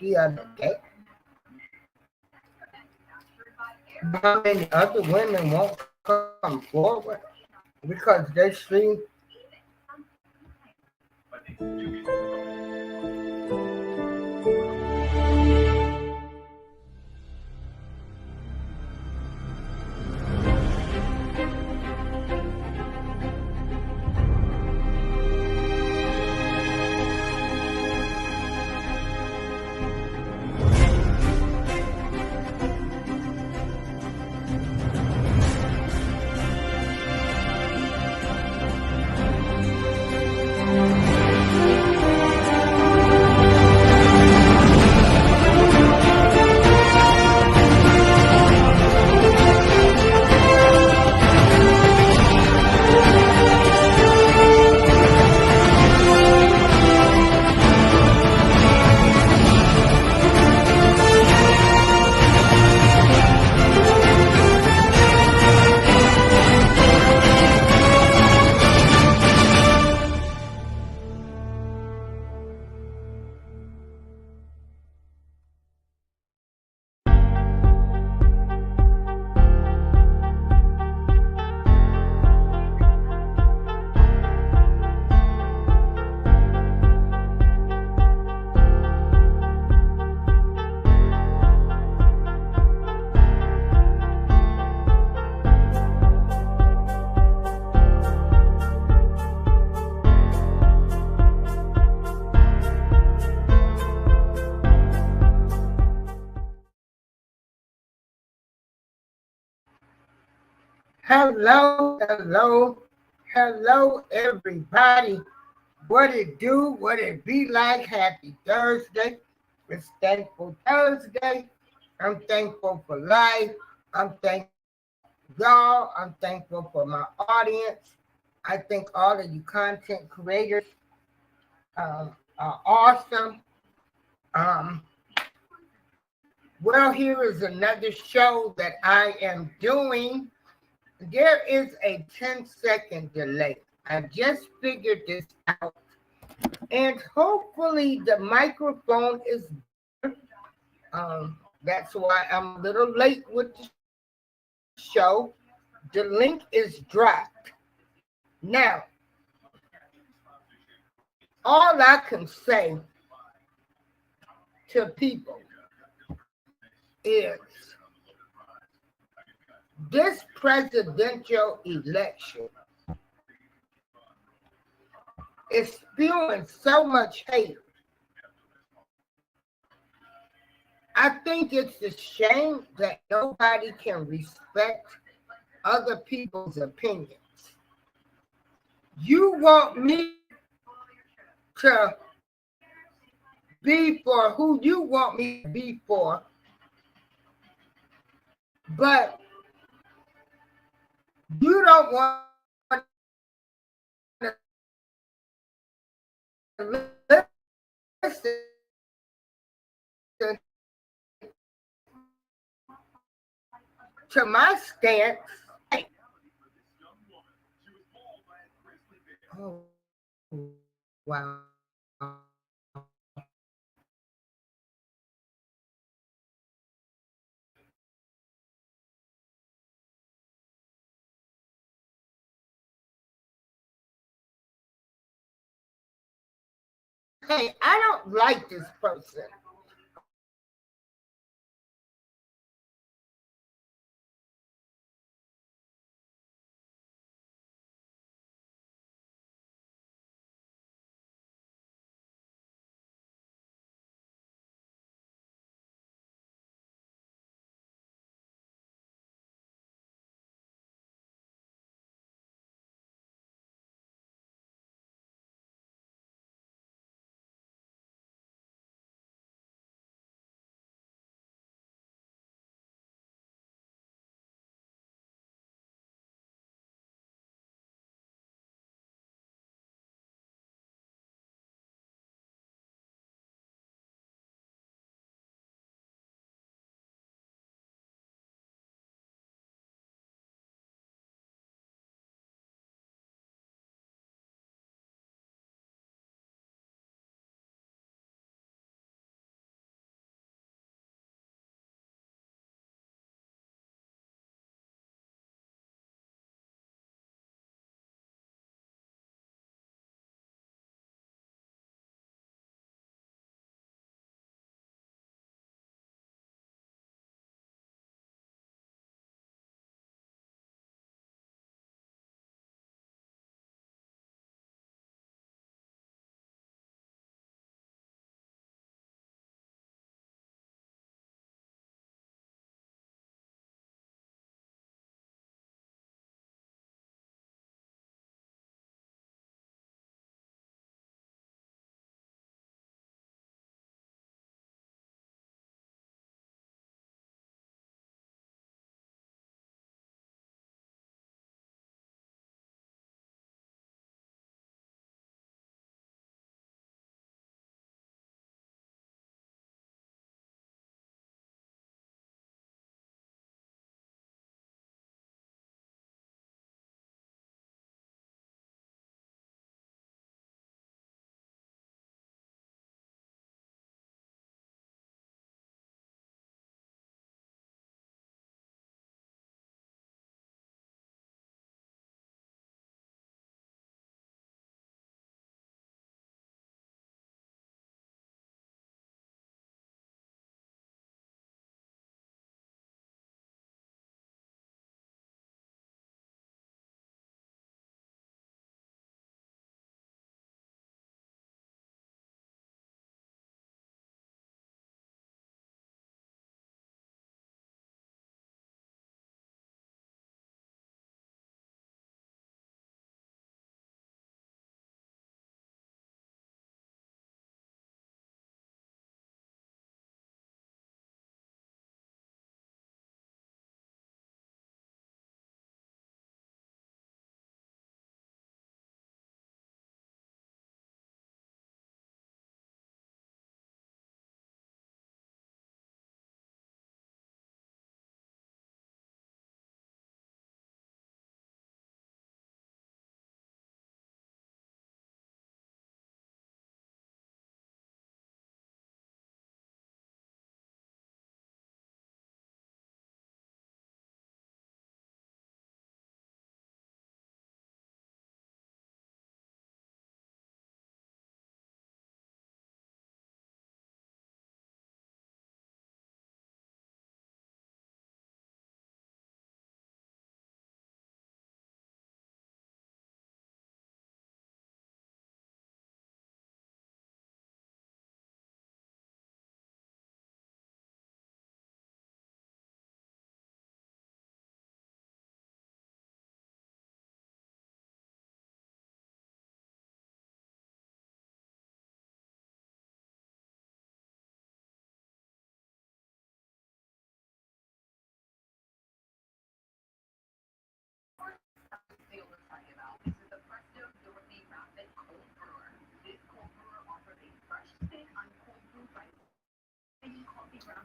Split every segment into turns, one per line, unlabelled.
the other day. How many other women won't come forward because they see hello, hello, hello, everybody. What it do? What it be like? Happy Thursday. It's Thankful Thursday. I'm thankful for life. I'm thankful for y'all. I'm thankful for my audience. I think all of you content creators are awesome. Um, well, here is another show that I am doing. There is a 10-second delay. I just figured this out. And hopefully the microphone is better. That's why I'm a little late with the show. The link is dropped. Now, all I can say to people is this presidential election is spewing so much hate. I think it's a shame that nobody can respect other people's opinions. You want me to be for who you want me to be for, but you don't want to listen to my stance. Oh, wow. Hey, I don't like this person.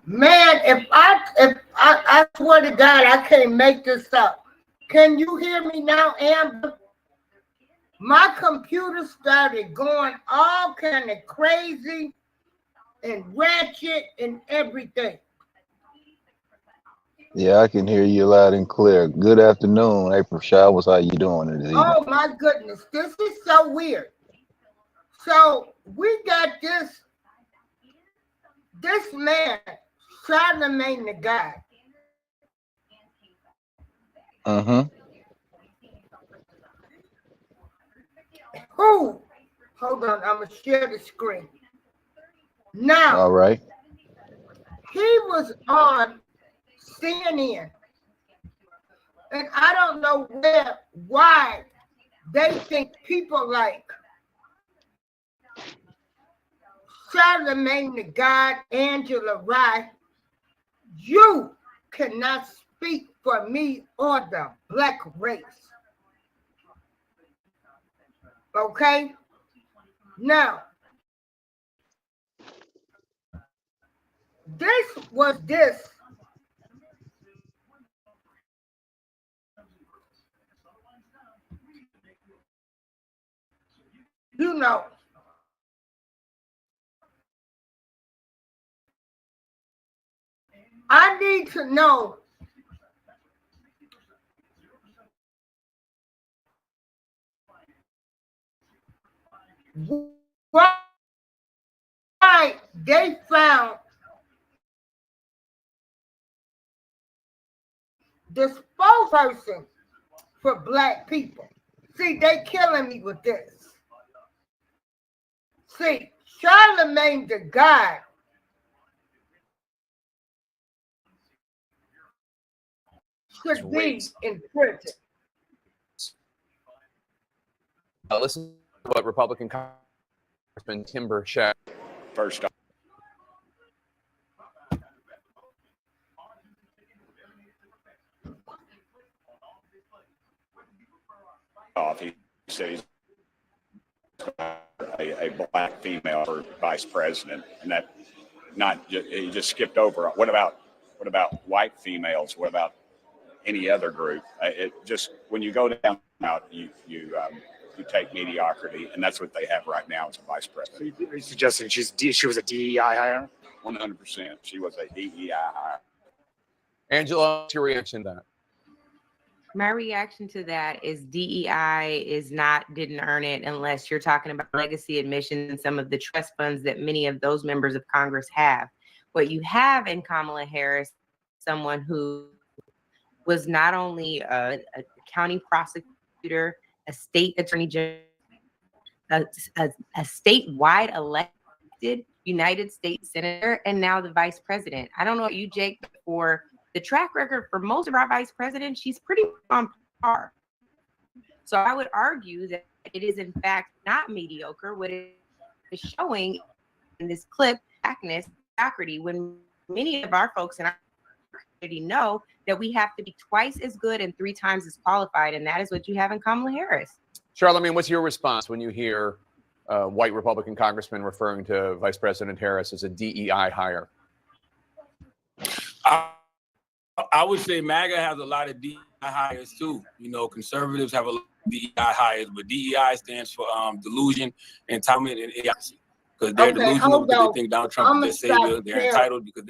Man, if I swear to God, I can't make this up. Can you hear me now, Amber? My computer started going all kind of crazy and ratchet and everything.
Yeah, I can hear you loud and clear. Good afternoon, April Showers. How you doing this evening?
Oh my goodness, this is so weird. So we got this man, Charlamagne the God.
Mm-hmm.
Who? Hold on, I'm gonna share the screen. Now
All right.
he was on CNN, and I don't know why they think people like Charlamagne the God, Angela Rye, you cannot speak for me or the black race. Okay? Now, this you know, I need to know why they found the spokesperson for black people. See, they killing me with this. See, Charlamagne the God should be in prison.
Listen to what Republican Congressman Timber Shack first
off. He said he's a black female for vice president, and that he just skipped over. What about white females? What about any other group? It just when you go down out, you take mediocrity, and that's what they have right now as a vice president.
So you're suggesting she was a DEI hire?
100%, she was a DEI hire.
Angela, what's your reaction to that?
My reaction to that is DEI didn't earn it unless you're talking about legacy admissions and some of the trust funds that many of those members of Congress have. What you have in Kamala Harris, someone who was not only a county prosecutor, a state attorney general, a statewide elected United States senator, and now the vice president. I don't know about you, Jake, but for the track record for most of our vice presidents, she's pretty on par. So I would argue that it is in fact not mediocre. What it is showing in this clip, blackness, mediocrity, when many of our folks in our community know that we have to be twice as good and 3 times as qualified, and that is what you have in Kamala Harris.
Charlamagne, what's your response when you hear white Republican congressman referring to Vice President Harris as a DEI hire?
I would say MAGA has a lot of DEI hires too. You know, conservatives have a lot of DEI hires, but DEI stands for delusion, entitlement, and idiocy. Because they're delusional because they think Donald Trump is their savior. They're entitled because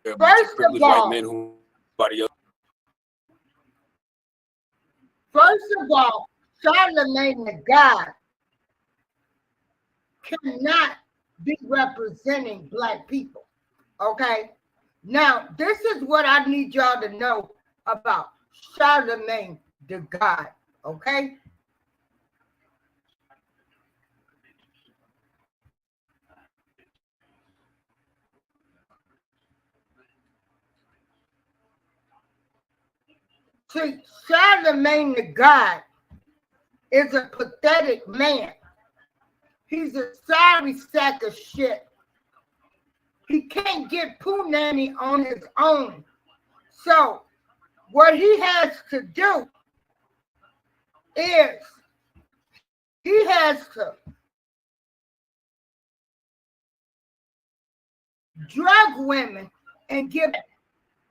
they're privileged white men who nobody else.
First of all, Charlamagne the God cannot be representing black people. Okay? Now, this is what I need y'all to know about Charlamagne the God. Okay? See, Charlamagne the God is a pathetic man. He's a sorry sack of shit. He can't get Punani on his own. So what he has to do is he has to drug women and give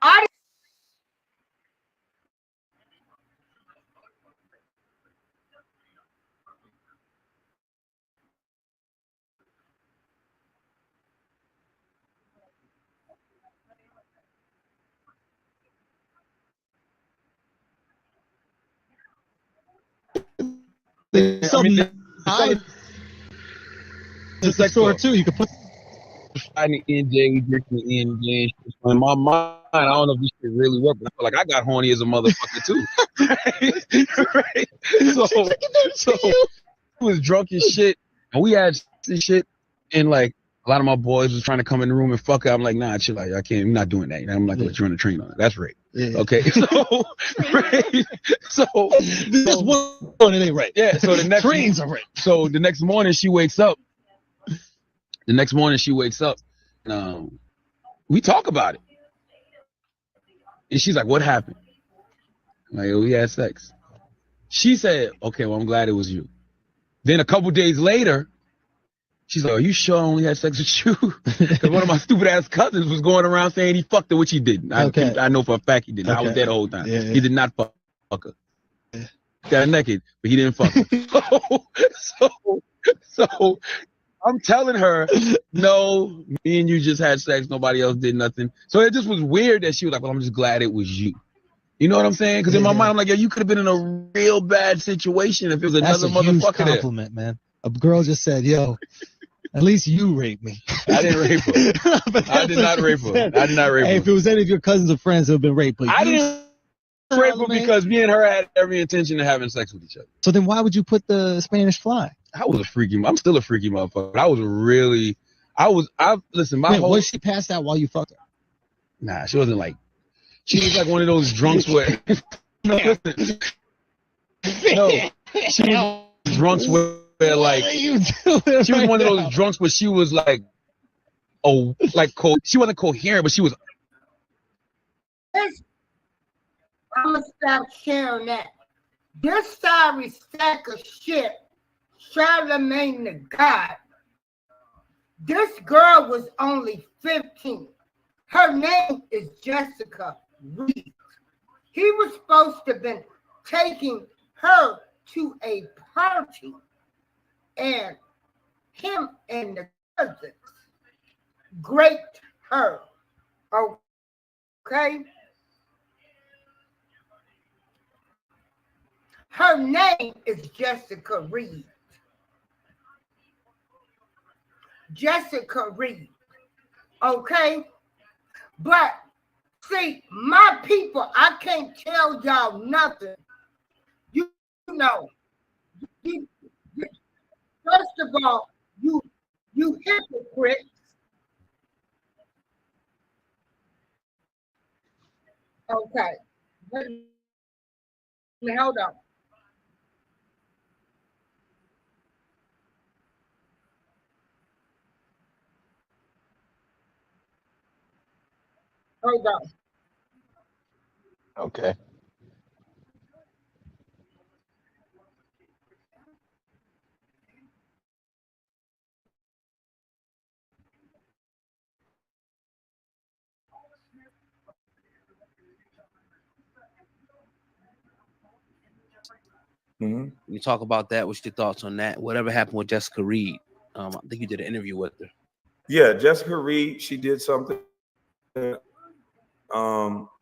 all
Something the sex store too. You could put
I the NJ, we drinking the NJ. In my mind, I don't know if this shit really work, but I feel like I got horny as a motherfucker too. Right? So I was drunk as shit, and we had this shit, and like a lot of my boys was trying to come in the room and fuck her. I'm like, nah, chill, like I can't. I'm not doing that. I'm not gonna let you run the train on it. That's rape.
Yeah.
Okay, so right, so
this one it ain't right.
Yeah. So the next
trains are right.
So the next morning she wakes up. We talk about it. And she's like, what happened? I'm like, oh, we had sex. She said, okay, well, I'm glad it was you. Then a couple days later, she's like, are you sure I only had sex with you? Because one of my stupid ass cousins was going around saying he fucked her, which he didn't. I know for a fact he didn't. I was there the whole time. Yeah. He did not fuck her. Yeah. Got her naked, but he didn't fuck her. So I'm telling her, no, me and you just had sex. Nobody else did nothing. So it just was weird that she was like, well, I'm just glad it was you. You know what I'm saying? Because in my mind, I'm like, yo, you could have been in a real bad situation if it was another motherfucker. That's a huge compliment, man. A girl just said, yo, at least you raped me. I didn't rape her. I did not rape her. Hey, if it was any of your cousins or friends who have been raped, I didn't rape her because me and her had every intention of having sex with each other. So then why would you put the Spanish fly? I'm still a freaky motherfucker. Listen, was she passed out while you fucked her? Nah, she wasn't like, she was like one of those drunks where, listen. No, she was drunks where like, she was one of those drunks where she was like, she wasn't coherent, but she was.
I'm gonna stop sharing that. This sorry sack of shit, Charlamagne the God. This girl was only 15. Her name is Jessica Reed. He was supposed to have been taking her to a party, and him and the cousins raped her. Okay? Her name is Jessica Reed. Jessica Reed. Okay? But see, my people, I can't tell y'all nothing. You know, first of all, you hypocrites. Okay. Hold on. Hold on.
Okay.
Mm-hmm. You talk about that. What's your thoughts on that? Whatever happened with Jessica Reed? I think you did an interview with her.
Yeah, Jessica Reed. She did something.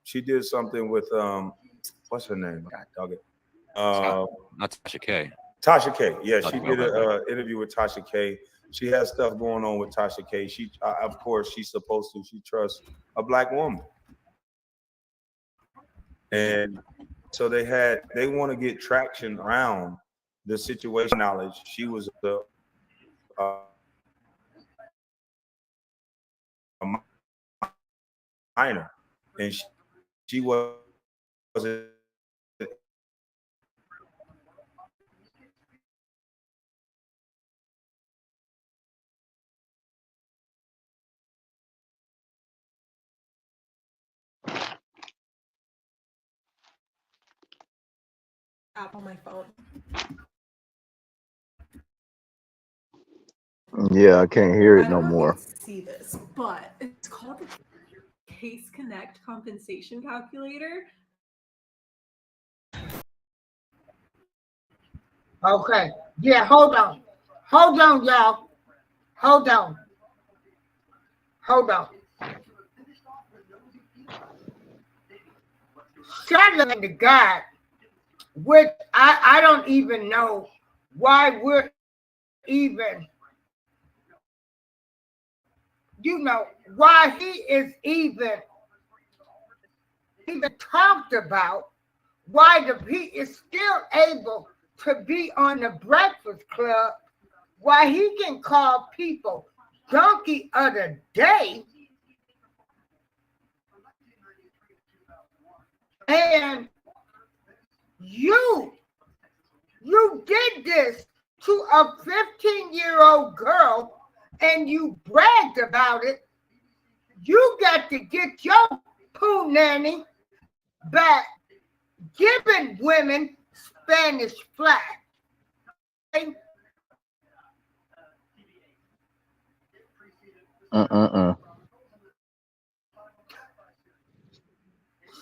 She did something with what's her name? God dog it.
Not Tasha K.
Tasha K. Yeah, she did an interview with Tasha K. She has stuff going on with Tasha K. She, of course, she's supposed to. She trusts a black woman, and so they want to get traction around the situation. Knowledge. She was a minor, and she wasn't.
On my phone.
Yeah, I can't hear
I
it no
don't know
more.
if you see this, but it's called the Case Connect Compensation Calculator.
Okay. Yeah, hold on. Hold on, y'all. Hold on. Hold on. Charlamagne the God, which I don't even know why we're even, why he is even talked about, why he is still able to be on the Breakfast Club, why he can call people donkey of the day, and you did this to a 15-year-old girl and you bragged about it. You got to get your poo nanny back giving women Spanish fly. Okay?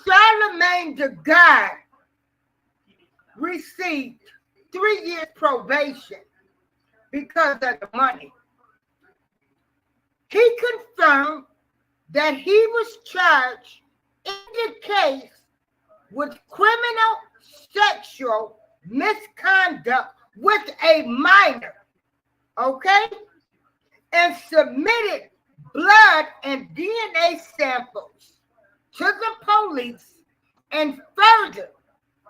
Charlamagne the God received 3 years probation because of the money. He confirmed that he was charged in the case with criminal sexual misconduct with a minor, okay? And submitted blood and DNA samples to the police, and further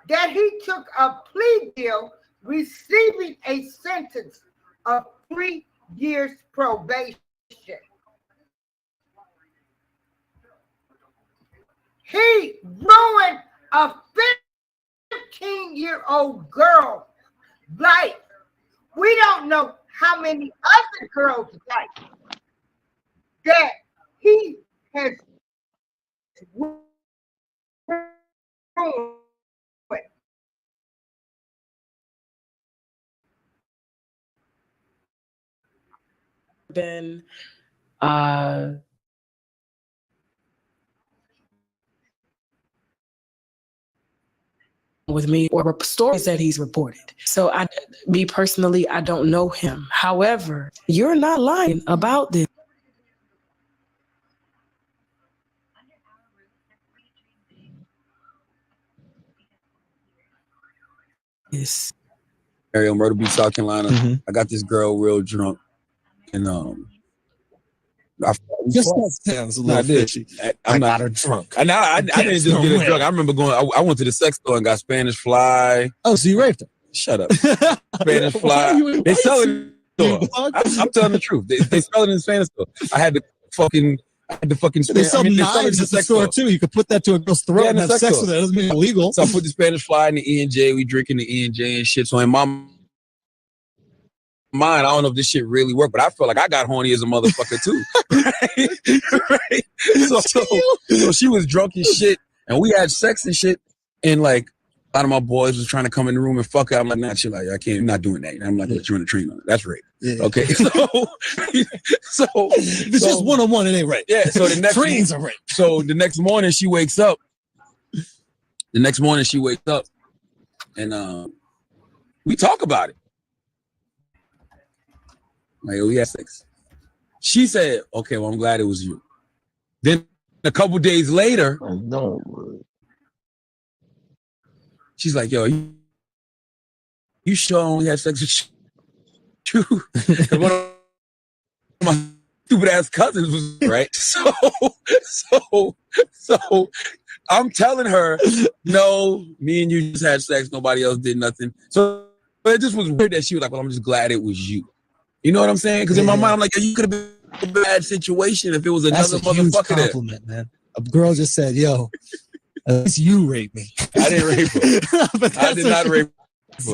that he took a plea deal receiving a sentence of 3 years probation. He ruined a 15-year-old girl's life. We don't know how many other girls' life that he has ruined.
Been with me, or stories that he's reported. So me personally, I don't know him. However, you're not lying about this. Yes.
Ariel, Myrtle Beach, South Carolina. I got this girl real drunk, and
Just that sounds a little fishy.
I got her drunk. And I didn't just get her drunk. I remember going. I went to the sex store and got Spanish fly.
Oh, so you raped her?
Shut up. Spanish fly. They sell it in the store. I'm telling the truth. They sell it in the Spanish store. I had the fucking.
They sell knives at the store too. You could put that to a girl's throat and have sex with it. That doesn't mean illegal.
So I put the Spanish fly in the E&J. We drinking the E&J and shit. So in my mind, I don't know if this shit really worked, but I feel like I got horny as a motherfucker too. Right? So she was drunk as shit, and we had sex and shit, and like a lot of my boys was trying to come in the room and fuck her. I'm like, nah, shit, like I can't, I'm not doing that. I'm not gonna let you run a train on it. That's rape. Yeah. Okay, so
if it's just one-on-one, it ain't rape.
Yeah. So the next
trains are rape.
So the next morning she wakes up. And we talk about it. Like, we had sex. She said, okay, well, I'm glad it was you. Then a couple days later, she's like, yo, you sure only had sex with you? One of my stupid ass cousins was right. So I'm telling her, no, me and you just had sex. Nobody else did nothing. So it just was weird that she was like, well, I'm just glad it was you. You know what I'm saying? Because in my mind, I'm like, you could have been in a bad situation if it was another motherfucker there.
That's a huge compliment, man. A girl just said, yo, at least you raped me.
I didn't rape her. I did not rape her.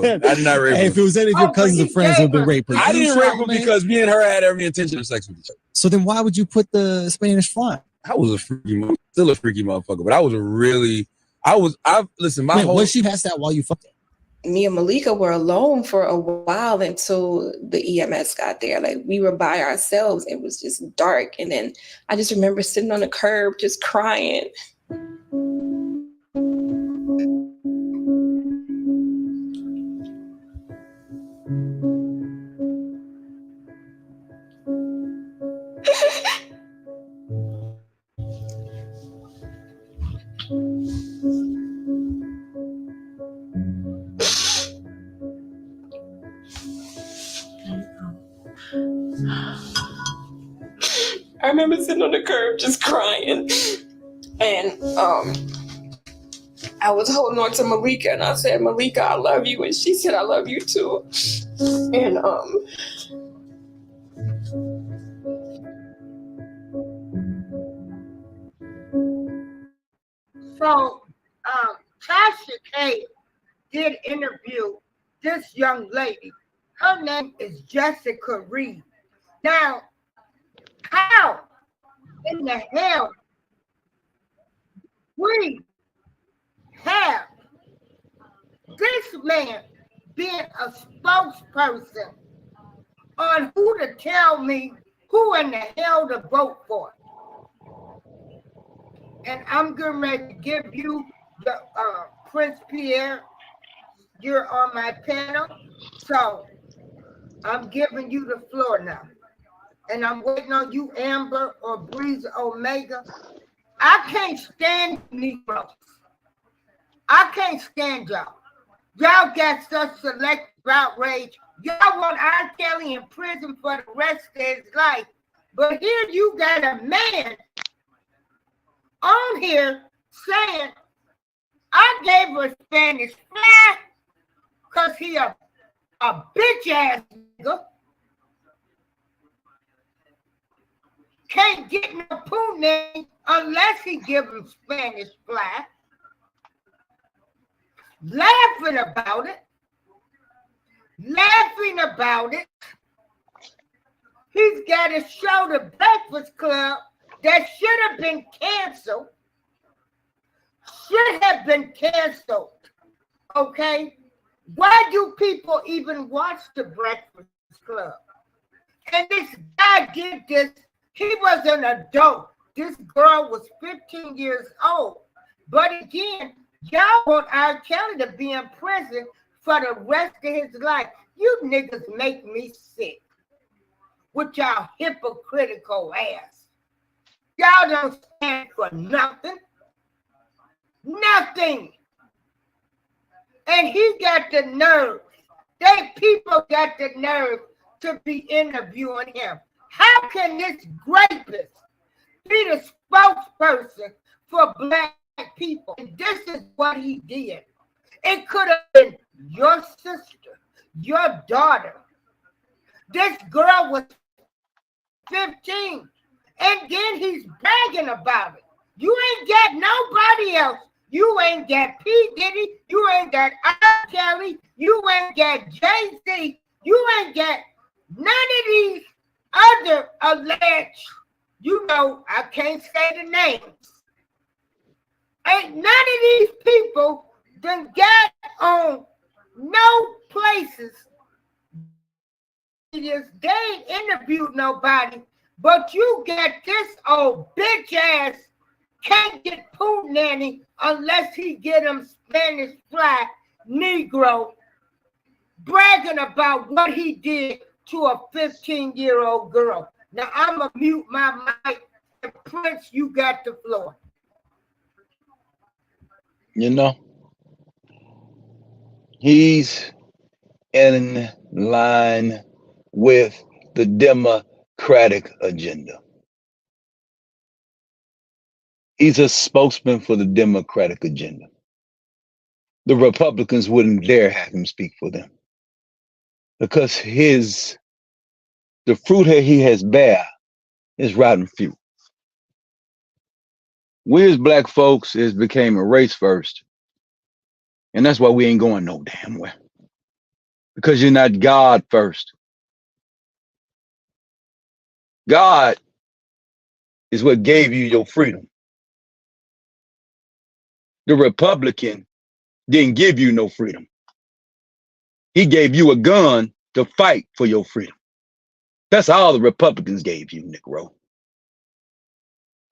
I did not rape her.
Hey, if it was any of your cousins or friends, it would have been rape her.
I didn't rape her because me and her had every intention of sex with each other.
So then why would you put the Spanish fly?
I was still a freaky motherfucker, but I was listen, my
Wait,
whole...
was she past that while you fucked her?
me and Malika were alone for a while until the EMS got there. Like we were by ourselves. It was just dark. And then I just remember sitting on the curb just crying. I remember sitting on the curb just crying. And I was holding on to Malika and I said, Malika, I love you. And she said, I love you too. And
So, Tasha K did interview this young lady. Her name is Jessica Reed. Now, how in the hell we have this man being a spokesperson on who to tell me who in the hell to vote for? And I'm getting ready to give you the Prince Pierre. You're on my panel, so I'm giving you the floor now. And I'm waiting on you, Amber or Breeze Omega. I can't stand Negroes. I can't stand y'all. Y'all got such selective outrage. Y'all want R. Kelly in prison for the rest of his life. But here you got a man on here saying, I gave her Spanish fly because he a bitch ass nigga. Can't get no poo unless he give him Spanish fly. Laughing about it. He's got a show, The Breakfast Club, that should have been canceled. Okay? Why do people even watch The Breakfast Club? And this guy did this. He was an adult. This girl was 15 years old. But again, y'all want R. Kelly to be in prison for the rest of his life. You niggas make me sick with y'all hypocritical ass. Y'all don't stand for nothing. Nothing. And he got the nerve. People got the nerve to be interviewing him. How can this grapist be the spokesperson for black people? And this is what he did. It could have been your sister, your daughter. This girl was 15. And then he's bragging about it. You ain't got nobody else. You ain't got P. Diddy. You ain't got R. Kelly. You ain't got Jay-Z. You ain't got none of these other alleged, I can't say the names. Ain't none of these people done got on no places. They ain't interviewed nobody, but you got this old bitch ass can't get poo nanny unless he get him Spanish fly Negro bragging about what he did to a 15-year-old girl. Now I'm gonna mute my mic. And Prince, you got the floor.
He's in line with the Democratic agenda. He's a spokesman for the Democratic agenda. The Republicans wouldn't dare have him speak for them because the fruit that he has bear is rotten fruit. We as black folks became a race first. And that's why we ain't going no damn where. Because you're not God first. God is what gave you your freedom. The Republican didn't give you no freedom. He gave you a gun to fight for your freedom. That's all the Republicans gave you, Negro.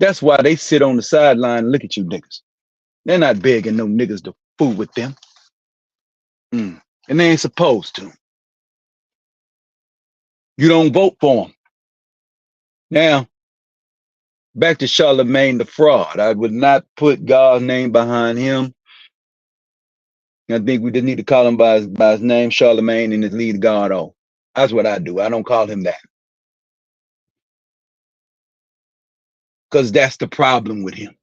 That's why they sit on the sideline and look at you niggas. They're not begging no niggas to fool with them. And they ain't supposed to. You don't vote for them. Now, back to Charlamagne the fraud. I would not put God's name behind him. I think we just need to call him by his name, Charlamagne, and his lead God on. That's what I do. I don't call him that. Because that's the problem with him.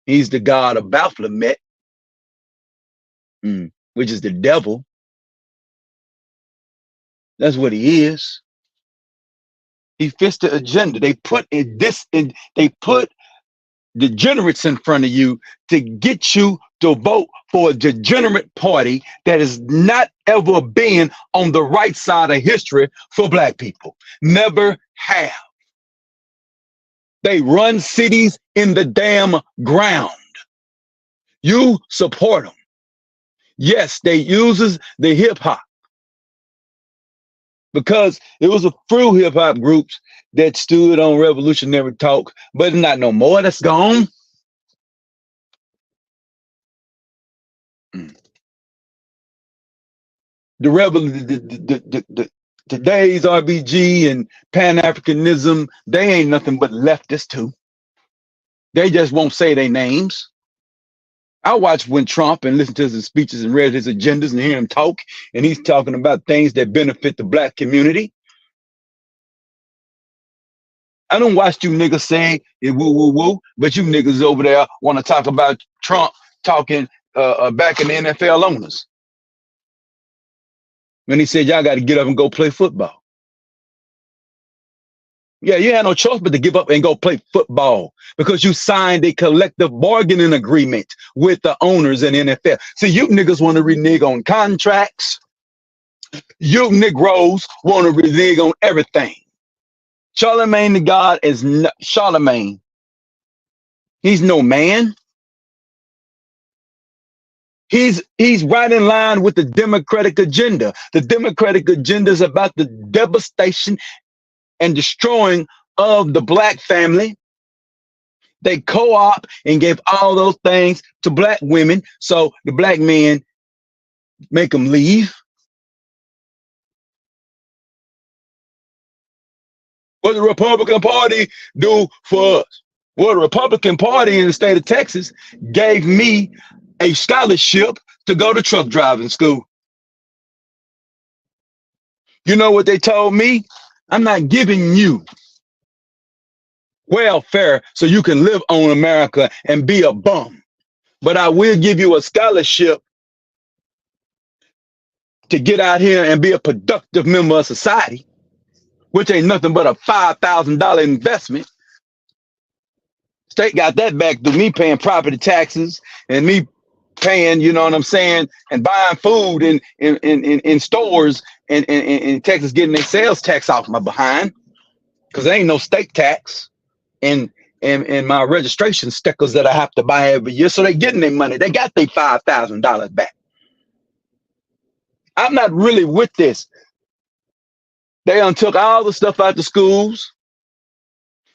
He's the God of Baphomet, which is the devil. That's what he is. He fits the agenda. They put degenerates in front of you to get you to vote for a degenerate party that has not ever been on the right side of history for black people. Never have. They run cities in the damn ground. You support them. Yes, they uses the hip hop because it was a few hip hop groups that stood on revolutionary talk, but not no more. That's gone. Today's RBG and Pan-Africanism, they ain't nothing but leftists too. They just won't say their names. I watch when Trump and listen to his speeches and read his agendas and hear him talk, and he's talking about things that benefit the black community. I don't watch you niggas say woo woo woo, but you niggas over there want to talk about Trump talking back in the NFL owners. When he said y'all got to get up and go play football. Yeah, you had no choice but to give up and go play football because you signed a collective bargaining agreement with the owners in NFL. See, you niggas want to renege on contracts. You Negroes want to renege on everything. Charlamagne the God is not Charlamagne. He's no man. He's right in line with the Democratic agenda. The Democratic agenda is about the devastation and destroying of the black family. They co-op and gave all those things to black women, so the black men make them leave. What the Republican Party do for us? Well, the Republican Party in the state of Texas gave me a scholarship to go to truck driving school. You know what they told me? I'm not giving you welfare so you can live on America and be a bum, but I will give you a scholarship to get out here and be a productive member of society, which ain't nothing but a $5,000 investment. State got that back through me paying property taxes and me paying, you know what I'm saying, and buying food in stores and in Texas, getting their sales tax off my behind, because there ain't no state tax and my registration stickers that I have to buy every year. So they getting their money. They got their $5,000 back. I'm not really with this. They done took all the stuff out the schools.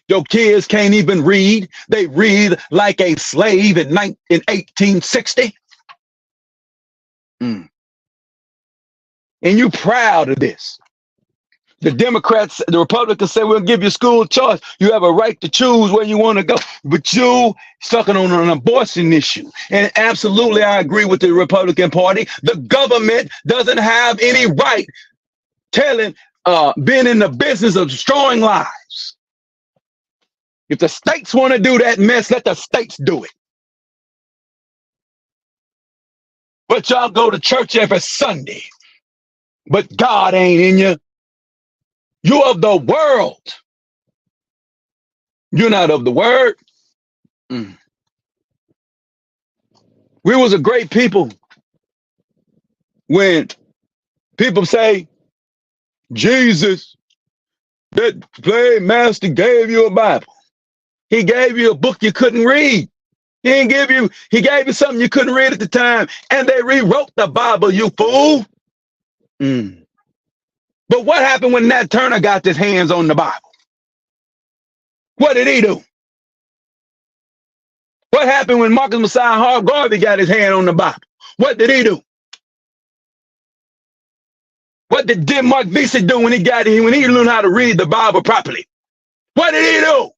Your kids can't even read. They read like a slave in 1860. And you proud of this. The Democrats, the Republicans say we'll give you school choice. You have a right to choose where you want to go. But you stuck on an abortion issue. And absolutely, I agree with the Republican Party. The government doesn't have any right being in the business of destroying lives. If the states want to do that mess, let the states do it. But y'all go to church every Sunday. But God ain't in you. You're of the world. You're not of the word. We was a great people. When people say, Jesus, that slave master gave you a Bible. He gave you a book you couldn't read. He didn't give you, he gave you something you couldn't read at the time, and they rewrote the Bible, you fool. But what happened when Nat Turner got his hands on the Bible? What did he do? What happened when Marcus Messiah Garvey got his hand on the Bible? What did he do? What did Mark Vesey do when he learned how to read the Bible properly? What did he do?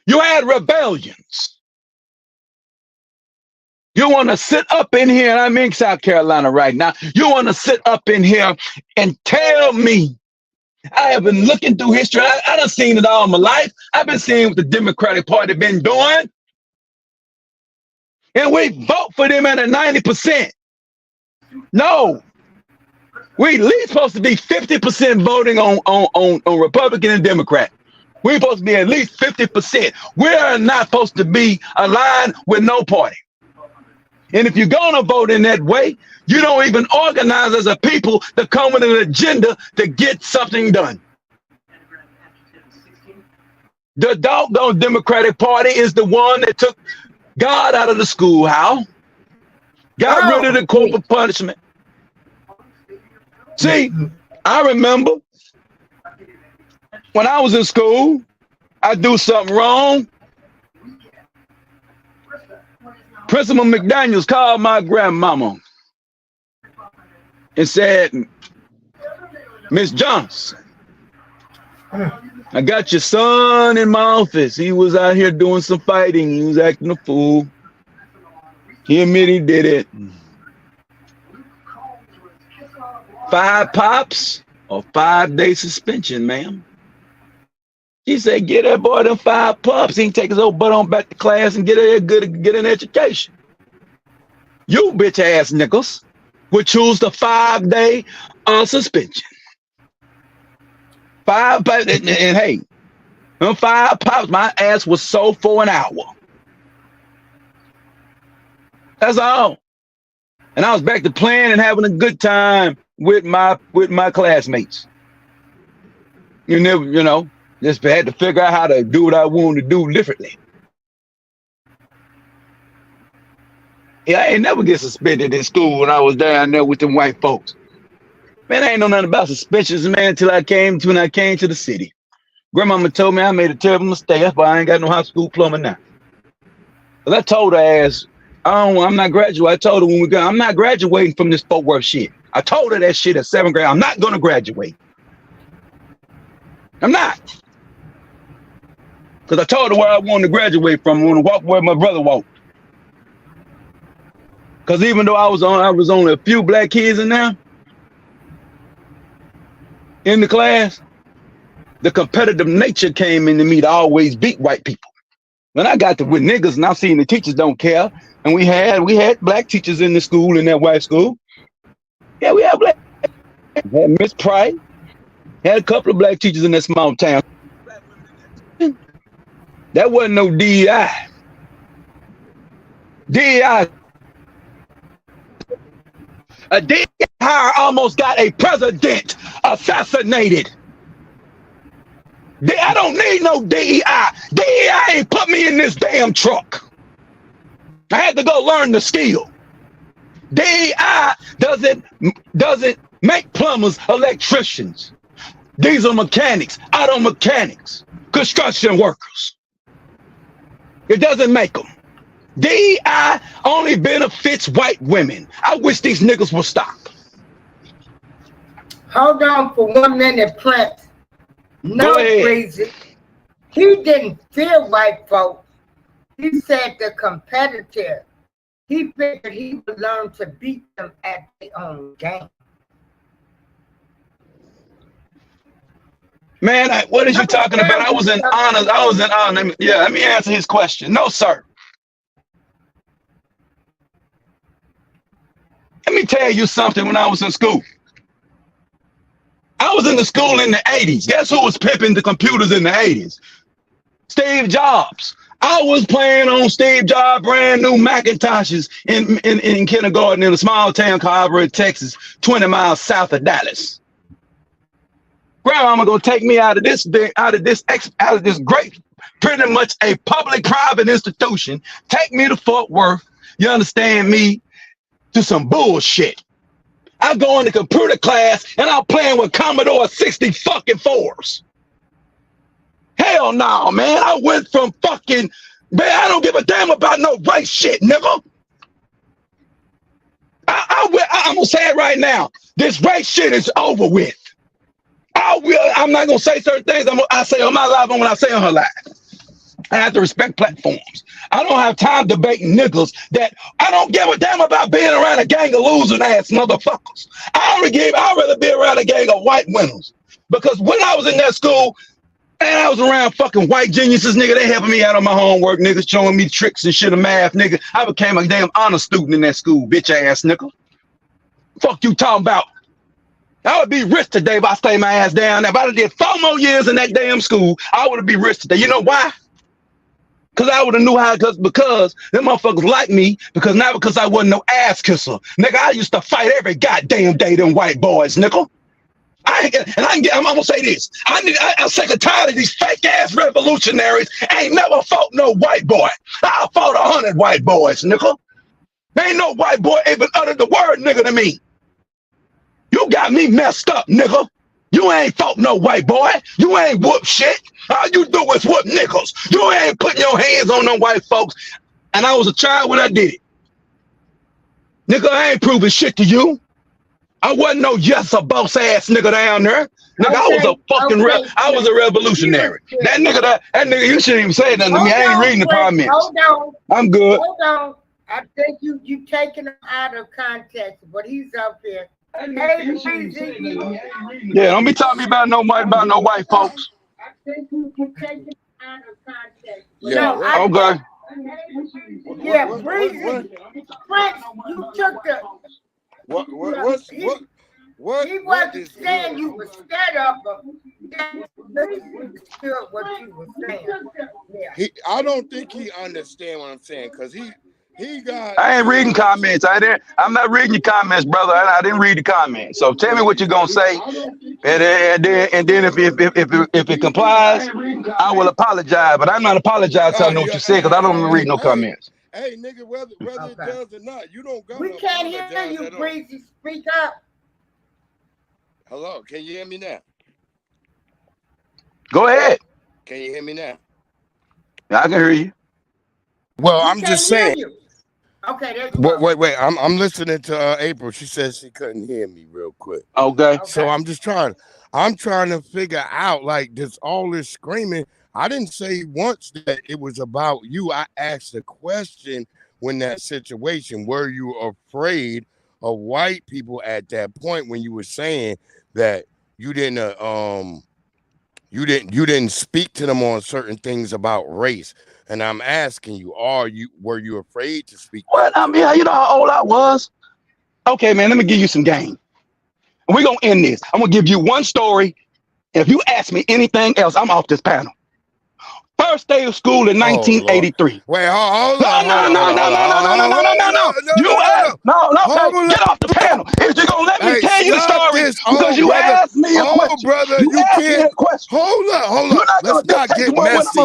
You had rebellions. You want to sit up in here, and I'm in South Carolina right now. You want to sit up in here and tell me, I have been looking through history. I done seen it all my life. I've been seeing what the Democratic Party been doing. And we vote for them at a 90%. No. We at least supposed to be 50% voting on Republican and Democrat. We're supposed to be at least 50%. We are not supposed to be aligned with no party. And if you're going to vote in that way, you don't even organize as a people to come with an agenda to get something done. The doggone Democratic Party is the one that took God out of the schoolhouse, got rid of the corporal punishment. See, I remember when I was in school, I do something wrong. Principal McDaniels called my grandmama and said, Miss Johnson, I got your son in my office. He was out here doing some fighting. He was acting a fool. He admitted he did it. 5 pops or 5-day suspension, ma'am. He said, get that boy them 5 pops. He can take his old butt on back to class and get an education. You bitch ass nickels would choose the 5-day suspension. 5 pops, and hey, them 5 pops, my ass was so for an hour. That's all. And I was back to playing and having a good time with my classmates. You never, you know, just had to figure out how to do what I wanted to do differently. Yeah, I ain't never get suspended in school when I was down there with them white folks. Man, I ain't know nothing about suspensions, man, until I came to the city. Grandmama told me I made a terrible mistake. That's why I ain't got no high school diploma now. But I told her ass, I'm not graduating. I told her when we got, I'm not graduating from this Fort Worth shit. I told her that shit at 7th grade. I'm not gonna graduate. I'm not. Because I told her where I wanted to graduate from. I want to walk where my brother walked. Because even though I was only a few black kids in there, in the class, the competitive nature came into me to always beat white people. When I got with niggas and I seen the teachers don't care, and we had black teachers in the school, in that white school. Yeah, we had black. Had Miss Price, had a couple of black teachers in that small town. That wasn't no DEI. DEI. A DEI almost got a president assassinated. I don't need no DEI. DEI ain't put me in this damn truck. I had to go learn the skill. DEI doesn't make plumbers, electricians, diesel mechanics, auto mechanics, construction workers. It doesn't make them. DEI only benefits white women. I wish these niggas would stop.
Hold on for 1 minute, Prince. No, crazy. He didn't fear white folks. He said the competitor. He figured he would learn to beat them at their own game.
Man, what are you talking about? I was in honors. Yeah, let me answer his question. No, sir. Let me tell you something. When I was in school, I was in the school in the 80s. Guess who was pimping the computers in the 80s? Steve Jobs. I was playing on Steve Jobs brand new Macintoshes in kindergarten in a small town called Albury, Texas, 20 miles south of Dallas. Grandmama gonna take me out of this great pretty much a public-private institution, take me to Fort Worth, you understand me, to some bullshit. I go into computer class and I'm playing with Commodore 60 fucking 4s. Hell no, man. I went from fucking, man, I don't give a damn about no race shit, nigga. I'm gonna say it right now. This race shit is over with. I'm not gonna say certain things. I say on my live and when I say on her live. I have to respect platforms. I don't have time debating niggas that I don't give a damn about being around a gang of losing ass motherfuckers. I'd rather be around a gang of white winners. Because when I was in that school, and I was around fucking white geniuses, nigga, they helping me out on my homework, nigga, showing me tricks and shit of math, nigga. I became a damn honor student in that school, bitch ass nigga. Fuck you talking about? I would be rich today if I stayed my ass down there. If I did 4 more years in that damn school, I would be rich today. You know why? Because I would have knew how, because them motherfuckers like me, not because I wasn't no ass kisser. Nigga, I used to fight every goddamn day, them white boys, nigga. I'm gonna say this. I'm sick and tired of these fake ass revolutionaries. Ain't never fought no white boy. I fought 100 white boys, nigga. Ain't no white boy even uttered the word nigga to me. You got me messed up, nigga. You ain't fought no white boy. You ain't whoop shit. All you do is whoop niggas. You ain't putting your hands on no white folks. And I was a child when I did it. Nigga, I ain't proving shit to you. I wasn't no yes or boss ass nigga down there. Nigga, I was a fucking I was a revolutionary. That nigga, you shouldn't even say nothing to me. I ain't reading the comments.
Hold on.
I'm good.
Hold on. I think you taking him out of context, but he's up here.
Yeah, don't be talking about no white folks.
I think you taking him out of context.
Yeah.
No,
okay.
Yeah, Breezy. Prince, you took the.
What?
He wasn't saying you were scared of him. He understood what you were saying. Yeah.
I don't think he understand what I'm saying because he got.
I ain't reading comments. I'm not reading your comments, brother. I didn't read the comments. So tell me what you're gonna say, and then if it complies, I will apologize. But I'm not apologizing. I know what you said because I don't read no comments.
Hey, nigga, whether it does or not, you don't go.
We can't hear you, Breezy. Speak up.
Hello, can you hear me now?
Go ahead.
Can you hear me now?
Yeah, I can hear you.
Well, I'm just saying.
Okay, there's
wait. I'm listening to April. She says she couldn't hear me real quick.
Okay.
So I'm trying to figure out like all this screaming. I didn't say once that it was about you. I asked a question when that situation. Were you afraid of white people at that point when you were saying that you didn't speak to them on certain things about race? And I'm asking you, were you afraid to speak?
What? I mean, you know how old I was? Okay, man, let me give you some game. We're going to end this. I'm going to give you one story. If you ask me anything else, I'm off this panel. First day of school in 1983.
Wait, hold on.
No. You asked. No, get off the panel. If you're going to let me tell you the story, because you asked me a question.
Brother, you can't. Hold up. Let's not get messy.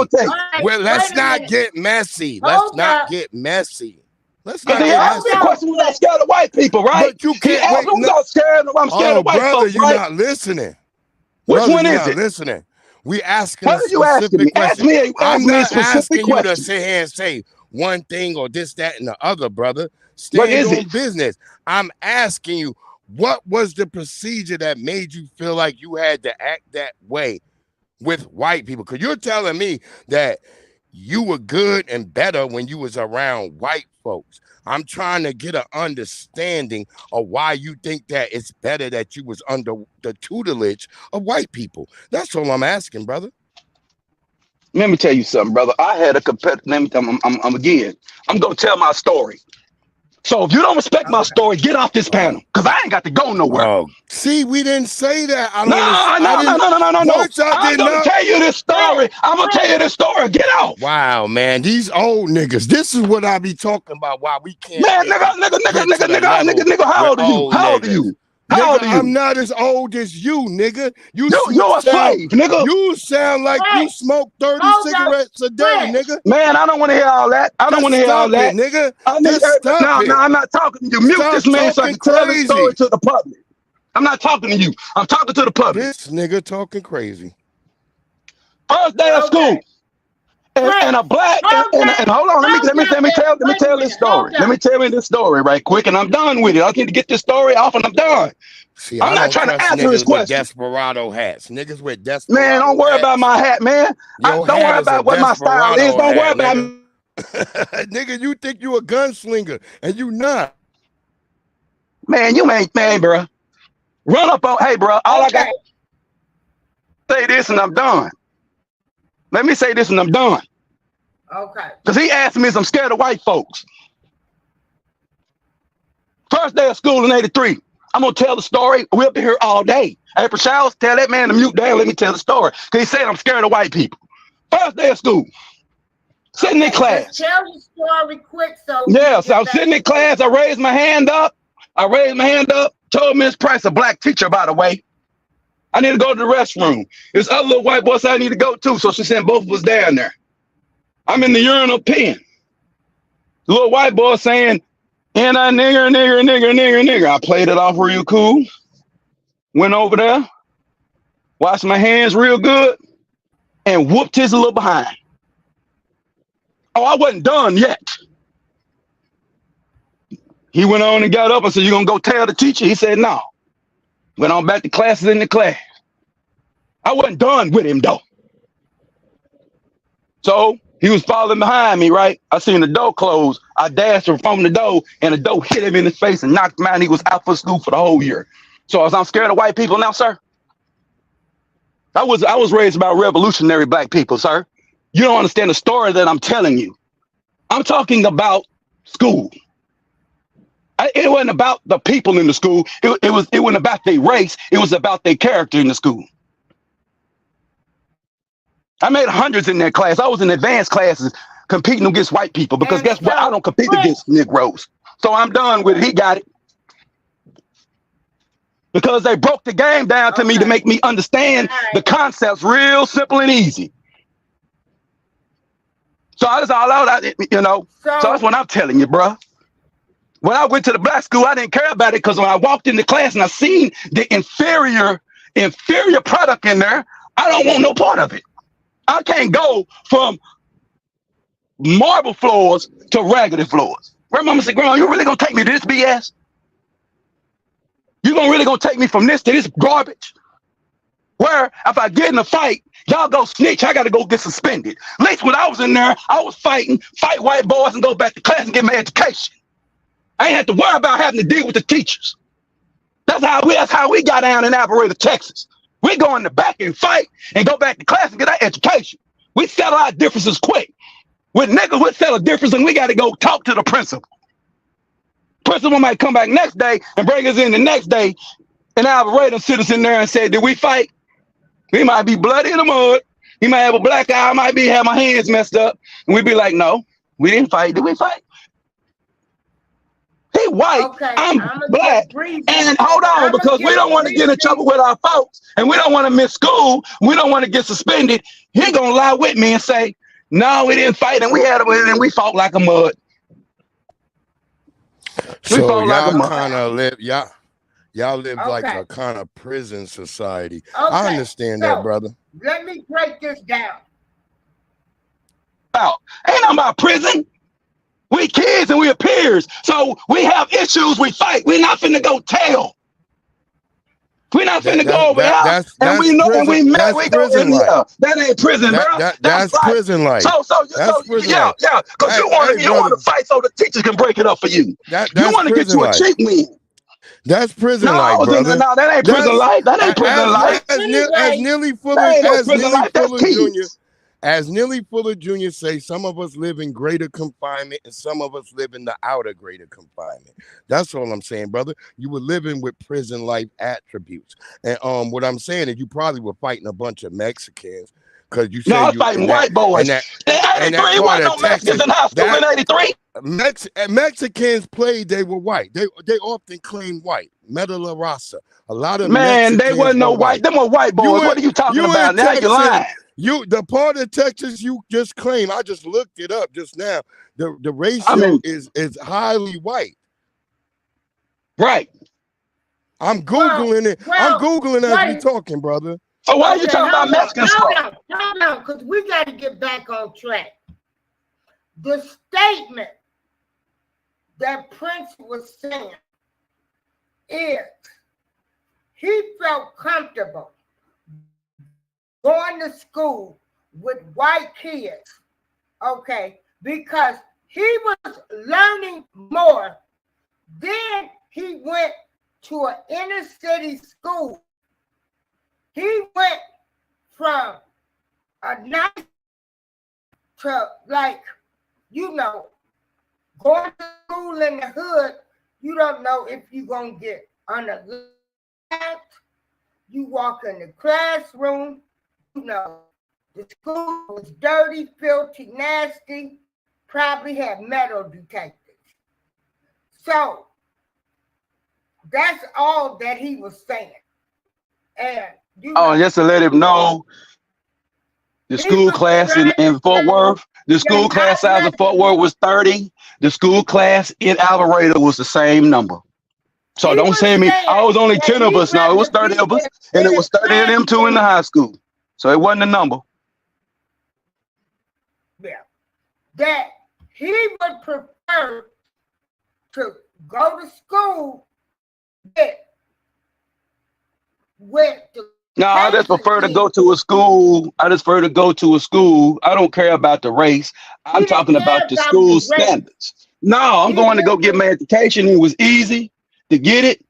Well, let's not get messy. Let's not get messy. Let's not get messy.
The question was not scared of white people, right?
But you can't.
I'm scared of white
brother,
folks,
you're not listening.
Which one is it?
Listening. We asking
a specific question.
I'm not asking you to sit here and say one thing or this, that, and the other, brother. Stand on business. I'm asking you, what was the procedure that made you feel like you had to act that way with white people? Because you're telling me that you were good and better when you was around white folks. I'm trying to get an understanding of why you think that it's better that you was under the tutelage of white people. That's all I'm asking, brother.
Let me tell you something, brother. I had a competitor. I'm gonna tell my story. So if you don't respect my story, get off this panel, because I ain't got to go nowhere.
Oh, see, we didn't say that.
No. I'm gonna tell you this story. I'm gonna tell you this story. Get off.
Wow, man, these old niggas. This is what I be talking about. Why we can't.
Man, nigga. How old are you? How old are you?
I'm not as old as you, nigga. You
a slave, nigga.
You sound like you smoke 30 cigarettes a day, nigga.
Man, I don't want to hear all that. I don't want to hear all that.
Nigga.
No, I'm not talking to you. Mute this man so I can tell the story to the public. I'm not talking to you. I'm talking to the public.
This nigga talking crazy.
First day of school. And a black and hold on, let me tell this story. Let me tell you this story right quick, and I'm done with it. I need to get this story off, and I'm done.
See,
I'm not trying to answer his question.
Desperado hats, niggas with desperado.
Man, don't worry about my hat, man. Don't worry about what my style is. Don't worry about.
Nigga, you think you a gunslinger, and you not.
Man, you ain't, man, bro. Run up on, hey, bro. All I got to say this, and I'm done. Let me say this and I'm done.
Okay.
Because he asked me if I'm scared of white folks. First day of school in 83. I'm going to tell the story. We'll be here all day. April Showers, tell that man to mute down. Let me tell the story. Because he said I'm scared of white people. First day of school. Sitting in class.
Tell the story quick so.
Yeah, so I was sitting in class. I raised my hand up. Told Miss Price, a black teacher, by the way. I need to go to the restroom. There's other little white boys I need to go to, so she sent both of us down there. I'm in the urinal peeing. The little white boy saying, and a nigger. I played it off real cool. Went over there, washed my hands real good, and whooped his little behind. Oh, I wasn't done yet. He went on and got up and said, you gonna go tell the teacher? He said, no. Went on back to classes in the class. I wasn't done with him though. So he was following behind me, right? I seen the door close. I dashed from the door and the door hit him in his face and knocked him out. And he was out for school for the whole year. So I'm scared of white people now, sir? I was raised by revolutionary black people, sir. You don't understand the story that I'm telling you. I'm talking about school. It wasn't about the people in the school. It wasn't about their race. It was about their character in the school. I made hundreds in that class. I was in advanced classes competing against white people because guess what? I don't compete against Negroes. So I'm done with it. He got it. Because they broke the game down to me to make me understand the concepts real simple and easy. So that's all out, you know. So that's what I'm telling you, bro. When I went to the black school, I didn't care about it because when I walked into class and I seen the inferior product in there, I don't want no part of it. I can't go from marble floors to raggedy floors. Grandmama said, Grandma, you really gonna take me to this BS? You really gonna take me from this to this garbage? Where if I get in a fight, y'all go snitch, I gotta go get suspended. At least when I was in there, I was fight white boys and go back to class and get my education. I ain't had to worry about having to deal with the teachers. That's how we got down in Alvarado, Texas. We go in the back and fight and go back to class and get our education. We settle our differences quick. With niggas, we settle differences and we got to go talk to the principal. Principal might come back next day and bring us in the next day, and Alvarado sit us in there and say, did we fight? We might be bloody in the mud. He might have a black eye. I might have my hands messed up. And we'd be like, no, we didn't fight. Did we fight? He white, I'm black, and hold on, because we don't want to get in trouble with our folks, and we don't want to miss school, we don't want to get suspended. He gonna lie with me and say, no, we didn't fight, and we fought like a mud.
So y'all kind of live, y'all live like a kind of prison society. I understand that, brother.
Let me break this down.
Ain't nothing about prison. We kids and we peers, so we have issues. We fight. We're not finna go tell. We're not finna go over here, and we know when we met. We go in here. That ain't prison, bro.
That's prison life.
So yeah, because you want to fight so the teachers can break it up for you. You want to get you a cheat win.
That's prison life, brother.
No, that ain't prison life. That ain't prison life.
As Neely Fuller, As Neely Fuller Jr. say, some of us live in greater confinement and some of us live in the outer greater confinement. That's all I'm saying, brother. You were living with prison life attributes. And what I'm saying is you probably were fighting a bunch of Mexicans because you said
I was fighting white boys. And
that part
wasn't
of
no Mexicans
Texas,
in high school in 83.
Mexicans played, they were white. They often claimed white. Medulla Rasa. A lot of
Man,
Mexicans
they wasn't no white. Them were white boys. What are you talking about? Now you're lying.
The part of Texas you just claimed, I just looked it up just now. The ratio is highly white.
Right.
I'm Googling it. I'm Googling as we talking, brother.
So why are you talking about Mexicans?
Hold on, because we got to get back on track. The statement that Prince was saying is he felt comfortable going to school with white kids, okay, because he was learning more. Then he went to an inner city school. He went from a nice to, like, you know, going to school in the hood, you don't know if you're going to get unalived. You walk in the classroom, you know, the school was dirty, filthy, nasty, probably had metal detectors. So that's all that he was saying. And
just to let him know, the school class in Fort Worth, the school class size in Fort Worth was 30. The school class in Alvarado was the same number. So don't say me, I was only 10 of us. No, it was 30 of us, and it was 30 of them too in the high school. So it wasn't a number.
Yeah. That he would prefer to go to school with the
No, I just prefer to go to a school. I don't care about the race. I'm talking about the school standards. No, I'm going to go get my education. It was easy to get it.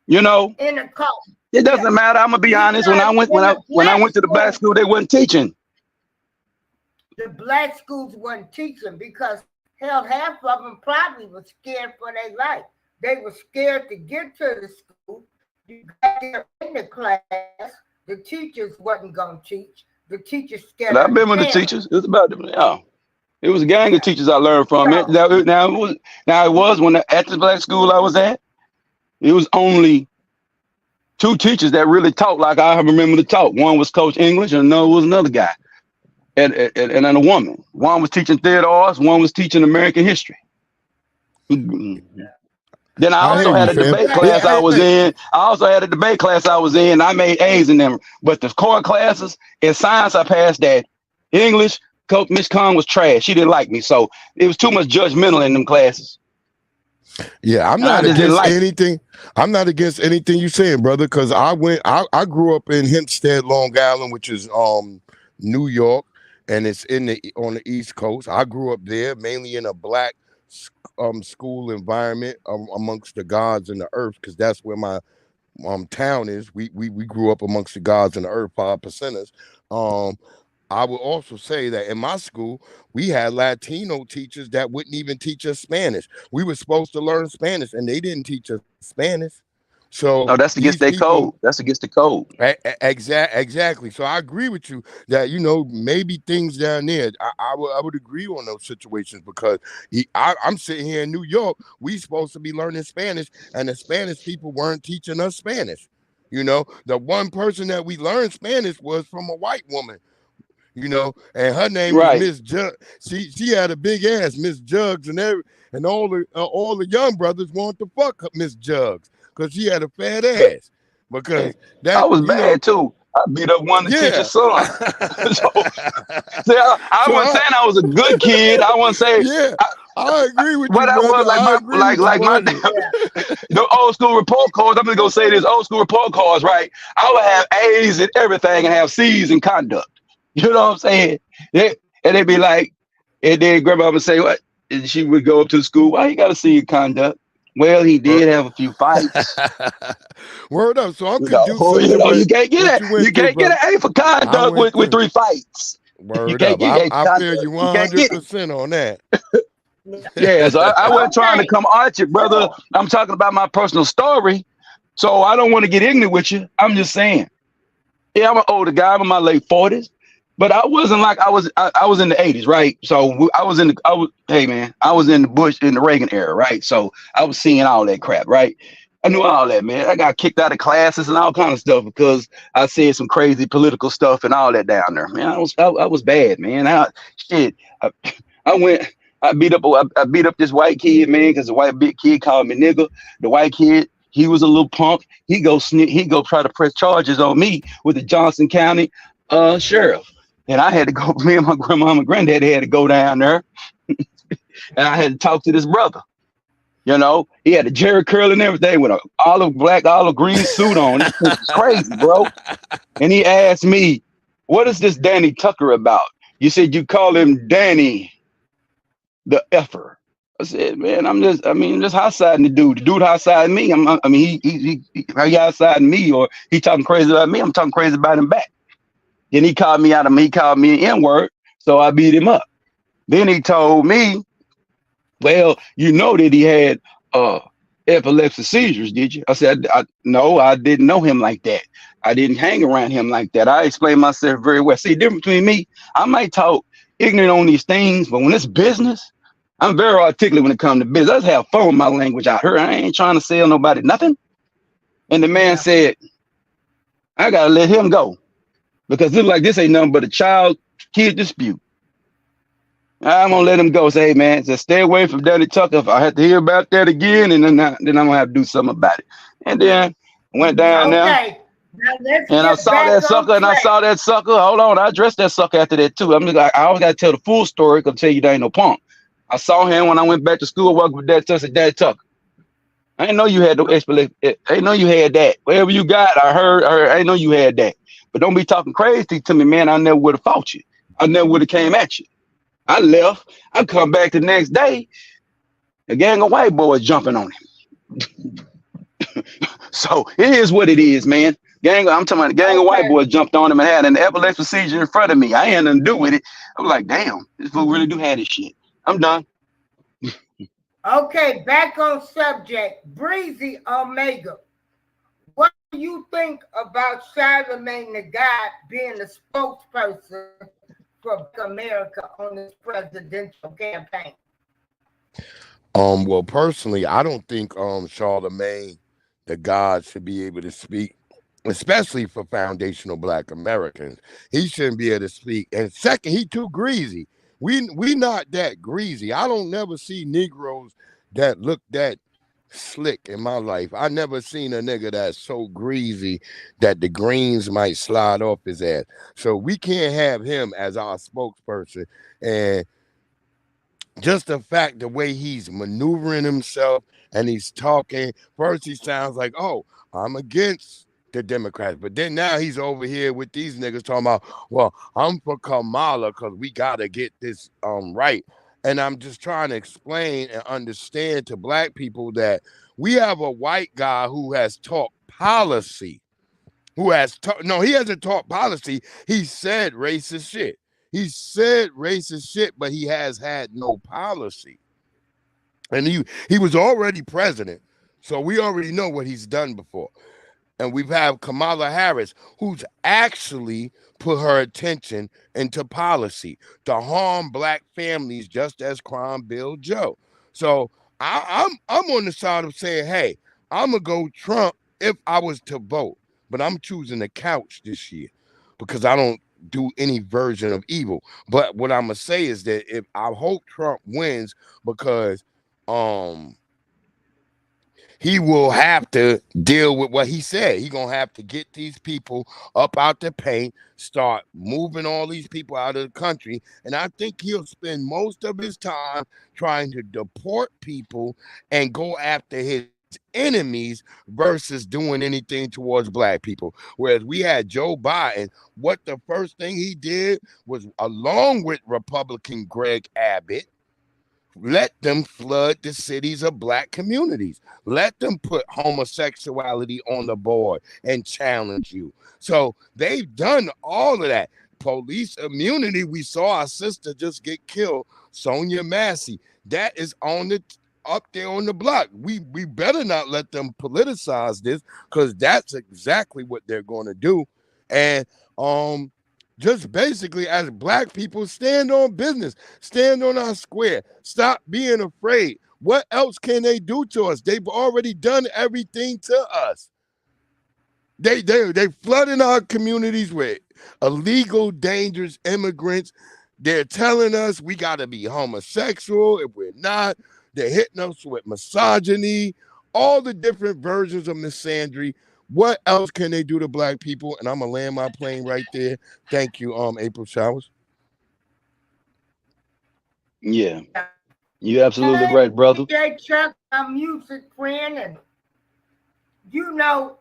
You know,
in a car.
It doesn't matter. I'm gonna be honest. When I went to the black school, they wasn't teaching.
The black schools wasn't teaching because hell, half of them probably was scared for their life. They were scared to get to the school. You got there in the class, the teachers wasn't gonna teach. The teachers scared.
I remember the teachers. It was about them. Yeah, it was a gang of teachers I learned from. Now it was when at the black school I was at, it was only 2 teachers that really taught like I remember to talk. One was Coach English, and another was another guy, and a woman. One was teaching theater arts. One was teaching American history. Then I also had a debate class I was in. I made A's in them. But the core classes in science, I passed that. English, Coach Miss Kong was trash. She didn't like me. So it was too much judgmental in them classes.
Yeah, I'm not against anything. I'm not against anything you're saying, brother, because I grew up in Hempstead, Long Island, which is New York, and it's on the East Coast. I grew up there mainly in a black school environment amongst the gods and the earth, because that's where my town is. We grew up amongst the gods and the earth, 5%ers. I would also say that in my school, we had Latino teachers that wouldn't even teach us Spanish. We were supposed to learn Spanish, and they didn't teach us Spanish. So
that's against their code. That's against the code.
Exactly. So I agree with you that, maybe things down there, I would agree on those situations, because I'm sitting here in New York. We supposed to be learning Spanish, and the Spanish people weren't teaching us Spanish. The one person that we learned Spanish was from a white woman. And her name was Miss Jugs. She had a big ass, Miss Jugs, and all the young brothers wanted to fuck Miss Jugs because she had a fat ass. Because
I was bad too. I beat up one of the teacher's son. I wasn't saying I was a good kid. I wasn't saying.
I agree with you.
But I was like my the old school report cards. I'm gonna go say this old school report cards, right? I would have A's in everything and have C's in conduct. You know what I'm saying? And they'd be like, and then grandma would say, what? And she would go up to the school. Why you got to see your conduct? Well, he did have a few fights.
Word up. So I'm confused.
You can't get it. You can't get an A for conduct with 3 fights.
Word up. I feel you 100% on that.
Yeah, so I wasn't trying to come arch it, brother. I'm talking about my personal story. So I don't want to get ignorant with you. I'm just saying. Yeah, I'm an older guy. I'm in my late 40s. But I wasn't like I was in the 80s, right? So I was hey man, I was in the Bush in the Reagan era, right? So I was seeing all that crap, right? I knew all that, man. I got kicked out of classes and all kind of stuff because I said some crazy political stuff and all that down there, man. I was bad, man. Shit, I, I went. I beat up this white kid, man, because the white big kid called me nigga. The white kid, he was a little punk. He go try to press charges on me with the Johnson County sheriff. And I had to go, me and my grandma and granddaddy had to go down there and I had to talk to this brother. You know, he had a Jerry curl and everything with a olive green suit on. This was crazy, bro. And he asked me, what is this Danny Tucker about? You said you call him Danny the effer. I said, man, I'm just hot-siding the dude. The dude hot-siding me. He hot-siding me or he talking crazy about me. I'm talking crazy about him back. Then he called me an N-word, so I beat him up. Then he told me, well, you know that he had epilepsy seizures, did you? I said, no, I didn't know him like that. I didn't hang around him like that. I explained myself very well. See, the difference between me, I might talk ignorant on these things, but when it's business, I'm very articulate when it comes to business. I just have fun with my language out here. I ain't trying to sell nobody nothing. And the man said, I got to let him go. Because look like this ain't nothing but a child-kid dispute. I'm gonna let him go. Say, hey man, just stay away from Danny Tucker. If I have to hear about that again, and then I'm gonna have to do something about it. And then I went down there, and I saw that sucker, Hold on, I addressed that sucker after that too. I'm just like, I always gotta tell the full story. Cause tell you there ain't no punk. I saw him when I went back to school, working with Daddy Tucker. Said, Daddy Tucker, I didn't know you had no explanation. I didn't know you had that. Whatever you got, I heard. I didn't know you had that. But don't be talking crazy to me, man. I never would have fought you. I never would have came at you. I left. I come back the next day. A gang of white boys jumping on him. So it is what it is, man. I'm talking about the gang of white boys jumped on him and had an epilepsy seizure in front of me. I had nothing to do with it. I was like, damn, this fool really do have this shit. I'm done.
Okay, back on subject. Breezy Omega. What do you think about Charlamagne the God being the spokesperson for America on this presidential campaign?
Well, personally, I don't think Charlamagne the God should be able to speak, especially for foundational Black Americans. He shouldn't be able to speak. And second, he too greasy. We not that greasy. I don't never see Negroes that look that slick in my life. I never seen a nigga that's so greasy that the greens might slide off his ass. So we can't have him as our spokesperson. And just the fact, the way he's maneuvering himself and he's talking, first he sounds like, oh, I'm against the Democrats. But then now he's over here with these niggas talking about, well, I'm for Kamala because we got to get this right. And I'm just trying to explain and understand to Black people that we have a white guy who has taught policy, he hasn't taught policy. He said racist shit. He said racist shit, but he has had no policy. And he was already president, so we already know what he's done before. And we've had Kamala Harris, who's actually put her attention into policy to harm Black families, just as Crime Bill Joe. So I'm on the side of saying, hey, I'm gonna go Trump if I was to vote, but I'm choosing the couch this year because I don't do any version of evil. But what I'm gonna say is that if I hope Trump wins because he will have to deal with what he said. He's going to have to get these people up out the paint, start moving all these people out of the country. And I think he'll spend most of his time trying to deport people and go after his enemies versus doing anything towards Black people. Whereas we had Joe Biden, what the first thing he did was, along with Republican Greg Abbott, let them flood the cities of Black communities. Let them put homosexuality on the board and challenge you. So they've done all of that. Police immunity, we saw our sister just get killed, Sonia Massey. That is up there on the block. We better not let them politicize this because that's exactly what they're going to do. And just basically as black people, stand on business, stand on our square, stop being afraid. What else can they do to us? They've already done everything to us. They flooding our communities with illegal, dangerous immigrants. They're telling us we got to be homosexual. If we're not, they're hitting us with misogyny, all the different versions of misandry. What else can they do to black people? And I'm gonna land my plane right there. Thank you, April Showers.
Yeah, you're absolutely right, brother.
DJ Chuck, my music friend, and you know,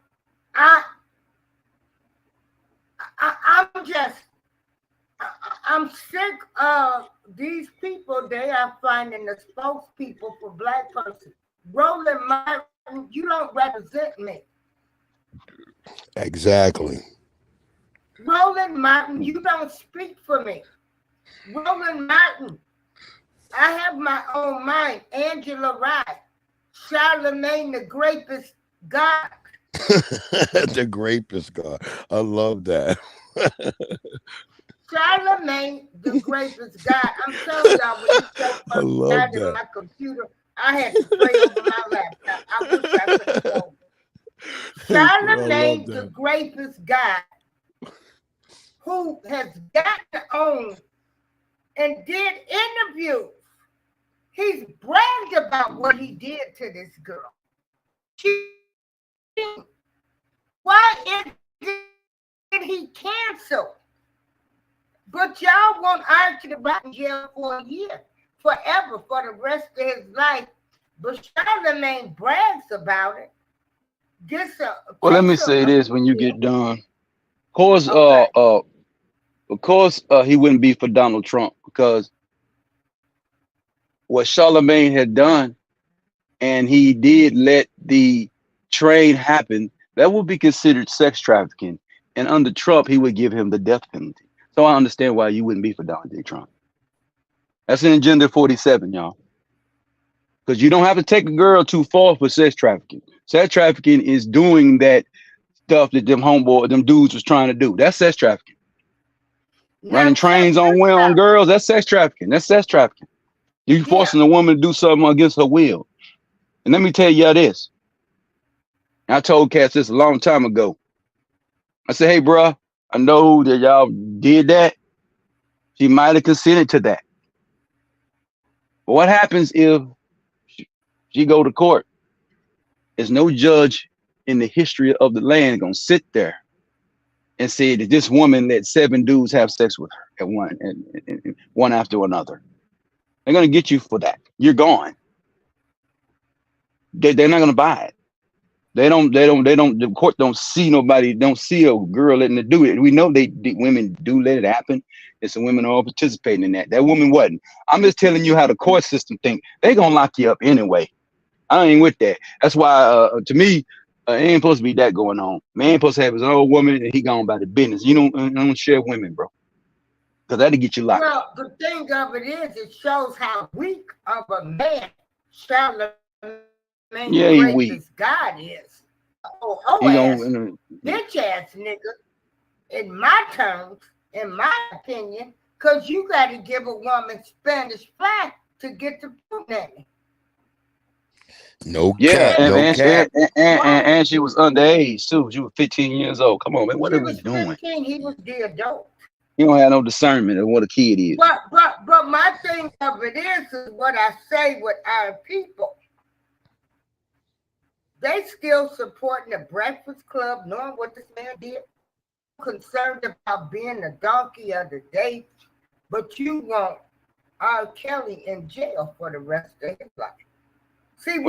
I'm sick of these people. They are finding the spokespeople for black person. Roland Martin, you don't represent me.
Exactly.
Roland Martin, you don't speak for me. Roland Martin, I have my own mind. Angela Rye, Charlamagne the grapist God.
The grapist God. I love that.
Charlamagne the grapist God. I'm telling y'all, when you say
I love
in
that.
my computer, I had to pray over my laptop. I wish I could have told. Charlamagne the grapist God, who has gotten on and did interviews. He's bragged about what he did to this girl. Why did he cancel? But y'all won't argue about in jail for a year, forever, for the rest of his life. But Charlamagne brags about it.
Well, let me say this when you get done. Of course, he wouldn't be for Donald Trump, because what Charlamagne had done, and he did let the train happen, that would be considered sex trafficking. And under Trump, he would give him the death penalty. So I understand why you wouldn't be for Donald J. Trump. That's in Agenda 47, y'all. Because you don't have to take a girl too far for sex trafficking. Sex trafficking is doing that stuff that them dudes was trying to do. That's sex trafficking. Running trains on girls, that's sex trafficking. That's sex trafficking. You forcing a woman to do something against her will. And let me tell y'all this. I told Cass this a long time ago. I said, hey, bro, I know that y'all did that. She might have consented to that. But what happens if she go to court? There's no judge in the history of the land gonna sit there and say that this woman let 7 dudes have sex with her at one after another. They're gonna get you for that. You're gone. They're not gonna buy it. The court don't see nobody, don't see a girl letting it do it. We know women do let it happen. And some women are all participating in that. That woman wasn't. I'm just telling you how the court system think. They gonna lock you up anyway. I ain't with that. That's why to me, it ain't supposed to be that going on. Man ain't supposed to have his own woman and he gone about the business. You don't share women, bro. Because that'll get you locked up.
Well, the thing of it is, it shows how weak of a man Charlamagne
he weak.
God is. Bitch ass nigga, in my terms, in my opinion, because you got to give a woman Spanish fly to get the punani.
No cap.
And she was underage too. She was 15 years old. Come on, man. What are we doing?
15, he was the adult.
You don't have no discernment of what a kid is.
But my thing of it is what I say with our people. They still supporting the Breakfast Club, knowing what this man did. Concerned about being the donkey of the day, but you want R. Kelly in jail for the rest of his life. See,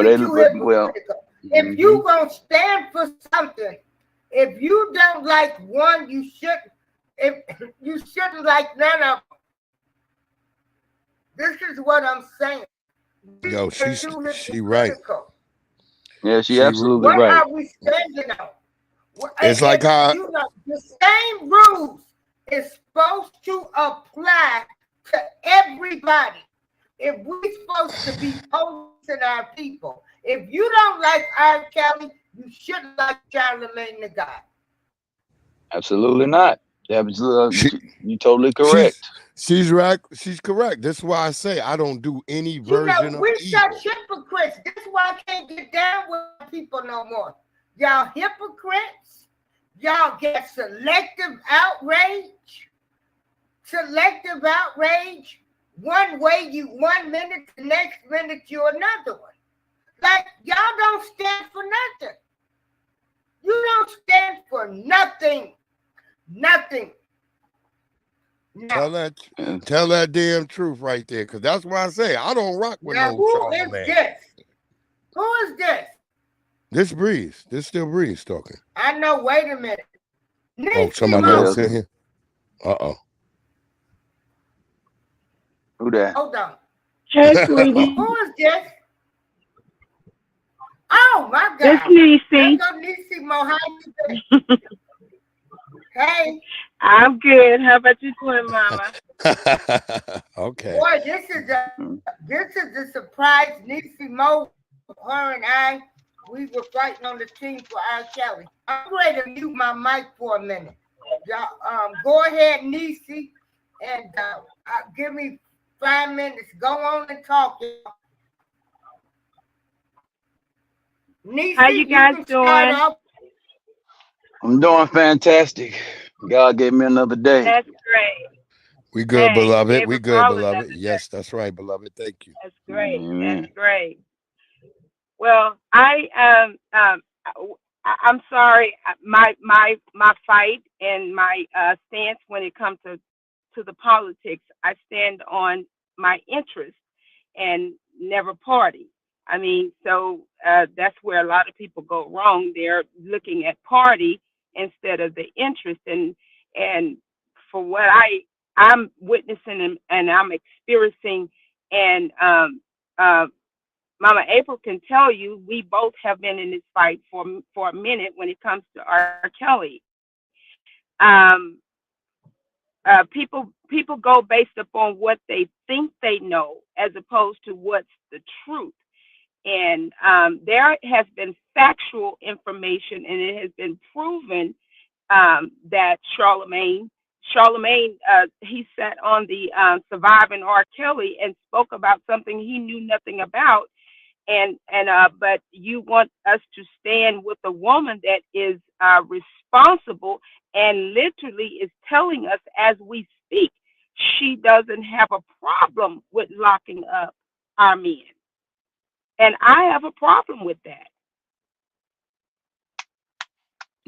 if you gonna stand for something, if you don't like one, you shouldn't. If you shouldn't like none of them. This is what I'm saying.
Yo, she right.
Yeah, she absolutely right.
What are we standing on?
It's like how
the same rules is supposed to apply to everybody. If we're supposed to be policing our people, if you don't like R. Kelly, you shouldn't like Charlamagne the God.
Absolutely not. That was you totally correct.
She's right. She's correct. That's why I say I don't do any version of
we're
evil.
such hypocrites. That's why I can't get down with people no more. Y'all hypocrites. Y'all get selective outrage. Selective outrage. One way you 1 minute, the next minute you're another one. Like y'all don't stand for nothing. You don't stand for nothing. Nothing.
No. Tell that damn truth right there, because that's why I say I don't rock with
Now,
no
who is
Charlamagne.
this? Who is this?
This Breeze. This still Breeze talking.
I know. Wait a minute.
Oh, somebody else in here. Uh-oh.
Who that?
Hold on.
Hey, sweetie.
Who is this? Oh my God!
It's Niecy.
Go Niecy Mo. How you doing? Hey.
I'm good. How about you doing, Mama?
Okay.
Boy, this is a surprise. Niecy Mo, her and I, we were fighting on the team for R. Kelly. I'm ready to mute my mic for a minute. Y'all, go ahead, Niecy, and give me 5 minutes. Go on and talk. Niecy,
how you guys doing?
I'm doing fantastic. God gave me another day.
That's great.
We good,
Hey,
beloved. We
gave us
good,
all
beloved.
another day.
Yes, that's right, beloved. Thank you.
That's great.
Amen.
That's great. Well, I'm sorry. My fight and my stance when it comes to the politics, I stand on my interest and never party. I mean, so that's where a lot of people go wrong. They're looking at party instead of the interest, and for what I'm witnessing and I'm experiencing, and Mama April can tell you, we both have been in this fight for a minute when it comes to R. Kelly. People go based upon what they think they know as opposed to what's the truth. And there has been factual information, and it has been proven that Charlamagne, he sat on the Surviving R. Kelly and spoke about something he knew nothing about. But you want us to stand with a woman that is responsible and literally is telling us as we speak, she doesn't have a problem with locking up our men. And I have a problem with that.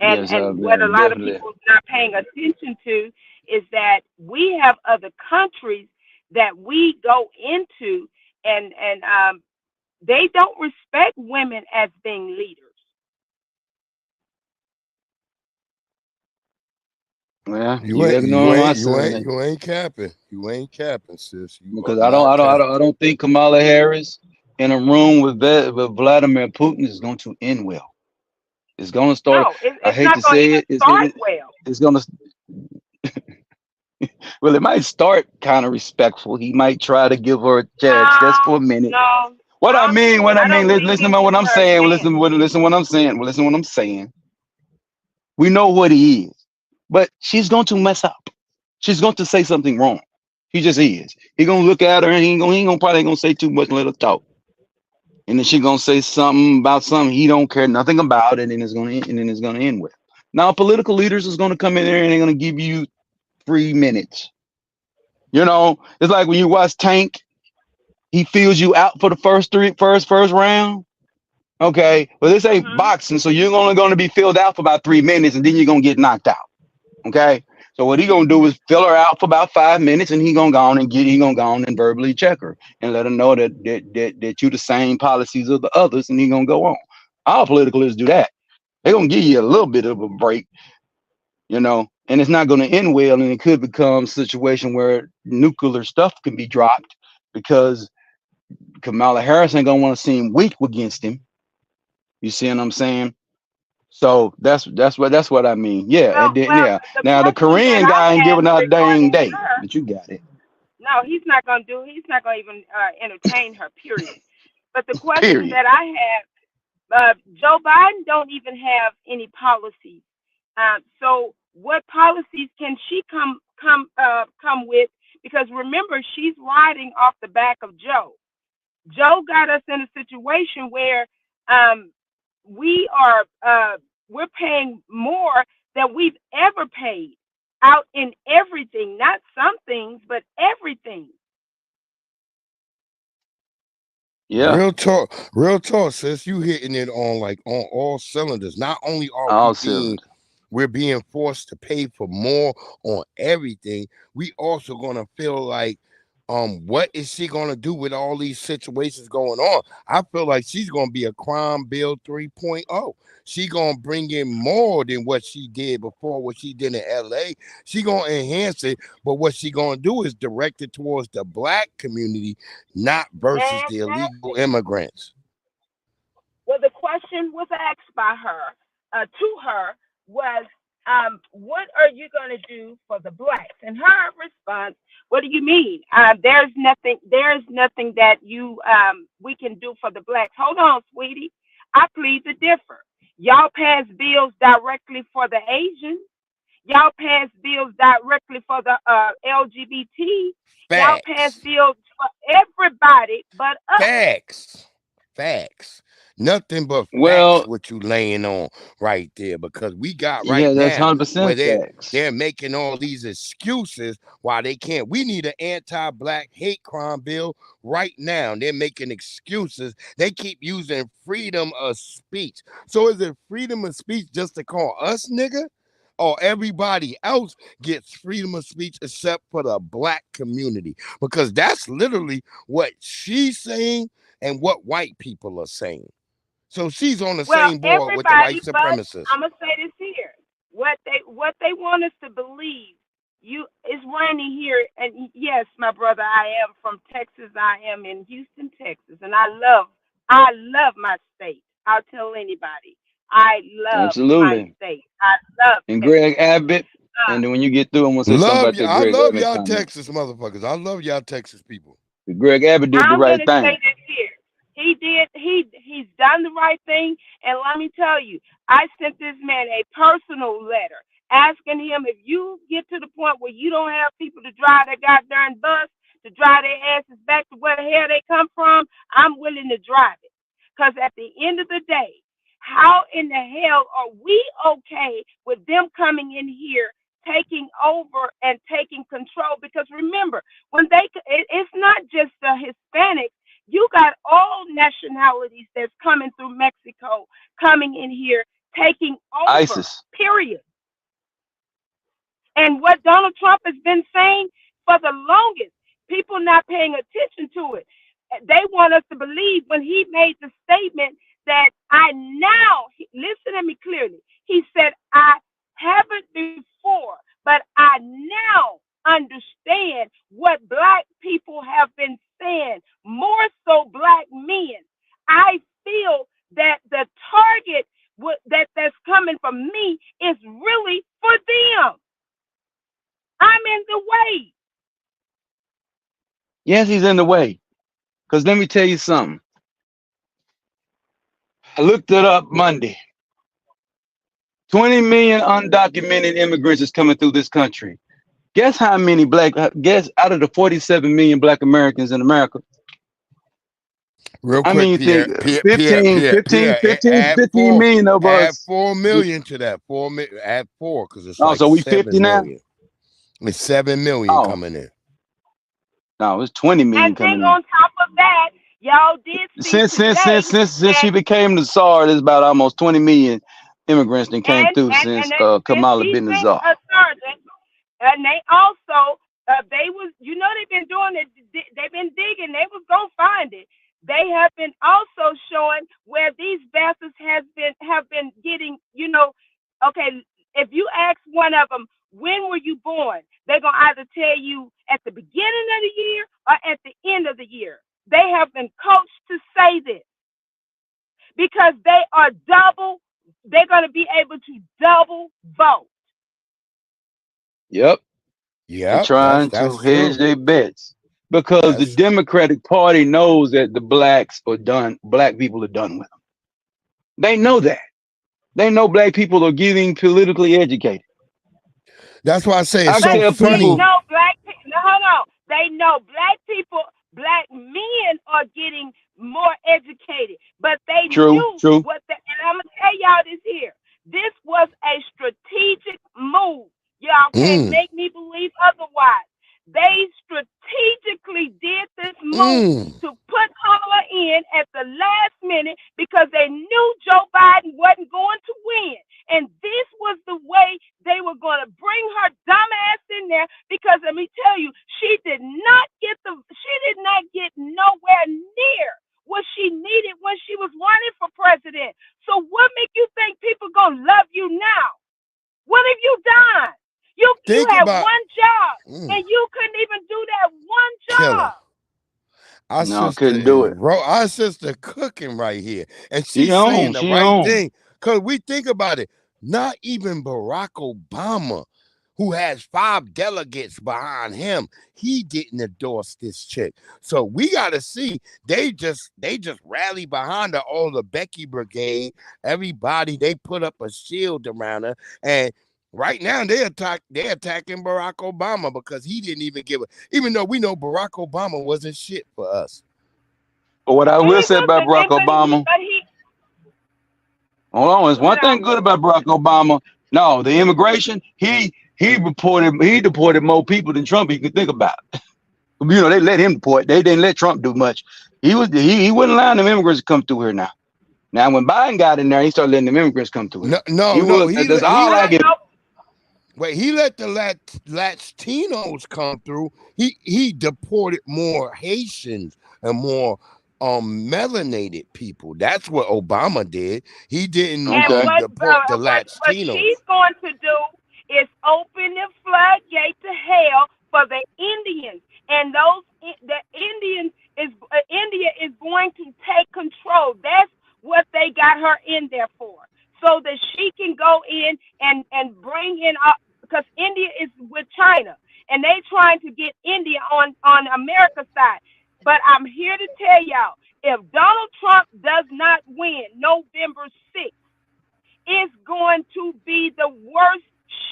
And
Yes,
what a lot of
definitely.
people are not paying attention to is that we have other countries that we go into, and they don't respect women as being leaders.
Yeah,
You ain't capping. You ain't capping, sis. You
because
are not capping.
I don't think Kamala Harris in a room with Vladimir Putin is going to end well. It's going to start.
No,
I
it's
hate
not
to
going to
say
even
it.
start well.
It's going to. Well, it might start kind of respectful. He might try to give her a chance just for a minute.
No.
What I mean, listen to what I'm saying. Listen to what I'm saying. Listen to what I'm saying. We know what he is, but she's going to mess up. She's going to say something wrong. He just is. He gonna look at her and he ain't gonna say too much and let her talk. And then she gonna say something about something he don't care nothing about, and then it's gonna end with. Now, political leaders is gonna come in there and they're gonna give you 3 minutes. You know, it's like when you watch Tank, he feels you out for the first round. Okay, well, this ain't boxing, so you're only gonna be filled out for about 3 minutes, and then you're gonna get knocked out. Okay, so what he gonna do is fill her out for about 5 minutes, and he gonna go on and verbally check her and let her know that you the same policies of the others, and he gonna go on. Our political leaders do that. They're gonna give you a little bit of a break, you know, and it's not gonna end well, and it could become a situation where nuclear stuff can be dropped because Kamala Harris ain't gonna want to seem weak against him. You see what I'm saying? So that's what I mean. Yeah, and then, Now the Korean guy ain't giving out a dang day, but you got it.
No, he's not going to even entertain her, period. But the question
Period.
that I have, Joe Biden don't even have any policies. So what policies can she come with? Because remember, she's riding off the back of Joe. Joe got us in a situation where we're paying more than we've ever paid out in everything, not some things, but everything.
Yeah.
Real talk, sis. You hitting it on all cylinders. Not only are
All cylinders.
we're being forced to pay for more on everything, we also gonna feel like, what is she gonna do with all these situations going on? I feel like she's gonna be a crime bill 3.0. She gonna bring in more than what she did before, what she did in LA. She gonna enhance it, but what she gonna do is direct it towards the black community, not versus the illegal immigrants.
Well, the question was asked by her to her was, what are you going to do for the blacks? And her response, what do you mean? There's nothing that we can do for the blacks. Hold on, sweetie. I plead the differ. Y'all pass bills directly for the Asians. Y'all pass bills directly for the LGBT. Y'all pass bills for everybody but us.
Facts. Nothing but facts.
Well,
what you laying on right there, because we got
yeah, that's
now
100%
where
facts.
they're making all these excuses why they can't. We need an anti-black hate crime bill right now. They're making excuses. They keep using freedom of speech. So is it freedom of speech just to call us nigga? Or everybody else gets freedom of speech except for the black community? Because that's literally what she's saying and what white people are saying. So she's on the same board with the white supremacists.
I'm gonna say this here: what they want us to believe. It's raining here, and yes, my brother, I am from Texas. I am in Houston, Texas, and I love my state. I'll tell anybody, I love my state. I love.
And Greg Abbott. And then when you get through, I'm gonna say something about that.
I
Greg
love
Abbott
y'all
comment.
Texas motherfuckers. I love y'all Texas people.
Greg Abbott did the right
I'm gonna say
thing.
this here. He did. He's done the right thing. And let me tell you, I sent this man a personal letter asking him, if you get to the point where you don't have people to drive their goddamn bus, to drive their asses back to where the hell they come from, I'm willing to drive it. Because at the end of the day, how in the hell are we okay with them coming in here, taking over and taking control? Because remember, it's not just the Hispanics. You got all nationalities that's coming through Mexico, coming in here, taking over,
ISIS.
period. And what Donald Trump has been saying for the longest, people not paying attention to it. They want us to believe when he made the statement that listen to me clearly. He said, I haven't before, but I now understand what black people have been saying, more so black men. I feel that the target that's coming from me is really for them. I'm in the way.
Yes, he's in the way. Because let me tell you something. I looked it up Monday. 20 million undocumented immigrants is coming through this country. Guess how many guess out of the 47 million black Americans in America?
Real quick,
I mean,
Pierre,
15 million of us.
Add 4 million to that. Add 4, because it's
so we
7
50 now?
million. It's 7 million coming in.
No, it's 20 million
and
coming
then
in.
on top of that, y'all did see
Since she became the czar, there's about almost 20 million immigrants that came through since Kamala been the czar.
And they also they've been doing it. They've been digging. They was gonna find it. They have been also showing where these bastards have been getting. Okay, if you ask one of them, when were you born? They're gonna either tell you at the beginning of the year or at the end of the year. They have been coached to say this because they are they're going to be able to double vote.
Yep.
Yeah.
They're trying to hedge their bets because the Democratic Party knows that the black people are done with them. They know that. They know black people are getting politically educated.
That's why I say it's
I
so
tell
funny.
people-
They know black people. No, hold on. They know black people, black men are getting more educated, but they knew what the. And I'm gonna tell y'all this here. This was a strategic move. Y'all can't make me believe otherwise. They strategically did this move to put Kamala in at the last minute because they knew Joe Biden wasn't going to win. And this was the way they were going to bring her dumb ass in there because let me tell you, she did not get nowhere near what she needed when she was running for president. So what make you think people gonna love you now? What have you done? You had one job and you couldn't even do that one job.
Our
couldn't do it.
Our sister cooking right here, and she's
She on,
saying the
she
right
on.
thing. Cause we think about it, not even Barack Obama, who has 5 delegates behind him, he didn't endorse this chick. So we gotta see. They just rally behind her. All the Becky Brigade, everybody. They put up a shield around her, and right now they're attacking Barack Obama because he didn't even give it. Even though we know Barack Obama wasn't shit for us.
But what I will say about Barack Obama, hold on, there's one thing good about Barack Obama. No, the immigration, he deported more people than Trump you can think about. You know, they let him deport. They didn't let Trump do much. He wouldn't allow them immigrants to come through here now. Now, when Biden got in there, he started letting them immigrants come through here. That's all I get.
Wait, he let the Latinos come through. He deported more Haitians and more melanated people. That's what Obama did. He didn't deport the Latinos.
What she's going to do is open the floodgate to hell for the Indians, and India is going to take control. That's what they got her in there for, so that she can go in and bring in because India is with China, and they trying to get India on America's side. But I'm here to tell y'all, if Donald Trump does not win November 6th, it's going to be the worst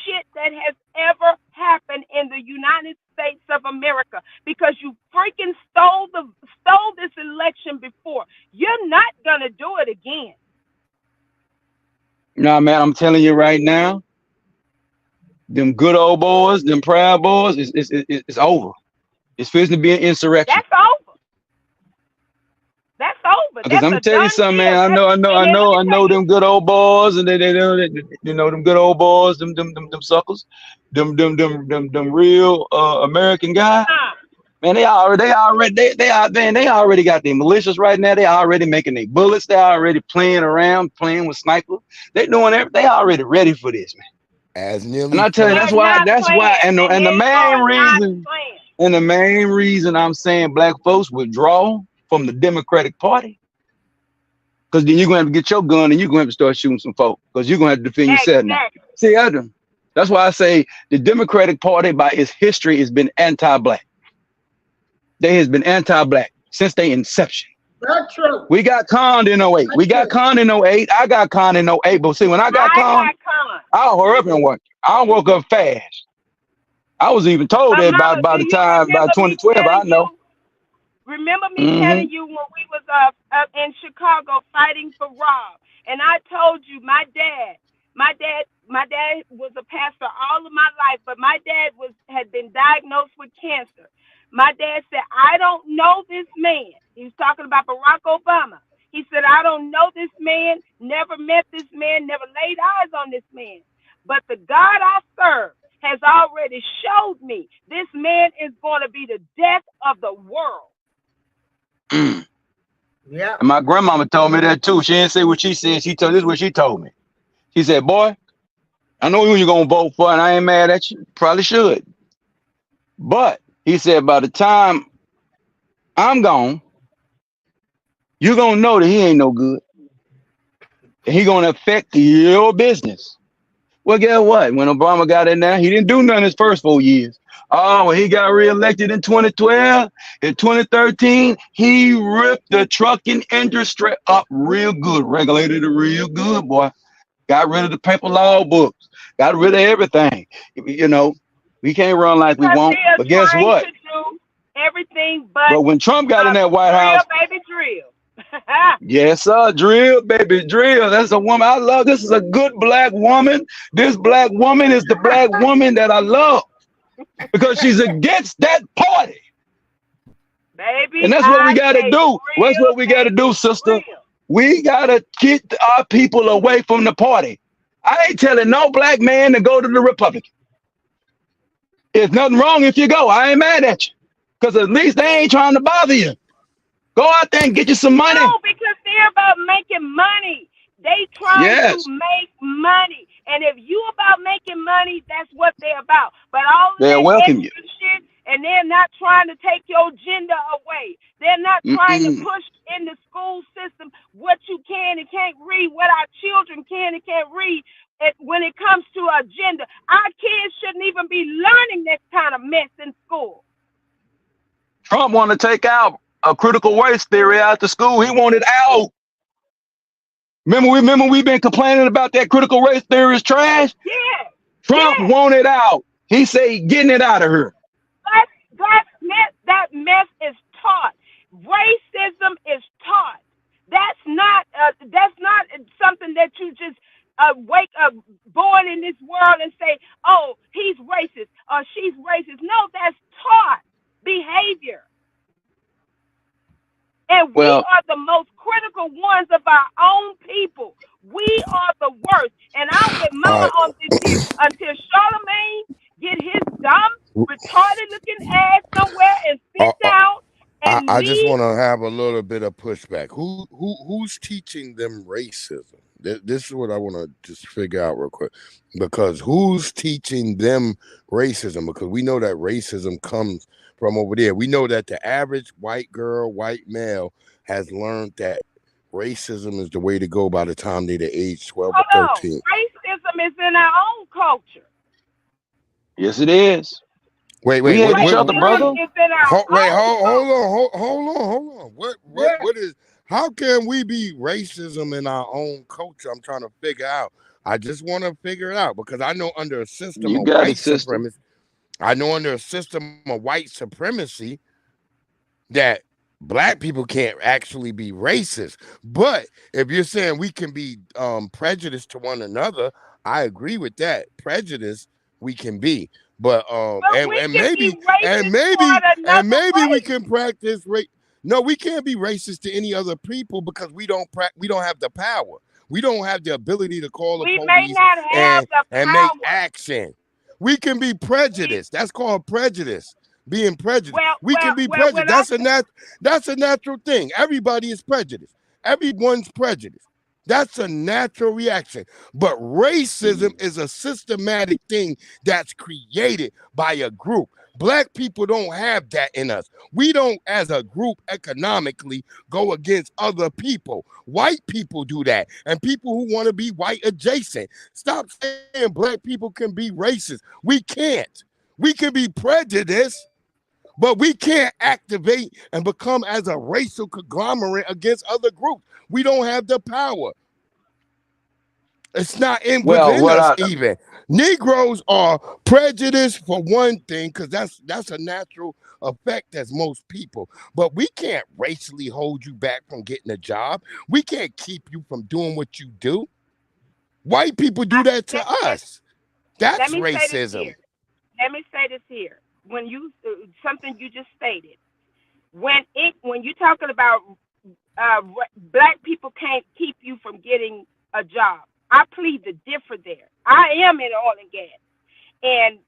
shit that has ever happened in the United States of America because you freaking stole this election before. You're not gonna do it again.
Nah, man, I'm telling you right now, them good old boys, them Proud Boys, it's over. It's fixing to be an insurrection.
That's over. That's over.
Because I'm telling you something, man. I know them good old boys, and they know them good old boys, them suckers, them real American guys. Man, they already got their militias right now. They already making their bullets. They already playing around, playing with snipers. They doing everything. They already ready for this, man. And I tell you, that's why, and the main reason I'm saying black folks withdraw from the Democratic Party, because then you're gonna have to get your gun and you're gonna have to start shooting some folk, because you're gonna have to defend yourself now. See, Adam, that's why I say the Democratic Party, by its history, has been anti-black. They has been anti-black since their inception.
That's true.
We got conned in 08. We got conned in 08. I got conned in 08. But see, when I got conned, I'll hurry up and work. I woke up fast. I was even told that by the time, by 2012, I know.
Remember me telling you when we was up in Chicago fighting for Rob, and I told you my dad was a pastor all of my life, but my dad had been diagnosed with cancer. My dad said, I don't know this man. He was talking about Barack Obama. He said, I don't know this man, never met this man, never laid eyes on this man. But the God I serve has already showed me this man is going to be the death of the world.
Yeah.
And my grandmama told me that too. She didn't say what she said. This is what she told me. She said, boy, I know who you're going to vote for, and I ain't mad at you. Probably should. But he said, by the time I'm gone, you're going to know that he ain't no good. And he going to affect your business. Well, guess what? When Obama got in there, he didn't do nothing his first 4 years. Oh, when he got reelected in 2012, in 2013, he ripped the trucking industry up real good, regulated it real good, boy. Got rid of the paper law books. got rid of everything. You know, we can't run like we
Because
want.
they are
But guess
trying
what?
to do everything but
But when Trump got in that White
drill,
House,
baby, drill.
yes, sir, drill, baby, drill. That's a woman I love. This is a good black woman. This black woman is the black woman that I love because she's against that party.
Baby,
And that's what we
I
got to
say
do. That's
drill,
what we got to do, sister.
drill.
We got to get our people away from the party. I ain't telling no black man to go to the Republican. There's nothing wrong if you go. I ain't mad at you because at least they ain't trying to bother you. Go out there and get you some money.
No, because they're about making money. They trying
Yes.
to make money. And if you about making money, that's what they're about. But all of
They'll
that
welcome you.
extra shit, and they're not trying to take your agenda away. They're not trying to push in the school system what you can and can't read, what our children can and can't read. When it comes to agenda, our kids shouldn't even be learning this kind of mess in school.
Trump want to take out a critical race theory out the school. He want it out. Remember we've been complaining about that critical race theory is trash?
Yeah.
Trump want it out. He say he getting it out of her.
That mess is taught. Racism is taught. That's not something that you just wake up, born in this world and say, oh, he's racist or she's racist. No, that's taught behavior. And we are the most critical ones of our own people. We are the worst. And I'm with Mama on this here until Charlamagne get his dumb, retarded looking ass somewhere and sit down and
I just
leave.
want to have a little bit of pushback. Who's teaching them racism? This is what I want to just figure out real quick. Because who's teaching them racism? Because we know that racism comes from over there. We know that the average white girl, white male has learned that racism is the way to go by the time they're the age 12 or 13.
Racism is in our own culture.
Yes, it is.
Wait,
we hate each other, brother.
Hold on. What is? How can we be racism in our own culture? I'm trying to figure out. I just want to figure it out because I know under a system of white supremacy, that black people can't actually be racist. But if you're saying we can be prejudiced to one another, I agree with that. Prejudice we can be. But maybe we can practice race. No, we can't be racist to any other people because we don't have the power. We don't have the ability to call the police and make action. We can be prejudiced. That's called prejudice. Being prejudiced. We can be prejudiced. That's a natural thing. Everybody is prejudiced. Everyone's prejudiced. That's a natural reaction. But racism is a systematic thing that's created by a group. Black people don't have that in us. We don't, as a group, economically go against other people. White people do that. And people who want to be white adjacent. Stop saying black people can be racist. We can't. We can be prejudiced, but we can't activate and become as a racial conglomerate against other groups. We don't have the power. It's not within us even. Negroes are prejudiced for one thing, because that's a natural effect as most people. But we can't racially hold you back from getting a job. We can't keep you from doing what you do. White people do that to us. That's racism.
Let me say this here. When you something you just stated, when you're talking about black people can't keep you from getting a job, I plead the difference there. I am in oil and gas, and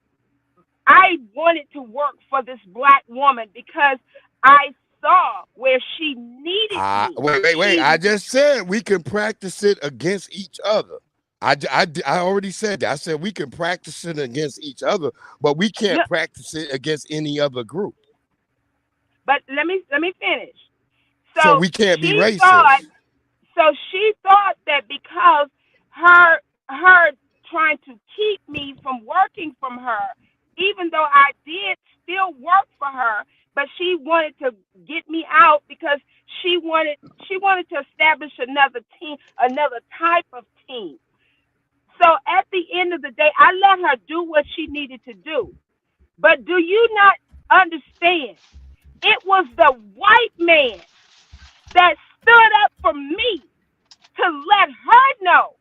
I wanted to work for this black woman because I saw where she needed me.
Wait. I just said we can practice it against each other. I already said that. I said we can practice it against each other, but we can't practice it against any other group.
But let me finish.
So we can't be racist.
So she thought that because her trying to keep me from working from her, even though I did still work for her, but she wanted to get me out because she wanted to establish another team, another type of team. So at the end of the day, I let her do what she needed to do. But do you not understand? It was the white man that stood up for me to let her know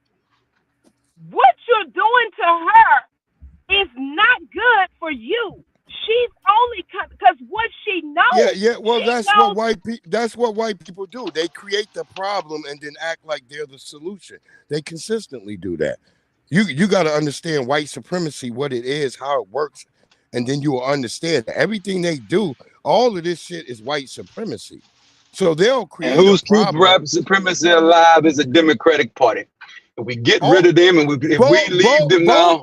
what you're doing to her is not good for you. She's only because what she knows.
Yeah. Well,
she
that's
knows,
what white people do. They create the problem and then act like they're the solution. They consistently do that. You got to understand white supremacy, what it is, how it works, and then you will understand that everything they do. All of this shit is white supremacy. So they'll create.
And who's
a problem.
keeping white supremacy alive is the Democratic Party. If we get rid of them and if we leave them now,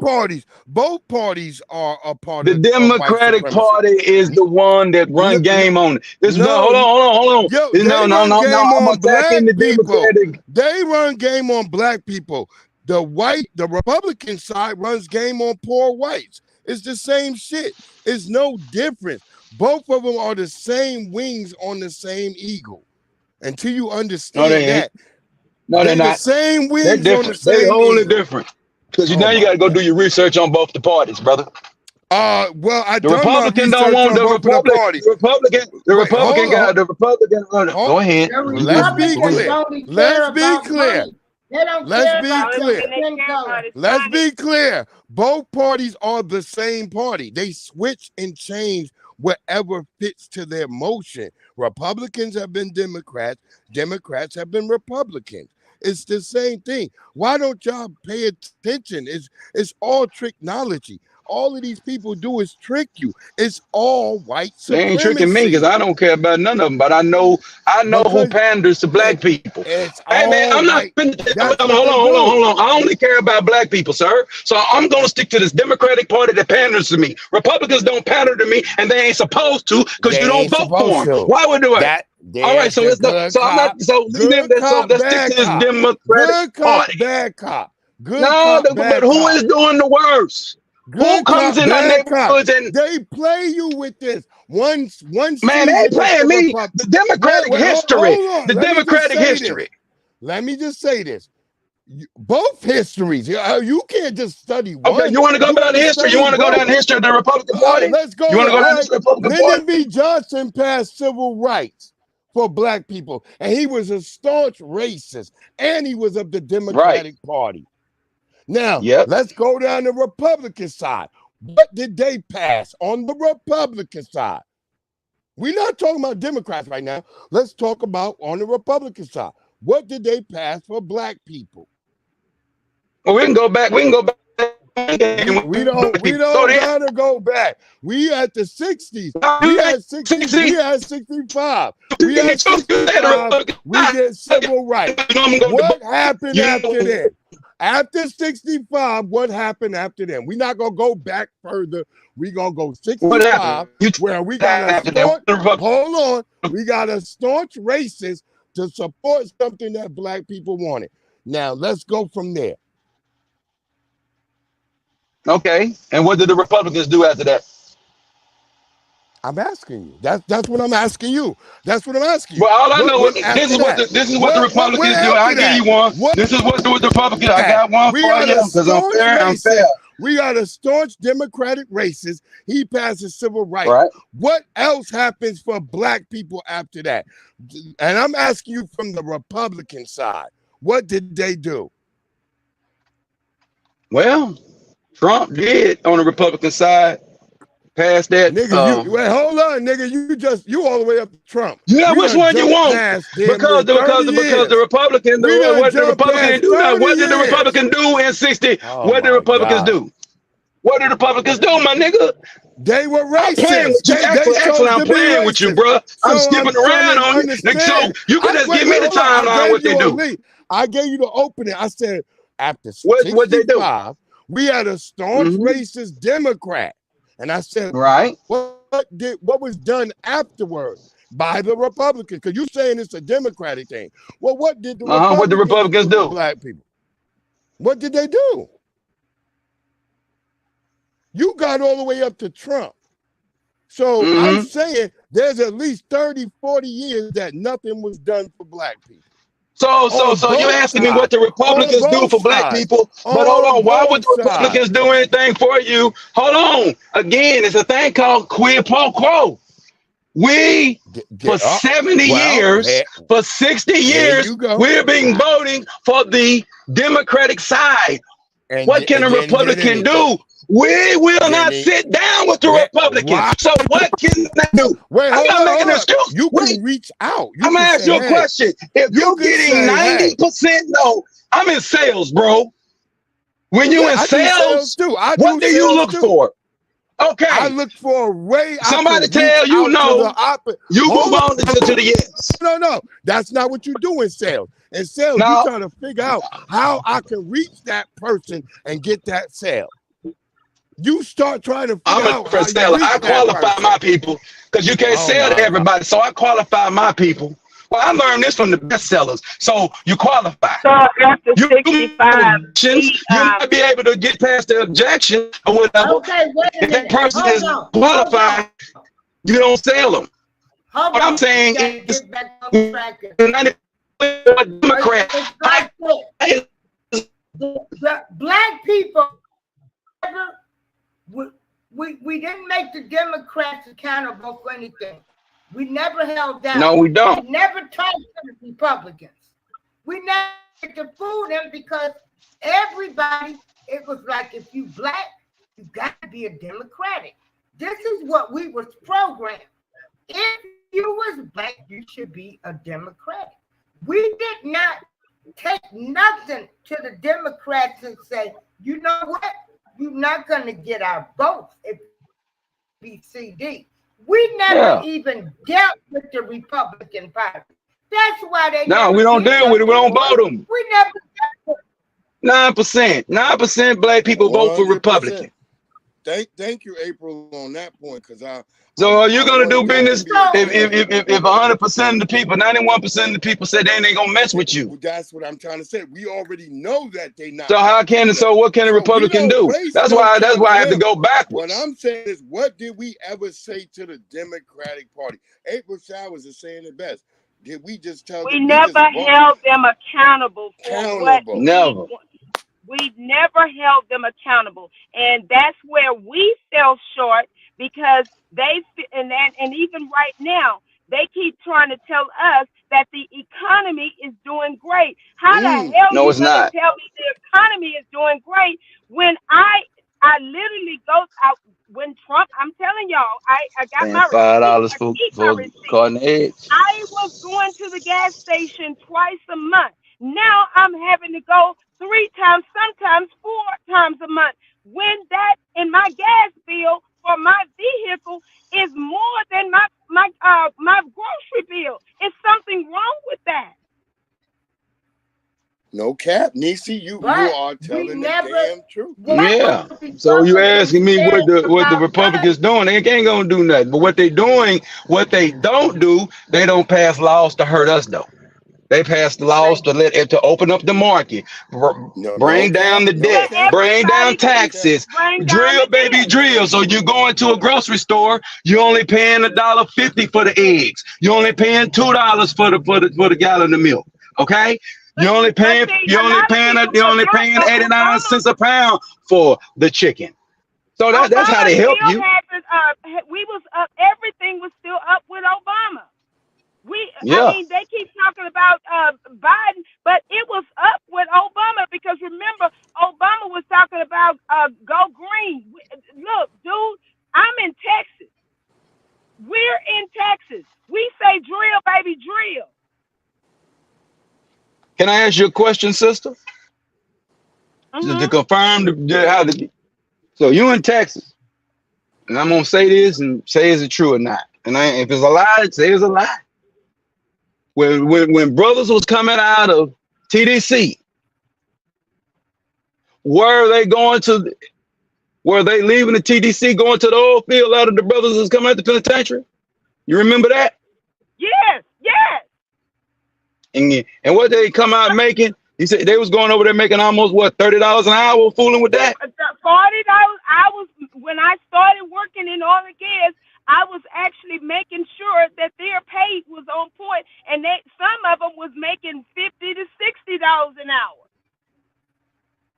both parties are a part
the
of
Democratic
white
Party is the one that run game on it. Hold on.
Yo,
No. I'm attacking the Democratic.
They run game on black people. The Republican side runs game on poor whites. It's the same shit. It's no difference. Both of them are the same wings on the same eagle. Until you understand that.
No, they're not.
The same wings
they're different.
on the same
They're wholly
eagle.
different. Because now you got to go do your research on both the parties, brother.
Well,
the Republican don't want the Republican. The Republican got the Republican. Go ahead.
Let's be clear. Let's be clear. Both parties are the same party. They switch and change whatever fits to their motion. Republicans have been Democrats. Democrats have been Republicans. It's the same thing. Why don't y'all pay attention? It's all tricknology. All of these people do is trick you. It's all white supremacy.
They ain't tricking me because I don't care about none of them. But I know who panders to black people. Hey man, I'm not. Hold on. I only care about black people, sir. So I'm gonna stick to this Democratic Party that panders to me. Republicans don't pander to me, and they ain't supposed to because you don't vote for them. Why would do it? All right, so let's let's stick to this Democratic Party.
Bad cop.
But who is doing the worst? Who comes in our neighborhoods and
they play you with this? One
man, they ain't playing me. The Democratic history. The Democratic history.
Let me just say this. Both histories. You can't just study one.
Okay, you want to go down the history? You want to go down the history of the Republican Party?
Let's go.
You want to go down the Republican Party?
Lyndon B. Johnson passed civil rights for black people, and he was a staunch racist, and he was of the Democratic Party. Now, let's go down the Republican side. What did they pass on the Republican side? We're not talking about Democrats right now. Let's talk about on the Republican side. What did they pass for black people?
Well, we can go back. We don't
gotta go back. We at the 60s. We had 60s. We had 65. We had 65. We get civil rights. What happened after that? After 65, what happened after them? We're not gonna go back further. We're gonna go 65, where we got a we got a staunch racist to support something that black people wanted. Now let's go from there.
Okay, and what did the Republicans do after that?
I'm asking you. That's what I'm asking you. That's what I'm asking you.
Well, all I know is this is what the Republicans do. I give you one. This is what the Republicans. I got one for you because I'm fair. I'm fair.
We got a staunch Democratic racist. He passes civil rights. Right. What else happens for black people after that? And I'm asking you from the Republican side. What did they do?
Well, Trump did on the Republican side. Past that,
nigga. Wait, hold on, nigga. You all the way up to Trump.
Yeah, which one you want? Because the Republican, what the Republican do now? What did the Republican do in 60? What did the Republicans do? What did the Republicans do, my nigga?
They were racist.
Actually, I'm playing with you, bro. I'm skipping around on you. So you can just give me the timeline what they do.
I gave you the opening. I said after 65,
what they do?
We had a staunch racist Democrat. And I said, what was done afterwards by the Republicans? Because you're saying it's a Democratic thing. Well, what did the
Republicans do?
Black people. What did they do? You got all the way up to Trump. So I'm saying there's at least 30, 40 years that nothing was done for black people.
So you're asking me what the Republicans do for black people, but hold on, why would the Republicans do anything for you? Hold on. Again, it's a thing called quid pro quo. We, for 70 years, for 60 years, we've been voting for the Democratic side. What can a Republican do? We will not sit down with the Republicans. So what can they do? I'm not making an excuse.
You can reach out.
I'm gonna ask you a question. If you're getting 90% no, I'm in sales, bro. When you in sales, what do you look for? Okay.
I look for a way.
Somebody tell you no. You move on to the yes.
No. That's not what you do in sales. In sales, you're trying to figure out how I can reach that person and get that sale. You start trying to figure out how
seller. I qualify my people because you can't sell to everybody. So I qualify my people. Well, I learned this from the best sellers. So you qualify.
So after 65,
you might be able to get past the objection or whatever.
Okay, wait a
if that
minute.
person is qualified, you don't sell them.
Hold
what
on.
I'm saying is, Democrat.
Black people, we didn't make the Democrats accountable for anything. We never held down.
No, we don't.
We never talked to the Republicans. We never had to fool them because everybody, it was like, if you black, you got to be a Democratic. This is what we was programmed. If you was black, you should be a Democratic. We did not take nothing to the Democrats and say, you know what? You're not going to get our votes if BCD. We never even dealt with the Republican Party. That's why they.
No, we don't deal with it. We don't vote them.
We never.
9% black people vote for Republican.
Thank you, April, on that point, because
So are you gonna do business if 100% of the people, 91% of the people said they ain't gonna mess with you?
That's what I'm trying to say. We already know that they not.
So what can a Republican do? That's why I have to go backwards.
What I'm saying is, what did we ever say to the Democratic Party? April Showers is saying it best. Did we just tell them?
We never held them accountable for what?
Never.
We never held them accountable, and that's where we fell short because they and even right now they keep trying to tell us that the economy is doing great. How the hell
no,
you
it's
gonna
not.
tell me the economy is doing great when I literally go out when Trump? I'm telling y'all, I got my
$5 for cutting eggs.
I was going to the gas station twice a month. Now I'm having to go 3 times, sometimes 4 times a month. When that in my gas bill for my vehicle is more than my grocery bill. Is something wrong with that?
No cap, Nisi, you are telling the damn truth.
Yeah. So you asking me what the Republicans doing? They ain't gonna do nothing. But what they doing, what they don't do, they don't pass laws to hurt us though. They passed laws to open up the market, bring down the debt, bring down taxes, drill, baby, drill. So you go into a grocery store, you only paying $1.50 for the eggs. You only paying $2 for the gallon of milk. Okay, you only paying 89 cents a pound for the chicken. So that's how they help you.
We was up. Everything was still up with Obama. I mean, they keep talking about Biden, but it was up with Obama because remember, Obama was talking about go green. Look, dude, I'm in Texas. We're in Texas. We say drill, baby, drill.
Can I ask you a question, sister? Just to confirm so you in Texas, and I'm gonna say this and say is it true or not. And if it's a lie, say it's a lie. When brothers was coming out of TDC, were they leaving the TDC going to the oil field out of the brothers was coming out the penitentiary? You remember that?
Yes.
And what they come out making? He said they was going over there making almost $30 an hour, fooling with that.
$40. When I started working in oil and gas, I was actually making sure that their pay was on point, and some of them was making $50,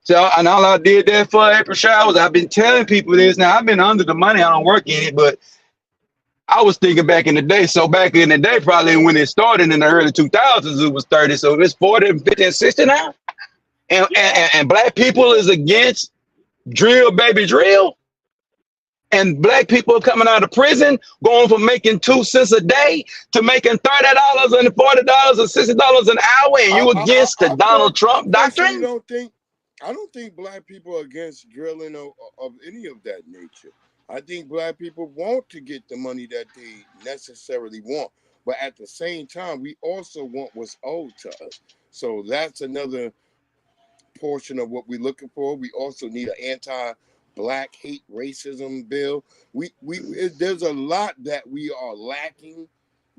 So, and all I did there for April showers, I've been telling people this. Now, I've been under the money. I don't work in it, but I was thinking back in the day. So back in the day, probably when it started in the early 2000s, it was 30. So it's 40 and 50 and 60 now. And black people is against drill, baby, drill. And black people are coming out of prison, going from making 2 cents a day to making $30 and $40 or $60 an hour, and you against the Donald Trump doctrine?
I don't think black people are against drilling of any of that nature. I think black people want to get the money that they necessarily want, but at the same time, we also want what's owed to us. So that's another portion of what we're looking for. We also need an anti-black hate racism bill. There's a lot that we are lacking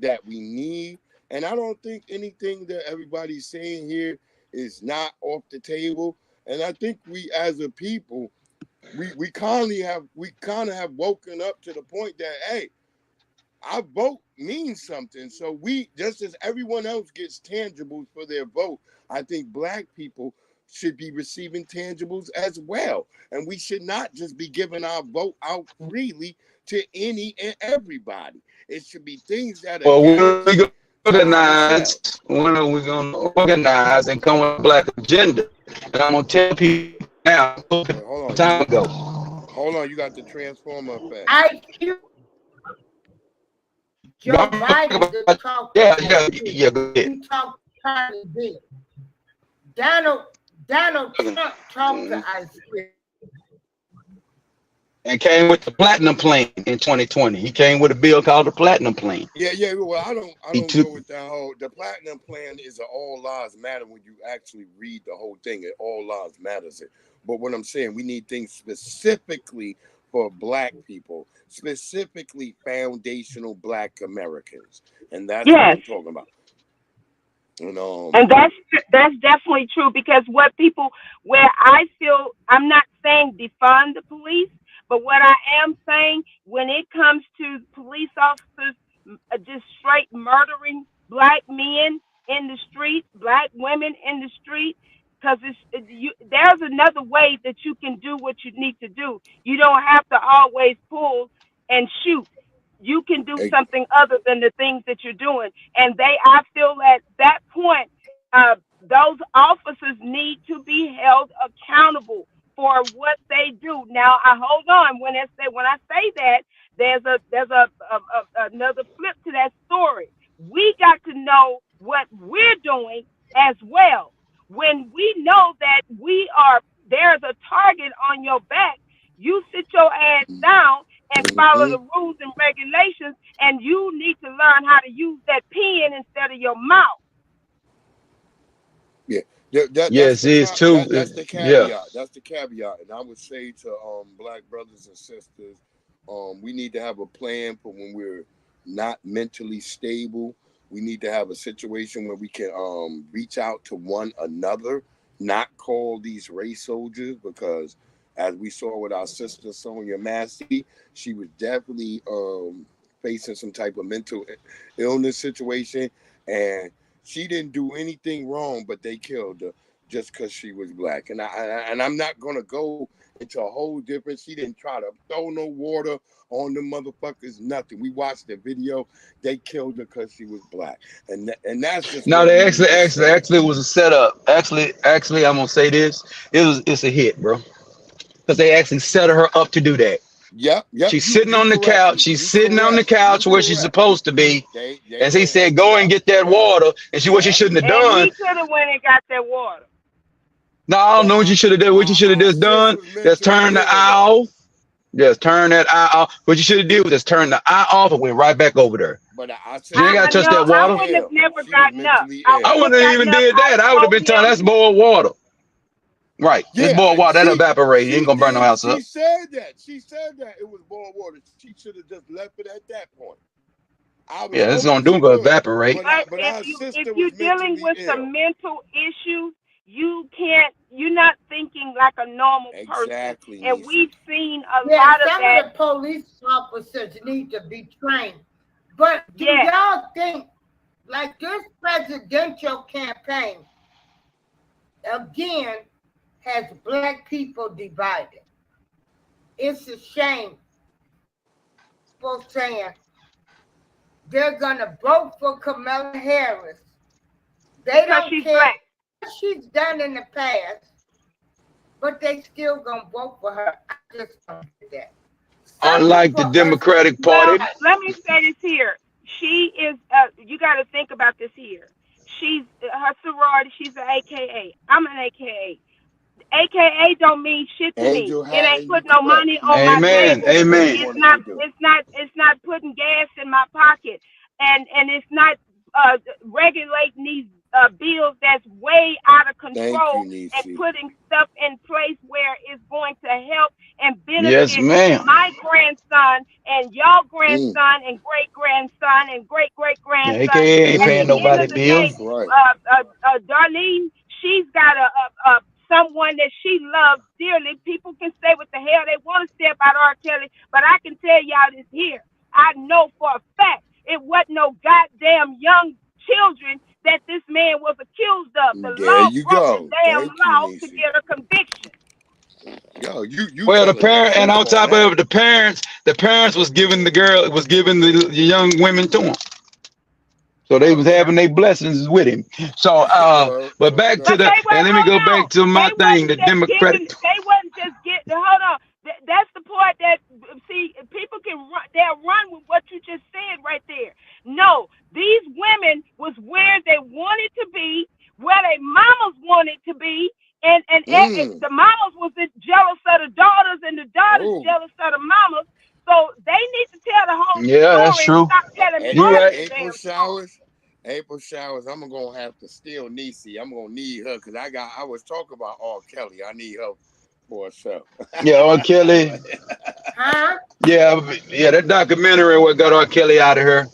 that we need, and I don't think anything that everybody's saying here is not off the table. And I think we as a people, we kind of have woken up to the point that, hey, our vote means something. So we, just as everyone else gets tangibles for their vote, I think black people should be receiving tangibles as well. And we should not just be giving our vote out freely to any and everybody. It should be things that are
when are we going to organize and come with a black agenda? And I'm going to tell people now, time ago.
Hold on, you got the transformer effect.
Joe Biden talked.
Yeah. Go ahead.
He talked to B. Donald Trump talked to Ice
And came with the platinum plan in 2020. He came with a bill called the platinum plan.
Yeah. Well, I don't go with that whole. The platinum plan is an all lives matter when you actually read the whole thing. It all lives matters. But what I'm saying, we need things specifically for black people, specifically foundational black Americans, and that's what I'm talking about.
And that's definitely true, because where I feel, I'm not saying defund the police, but what I am saying, when it comes to police officers just straight murdering black men in the street, black women in the street, because there's another way that you can do what you need to do. You don't have to always pull and shoot. You can do something other than the things that you're doing. And I feel at that point, those officers need to be held accountable for what they do. Now, I hold on when I say that, there's another flip to that story. We got to know what we're doing as well. When we know that there's a target on your back, you sit your ass down and follow the rules and regulations, and you need to learn how to use that pen instead of your mouth.
Yeah.
Yes, it is too.
That's the caveat. Yeah. That's the caveat. And I would say to black brothers and sisters, we need to have a plan for when we're not mentally stable. We need to have a situation where we can reach out to one another, not call these race soldiers, because as we saw with our sister Sonia Massey, she was definitely facing some type of mental illness situation, and she didn't do anything wrong, but they killed her just because she was black. And I'm not gonna go into a whole different. She didn't try to throw no water on the motherfuckers, nothing. We watched the video. They killed her because she was black, and that's just.
No, they actually was a setup. Actually, I'm gonna say this. It's a hit, bro, because they actually set her up to do that.
Yep.
She's sitting on the couch. She's sitting on the couch where she's supposed to be. And he said, "Go and get that water." And what she shouldn't have done.
He could have went and got that water.
No, I don't know what you should have done. What you should have just done, just turn the eye off. Just turn that eye off. What you should have did was just turn the eye off and went right back over there.
But
you ain't got to touch that water.
I wouldn't have never gotten up.
I wouldn't have even did that. I would have been telling that's boiled water. Right. It's boiled water. That'll evaporate. You ain't gonna burn no house up.
She said that it was boiled water. She should have just left it at that point.
Yeah, it's gonna do but evaporate.
But if you're dealing with some mental issues, you're not thinking like a normal person. And we've seen a lot of that.
Some of the police officers need to be trained. But do y'all think, like this presidential campaign, again, has black people divided. It's a shame. People saying they're gonna vote for Kamala Harris. They don't care what she's done in the past, but they still gonna vote for her. I just don't get that.
Unlike the Democratic Party.
Well, let me say this here. She is, you got to think about this here. She's, her sorority, she's an AKA. I'm an AKA. AKA don't mean shit to me. It ain't putting no money on my table.
Amen.
It's not putting gas in my pocket. And it's not regulating these bills that's way out of control and putting stuff in place where it's going to help and benefit my grandson and your grandson and great grandson and great great grandson.
AKA ain't paying nobody bills.
Darlene, she's got a someone that she loves dearly. People can say what the hell they want to say about R. Kelly, but I can tell y'all this here. I know for a fact it wasn't no goddamn young children that this man was accused of. The law broke the damn law to get a conviction.
Well, the parent, and on top of it, the parents was giving the young women to him. So they was having their blessings with him. So, but back to the, and let me go back to my thing, the Democratic.
They wasn't just getting, hold on. That's the part that, see, people can run, they'll run with what you just said right there. No, these women was where they wanted to be, where their mamas wanted to be, and the mamas was jealous of the daughters, and the daughters jealous of the mamas. So they need to tell the whole story.
That's true.
And stop telling
You're right.
April Showers, I'm gonna have to steal Niecy. I'm gonna need her because I was talking about R. Kelly. I need her for a show.
Yeah, R. Kelly.
Huh?
Yeah, that documentary what got R. Kelly out of her.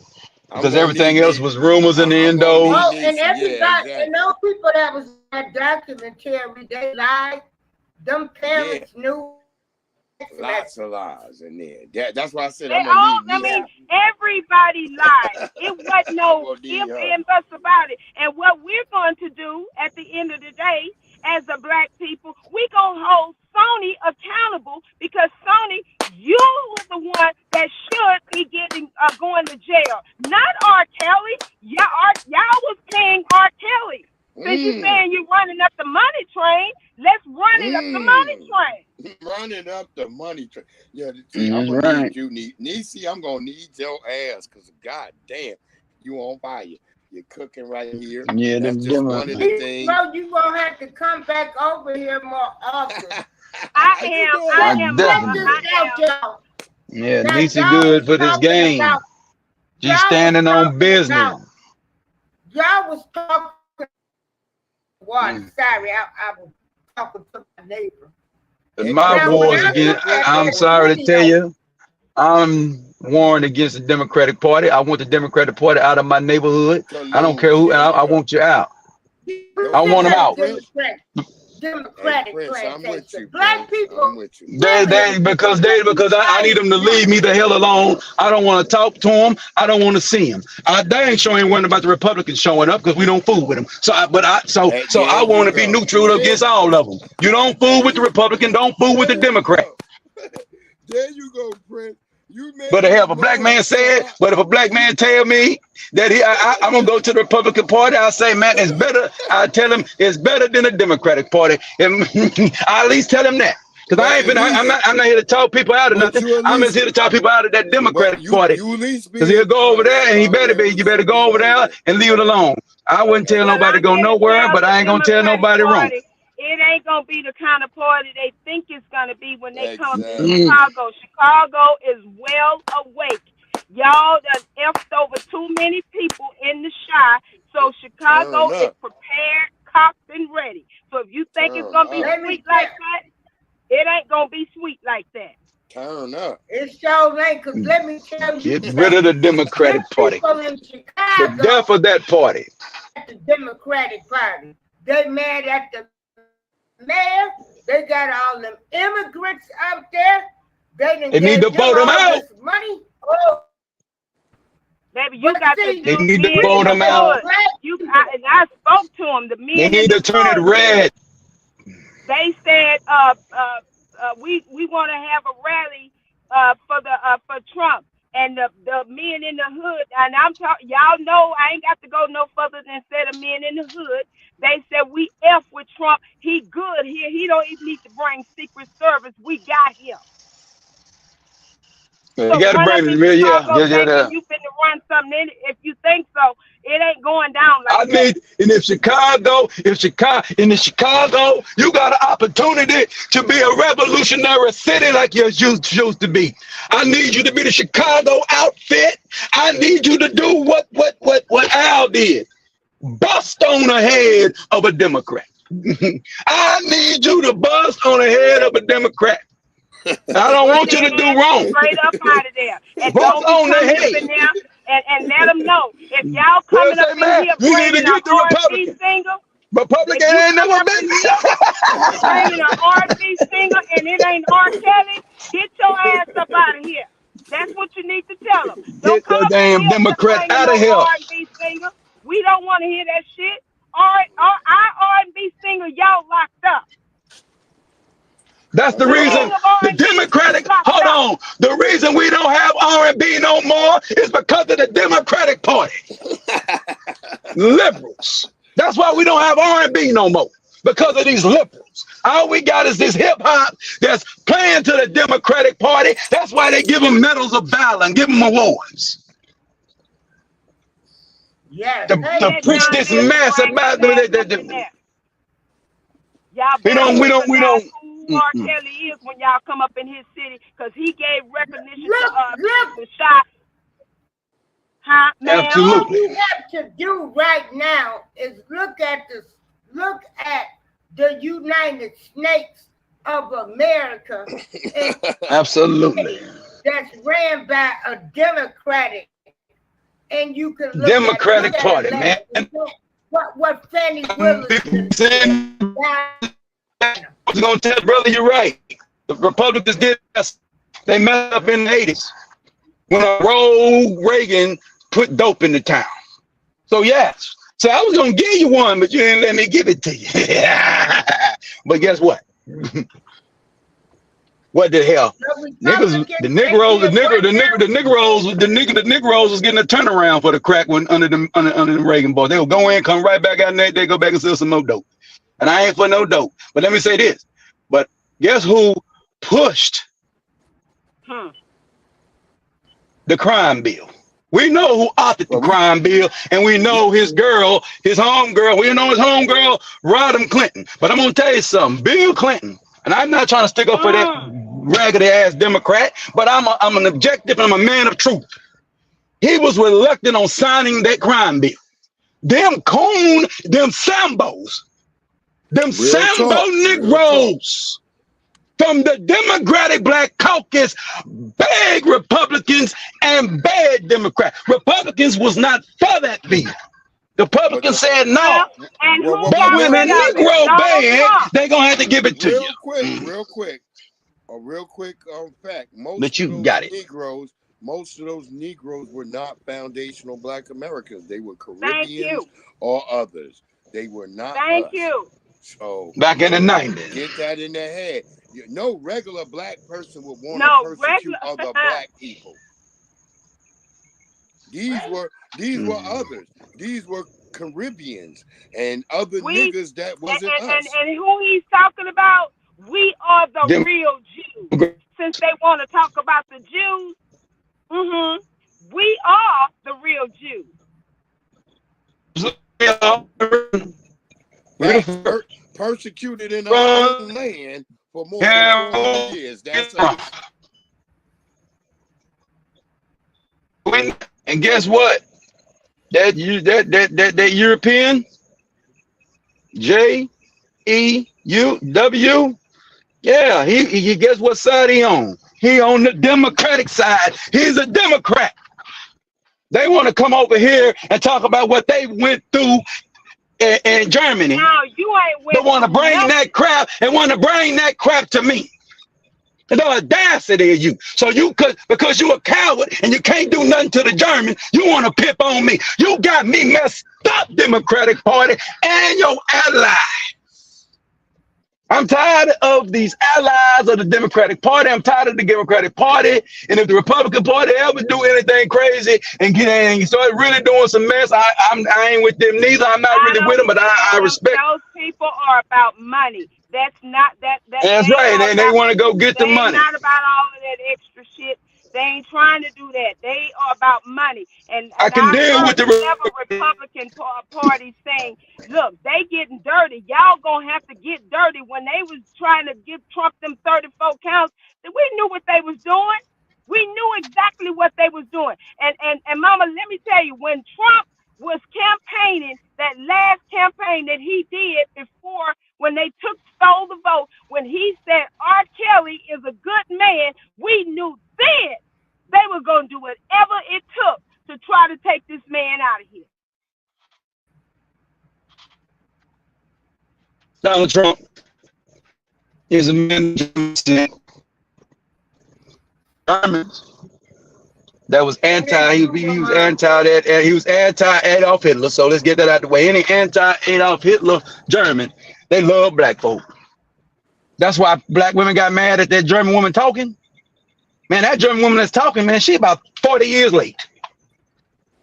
Because everything else was rumors and innuendos.
Oh, and everybody, and those people that was in that documentary, they lied. Them parents knew.
Lots of lies in there. That's why I said
everybody lied. It wasn't no ifs and buts about it. And what we're going to do at the end of the day, as a black people, we gonna hold Sony accountable because Sony, you was the one that should be getting going to jail, not R. Kelly. Y'all was paying R. Kelly. Since you saying you're running up the money train, let's run it up the money train.
Running up the money train. Yeah, I'm gonna need you, Niecy. I'm gonna need your ass because goddamn, you on fire. You're cooking right here.
Yeah,
that's just one of the things.
So you gonna have to come back over here more often.
I am.
Yeah, Niecy good for this game. She's standing on business.
Y'all was talking. Sorry, I was talking to my neighbor.
My wars against, I'm sorry to tell you, I'm warned against the Democratic Party. I want the Democratic Party out of my neighborhood. I don't care who, I want you out. I want them out.
Democratic
I'm with you,
black people.
I'm with you.
Because I need them to leave me the hell alone. I don't want to talk to them. I don't want to see them. They ain't showing one about the Republicans showing up because we don't fool with them. So I want to be neutral against all of them. You don't fool with the Republican. Don't fool with the Democrat.
There you go, Prince.
But if a black man tell me that I'm gonna go to the Republican Party, I'll say, man, it's better. I tell him it's better than the Democratic Party. And I at least tell him that. Because I'm not here to talk people out of nothing. I'm just here to talk people out of that Democratic Party. Because he'll go over there and you better go over there and leave it alone. I wouldn't tell nobody to go nowhere, but I ain't gonna tell nobody wrong.
It ain't gonna be the kind of party they think it's gonna be when they come to Chicago. Chicago is well awake. Y'all done effed over too many people in the Chi, so Chicago is prepared, cocked, and ready. So if you think it's gonna be sweet like that, it ain't gonna be sweet like that.
Turn up.
It's so late, because let me tell you.
Get rid of the Democratic Party.
In Chicago,
the death of that party.
At the Democratic Party. They mad at the mayor. They got all them immigrants out there. They need to vote them out. Money. Oh.
Baby, you got to
They need to vote them out.
And I spoke to them. The men
they need to turn it red.
They said we want to have a rally for Trump. And the men in the hood, and I'm talking, y'all know I ain't got to go no further than say the men in the hood. They said we F with Trump. He good here. He don't even need to bring Secret Service. We got him.
You got to bring it, yeah.
You finna run something in it. If you think so, it ain't going down like that.
I mean, and in Chicago, you got an opportunity to be a revolutionary city like you used to be. I need you to be the Chicago outfit. I need you to do what Al did. Bust on the head of a Democrat. I need you to bust on the head of a Democrat. I don't want you to do wrong.
Straight up out of there. And don't come up in there and let them know. If y'all coming up in here bringing an R&B singer,
Republican ain't never been
bringing an R&B singer and it ain't R. Kelly, get your ass up out of here. That's what you need to tell them. Don't come
the damn Democrat out of here.
R&B singer. We don't want to hear that shit. Our R&B singer, y'all locked up.
That's the reason the Democratic, hold on, the reason we don't have R&B no more is because of the Democratic Party. Liberals. That's why we don't have R&B no more, because of these liberals. All we got is this hip hop that's playing to the Democratic Party. That's why they give them medals of valor and give them awards.
Yeah,
to preach this mess about we don't.
Who R. Kelly is when y'all come up in his city, because he gave recognition to shot. Huh, man?
Absolutely.
All you have to do right now is look at the United States of America.
Absolutely.
That's ran by a Democratic, and you can look
Democratic Party, man.
What Fannie Willis
I was gonna tell brother, you're right. The Republicans did this. They messed up in the 80s when a rogue Reagan put dope in the town. So yes, so I was gonna give you one, but you didn't let me give it to you. But guess what? What the hell? Niggas, the Negroes was getting a turnaround for the crack when under the Reagan boys. They would go in, come right back out there, they go back and sell some more dope. And I ain't for no dope. But let me say this. But guess who pushed the crime bill? We know who authored the crime bill, and we know his girl, his homegirl. We know his homegirl, Rodham Clinton. But I'm gonna tell you something, Bill Clinton, and I'm not trying to stick up for that raggedy ass Democrat, but I'm an objective and I'm a man of truth. He was reluctant on signing that crime bill. Them coon, them Sambos. Them Sambo Negroes from the Democratic Black Caucus, bad Republicans and bad Democrats. Republicans was not for that bill. The Republicans said no. But when a Negro bad, they gonna have to give it to you.
Real quick fact.
But you got it.
Most of those Negroes were not foundational Black Americans. They were Caribbeans or others. They were not.
Thank you.
So
back in the 90s,
get that in their head. No regular Black person would want to persecute other Black people. These were others. These were Caribbeans and other niggas that wasn't us.
And who he's talking about? We are the real Jews. Since they want to talk about the Jews, we are the real Jews.
Persecuted in our own land for more than 4 years. That's
and guess what? That European JEUW, yeah, he guess what side he on? He on the Democratic side. He's a Democrat. They want to come over here and talk about what they went through in Germany.
No, you ain't with.
They want to bring that crap and want to bring that crap to me. The audacity of you. So because you a coward and you can't do nothing to the German, you want to pip on me. You got me messed up, Democratic Party and your ally. I'm tired of these allies of the Democratic Party. I'm tired of the Democratic Party. And if the Republican Party ever do anything crazy and start really doing some mess, I ain't with them neither. I'm not really with them, but I respect.
Those people are about money. That's not that.
That's right. And they want to go get the money.
Not about all of that extra shit. They ain't trying to do that. They are about money. And
I can deal with the
several Republican parties saying, look, they getting dirty. Y'all gonna have to get dirty. When they was trying to give Trump them 34 counts, we knew what they was doing. We knew exactly what they was doing. And Mama, let me tell you, when Trump was campaigning, that last campaign that he did before, when they stole the vote, when he said R. Kelly is a good man, we knew then they were going to do whatever it took to try to take this man out of here.
Donald Trump is a man that was anti. He was anti that, and he was anti Adolf Hitler. So let's get that out the way. Any anti Adolf Hitler German, they love black folk. That's why black women got mad at that German woman talking. Man, that German woman that's talking, man, she about 40 years late.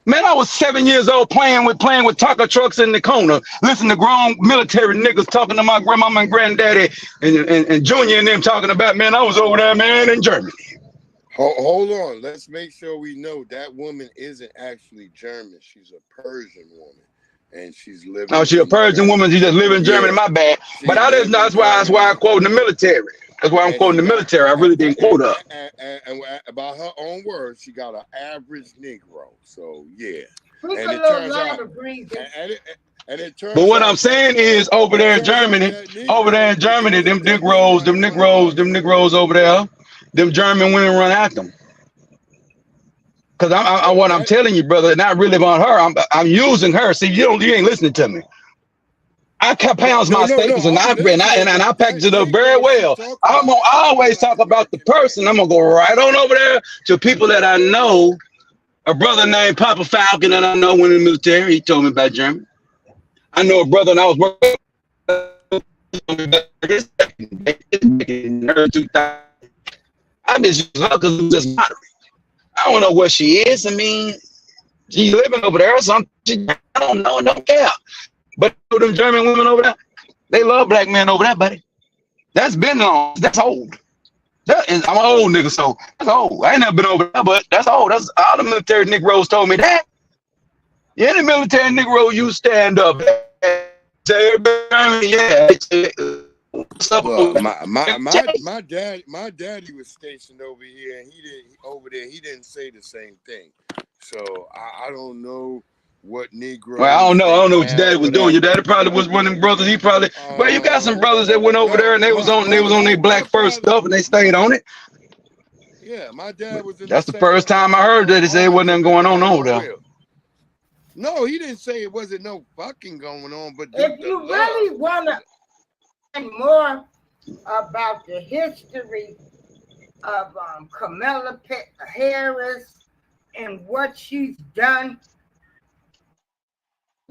Man, I was 7 years old playing with taco trucks in the corner, listening to grown military niggas talking to my grandmama and granddaddy and Junior and them talking about, man, I was over there, man, in Germany.
Hold on. Let's make sure we know that woman isn't actually German. She's a Persian woman. And she's living.
Oh, she's a Persian woman. She just live in Germany. My bad. But that's why I'm quoting the military. That's why I'm quoting the military. I really didn't quote her.
And about her own words, she got an average Negro. So yeah.
And it turns out.
But what I'm saying is, over there in Germany, them Negroes over there, them German women run at them. Because what I'm telling you, brother, not really about her. I'm using her. See, you ain't listening to me. I compound my statements and I package it up very well. I'm gonna always talk about the person. I'm gonna go right on over there to people that I know. A brother named Papa Falcon that I know went in the military. He told me about Germany. I know a brother and I was working in the early 2000s. I just her because it was just moderate. I don't know what she is. I mean, she's living over there or something. I don't know. Don't care. But them German women over there, they love black men over there, buddy. That's been long. That's old. I'm an old nigga, so that's old. I ain't never been over there, but that's old. That's all the military Negroes told me that. Any military Negro, you stand up. Say, yeah.
Well, my daddy was stationed over here, and he didn't say the same thing. So I don't know what Negro.
Well, I don't know what your daddy was doing. Your daddy probably was one of them brothers. He probably. Well, you got some brothers that went over there and they was on their black first stuff and they stayed on it.
Yeah, my dad was.
That's the first time I heard that he said wasn't nothing going on over there.
No, he didn't say it wasn't no fucking going on. But
if you really want to know more about the history of Kamala Harris and what she's done,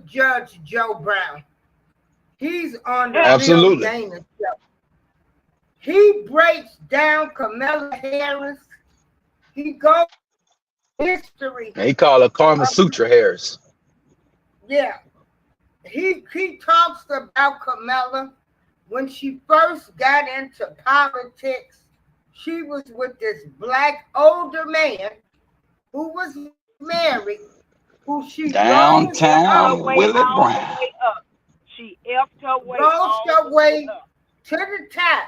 Judge Joe Brown. He's on the
Absolutely.
Real Dana show. He breaks down Kamala Harris. He goes history.
He called her Karma Sutra Harris.
Yeah. He talks about Kamala when she first got into politics. She was with this black older man who was married, who she
downtown Willie Brown.
She effed her way
to the top.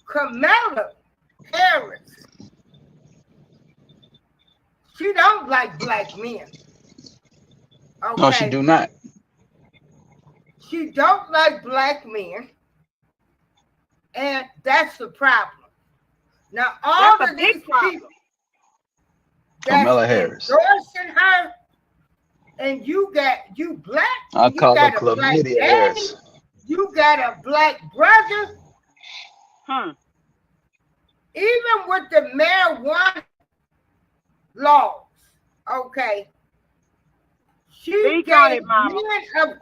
Kamala Harris. She don't like black men. Okay.
No, she do not.
She don't like black men, and that's the problem. Now all of these people
Kamala Harris
endorsing her, and you black.
I call her Chlamydia Harris.
You got a black brother. Even with the marijuana laws, okay. She gave men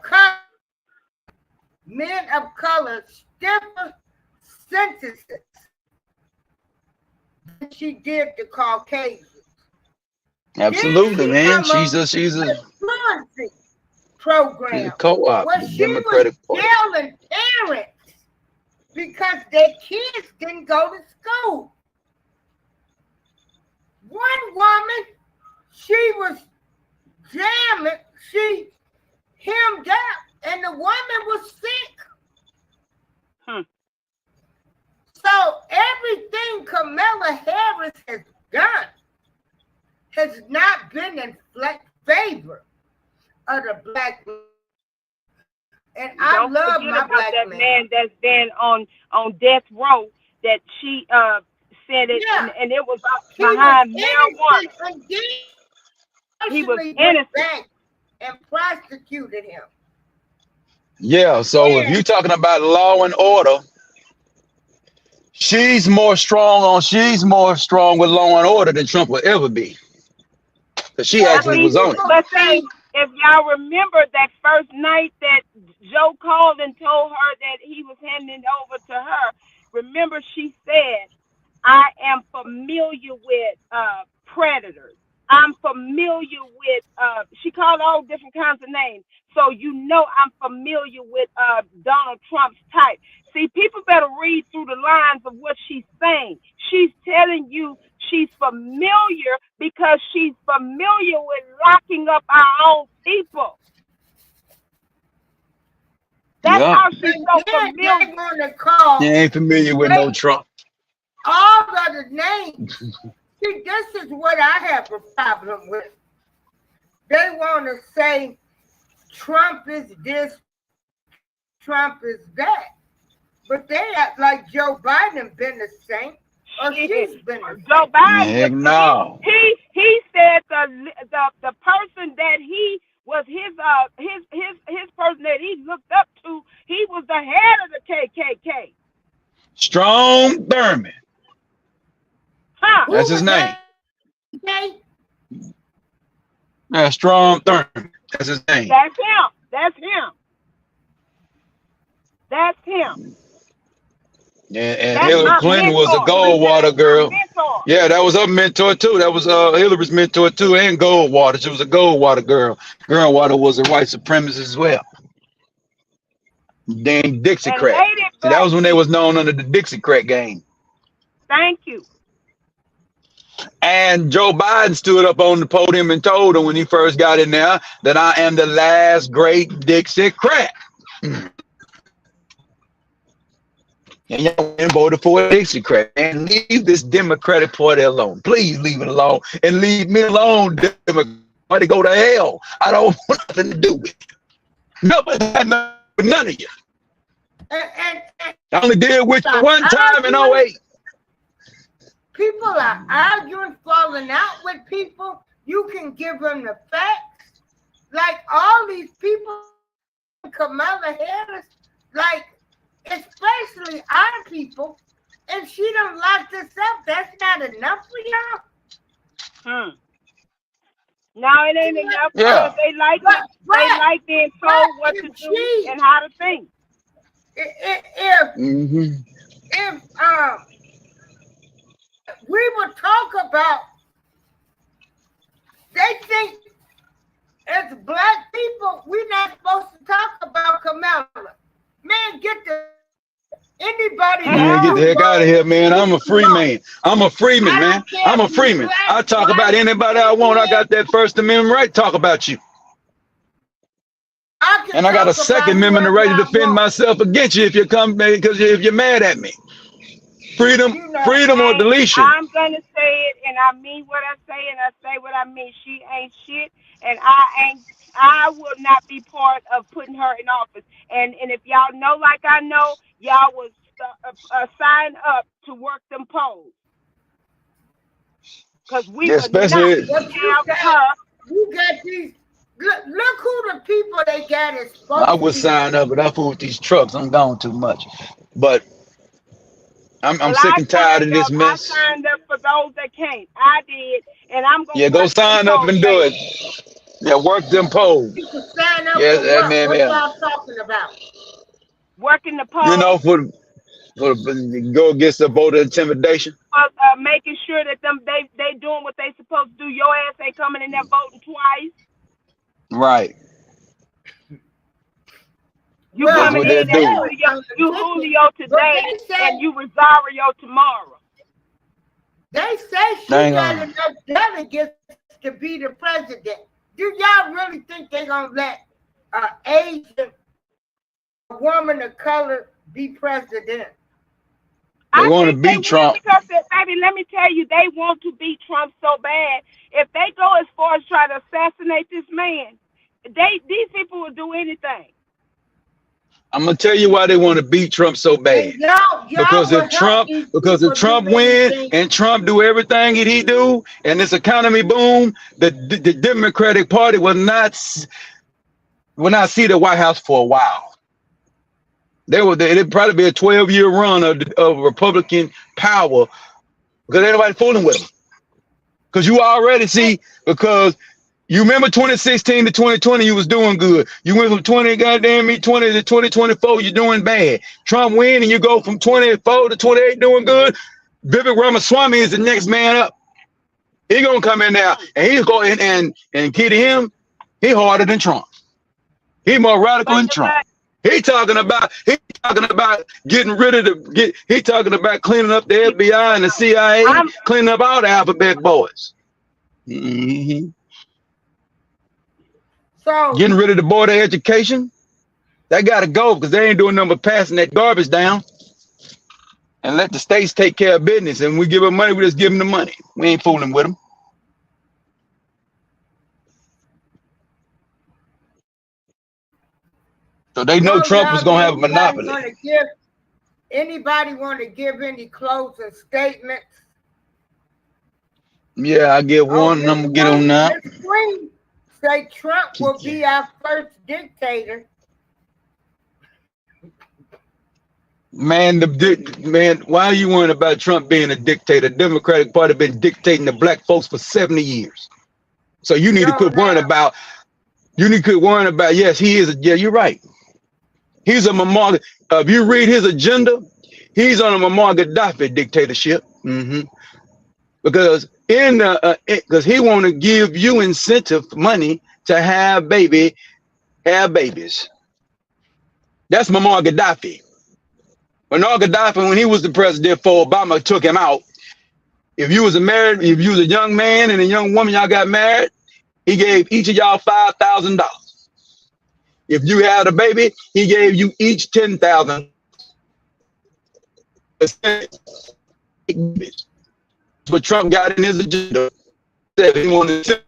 men of color stiffer sentences than she did the Caucasians.
Absolutely, man. She's a
fluency program
co-op,
where
the
she
Democratic
was
Party.
yelling parents because their kids didn't go to school. One woman, she was jamming, she hemmed up, and the woman was sick. So everything Kamala Harris has done has not been in favor of the black man. And I love my black
that man that's been on death row, that she said it, and it was behind marijuana. He was innocent.
And prosecuted him.
Yeah, so if you're talking about law and order, she's more strong with law and order than Trump will ever be. Because she actually was on it.
But see, if y'all remember that first night that Joe called and told her that he was handing it over to her, remember she said, I am familiar with predators. I'm familiar with, she called all different kinds of names. So you know I'm familiar with Donald Trump's type. See, people better read through the lines of what she's saying. She's telling you she's familiar because she's familiar with locking up our own people. That's how she's so familiar.
You ain't familiar with no Trump.
All of the names. See, this is what I have a problem with. They want to say Trump is this, Trump is that. But they act like Joe Biden been the same, or she's been the same.
Joe Biden,
Heck no.
He said the person that he was his person that he looked up to, he was the head of the KKK.
Strom Thurmond.
Huh.
That's his name. Yeah, Strom Thurmond. That's his name.
That's him. That's him. That's him.
And Hillary Clinton was a Goldwater girl. Yeah, that was her mentor too. That was Hillary's mentor too, and Goldwater. She was a Goldwater girl. Goldwater was a white supremacist as well. Dang Dixiecrat. See, that was when they was known under the Dixiecrat game.
Thank you.
And Joe Biden stood up on the podium and told him when he first got in there that I am the last great Dixiecrat. And y'all voted for a Dixiecrat. And leave this Democratic Party alone. Please leave it alone. And leave me alone, Democrat. Go to hell. I don't want nothing to do with it. Nobody had nothing with none of you. I only did with you one time in 08.
People are arguing, falling out with people. You can give them the facts. Like all these people, Kamala Harris, like especially our people, and she don't lock this up. That's not enough for y'all.
No, it ain't enough because they like it. They like being told what to do and how to think.
If we would talk about, they think as black people, we're not supposed to talk about Kamala. Man, get the anybody.
Man, get the heck out of here, man. I'm a free man. I'm a freeman, man. I'm a freeman. I talk about anybody I want. I got that First Amendment right to talk about you. And I got a Second Amendment right to defend myself against you if you come, because if you're mad at me. Freedom or deletion.
I'm gonna say it, and I mean what I say, and I say what I mean. She ain't shit, and I will not be part of putting her in office. And if y'all know, like I know, y'all was sign up to work them polls, because we would not have her.
You got these. Look who the people they got is supposed
I would sign up, but I fool with these trucks. I'm gone too much, but. I'm sick and tired of this mess.
I signed up for those that can't. I did, and I'm going.
Yeah, go sign up and do it. Yeah, work them polls.
You can sign up
yeah,
for what?
Man,
What y'all talking about?
working the polls.
You know, for go against the voter intimidation.
Making sure that they doing what they supposed to do. Your ass ain't coming in there voting twice.
Right.
You coming in and you Julio today and you Rosario tomorrow.
They say she got enough delegates to be the president. Do y'all really think they're gonna let an Asian woman of color be president?
They want to beat Trump.
Because, baby, let me tell you, they want to beat Trump so bad. If they go as far as try to assassinate this man, these people will do anything.
I'm gonna tell you why they want to beat Trump so bad. Because if Trump win and Trump do everything that he do, and this economy boom, the Democratic Party will not see the White House for a while. It'd probably be a 12-year run of Republican power because ain't nobody fooling with them. Because you already see, because you remember 2016 to 2020, you was doing good. You went from 20 to 2024, you're doing bad. Trump win and you go from 24 to 28 doing good. Vivek Ramaswamy is the next man up. He gonna come in there and he's going and kid him, he harder than Trump. He more radical than Trump. He talking about getting rid of he talking about cleaning up the FBI and the CIA, cleaning up all the alphabet boys. Mm-hmm.
So
getting rid of the Board of Education, that gotta go because they ain't doing nothing but passing that garbage down. And let the states take care of business. And we give them money, we just give them the money. We ain't fooling with them. So they know Trump was gonna have a monopoly.
Anybody want to give any closing statements?
Yeah, I get one, and I'm gonna get on now.
Say Trump will be our first dictator.
Man, why are you worrying about Trump being a dictator? The Democratic Party been dictating to black folks for 70 years. So you need to quit worrying about. Yes, he is. Yeah, you're right. He's a Muammar. If you read his agenda, he's on a Muammar Gaddafi dictatorship. Mm-hmm. Because because he want to give you incentive money to have babies. That's Muammar Gaddafi. Muammar Gaddafi, when he was the president before Obama took him out, if you was a young man and a young woman, y'all got married, he gave each of y'all $5,000. If you had a baby, he gave you each $10,000. But Trump got in his agenda. Said he wanted to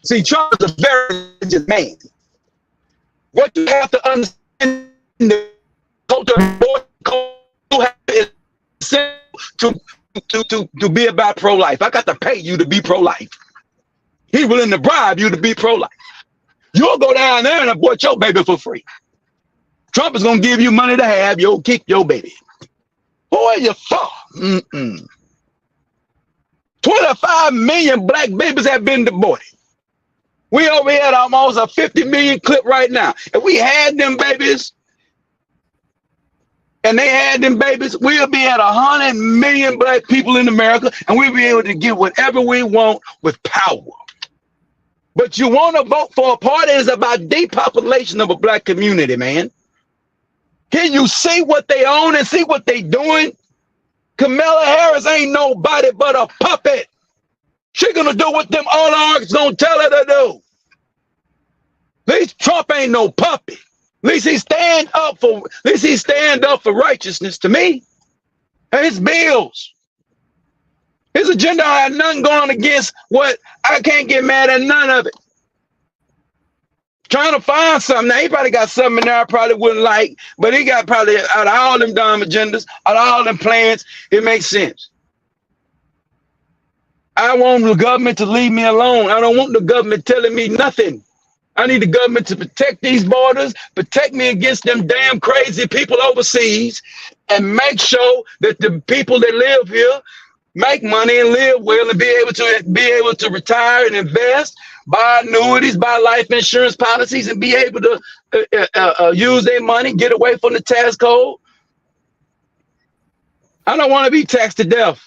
see, Trump is a very religious man. What you have to understand, the culture to be about pro-life. I got to pay you to be pro-life. He's willing to bribe you to be pro-life. You'll go down there and abort your baby for free. Trump is gonna give you money to have kick your baby. Boy, you fuck. 25 million black babies have been aborted. We over here at almost a 50 million clip right now. If we had them babies, and they had them babies, we'll be at 100 million black people in America, and we'll be able to get whatever we want with power. But you want to vote for a party that's about depopulation of a black community, man. Can you see what they own and see what they doing? Kamala Harris ain't nobody but a puppet. She gonna do what them oligarchs gonna tell her to do. At least Trump ain't no puppet. At least he stand up for righteousness to me. And his bills. His agenda had nothing going against what I can't get mad at none of it. Trying to find something. Now he probably got something in there I probably wouldn't like, but he got probably out of all them dumb agendas, out of all them plans, it makes sense. I want the government to leave me alone. I don't want the government telling me nothing. I need the government to protect these borders, protect me against them damn crazy people overseas, and make sure that the people that live here make money and live well and be able to retire and invest, buy annuities, buy life insurance policies, and be able to use their money, get away from the tax code. I don't want to be taxed to death.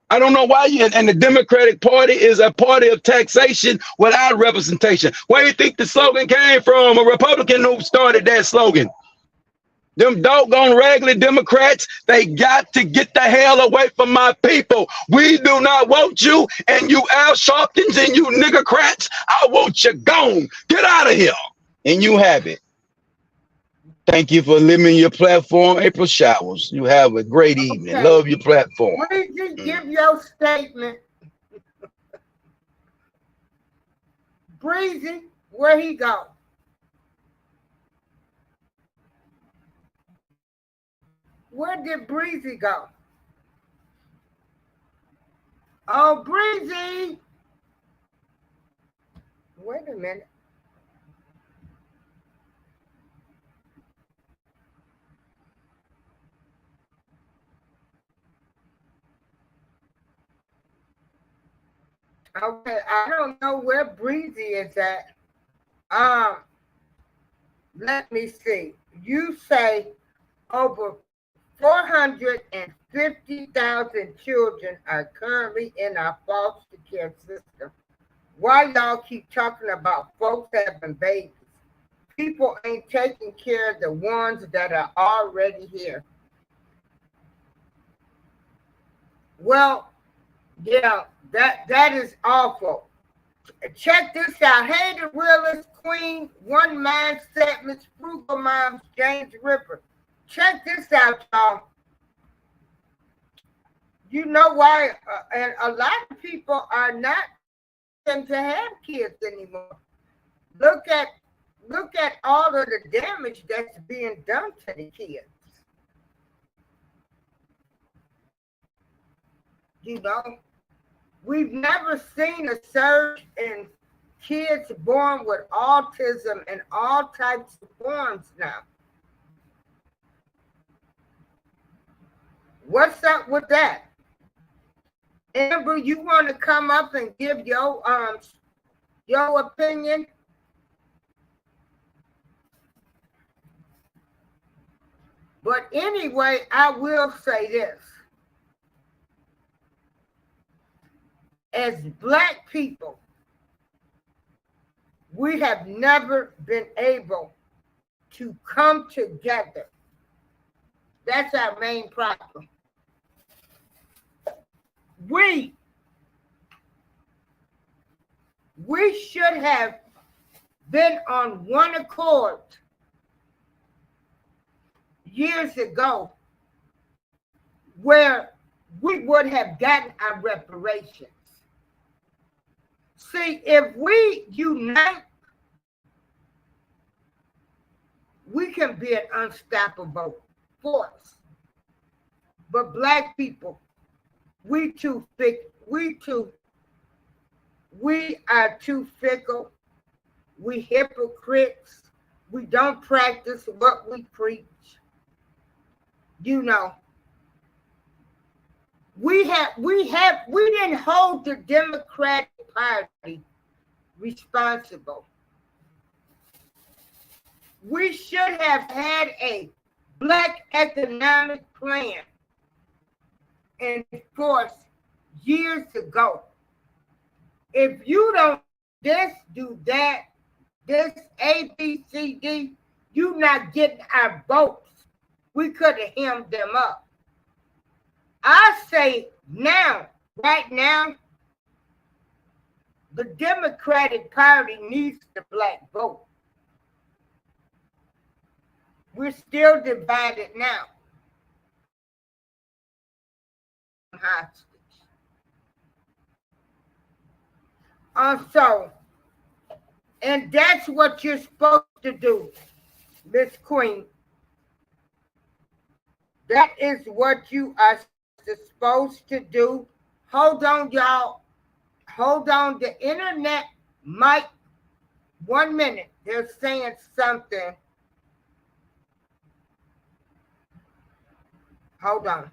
I don't know why and the Democratic Party is a party of taxation without representation. Where do you think the slogan came from? A Republican who started that slogan. Them doggone regular Democrats, they got to get the hell away from my people. We do not want you, and you Al Sharptons and you niggercrats, I want you gone. Get out of here. And you have it. Thank you for living your platform, April Showers. You have a great evening.
Okay.
Love your platform.
Breezy, give your statement. Breezy, where he go? Where did Breezy go? Oh, Breezy. Wait a minute. Okay, I don't know where Breezy is at. Let me see. You say over 450,000 children are currently in our foster care system. Why y'all keep talking about folks having babies? People ain't taking care of the ones that are already here. Well, yeah, that is awful. Check this out. Hey, the realest queen, one mindset, Miss Frugal Moms, James Ripper. Check this out, y'all. You know why? And a lot of people are not going to have kids anymore. Look at all of the damage that's being done to the kids. You know, we've never seen a surge in kids born with autism and all types of forms now. What's up with that? Amber, you want to come up and give your opinion? But anyway, I will say this. As Black people, we have never been able to come together. That's our main problem. We should have been on one accord years ago where we would have gotten our reparations. See, if we unite, we can be an unstoppable force. But Black people, we are too fickle. We hypocrites. We don't practice what we preach. You know, we didn't hold the Democratic Party responsible. We should have had a Black economic plan in force years ago. If you don't do that, this A, B, C, D, you not getting our votes. We could have hemmed them up. I say now, right now, the Democratic Party needs the Black vote. We're still divided now. Hostage. So, and that's what you're supposed to do, Miss Queen. That is what you are supposed to do. Hold on, y'all. Hold on. The internet might. 1 minute. They're saying something. Hold on.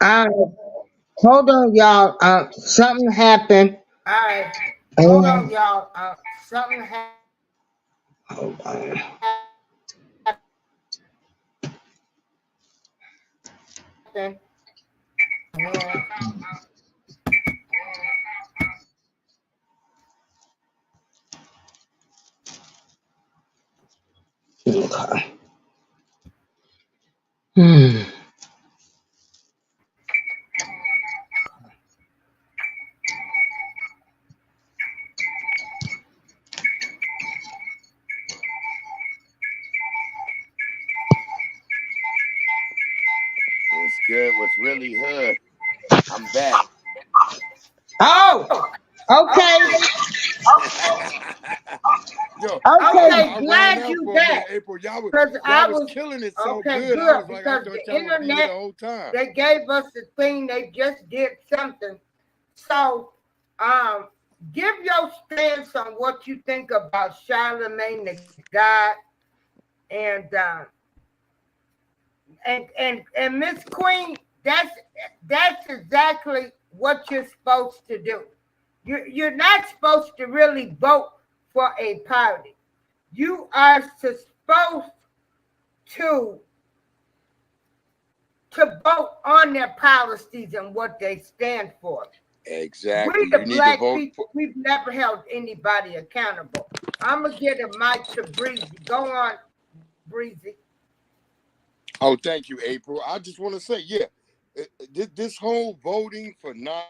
Uh, hold on, y'all. Something happened. All right. Hold on, y'all. Something happened. Yeah. Okay. Hmm.
What's good? What's really hood? I'm back.
Oh, okay.
Yo,
Okay,
I ran
glad
out
you
for a minute,
back.
April.
Because
Y'all
I
was
was
killing it so
okay,
good. I
good,
was like, I
because
thought
the
y'all would be here the
internet,
whole time.
they gave us the thing, they just did something. So, give your stance on what you think about Charlamagne the God and Miss Queen. That's exactly what you're supposed to do. You're not supposed to really vote for a party. You are supposed to vote on their policies and what they stand for.
Exactly.
We the
You need to
black
vote
people,
for.
we've never held anybody accountable. I'm gonna get a mic to Breezy. Go on, Breezy.
Oh, thank you, April. I just want to say, yeah, this whole voting for non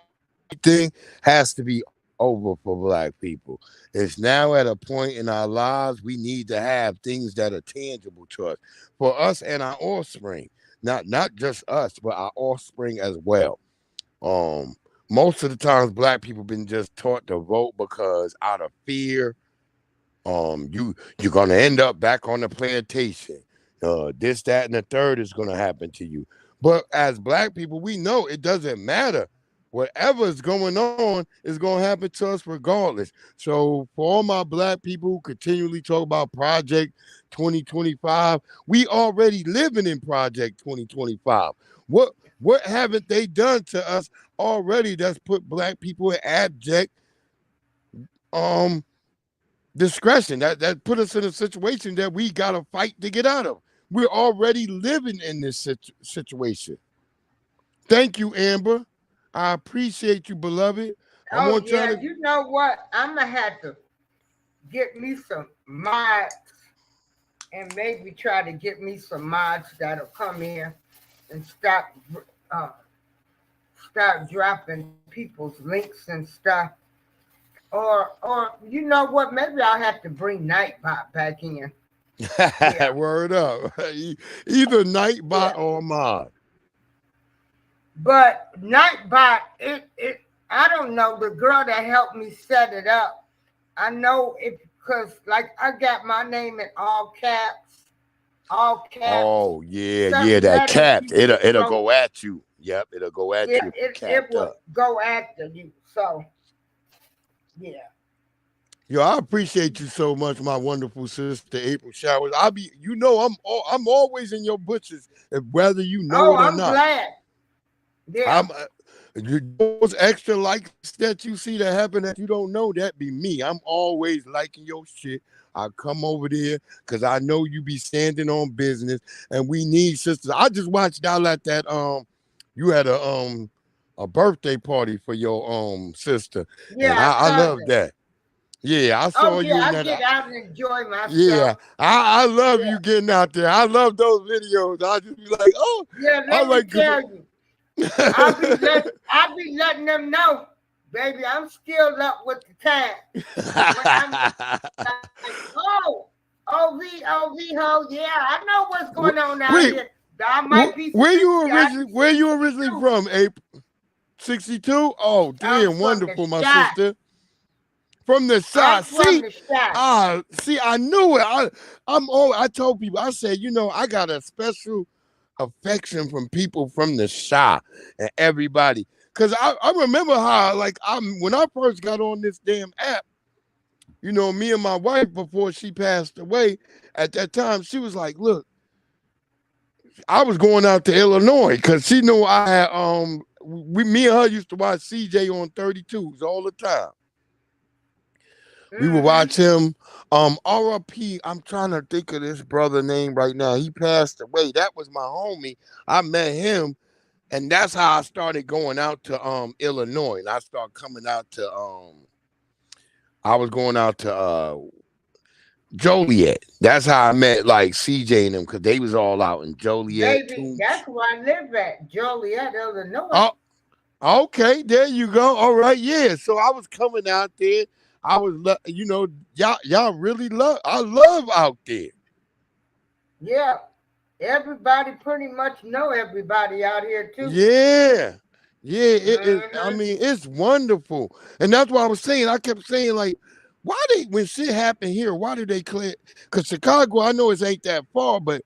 thing has to be over for black people. It's now at a point in our lives we need to have things that are tangible to us, for us and our offspring. Not just us, but our offspring as well. Um, Most of the times, black people been just taught to vote because out of fear, you're gonna end up back on the plantation. This, that, and the third is gonna happen to you. But as black people, we know it doesn't matter. Whatever is going on is gonna happen to us regardless. So for all my black people who continually talk about Project 2025, we already living in Project 2025. What haven't they done to us already that's put black people in abject discretion that put us in a situation that we gotta fight to get out of? We're already living in this situation. Thank you, Amber. I appreciate you, beloved. I
Oh
want y'all
yeah,
to.
you know what? I'm gonna have to get me some mods and maybe try to get me some mods that'll come in and uh, start dropping people's links and stuff. Or you know what? Maybe I'll have to bring Nightbot back in. Yeah.
Word up. Either Nightbot or Mod.
But Nightbot, it I don't know, the girl that helped me set it up. I know it because like I got my name in all caps. All caps.
Oh yeah,
Certain
that
letters
capped.
you just
It'll
wrote.
go at you. Yep, it'll go at
Yeah,
you
it
capped
will
up.
go after you. So yeah.
Yo, I appreciate you so much, my wonderful sister April Showers. I'm always in your butches, whether you know
Oh,
it or
I'm
not.
glad. Yeah.
Those extra likes that you see that happen that you don't know, that be me. I'm always liking your shit. I come over there because I know you be standing on business, and we need sisters. I just watched y'all at that you had a birthday party for your sister, and
Yeah,
I love
cousin.
that. Yeah, I
Oh
saw
yeah,
you in
I
that.
get out and enjoy myself.
Yeah, I love
Yeah.
you getting out there. I love those videos. I just be like, oh,
Yeah,
I
let me
like
tell you. I'll be letting them know, baby, I'm still up with the time. When I'm like, ho, yeah, I know what's going on out
Wait,
here. I might be
where
60,
you
I be
where you originally
62.
from, April? 62? Oh,
I'm
damn,
from the
wonderful, my
shot.
sister. From the
I'm
side.
from the shot.
I knew it. I told people, I said, I got a special affection from people from the shop and everybody. Cause I remember how when I first got on this damn app, me and my wife before she passed away, at that time, she was like, look, I was going out to Illinois because she knew I had me and her used to watch CJ on 32s all the time. We would watch him. RIP, I'm trying to think of this brother name right now. He passed away. That was my homie. I met him, and that's how I started going out to Illinois. And I started coming out to I was going out to Joliet. That's how I met like CJ and them, because they was all out in Joliet.
Baby, that's where I live at, Joliet, Illinois.
Oh, okay, there you go. All right, yeah. So I was coming out there. I was, you know, y'all really I love out there.
Yeah, everybody pretty much know everybody out here too.
Yeah, yeah. I mean, it's wonderful, and that's what I was saying. I kept saying like, why when shit happened here, why do they clear? Because Chicago, I know it ain't that far, but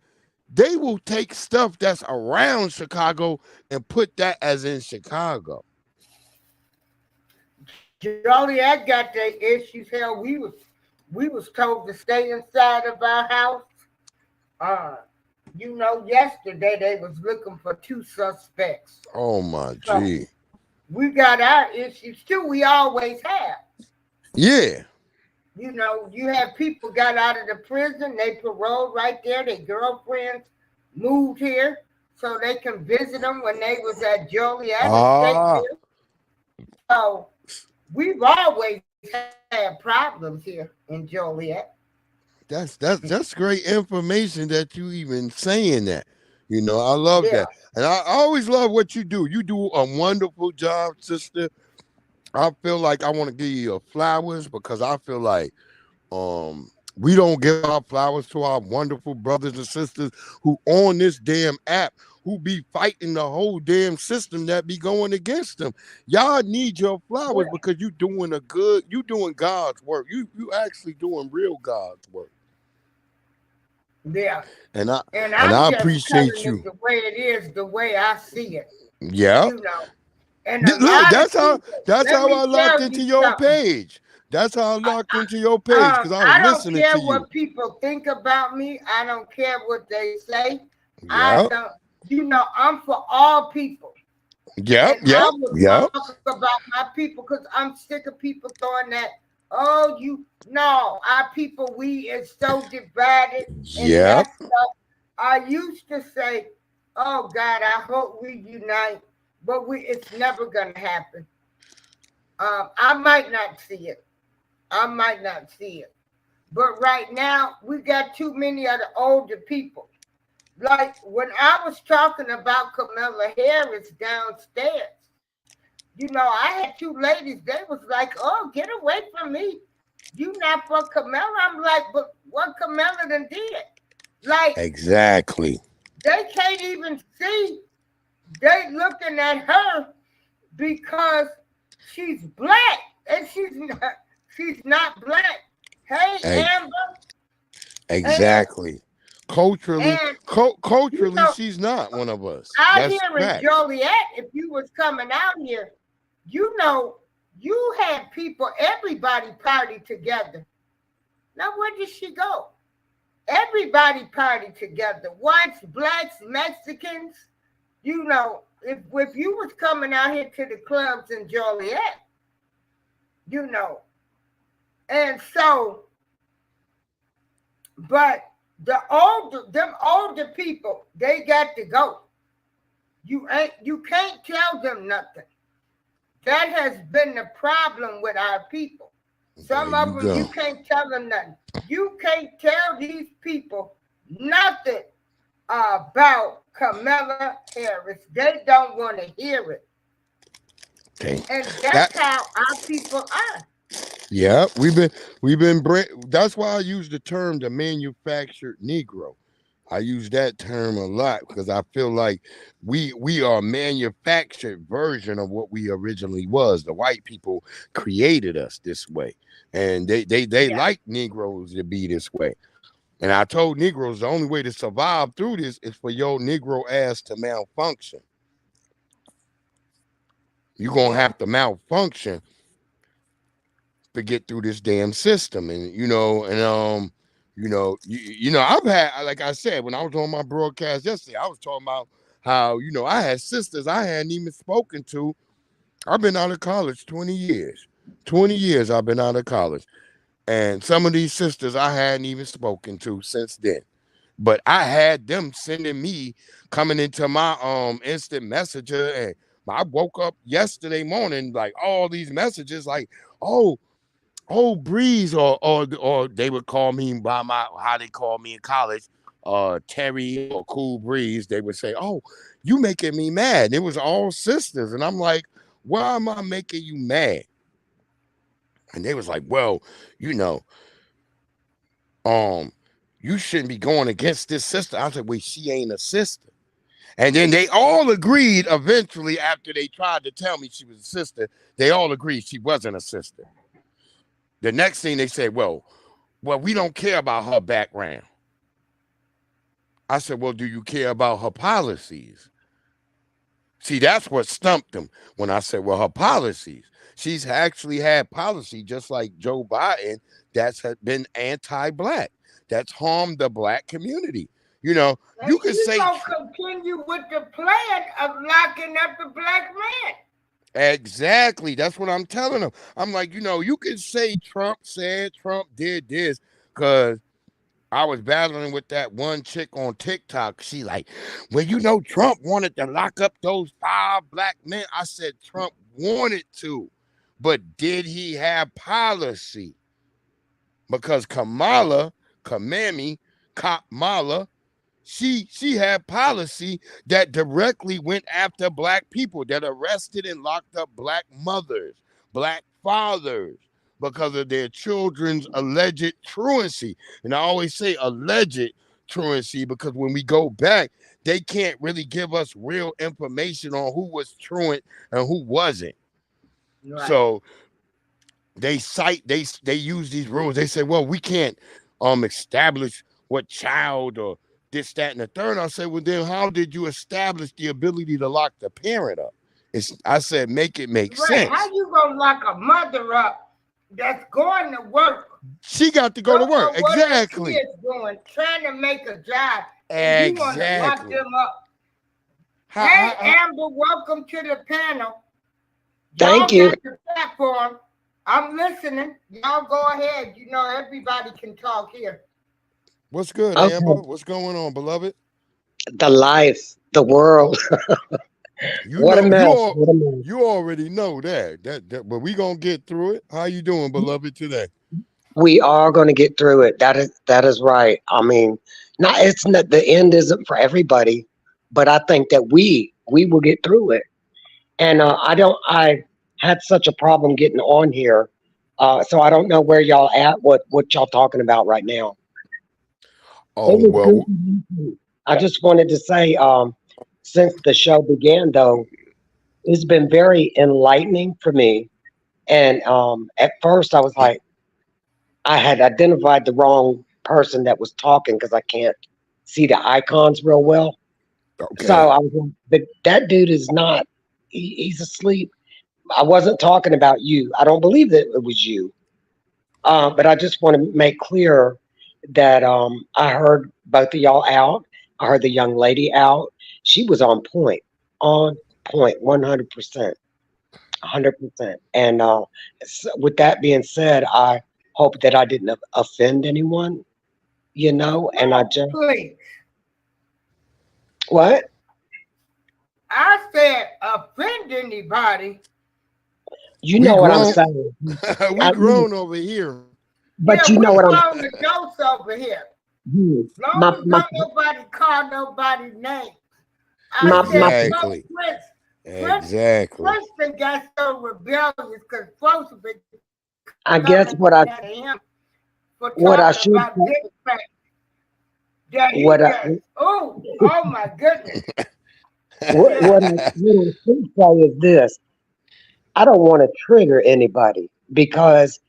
they will take stuff that's around Chicago and put that as in Chicago.
Joliet got their issues. Hell, we was told to stay inside of our house. You know, yesterday they was looking for 2 suspects.
Oh my
So,
gee.
we got our issues too. We always have.
Yeah.
You know, you have people got out of the prison, they paroled right there, their girlfriends moved here so they can visit them when they was at Joliet. So we've always had problems here in Joliet.
That's great information that you even saying that. You know, I love that. And I always love what you do. You do a wonderful job, sister. I feel like I want to give you your flowers because I feel like we don't give our flowers to our wonderful brothers and sisters who on this damn app who be fighting the whole damn system that be going against them. Y'all need your flowers because you doing God's work. You actually doing real God's work.
Yeah.
And I
just
appreciate
telling
you.
it the way it is, the way I see it.
Yeah.
You know. And
Look, that's how I locked into your
something.
page. That's how I locked into your page because I was listening to you.
I don't care what people think about me. I don't care what they say.
Yep.
I don't. You know, I'm for all people.
Yep.
I will talk about my people because I'm sick of people throwing that. Oh, our people, we is so divided.
Yep.
And I used to say, oh God, I hope we unite. But it's never gonna happen. I might not see it. But right now, we got too many of the older people. Like when I was talking about Kamala Harris downstairs, you know, I had 2 ladies, they was like, oh, get away from me. You not for Kamala. I'm like, but what Kamala done did? Like,
exactly.
They can't even see. They looking at her because she's black and she's not black. Hey, Amber.
Exactly. Culturally,
you know,
she's not one of us.
Out here in Joliet, if you was coming out here, you know, you had people, everybody partied together. Now, where did she go? Everybody partied together. Whites, blacks, Mexicans. You know, if you was coming out here to the clubs in Joliet, you know. And so, but them older people, they got to go. You can't tell them nothing. That has been the problem with our people. Some of them, you can't tell them nothing. You can't tell these people nothing about Kamala Harris. They don't want to hear it.
Okay.
And that's how our people are.
Yeah, that's why I use the term the manufactured Negro. I use that term a lot because I feel like we are a manufactured version of what we originally was. The white people created us this way, and they like Negroes to be this way. And I told Negroes the only way to survive through this is for your Negro ass to malfunction. You're gonna have to malfunction to get through this damn system. And you know, and I've had, like I said, when I was on my broadcast yesterday, I was talking about how, I had sisters I hadn't even spoken to. I've been out of college 20 years. 20 years I've been out of college. And some of these sisters I hadn't even spoken to since then. But I had them sending me, coming into my instant messenger, and I woke up yesterday morning like all these messages like, oh Breeze, or they would call me by how they call me in college, Terry or Cool Breeze. They would say, oh, you making me mad. It was all sisters. And I'm like, why am I making you mad? And they was like, well, you shouldn't be going against this sister. I said, wait, she ain't a sister. And then they all agreed eventually, after they tried to tell me she was a sister, they all agreed she wasn't a sister. The next thing they said, well, we don't care about her background. I said, well, do you care about her policies? See, that's what stumped them when I said, well, her policies. She's actually had policy just like Joe Biden that's been anti-black. That's harmed the black community. You can say
gonna continue with the plan of locking up the black man.
Exactly. That's what I'm telling them. I'm like, you can say Trump said, Trump did this, because I was battling with that one chick on TikTok. She like, well, Trump wanted to lock up those 5 black men. I said Trump wanted to, but did he have policy? Because Kamala, she had policy that directly went after black people, that arrested and locked up black mothers, black fathers, because of their children's alleged truancy. And I always say alleged truancy because when we go back, they can't really give us real information on who was truant and who wasn't. Right. So they use these rules. They say, well, we can't establish what child or this, that, and the third. I said, well, then how did you establish the ability to lock the parent up? I said, make it make sense.
How you gonna lock a mother up that's going to work?
She got to go to work. Exactly.
Doing, trying to make a job.
Exactly.
You want to lock them up. Hey, Amber, welcome to the panel.
Thank you.
Got the platform. I'm listening. Y'all go ahead. Everybody can talk here.
What's good, Amber? What's going on, beloved?
The life, the world. What a mess.
You already know that. But we gonna get through it. How you doing, beloved, today?
We are going to get through it. That is right. I mean, it's not, the end isn't for everybody, but I think that we will get through it. And I had such a problem getting on here, so I don't know where y'all at. What y'all talking about right now?
Oh, well,
I just wanted to say, since the show began, though, it's been very enlightening for me. And at first I was like, I had identified the wrong person that was talking because I can't see the icons real well. Okay. So I was like, that dude is not, he's asleep. I wasn't talking about you. I don't believe that it was you. But I just want to make clear that I heard both of y'all out. I heard the young lady out. She was on point, 100%. 100%. And with that being said, I hope that I didn't offend anyone, and I just...
Please.
What?
I said offend anybody.
You know what I'm saying.
We grown over here.
But you know what I'm
saying. Ghost over here. Long as nobody call nobody's name.
Exactly.
Exactly. Princeton got so rebellious because folks have been.
I guess what I should.
Oh my goodness.
what I should say is this: I don't want to trigger anybody, because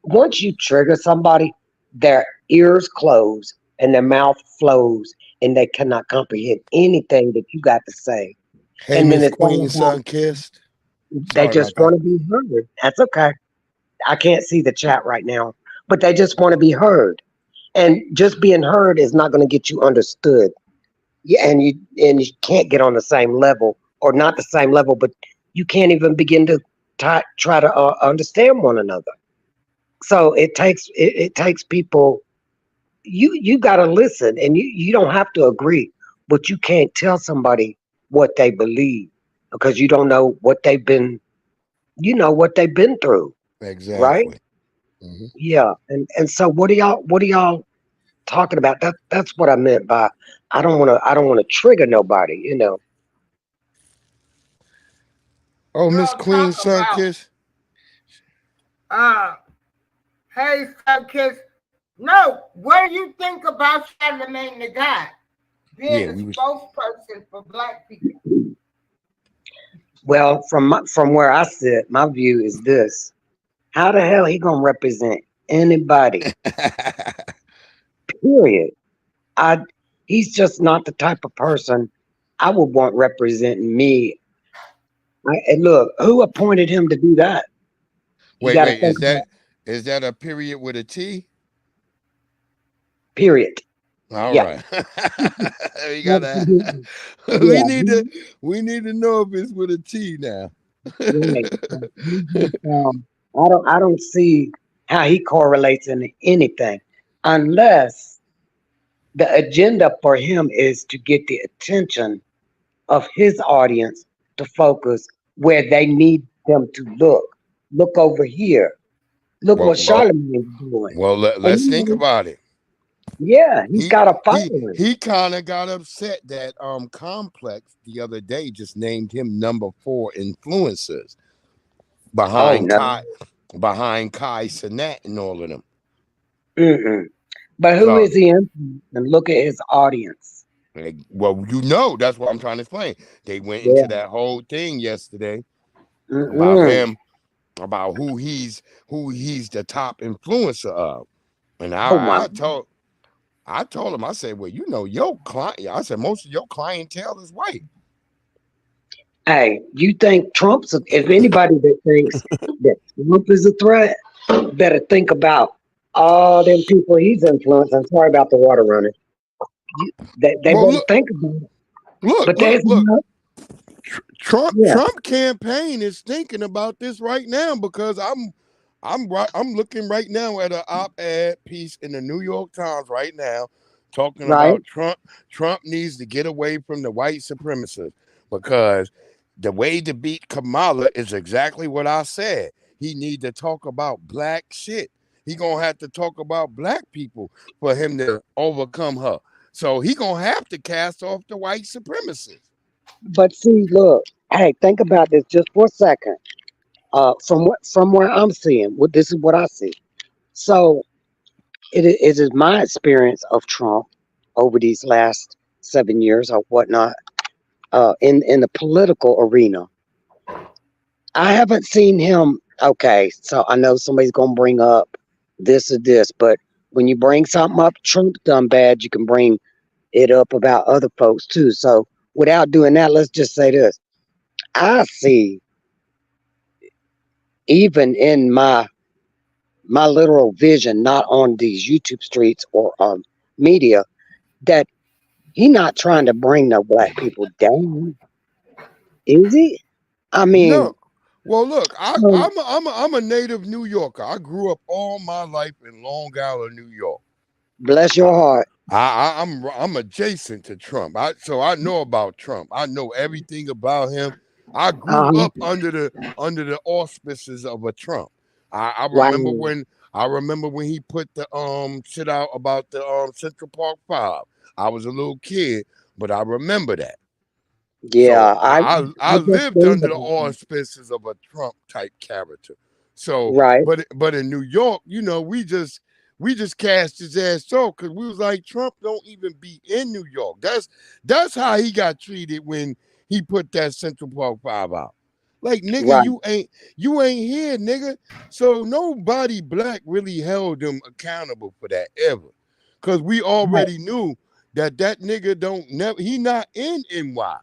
once you trigger somebody, their ears close and their mouth flows, and they cannot comprehend anything that you got to say.
Hey,
and
Miss Queen, son kissed.
They just want to be heard. That's okay. I can't see the chat right now, but they just want to be heard. And just being heard is not going to get you understood. Yeah, and you can't get on the same level, or not the same level, but you can't even begin to try to understand one another. So it takes people. You got to listen, and you don't have to agree, but you can't tell somebody what they believe because you don't know what they've been. You know what they've been through, right?
Exactly. Mm-hmm.
Yeah, and so what are y'all talking about? That's what I meant by I don't want to trigger nobody, you know.
Oh, Miss Queen Sunkiss.
Hey, Sunkiss. No, what do you think about Charlamagne the God being a spokesperson for Black people?
Well, from where I sit, my view is this: how the hell he gonna represent anybody? Period. He's just not the type of person I would want representing me. And look, who appointed him to do that?
Wait, is that a period with a T?
Period.
All right. We gotta. We need to know if it's with a T now.
I don't see how he correlates into anything, unless the agenda for him is to get the attention of his audience to focus where they need them to look. Look over here. Look what Charlamagne is doing.
Well, let's think about it.
Yeah, he's got a following.
He kind of got upset that Complex the other day just named him number 4 influencers behind Kai Cenat and all of them.
But who is he influencing? And look at his audience.
Well, that's what I'm trying to explain. They went into that whole thing yesterday about him, about who he's the top influencer of, and I told him, I said, well, your client, I said, most of your clientele is white.
Hey, you think if anybody that thinks that Trump is a threat, better think about all them people he's influenced. I'm sorry about the water running. They won't think about it.
Look. Trump campaign is thinking about this right now, because I'm looking right now at an op-ed piece in the New York Times right now talking about Trump needs to get away from the white supremacists, because the way to beat Kamala is exactly what I said. He need to talk about black shit. He gonna have to talk about black people for him to overcome her. So he gonna have to cast off the white supremacists.
But see, look, hey, think about this just for a second. From where I'm seeing, this is what I see. So it is my experience of Trump over these last 7 years or whatnot, in the political arena. I haven't seen him. Okay, so I know somebody's gonna bring up this or this, but when you bring something up Trump done bad, you can bring it up about other folks too. So without doing that, let's just say this: I see, even in my literal vision, not on these YouTube streets or media, that he not trying to bring no black people down, is he? I mean,
no. Well, look, I'm a native New Yorker. I grew up all my life in Long Island, New York.
Bless your heart.
I'm adjacent to Trump, so I know about Trump. I know everything about him. I grew up under the auspices of a Trump. I remember when he put the shit out about the Central Park 5. I was a little kid, but I remember that.
Yeah,
so I lived under the auspices of a Trump type character. So, but in New York, we just cast his ass off because we was like, Trump don't even be in New York. That's how he got treated when he put that Central Park 5 out. Like, nigga, you ain't here, nigga. So nobody black really held him accountable for that ever, because we already knew that nigga he not in NY.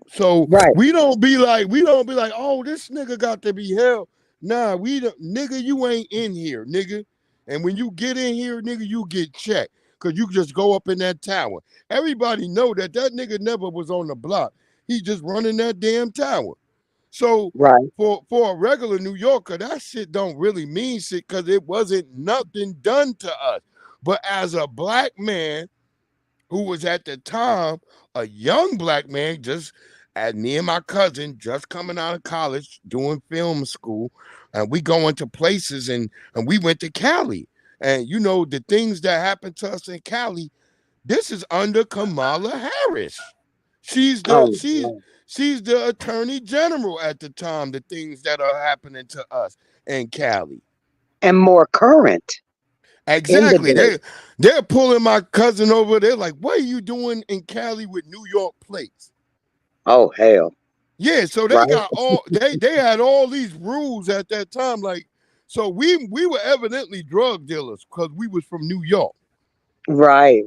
So we don't be like, oh, this nigga got to be held. Nah, we don't, nigga, you ain't in here, nigga. And when you get in here, nigga, you get checked. Because you just go up in that tower. Everybody know that nigga never was on the block. He just running that damn tower. So for a regular New Yorker, that shit don't really mean shit because it wasn't nothing done to us. But as a black man who was at the time a young black man, just as me and my cousin just coming out of college doing film school, and we going to places and we went to Cali. And you know the things that happened to us in Cali, this is under Kamala Harris. She's the attorney general at the time, the things that are happening to us in Cali.
And more current.
Exactly. They're pulling my cousin over there like, what are you doing in Cali with New York plates?
Oh, hell.
Yeah, so they got all they had all these rules at that time. Like, so we were evidently drug dealers because we was from New York.
Right.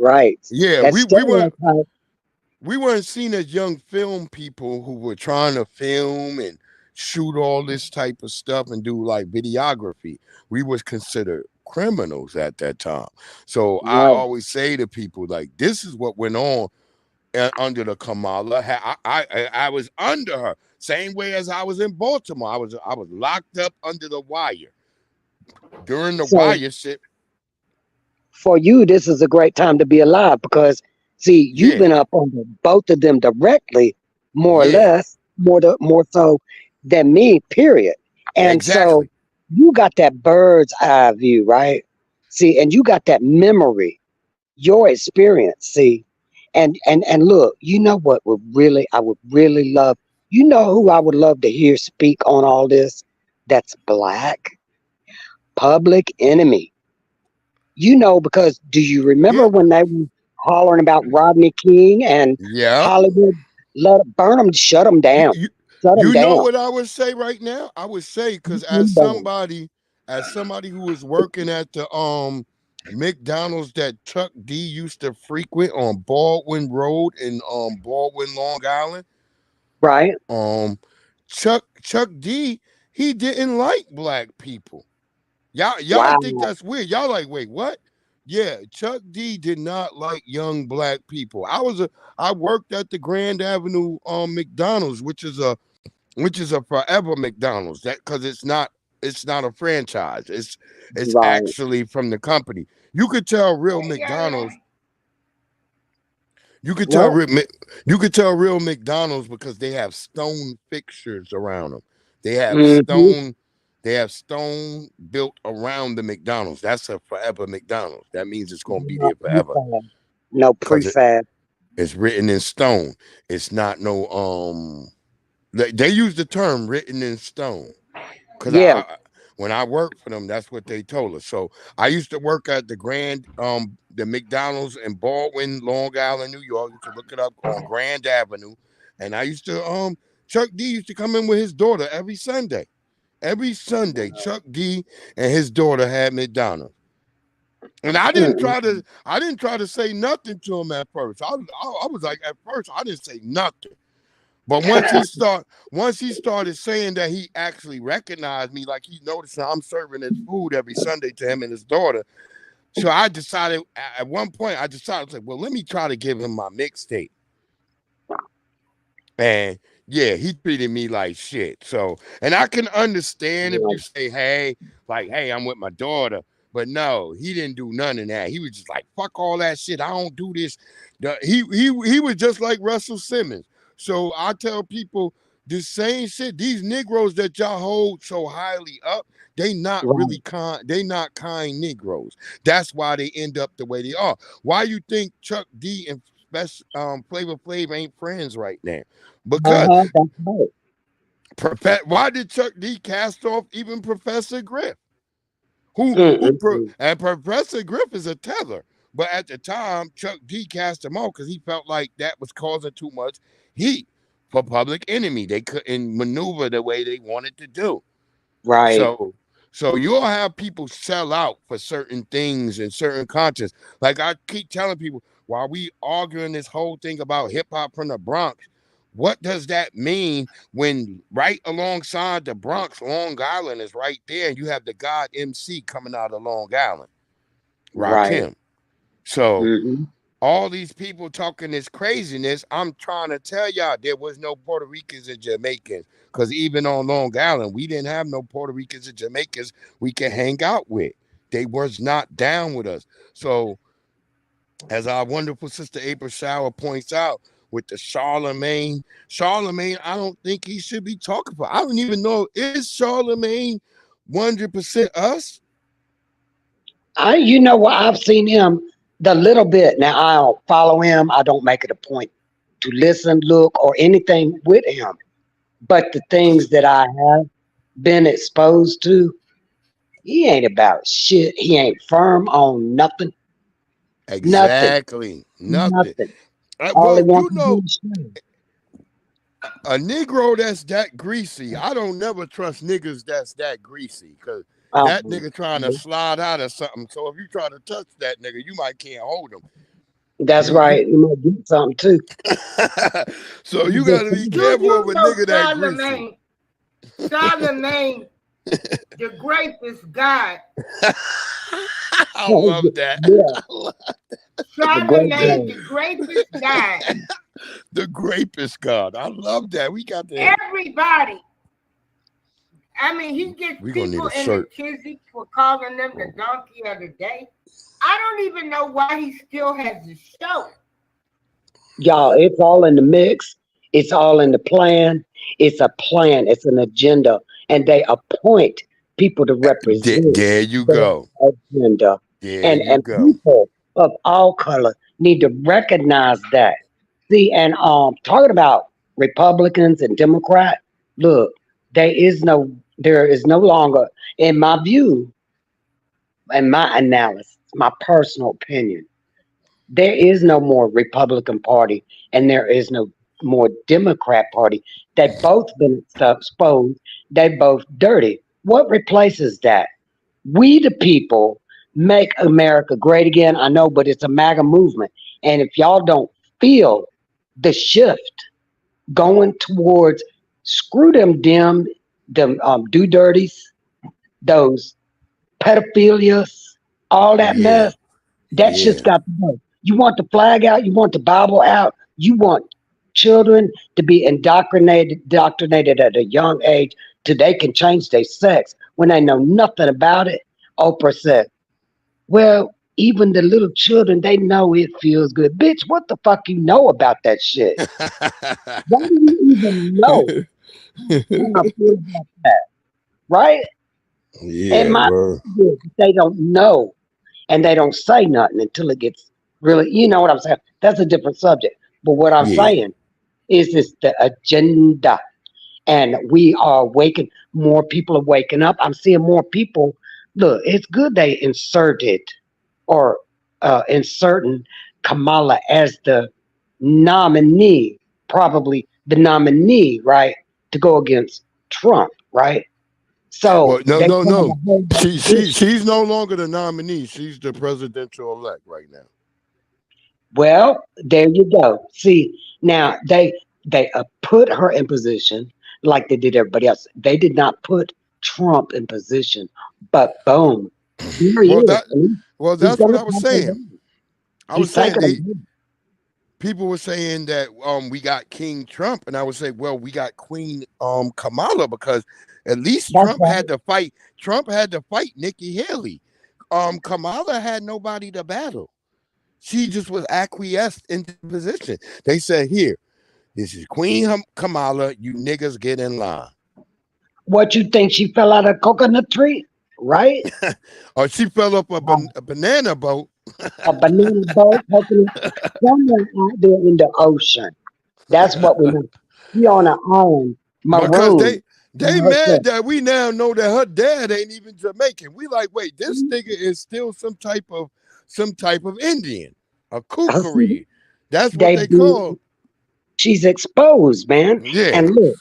Yeah, we weren't seen as young film people who were trying to film and shoot all this type of stuff and do like videography. We was considered criminals at that time. So I always say to people, like, this is what went on under the Kamala. I was under her, same way as I was in Baltimore. I was locked up under the wire during the wire shit.
For you, this is a great time to be alive because, see, you've been up under both of them directly, more or less, more so than me, period. And so you got that bird's eye view, right? See, and you got that memory, your experience, see. And look, you know what I would really love, you know who I would love to hear speak on all this? That's black. Public Enemy. You know, because do you remember when they were hollering about Rodney King and Hollywood? Burn them, shut them down.
You know what I would say right now? I would say, because as somebody who was working at the McDonald's that Chuck D used to frequent on Baldwin Road in Baldwin, Long Island.
Right.
Chuck D, he didn't like black people. Y'all think that's weird. Y'all like, wait, what? Yeah, Chuck D did not like young black people. I worked at the Grand Avenue McDonald's, which is a forever McDonald's. That because it's not a franchise. It's actually from the company. You could tell real McDonald's. You could tell real McDonald's because they have stone fixtures around them. They have stone built around the McDonald's. That's a forever McDonald's. That means it's going to be there forever.
No prefab.
It's written in stone. It's not no They use the term written in stone. Because when I worked for them, that's what they told us. So I used to work at the McDonald's in Baldwin, Long Island, New York. You can look it up on Grand Avenue. And I used to Chuck D used to come in with his daughter every Sunday. Every Sunday, Chuck D and his daughter had McDonald's. And I didn't try to say nothing to him at first. I was like, at first, I didn't say nothing. But once he started saying that he actually recognized me, like he noticed that I'm serving his food every Sunday to him and his daughter. So I decided at one point, well, let me try to give him my mixtape. And yeah, he treated me like shit. So, and I can understand if you say, hey, I'm with my daughter. But no, he didn't do none of that. He was just like, fuck all that shit. I don't do this. He was just like Russell Simmons. So I tell people the same shit. These Negroes that y'all hold so highly up, they not really kind. They not kind Negroes. That's why they end up the way they are. Why you think Chuck D and Flavor Flav ain't friends right now? Because why did Chuck D cast off even Professor Griff? And Professor Griff is a tether. But at the time, Chuck D cast him off because he felt like that was causing too much heat for Public Enemy. They couldn't maneuver the way they wanted to do.
Right.
So you'll have people sell out for certain things and certain content. Like I keep telling people, while we arguing this whole thing about hip hop from the Bronx, What does that mean when right alongside the Bronx, Long Island is right there, and you have the God MC coming out of Long Island, Rakim. So all these people talking this craziness, I'm trying to tell y'all there was no Puerto Ricans and Jamaicans, because even on Long Island, we didn't have no Puerto Ricans and Jamaicans we could hang out with. They was not down with us. So as our wonderful sister April Shower points out, with the Charlamagne, I don't think he should be talking for. I don't even know, is Charlamagne 100% us?
You know what? I've seen him the little bit. Now I don't follow him. I don't make it a point to listen, look, or anything with him. But the things that I have been exposed to, he ain't about shit. He ain't firm on nothing.
Exactly. Nothing. Well, you know, a Negro that's that greasy, I don't never trust niggas that's that greasy, because that nigga trying to slide out of something. So if you try to touch that nigga, you might can't hold him.
That's right. You might get something too.
So you got to be careful of a nigga that greasy.
Charlamagne, the grapist God.
I love that.
Charlamagne, the grapist God.
The grapist God. I love that. We got that.
Everybody. I mean, he gets people in the tizzy for calling them the donkey of the day. I don't even know why he still has the show.
Y'all, it's all in the mix. It's all in the plan. It's a plan. It's an agenda. And they appoint people to represent
there you go.
Agenda. And
go.
People of all color need to recognize that. See, and talking about Republicans and Democrats, look, there is no longer, in my view, and my analysis, my personal opinion, there is no more Republican Party and there is no more Democrat Party. They've both been exposed. They both dirty. What replaces that? We the people make America great again. I know, but it's a MAGA movement. And if y'all don't feel the shift going towards screw them do dirties, those pedophilias, all that mess, that shit's got to go. You want the flag out, you want the Bible out, you want children to be indoctrinated at a young age till they can change their sex when they know nothing about it. Oprah said, well, even the little children, they know it feels good. Bitch, what the fuck you know about that shit? Why do you even know how I feel about that? Right?
Yeah,
they don't know and they don't say nothing until it gets really, you know what I'm saying? That's a different subject. But what I'm saying is this the agenda. And we are more people are waking up. I'm seeing more people. Look, it's good they inserting Kamala as the nominee, probably the nominee, right, to go against Trump, right? So
no. She's no longer the nominee. She's the presidential elect right now.
Well, there you go. See, now they put her in position like they did everybody else. They did not put Trump in position, but boom.
That's what I was saying. I was saying people were saying that we got King Trump, and I would say, well, we got Queen Kamala, because at least Trump had to fight. Trump had to fight Nikki Haley. Kamala had nobody to battle. She just was acquiesced into position. They said, here, this is Queen Kamala. You niggas get in line.
What you think? She fell out of a coconut tree, right?
Or she fell up a banana boat.
A banana boat, somewhere out there in the ocean. That's what we know. She on her own.
Because they mad that we now know that her dad ain't even Jamaican. We like, wait, this nigga is still some type of Indian, a kookery. That's what they call.
She's exposed, man.
Yeah.
And look,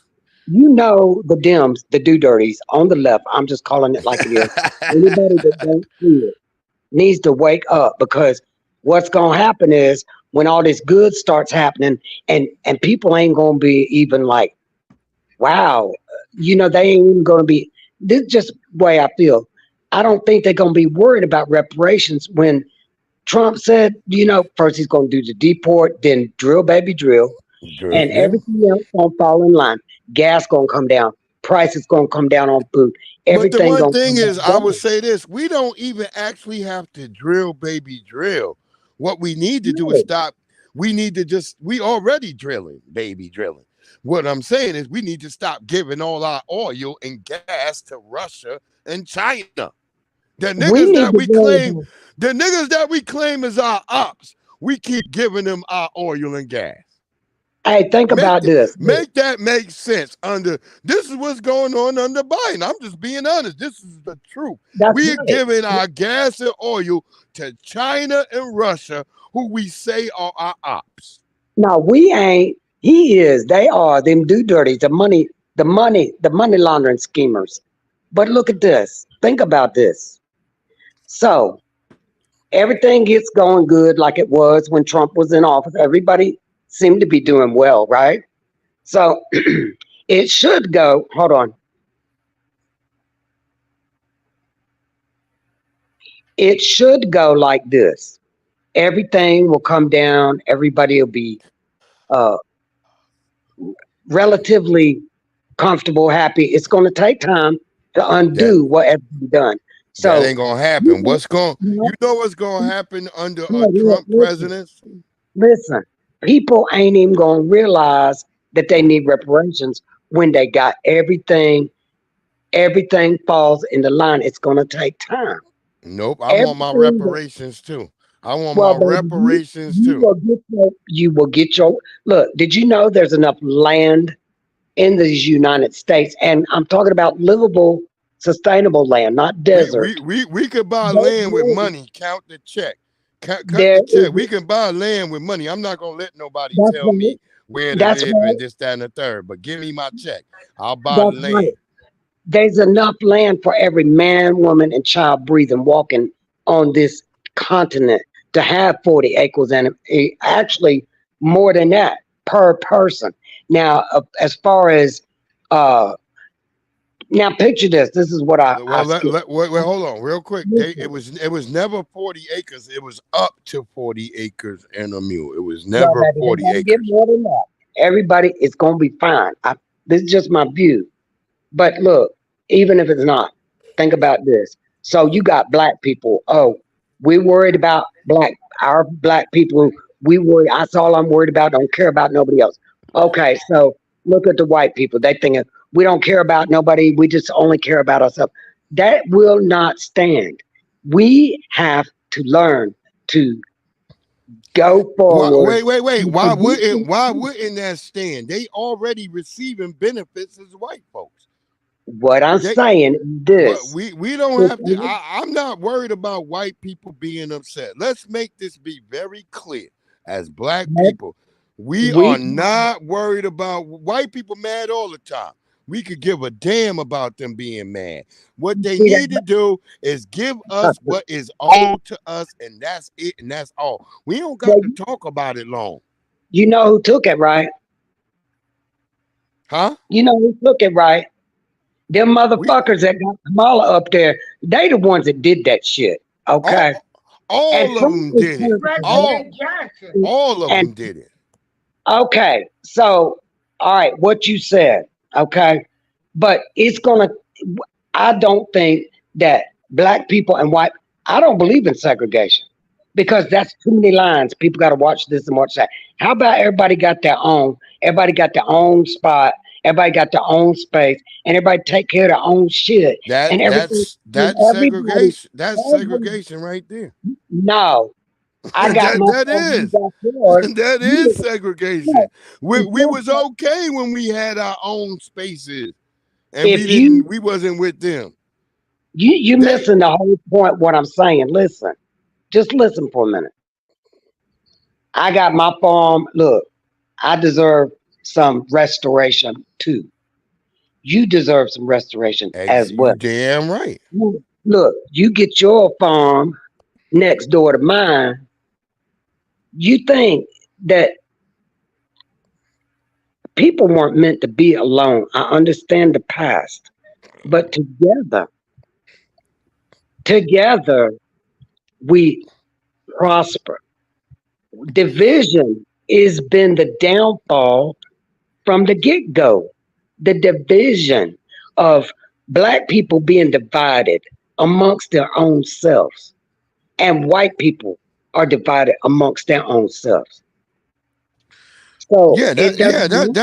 you know the Dems, the do-dirties on the left. I'm just calling it like it is. Anybody that don't see it needs to wake up, because what's going to happen is when all this good starts happening, and people ain't gonna be even like, wow, they ain't even gonna be. This is just the way I feel. I don't think they're gonna be worried about reparations when Trump said, first he's gonna do the deport, then drill, baby, drill, and everything else gonna fall in line. Gas gonna come down, prices gonna come down on food.
But the
Everything
one
gonna
thing
come
is,
down.
I would say this: we don't even actually have to drill, baby, drill. What we need to do is stop. We need to we already drilling, baby, drilling. What I'm saying is we need to stop giving all our oil and gas to Russia and China. The niggas that we claim as our ops, we keep giving them our oil and gas.
Hey, think about this.
Make that make sense. This is what's going on under Biden. I'm just being honest. This is the truth. We're giving our gas and oil to China and Russia, who we say are our ops.
No, we ain't. He is. They are. Them do dirties. The money laundering schemers. But look at this. Think about this. So everything gets going good like it was when Trump was in office. Everybody seemed to be doing well, right? So it should go. Hold on. It should go like this. Everything will come down. Everybody will be relatively comfortable, happy. It's going to take time to undo whatever's been done. So
that ain't gonna happen. What's going? You know what's gonna happen under a Trump presidency?
Listen, people ain't even gonna realize that they need reparations when they got everything. Everything falls in the line. It's gonna take time.
Nope. I want my reparations too. I want my reparations too.
You will get your look. Did you know there's enough land in the United States? And I'm talking about livable, sustainable land, not desert.
We could buy land with money. Count the check. Cut the check. We can buy land with money. I'm not gonna let nobody tell me where to live and this, that, and the third. But give me my check. I'll buy the land. Right.
There's enough land for every man, woman, and child breathing, walking on this continent to have 40 acres, and actually more than that per person. Now, as far as now, picture this. This is what I.
Wait, hold on, real quick. It was never 40 acres. It was up to 40 acres and a mule. It was never 40 acres.
Get more than that. Everybody is gonna be fine. This is just my view. But look, even if it's not, think about this. So you got black people. Oh, we worried about our black people. We worry. That's all I'm worried about. Don't care about nobody else. Okay, so look at the white people. They think we don't care about nobody. We just only care about ourselves. That will not stand. We have to learn to go forward.
Wait. Why wouldn't that stand? They already receiving benefits as white folks.
What I'm saying this.
We don't have to. I'm not worried about white people being upset. Let's make this be very clear. As black people, we are not worried about white people mad all the time. We could give a damn about them being mad. What they need to do is give us what is owed to us, and that's it, and that's all. We don't got to talk about it long.
You know who took it, right?
Huh?
You know who took it, right? Them motherfuckers that got Kamala up there, they the ones that did that shit. Okay.
All of them did it. All of them did it.
Okay. So, all right, what you said, okay. But I don't think that black people and white, I don't believe in segregation because that's too many lines. People got to watch this and watch that. How about everybody got their own spot. Everybody got their own space, and everybody take care of their own shit.
That's segregation. That's segregation right there.
No, I got
that is segregation. We was okay when we had our own spaces, and we wasn't with them.
You missing the whole point. What I'm saying. Listen, just listen for a minute. I got my farm. Look, I deserve some restoration too. You deserve some restoration as well.
Damn right.
Look, you get your farm next door to mine. You think that people weren't meant to be alone. I understand the past, but together we prosper. Division has been the downfall from the get go. The division of black people being divided amongst their own selves, and white people are divided amongst their own selves. So it doesn't.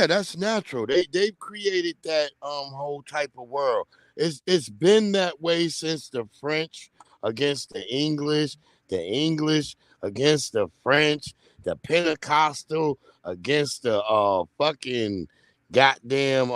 That's natural. They've created that whole type of world. It's been that way since the French against the English against the French, the Pentecostal against the fucking goddamn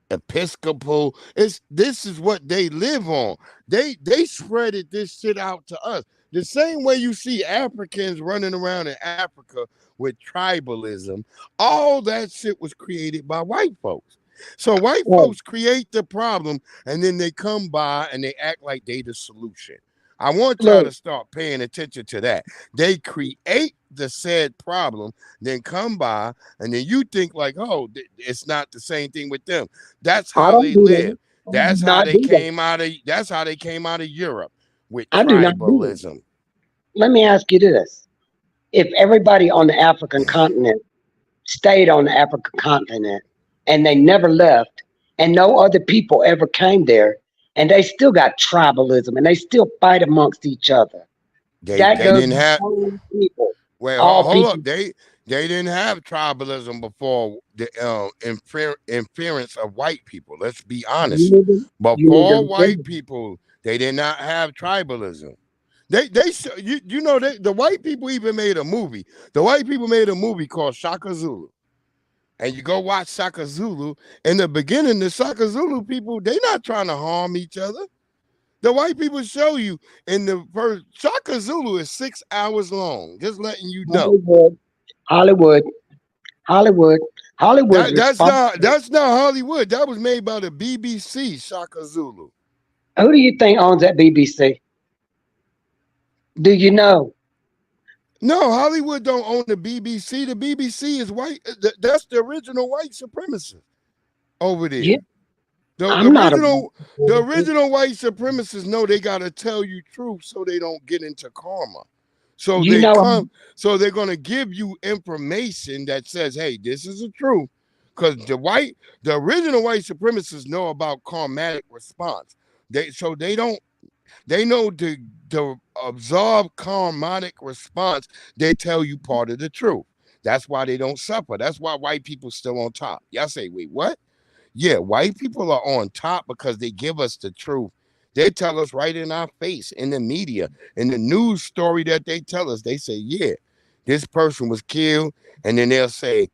Episcopal. This is what they live on. They spreaded this shit out to us. The same way you see Africans running around in Africa with tribalism, all that shit was created by white folks. So white folks create the problem, and then they come by and they act like they the solution. I want y'all to start paying attention to that. They create the said problem, then come by, and then you think like, oh, it's not the same thing with them. That's how they live. That's how they came out of. That's how they came out of Europe with tribalism.
Let me ask you this: if everybody on the African continent stayed on the African continent and they never left, and no other people ever came there, and they still got tribalism and they still fight amongst each other.
They didn't have
people.
Well, hold up. They didn't have tribalism before the interference of white people. Let's be honest. Before white people, they did not have tribalism. The white people even made a movie. The white people made a movie called Shaka Zulu. And you go watch Shaka Zulu. In the beginning, the Shaka Zulu people, they not trying to harm each other. The white people show you in the first Shaka Zulu is 6 hours long. Just letting you know.
Hollywood.
That's not Hollywood. That was made by the BBC. Shaka Zulu.
Who do you think owns that BBC? Do you know?
No, Hollywood don't own the BBC. The BBC is white. That's the original white supremacist over there.
Yeah.
The original white supremacists know they gotta tell you truth so they don't get into karma. So they're gonna give you information that says, hey, this is the truth. Because the original white supremacists know about karmatic response. They know to absorb karmatic response, they tell you part of the truth. That's why they don't suffer. That's why white people still on top. Y'all say, wait, what? Yeah, white people are on top because they give us the truth. They tell us right in our face in the media, in the news story that they tell us. They say, yeah, this person was killed. And then they'll say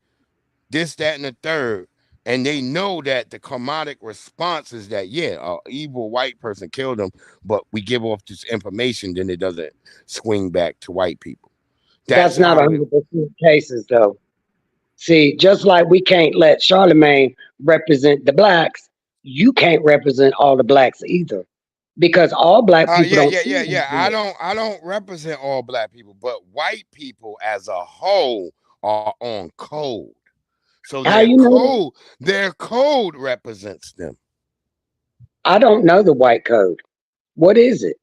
this, that, and the third. And they know that the karmatic response is that, yeah, an evil white person killed them, but we give off this information, then it doesn't swing back to white people.
That's not 100% cases, though. See, just like we can't let Charlamagne represent the blacks, you can't represent all the blacks either, because all black people don't.
I don't represent all black people, but white people as a whole are on code. So their code represents them.
I don't know the white code. What is it?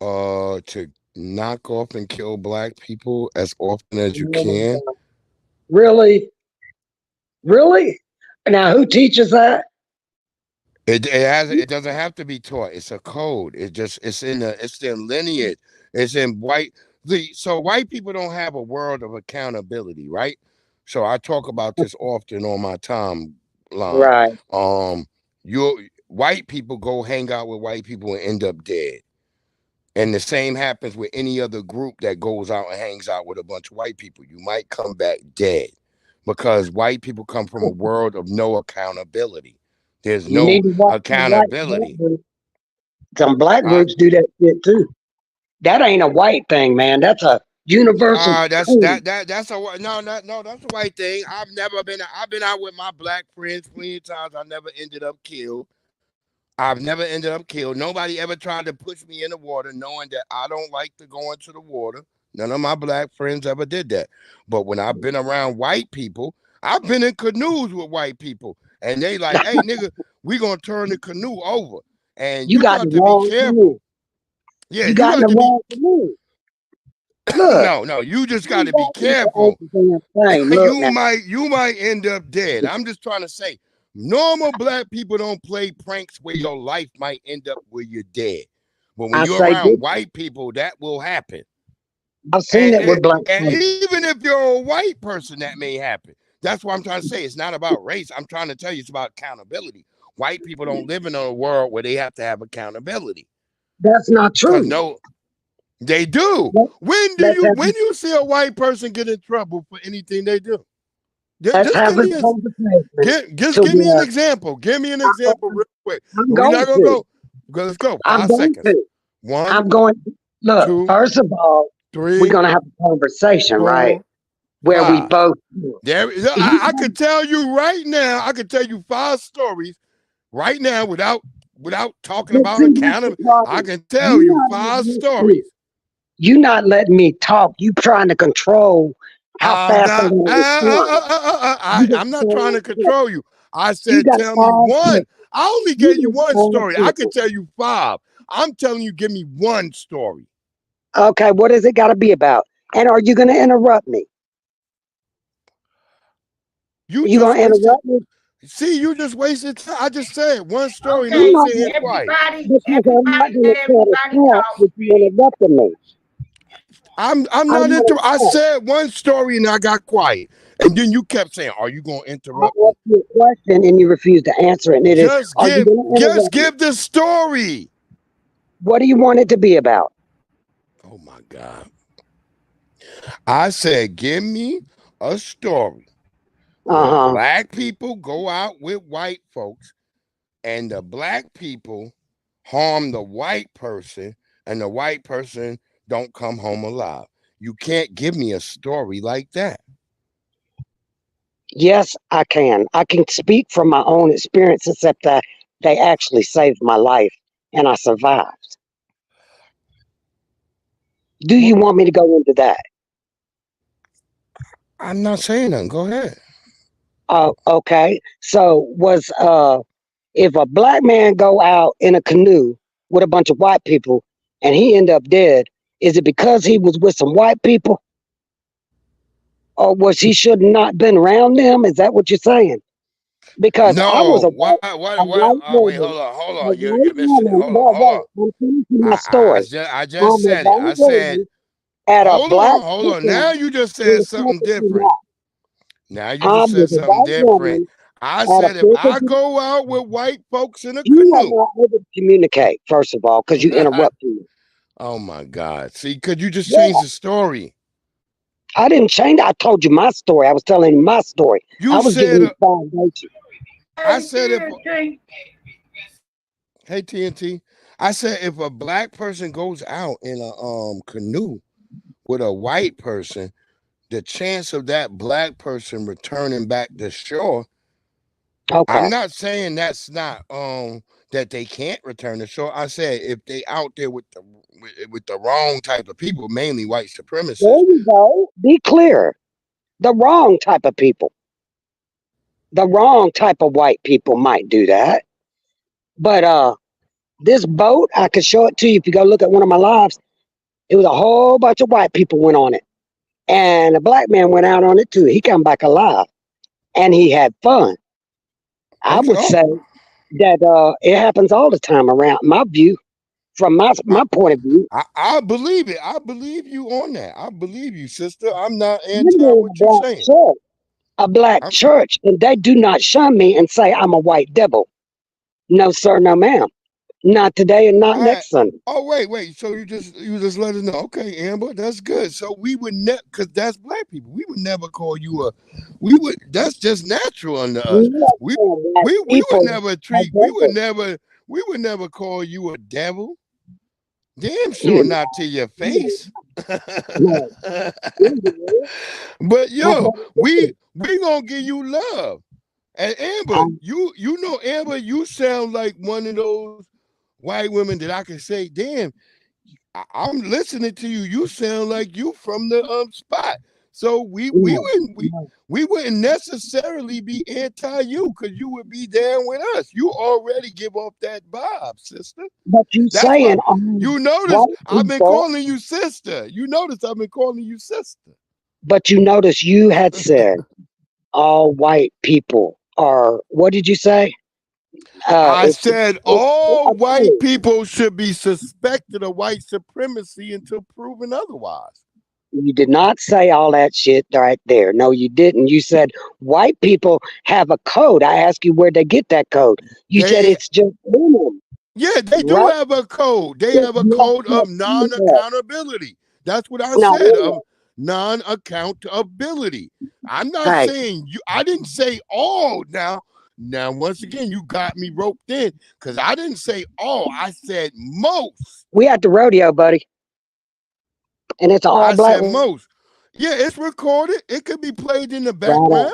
To knock off and kill black people as often as you can.
Really? Now, who teaches that?
It doesn't have to be taught. It's a code. It's their lineage. It's in white. So white people don't have a world of accountability, right? So I talk about this often on my timeline.
Right.
White people go hang out with white people and end up dead. And the same happens with any other group that goes out and hangs out with a bunch of white people. You might come back dead because white people come from a world of no accountability. There's no accountability.
Some black groups do that shit too. That ain't a white thing, man. That's a universal.
That's a white thing. I've been out with my black friends plenty of times. I never ended up killed. I've never ended up killed. Nobody ever tried to push me in the water knowing that I don't like to go into the water. None of my black friends ever did that. But when I've been around white people, I've been in canoes with white people. And they like, hey, nigga, we going to turn the canoe over. And you got to be careful. Yeah,
you got
got
the
to be.
wrong canoe. Look.
No, you just got to be careful.
Look now.
You might end up dead. I'm just trying to say, normal black people don't play pranks where your life might end up where you're dead. But when you're around white people, that will happen.
I've seen it with black
and
people.
even if you're a white person, that may happen. That's what I'm trying to say. It's not about race. I'm trying to tell you it's about accountability. White people don't live in a world where they have to have accountability.
That's not true.
No, they do. When you see a white person get in trouble for anything they do? Just give me an example. Give me an example real quick. We're not gonna go. Let's go. 5 seconds.
I'm going. Look,
two,
first of all,
3,
we're gonna have a conversation,
4,
right? Where
5.
we both.
There, I could tell you right now. I could tell you 5 stories right now without talking about accountability. I can tell you 5 stories.
You not letting me talk. You trying to control how fast
I'm not trying to control you. I said, tell me one. I only gave you one story. I could tell you 5. I'm telling you, give me one story.
Okay, what is it got to be about? And are you going to interrupt me? You going to interrupt me?
See, you just wasted time. I just said one story.
Okay,
not saying it twice. I'm not interrupting. I said one story and I got quiet. And then you kept saying, are you going to interrupt me?
I asked you a question and you refused to answer it. And it
just give the story.
What do you want it to be about?
Oh, my God. I said, give me a story. Black people go out with white folks and the black people harm the white person and the white person don't come home alive. You can't give me a story like that.
Yes, I can. I can speak from my own experience, except that they actually saved my life and I survived. Do you want me to go into that?
I'm not saying nothing. Go ahead.
Okay. So if a black man go out in a canoe with a bunch of white people and he end up dead, is it because he was with some white people? Or was he should not been around them? Is that what you're saying? Because I was
wait, hold on. You're missing it. Hold on.
I'm finishing my story.
I just said it. I said, hold on. Now you just said something different. Now you just said something different. I said if I go out with white folks in a canoe.
You are not able to communicate, first of all, because you interrupted me.
Oh my God. See, could you just change the story?
I didn't change it. I told you my story. I was telling you my story. I was giving you foundation.
I said hey TNT. I said if a black person goes out in a canoe with a white person, the chance of that black person returning back to shore. Okay. I'm not saying that's not that they can't return to shore. I said if they out there with the wrong type of people, mainly white supremacists.
There you go. Be clear. The wrong type of people. The wrong type of white people might do that. But this boat, I could show it to you if you go look at one of my lives. It was a whole bunch of white people went on it. And a black man went out on it too. He come back alive. And he had fun. I would say that it happens all the time around my view, from my point of view.
I believe it. I believe you on that. I believe you, sister. I'm not anti what you're saying.
A black church, and they do not shun me and say I'm a white devil. No, sir, no, ma'am. Not today and not next Sunday.
Oh, wait. So you just let us know. Okay, Amber, that's good. So we would never, because that's black people. We would never call you that's just natural under us. We would never we would never call you a devil. Damn sure not to your face. But yo, we gonna give you love. And Amber, you know, Amber, you sound like one of those white women that I can say, damn, I'm listening to you. You sound like you from the spot. So we wouldn't necessarily be anti you because you would be down with us. You already give off that vibe, sister.
But you
That's
saying
why you notice
white
I've been
people,
calling you sister. You notice I've been calling you sister.
but you notice you had said all white people are. What did you say?
I
It's
said all white people should be suspected of white supremacy until proven otherwise.
You did not say all that shit right there. No, you didn't. You said white people have a code. I asked you where'd they get that code. You said it's just women.
Yeah, they do have a code. They have a code of non-accountability. That's what I said, of non-accountability. I'm not saying you, I didn't say all now. Now, once again, you got me roped in because I didn't say all. I said most.
We at the rodeo, buddy. And it's all
I
black.
said most. Yeah, it's recorded. It could be played in the background.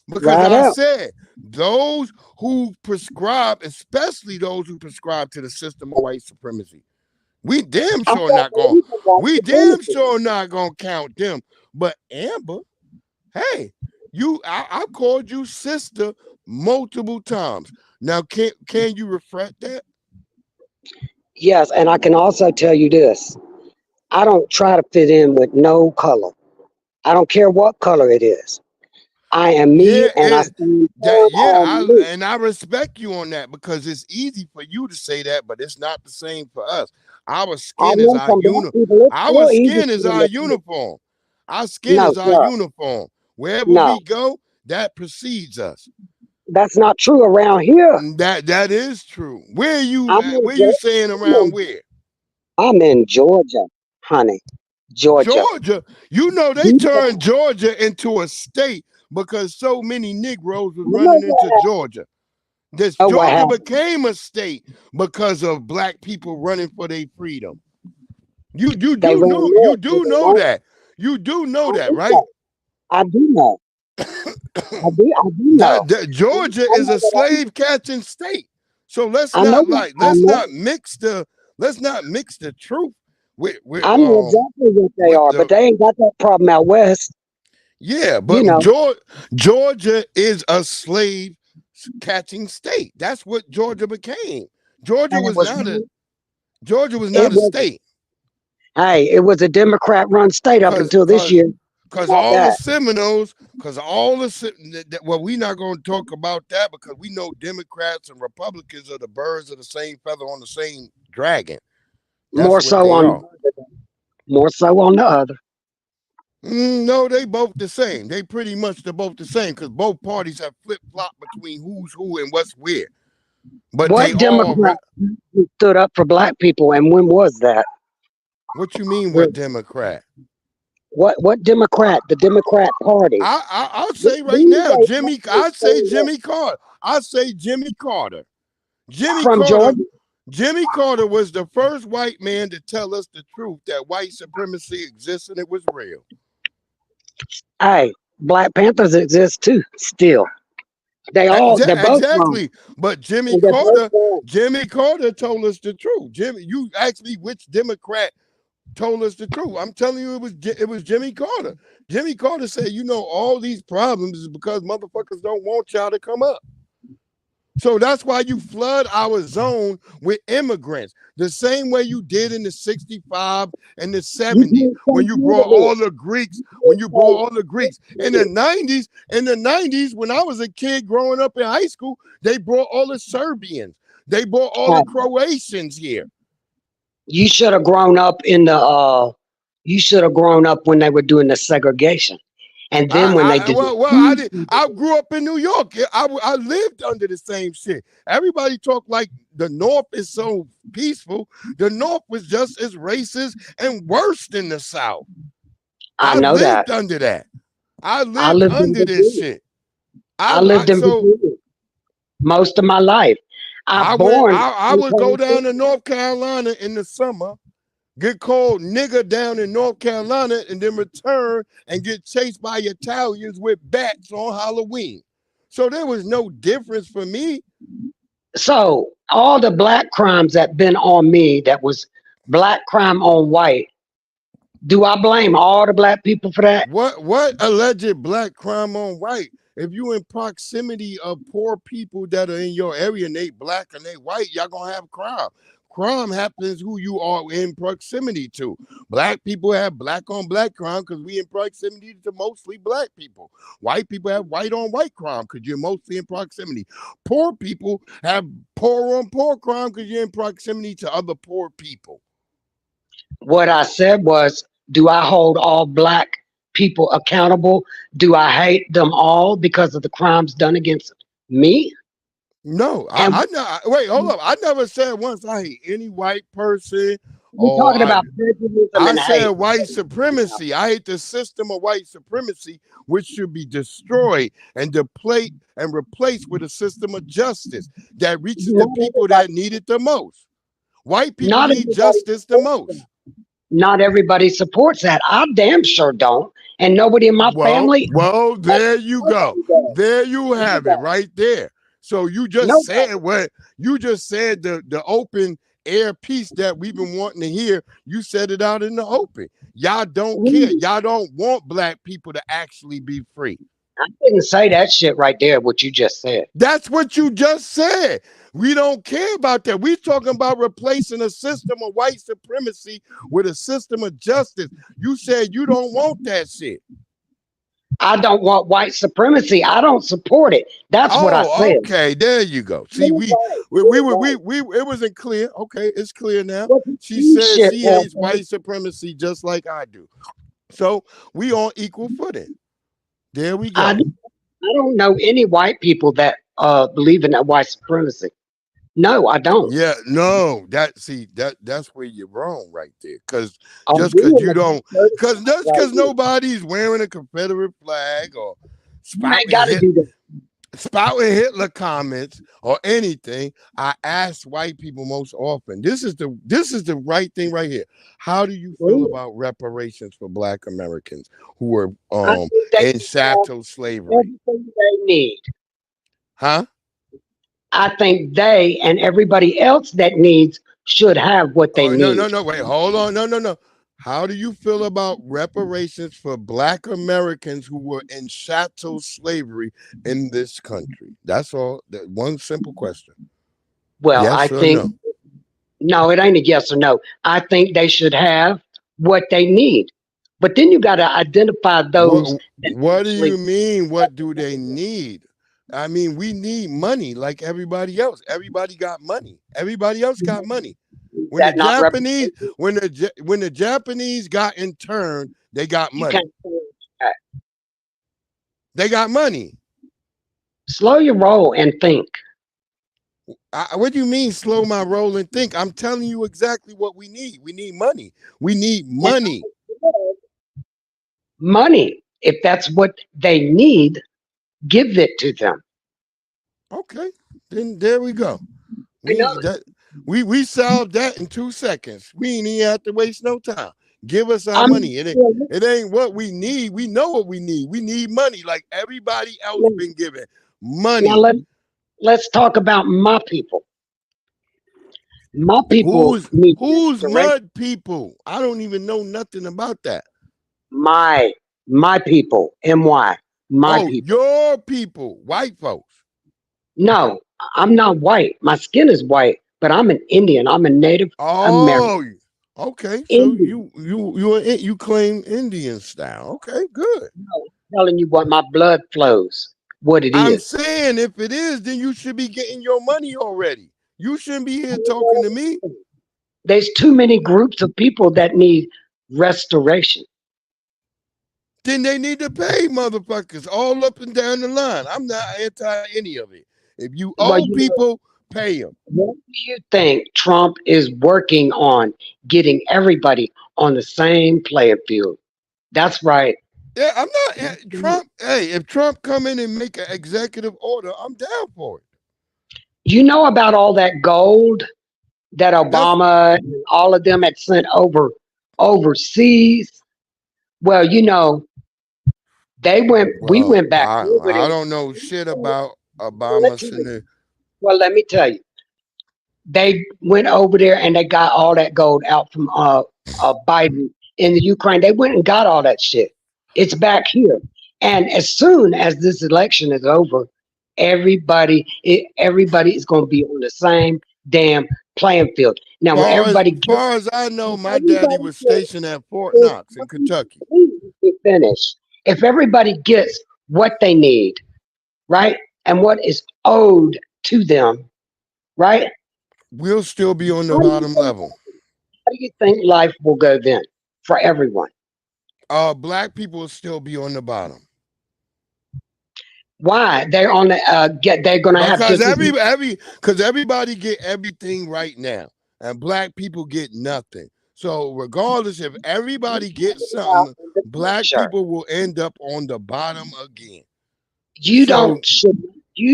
Because I said those who prescribe, especially those who prescribe to the system of white supremacy, we damn sure not gonna count them. But Amber, hey, I called you sister multiple times. Now can you reflect that?
Yes, and I can also tell you this. I don't try to fit in with no color. I don't care what color it is. I am me, and I stand on me.
And I respect you on that because it's easy for you to say that, but it's not the same for us. Our skin is our uniform. Our skin is our uniform. Our skin is our uniform. Wherever we go, that precedes us.
That's not true around here.
That is true. Where are you? Where you saying around where?
I'm in Georgia, honey.
Georgia. You know they turned Georgia into a state because so many Negroes was running into Georgia. Georgia became a state because of black people running for their freedom. You do know that. You do know that, right?
I do know. I do know.
Georgia is a slave catching state. So let's not mix the truth with
I know exactly what they are, but they ain't got that problem out west.
Yeah, but Georgia is a slave catching state. That's what Georgia became. Georgia was not a state.
Hey, it was a Democrat-run state up until this year.
Because the Seminoles, well, we're not going to talk about that because we know Democrats and Republicans are the birds of the same feather on the same dragon.
More so on the other.
No, they both the same. They pretty much both the same because both parties have flip-flopped between who's who and what's where. But
what Democrat stood up for black people, and when was that?
What you mean, what Democrat?
What Democrat? The Democrat Party.
I'll say right now, Jimmy Carter. I say Jimmy Carter. Jimmy Carter was the first white man to tell us the truth that white supremacy exists and it was real.
Hey, Black Panthers exist too, still. They're both
exactly. But Jimmy Carter told us the truth. You asked me which Democrat told us the truth. I'm telling you, it was Jimmy Carter. Jimmy Carter said, all these problems is because motherfuckers don't want y'all to come up. So that's why you flood our zone with immigrants, the same way you did in the 65 and the 70s when you brought all the Greeks. In the 90s, when I was a kid growing up in high school, they brought all the Serbians. They brought all the Croatians here.
You should have grown up when they were doing the segregation. And then I
grew up in New York. I lived under the same shit. Everybody talk like the North is so peaceful. The North was just as racist and worse than the South.
I lived
under that. I lived under this shit.
I lived in Virginia most of my life.
I would go down to North Carolina in the summer, get called nigger down in North Carolina, and then return and get chased by Italians with bats on Halloween. So there was no difference for me.
So all the black crimes that been on me, that was black crime on white, do I blame all the black people for that?
What alleged black crime on white? If you in proximity of poor people that are in your area and they black and they white, y'all gonna have crime. Crime happens who you are in proximity to. Black people have black on black crime because we in proximity to mostly black people. White people have white on white crime because you're mostly in proximity. Poor people have poor on poor crime because you're in proximity to other poor people.
What I said was, do I hold all black people accountable? Do I hate them all because of the crimes done against me?
No, wait, hold up. I never said once I hate any white person.
We're talking about prejudice and
I said
hate.
white supremacy. I hate the system of white supremacy, which should be destroyed and replaced with a system of justice that reaches the people that need it the most. White people need justice the most.
Not everybody supports that. I damn sure don't. And nobody in my family.
Well, there you go. There you have it right there. So you just said what you just said, the open air piece that we've been wanting to hear. You said it out in the open. Y'all don't care. Y'all don't want black people to actually be free.
I didn't say that shit right there, what you just said.
That's what you just said. We don't care about that. We're talking about replacing a system of white supremacy with a system of justice. You said you don't want that shit.
I don't want white supremacy. I don't support it. That's what I said.
Okay, there you go. See, it wasn't clear. Okay, it's clear now. She said she hates white supremacy just like I do. So we on equal footing. There we go.
I don't know any white people that believe in that white supremacy. No, I don't.
Yeah, no, that's where you're wrong right there. Because just because you don't, because nobody's wearing a Confederate flag or spouting Hitler comments or anything, I ask white people most often. This is the right thing right here. How do you feel about reparations for Black Americans who were in chattel slavery?
Everything they need.
Huh?
I think they and everybody else that needs should have what they need.
No, wait, hold on. No. How do you feel about reparations for Black Americans who were in chattel slavery in this country? That's all. That one simple question.
Well,
yes
I think no, it ain't a yes or no. I think they should have what they need. But then you got to identify those.
What do you mean? What do they need? I mean, we need money like everybody else. Everybody got money. Everybody else got money. When the Japanese got interned, they got money. They got money.
Slow your roll and think.
What do you mean slow my roll and think? I'm telling you exactly what we need. We need money. We need money.
Money. If that's what they need, give it to them.
Okay, then there we go. We solved that in 2 seconds. We ain't even have to waste no time. Give us our money. It ain't what we need. We know what we need. We need money like everybody else been given. Money.
Now let's talk about my people. My people.
Who's mud people? I don't even know nothing about that.
My people. My people.
Your people. White folks.
No, I'm not white. My skin is white, but I'm an Indian. I'm a Native American.
Okay. So you claim Indian style. Okay, good.
No, I'm telling you what my blood flows. What it is.
I'm saying if it is, then you should be getting your money already. You shouldn't be here talking to me.
There's too many groups of people that need restoration.
Then they need to pay motherfuckers all up and down the line. I'm not anti any of it. If you owe people, pay them.
What do you think Trump is working on? Getting everybody on the same playing field. That's right.
Yeah, I'm not Trump. Hey, if Trump come in and make an executive order, I'm down for it.
You know about all that gold that Obama and all of them had sent overseas? Well, We went back.
I don't know shit about Obama.
Well, let me tell you. They went over there and they got all that gold out from Biden in the Ukraine. They went and got all that shit. It's back here. And as soon as this election is over, everybody is going to be on the same damn playing field. Now, when everybody,
as far as I know, my daddy was stationed at Fort Knox in Kentucky.
Finish. If everybody gets what they need, right, and what is owed to them, right,
we'll still be on the bottom level.
How do you think life will go then for everyone?
Black people will still be on the bottom.
Why? They're on the they're gonna have
because everybody get everything right now, and black people get nothing. So regardless if everybody gets something, black people will end up on the bottom again.
You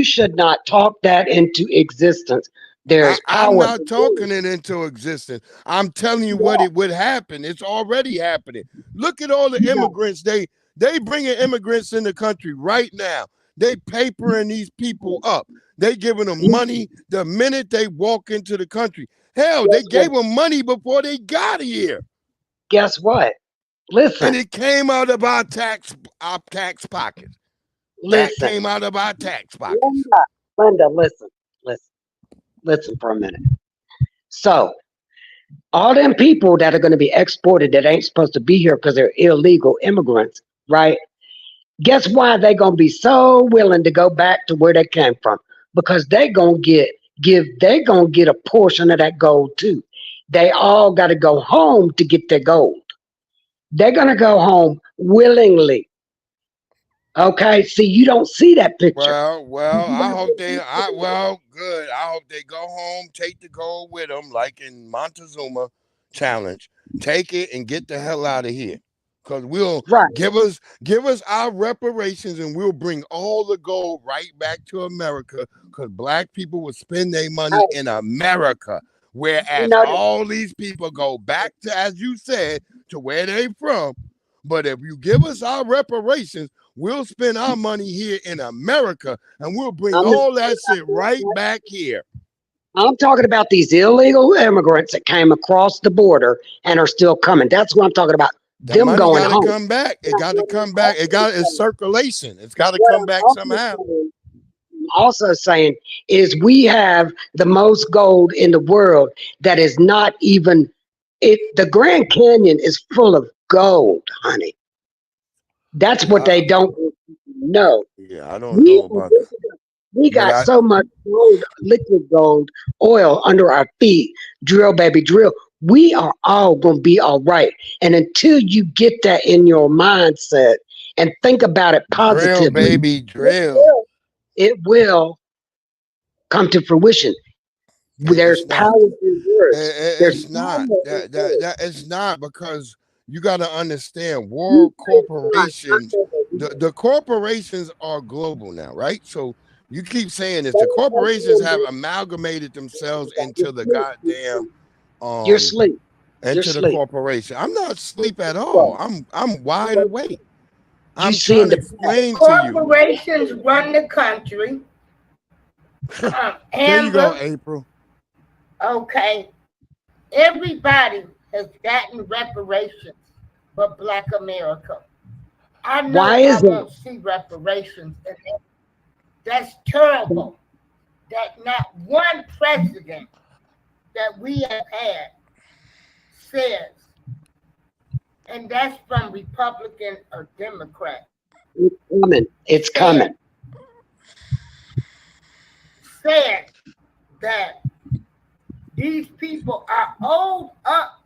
should not talk that into existence. There's power.
I'm not talking it into existence. I'm telling you what it would happen. It's already happening. Look at all the immigrants. They bringing immigrants in the country right now. They papering these people up. They giving them money the minute they walk into the country. Hell, they gave them money before they got here.
Guess what? Listen.
And it came out of our tax pockets. That came out of our tax pockets.
Linda, listen for a minute. So, all them people that are going to be exported that ain't supposed to be here because they're illegal immigrants, right? Guess why they going to be so willing to go back to where they came from? Because they going to get a portion of that gold too. They all got to go home to get their gold. They're going to go home willingly. Okay, see, you don't see that picture.
Well, I hope good. I hope they go home, take the gold with them, like in Montezuma challenge. Take it and get the hell out of here. Because we'll give us our reparations and we'll bring all the gold right back to America because black people will spend their money in America. Whereas all these people go back to, as you said, to where they from. But if you give us our reparations, we'll spend our money here in America and we'll bring all that shit right back here.
I'm talking about these illegal immigrants that came across the border and are still coming. That's what I'm talking about.
Them going home. Come back. It got to come back. It's circulation. It's got to come back somehow.
Also saying is we have the most gold in the world that is not even it. The Grand Canyon is full of gold, honey. That's what they don't know.
Yeah, I don't know about that.
We got so much gold, liquid gold, oil under our feet. Drill, baby, drill. We are all going to be all right. And until you get that in your mindset and think about it positively.
Drill, baby, drill.
It will come to fruition. There's power in words.
It's not. It's not because you got to understand world corporations. The corporations are global now, right? So you keep saying this. The corporations have amalgamated themselves into the goddamn
you're asleep.
Into the corporation. I'm not asleep at all. I'm wide awake. I'm
trying
to explain to you.
Corporations run the country.
There you go, April.
Okay. Everybody has gotten reparations for Black America. I know I won't see reparations. That's terrible. That not one president that we have had says, and that's from Republican or Democrat.
It's coming.
Said that these people are owed up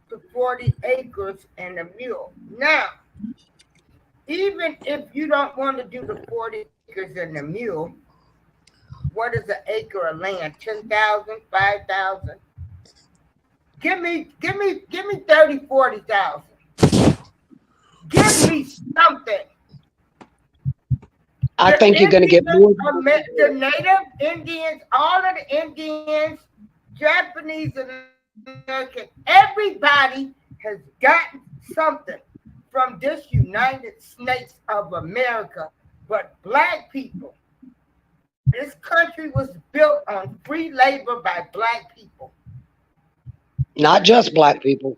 to 40 acres and a mule. Now, even if you don't want to do the 40 acres and a mule, what is an acre of land? 10,000, 5,000? Give me 30, 40,000. Give me something.
I think you're going to get more.
The native Indians, all of the Indians, Japanese and American, everybody has gotten something from this United States of America, but black people. This country was built on free labor by black people.
Not just black people.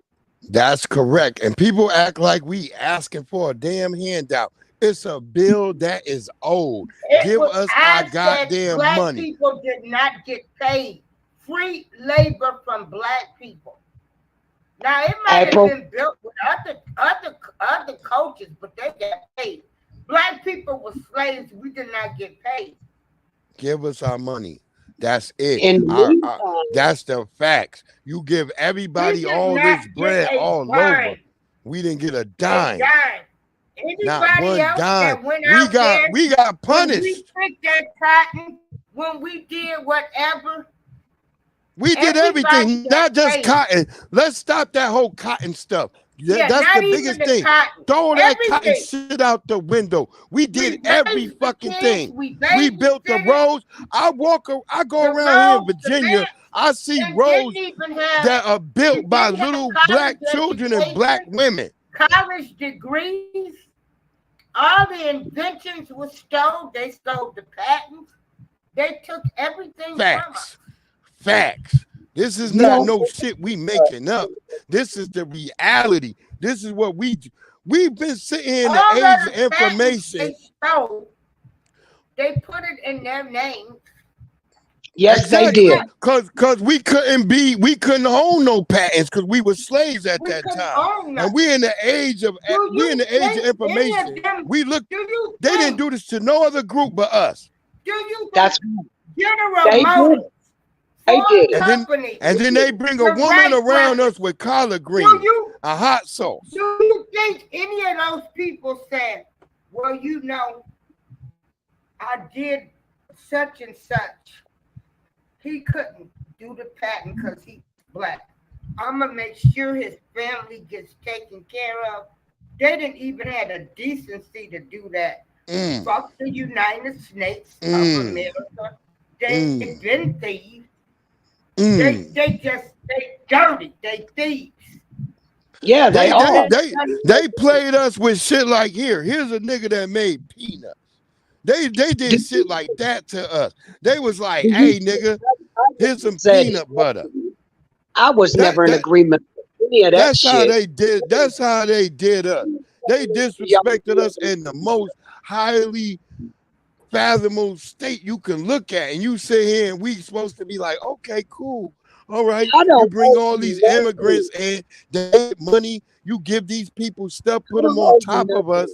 That's correct. And people act like we asking for a damn handout. It's a bill that is old. Give us our goddamn
black
money.
People did not get paid. Free labor from black people. Now it might have been built with other cultures, but they got paid. Black people were slaves. We did not get paid.
Give us our money. That's it. That's the facts. You give everybody all this bread all over. We didn't get a dime. Not one dime. We got punished.
We picked that cotton when we did whatever.
We did everything, not just cotton. Let's stop that whole cotton stuff. That's the biggest thing. Throw that cotton shit out the window. We did every fucking thing. We built the roads. I go around here in Virginia. I see roads that are built by little black children and black women.
College degrees. All the inventions were stolen. They stole the patents. They took everything from us.
Facts. This is not no shit we making up. This is the reality. This is what we've been sitting in the age of information.
They stole. They put it in their name.
Yes,
exactly.
they did.
Cause we couldn't own no patents because we were slaves at that time. And we're in the age of information. We look. They didn't do this to no other group but us.
Do you?
That's
General Motors.
And then they bring a woman around us with collard greens, a hot sauce.
Do you think any of those people said, well, you know, I did such and such. He couldn't do the patent because he's black. I'm going to make sure his family gets taken care of. They didn't even have the decency to do that. Fuck the United States of America. They've been thieves. They dirty. They thieves.
Yeah,
they played us with shit like here's a nigga that made peanuts. They did shit like that to us. They was like, hey nigga, here's some peanut butter.
I was never in agreement with any of that
that's
shit.
How they did. That's how they did us. They disrespected us in the most highly fathomable state you can look at, and you sit here and we supposed to be like, okay, cool, all right. You bring all these immigrants and they get money. You give these people stuff, put them on top of us.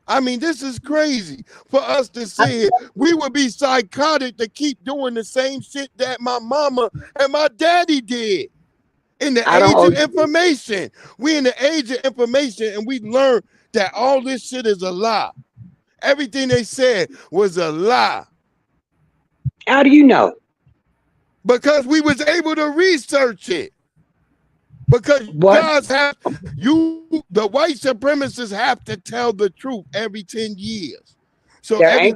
I mean, this is crazy for us to sit here. We would be psychotic to keep doing the same shit that my mama and my daddy did. In the age of information, we in the age of information, and we learned that all this shit is a lie. Everything they said was a lie.
How do you know?
Because we was able to research it. Because the white supremacists have to tell the truth every 10 years. So every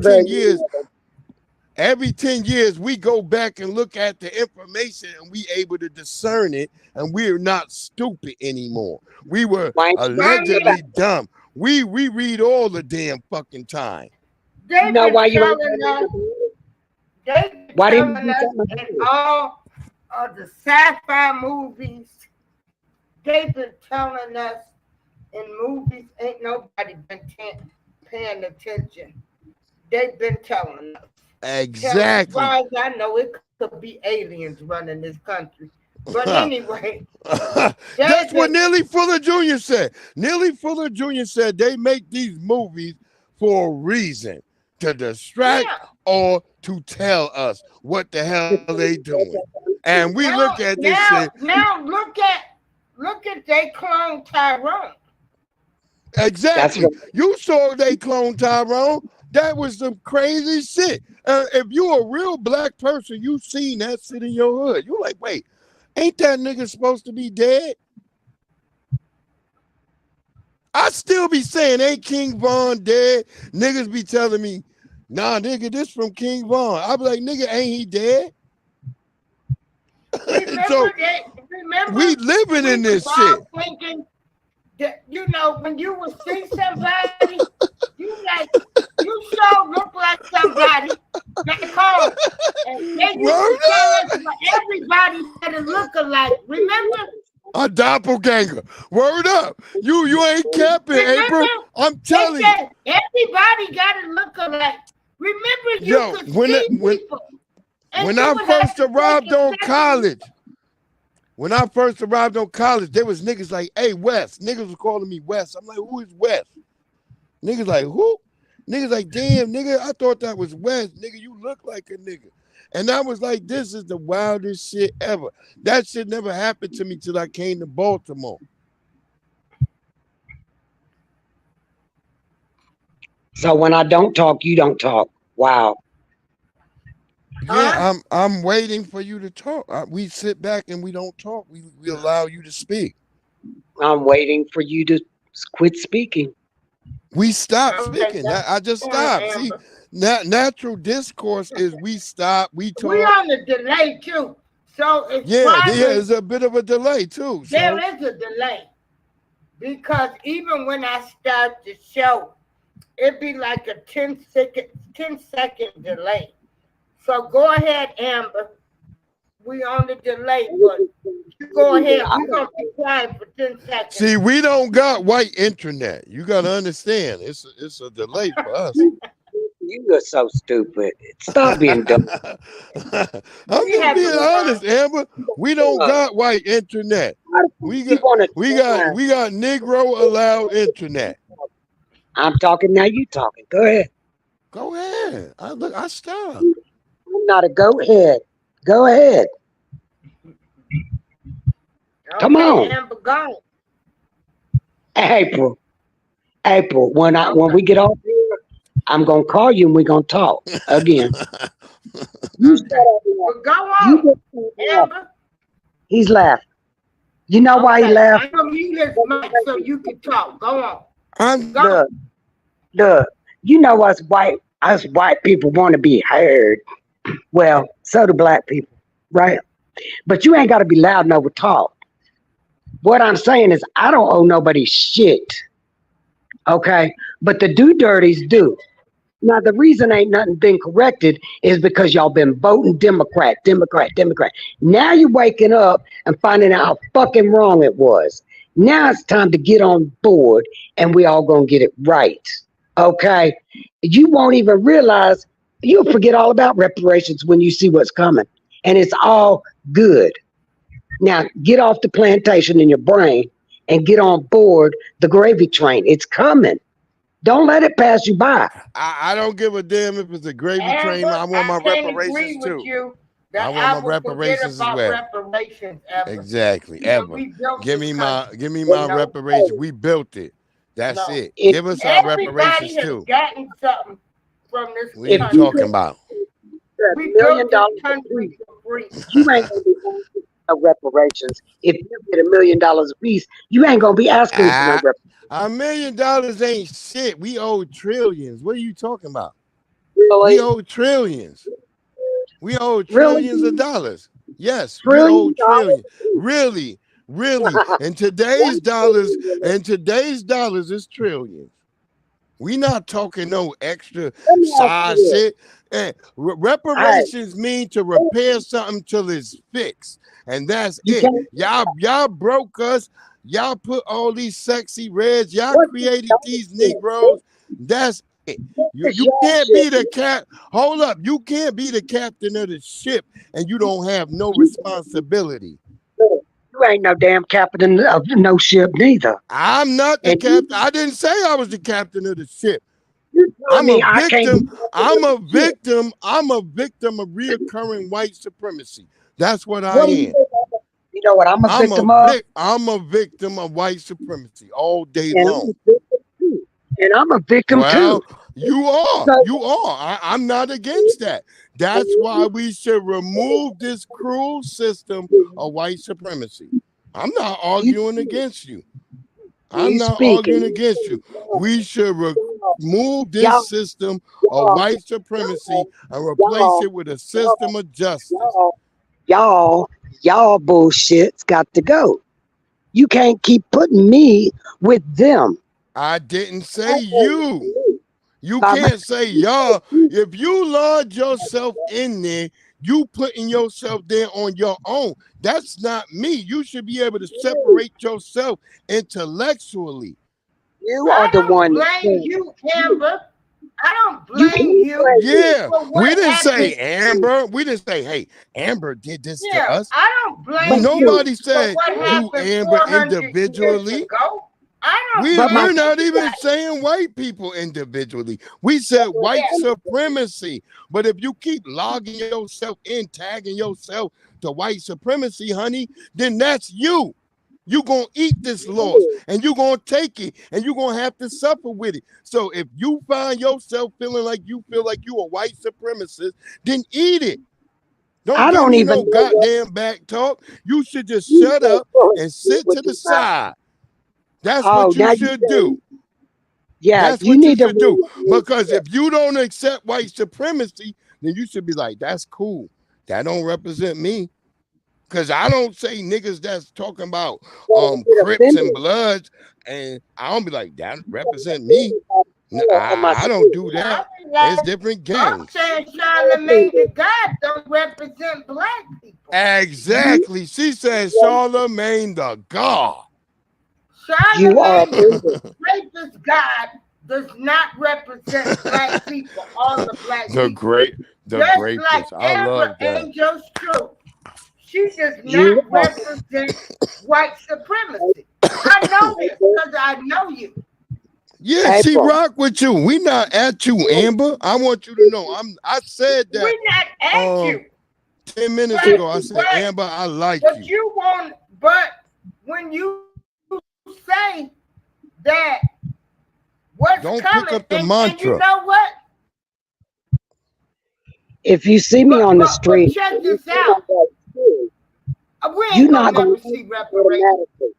10 years, we go back and look at the information and we able to discern it, and we're not stupid anymore. We were allegedly dumb. We read all the damn fucking time.
They know why you Why didn't you in all of the sci-fi movies? They've been telling us in movies, ain't nobody been paying attention. They've been telling us.
Exactly.
As far as I know, it could be aliens running this country. But anyway.
That's what Neely Fuller Jr. said. Neely Fuller Jr. said they make these movies for a reason, to distract or to tell us what the hell they doing. And we look at this shit.
Now look at they clone Tyrone.
Exactly. You saw they clone Tyrone. That was some crazy shit. If you're a real black person, you seen that shit in your hood. You're like, wait, ain't that nigga supposed to be dead? I still be saying, ain't King Von dead? Niggas be telling me, nah, nigga, this from King Von. I be like, nigga, ain't he dead? So we living in this shit.
You know, when you would see somebody, you sure look like somebody back home. And they used to tell us what everybody had a look-alike. Remember?
A doppelganger. Word up. You ain't capping, April. I'm telling you.
Everybody got a look-alike. Remember, you could see people.
When I first arrived on college, there was niggas like, hey, Wes. Niggas was calling me Wes. I'm like, who is Wes? Niggas like, who? Niggas like, damn, nigga, I thought that was Wes. Nigga, you look like a nigga. And I was like, this is the wildest shit ever. That shit never happened to me till I came to Baltimore.
So when I don't talk, you don't talk. Wow.
Yeah, I'm waiting for you to talk. We sit back and we don't talk. We allow you to speak.
I'm waiting for you to quit speaking.
We stopped speaking. I just stopped. See, natural discourse is we stop, we talk.
We on the delay too. So it's
there's a bit of a delay too.
There is a delay. Because even when I start the show, it'd be like a 10-second delay. So go ahead, Amber. We on the delay, but you go ahead. We're gonna be quiet for 10 seconds.
See, we don't got white internet. You gotta understand. It's a delay for us.
You are so stupid. Stop being dumb.
I'm just being honest, Amber. We don't got white internet. We got Negro allowed internet.
I'm talking now. You talking? Go ahead.
Go ahead. I stopped.
I'm not a go ahead. Go ahead. Come on.
Amber, go.
April, when we get off here, I'm gonna call you and we're gonna talk again. You
go on, Amber.
He's laughing. You know why he laughed?
I'm gonna mute his mic so you can talk. Go on.
Look, you know us white people want to be heard. Well, so do black people, right? But you ain't got to be loud and over talk. What I'm saying is I don't owe nobody shit, okay? But the do-dirties do. Now, the reason ain't nothing been corrected is because y'all been voting Democrat. Now you're waking up and finding out how fucking wrong it was. Now it's time to get on board and we all gonna get it right, okay? You won't even realize. You'll forget all about reparations when you see what's coming. And it's all good. Now, get off the plantation in your brain and get on board the gravy train. It's coming. Don't let it pass you by.
I don't give a damn if it's a gravy train. I want my reparations too. I want my reparations as well.
Reparations,
exactly. Ever. Give me my reparations. We built it. That's it. Give us our reparations too.
Gotten something from this
what are you talking about?
We $1 million free.
You ain't gonna be asking for reparations. If you get $1 million a piece, you ain't gonna be asking for no reparations.
$1 million ain't shit. We owe trillions. What are you talking about?
Really?
We owe trillions. We owe trillions of dollars. Yes, we owe trillions. Really. In today's dollars, it's trillions. We not talking no extra side shit. And reparations mean to repair something till it's fixed, and that's it. Y'all broke us. Y'all put all these sexy reds. Y'all created these Negroes. That's it. You can't be the cap. Hold up. You can't be the captain of the ship, and you don't have no responsibility.
You ain't no damn captain of no ship neither.
I'm not the captain. I didn't say I was the captain of the ship. I'm a victim. I'm a victim of reoccurring white supremacy. That's what I am.
You know what I'm a victim of?
I'm a victim of white supremacy all day long.
And I'm a victim too.
You are. I'm not against that. That's why we should remove this cruel system of white supremacy. I'm not arguing against you. I'm not arguing against you. We should remove this system of white supremacy and replace it with a system of justice.
Y'all bullshit's got to go. You can't keep putting me with them.
I didn't say you. You can't say y'all. If you lodge yourself in there, you putting yourself there on your own. That's not me. You should be able to separate yourself intellectually.
You are the one.
I don't blame you, Amber. I don't blame you.
Yeah,
for what
we didn't say
happened.
Amber. We didn't say, hey, Amber did this to us.
I don't blame
Nobody
you
said
for what
you,
happened
Amber,
400 years
individually.
ago. I don't
We're
blame
not even
that.
saying white people individually. We said white supremacy. But if you keep logging yourself in, tagging yourself to white supremacy, honey, then that's you. You're going to eat this loss and you're going to take it and you're going to have to suffer with it. So if you find yourself feeling like you feel like you a white supremacist, then eat it. Don't give me no goddamn back talk. You should just shut up and sit to the side. That's what you should do.
Yeah,
that's what you should do. Because if you don't accept white supremacy, then you should be like, that's cool. That don't represent me. Because I don't say niggas that's talking about Crips and Bloods, and I don't be like, that represent me. I don't do that. It's different gangs.
I'm saying Charlamagne the God don't represent black people.
Exactly. She said Charlamagne the God.
Charlamagne the greatest God does not represent black people, all the black people.
The
Just
greatest.
like
I love
Amber
that.
Angel's Truth. She does not represent white supremacy. I know this because I know you.
Yeah, she rock with you. We not at you, Amber. I want you to know. I said that.
We're not at you.
10 minutes ago, I said, Amber, I like you.
But when you say that what's
Don't
coming,
pick up the
and
mantra.
you know what?
If you see me on the street,
check this out. We
you're
ain't
not
gonna
going
never see reparations.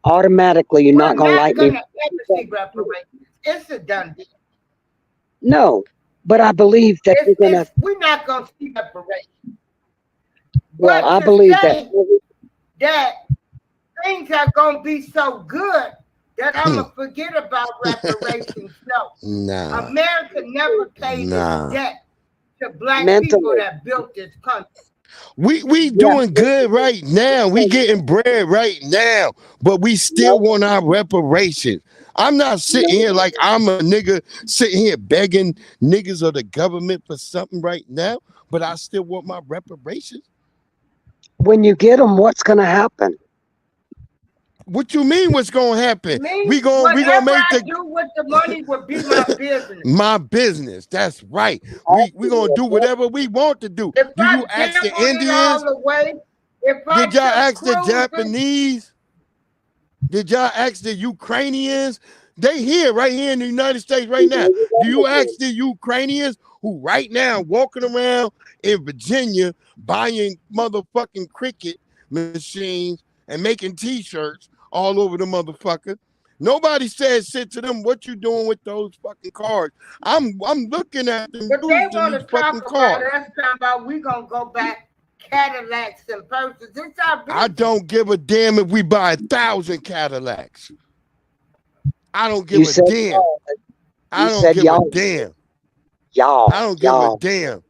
automatically. You're not going to like me.
We're not gonna ever see reparations. It's a done deal.
No, but I believe that you're going to.
We're not gonna see reparations.
Well,
But
I
to
believe
say that things are gonna be so good that I'm gonna forget about reparations. No,
Nah.
America never paid its debt to black people that built this country.
We doing good right now. We getting bread right now, but we still want our reparations. I'm not sitting here like I'm a nigga sitting here begging niggas or the government for something right now, but I still want my reparations.
When you get them, what's going to happen?
What you mean? What's gonna happen? We gonna make
I do with the money would be my business.
My business. That's right. We gonna do whatever we want to do. Do you ask the Indians? Did y'all ask the Japanese? Did y'all ask the Ukrainians? They here, right here in the United States right now. Do you ask the Ukrainians who right now walking around in Virginia buying motherfucking cricket machines and making t-shirts all over the motherfucker? Nobody said shit to them. What you doing with those fucking cars? I'm looking at them.
But they want to talk
fucking
about
cars.
us talking about we gonna go back Cadillacs and purses. It's our business.
I don't give a damn if we buy 1,000 Cadillacs. I don't give a damn. I don't give a damn. I don't give a damn.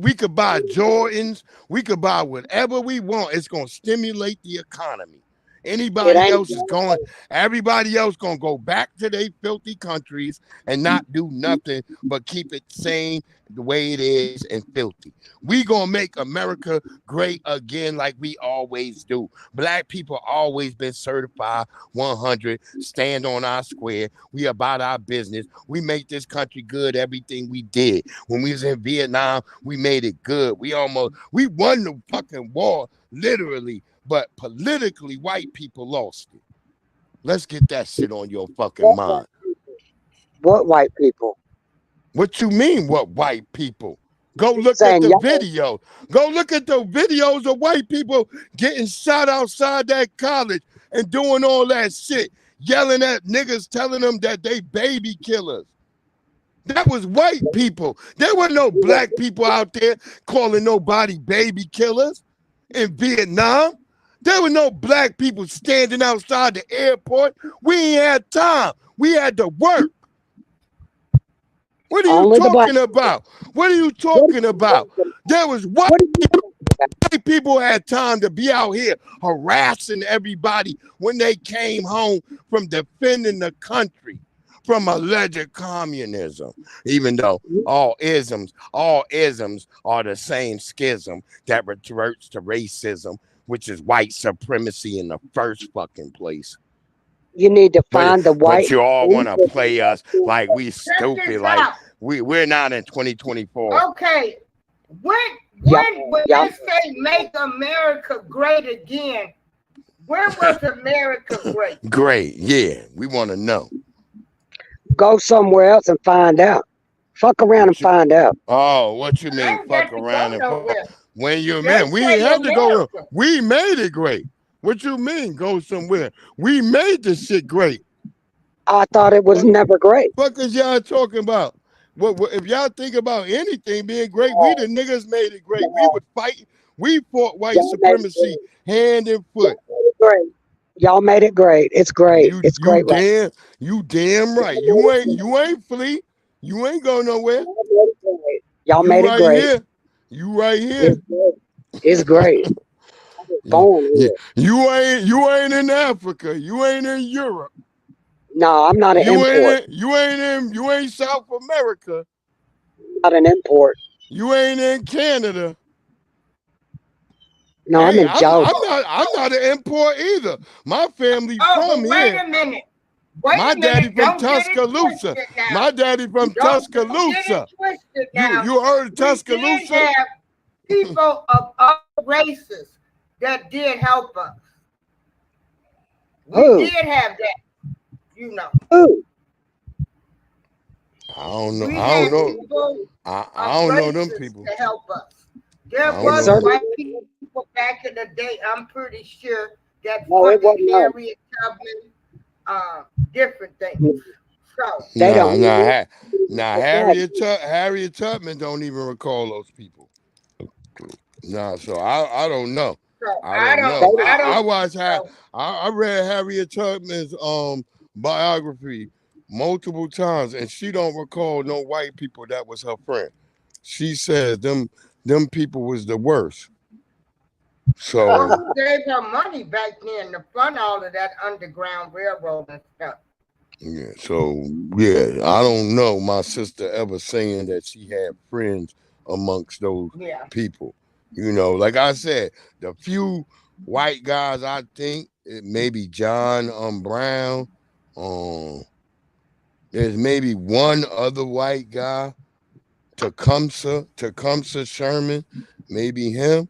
We could buy Jordans. We could buy whatever we want. It's going to stimulate the economy. Everybody else going to go back to their filthy countries and not do nothing but keep it same the way it is and filthy. We going to make America great again like we always do. Black people always been certified 100, stand on our square. We about our business. We make this country good, everything we did. When we was in Vietnam, we made it good. We won the fucking war, literally. But politically, white people lost it. Let's get that shit on your fucking mind.
What white people?
What you mean, what white people? Go look at the video. Go look at the videos of white people getting shot outside that college and doing all that shit, yelling at niggas, telling them that they baby killers. That was white people. There were no black people out there calling nobody baby killers in Vietnam. There were no black people standing outside the airport. We ain't had time. We had to work. What are you talking about? What are you talking about? There was white people had time to be out here harassing everybody when they came home from defending the country from alleged communism, even though all isms are the same schism that reverts to racism, which is white supremacy in the first fucking place.
You need to find the white.
But you all want to play us like we stupid, like we're not in 2024.
Okay, when they say make America great again, where was America great?
Great, yeah, we want to know.
Go somewhere else and find out. Fuck around and find out.
Oh, what you mean? Fuck around and fuck. When you mean we had to go? We made it great. What you mean? Go somewhere? We made this shit great.
I thought it was never great.
What is y'all talking about? What if y'all think about anything being great? We the niggas made it great. We would fight. We fought white supremacy hand and foot.
Y'all made it great. It's great. It's great.
You damn right. You ain't flee. You ain't go nowhere.
Y'all made it great.
Here. You right here.
It's great.
You ain't in Africa. You ain't in Europe.
No, I'm not an import.
You ain't South America.
Not an import.
You ain't in Canada.
No, I'm in Georgia.
I'm not an import either. My family from here.
Wait a minute.
My daddy from Tuscaloosa. My daddy from Tuscaloosa. You heard of Tuscaloosa?
We did have people of all races that did help us. We did have that, you know.
Who?
I don't know. I don't know them people
to help us. There was white people back in the day. I'm pretty sure that fucking Harriet Tubman, different things. So
Harriet Tubman don't even recall those people. No, so I don't know.
So
I don't know. I read Harriet Tubman's biography multiple times, and she don't recall no white people that was her friend. She said them people was the worst. So
who gave her money back then to fund all of that Underground Railroad and stuff?
Yeah, so yeah, I don't know my sister ever saying that she had friends amongst those people. You know, like I said, the few white guys I think maybe John Brown. There's maybe one other white guy, Tecumseh Sherman, maybe him.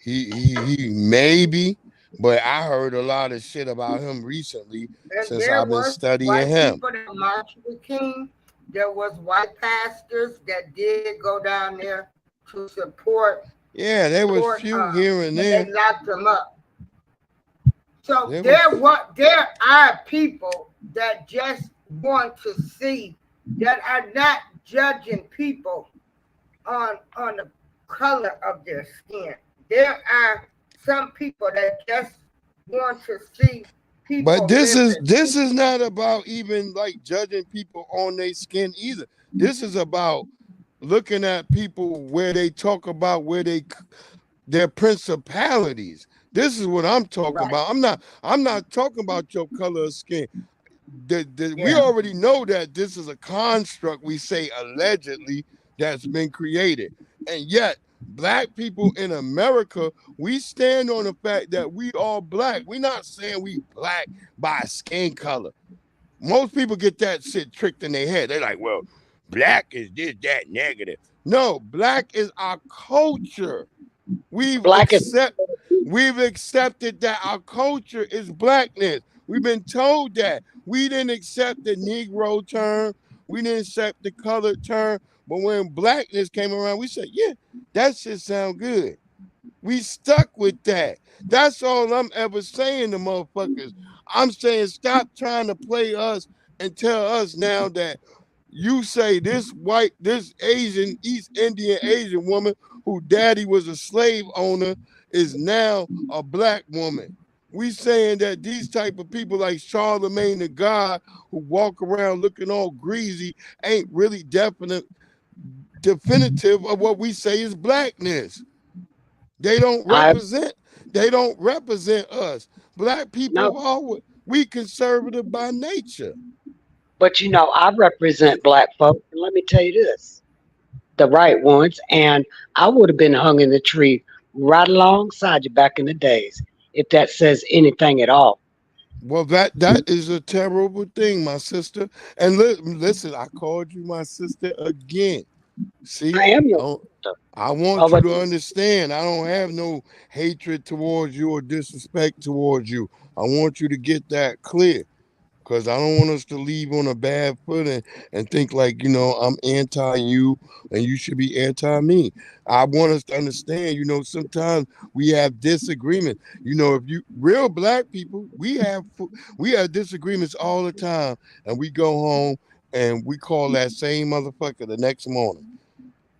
He maybe, but I heard a lot of shit about him recently since I've been studying him.
People that marched with King. There was white pastors that did go down there to support.
Yeah, there was few here and there.
They locked them up. So there are people that just want to see, that are not judging people on the color of their skin. There are some people that just want to see people.
But this is not about even like judging people on their skin either. This is about looking at people where they talk about their principalities. This is what I'm talking about. I'm not talking about your color of skin. We already know that this is a construct, we say allegedly, that's been created. And yet, black people in America, we stand on the fact that we all black. We're not saying we black by skin color. Most people get that shit tricked in their head. They're like, well, black is this, that, negative. No, black is our culture. We've accepted that our culture is blackness. We've been told that. We didn't accept the Negro term. We didn't accept the colored term. But when blackness came around, we said, yeah, that shit sound good. We stuck with that. That's all I'm ever saying to motherfuckers. I'm saying stop trying to play us and tell us now that you say this Asian, East Indian Asian woman who daddy was a slave owner is now a black woman. We saying that these type of people like Charlamagne the God who walk around looking all greasy ain't really definitive of what we say is blackness. They don't represent us. Black people are we conservative by nature.
But you know, I represent black folk, and let me tell you this: the right ones, and I would have been hung in the tree right alongside you back in the days, if that says anything at all.
Well, that is a terrible thing, my sister. And listen, I called you my sister again. See,
I am your sister.
I want you to understand. I don't have no hatred towards you or disrespect towards you. I want you to get that clear, because I don't want us to leave on a bad foot and think like, I'm anti you and you should be anti me. I want us to understand, sometimes we have disagreements. If you real black people, we have disagreements all the time, and we go home and we call that same motherfucker the next morning.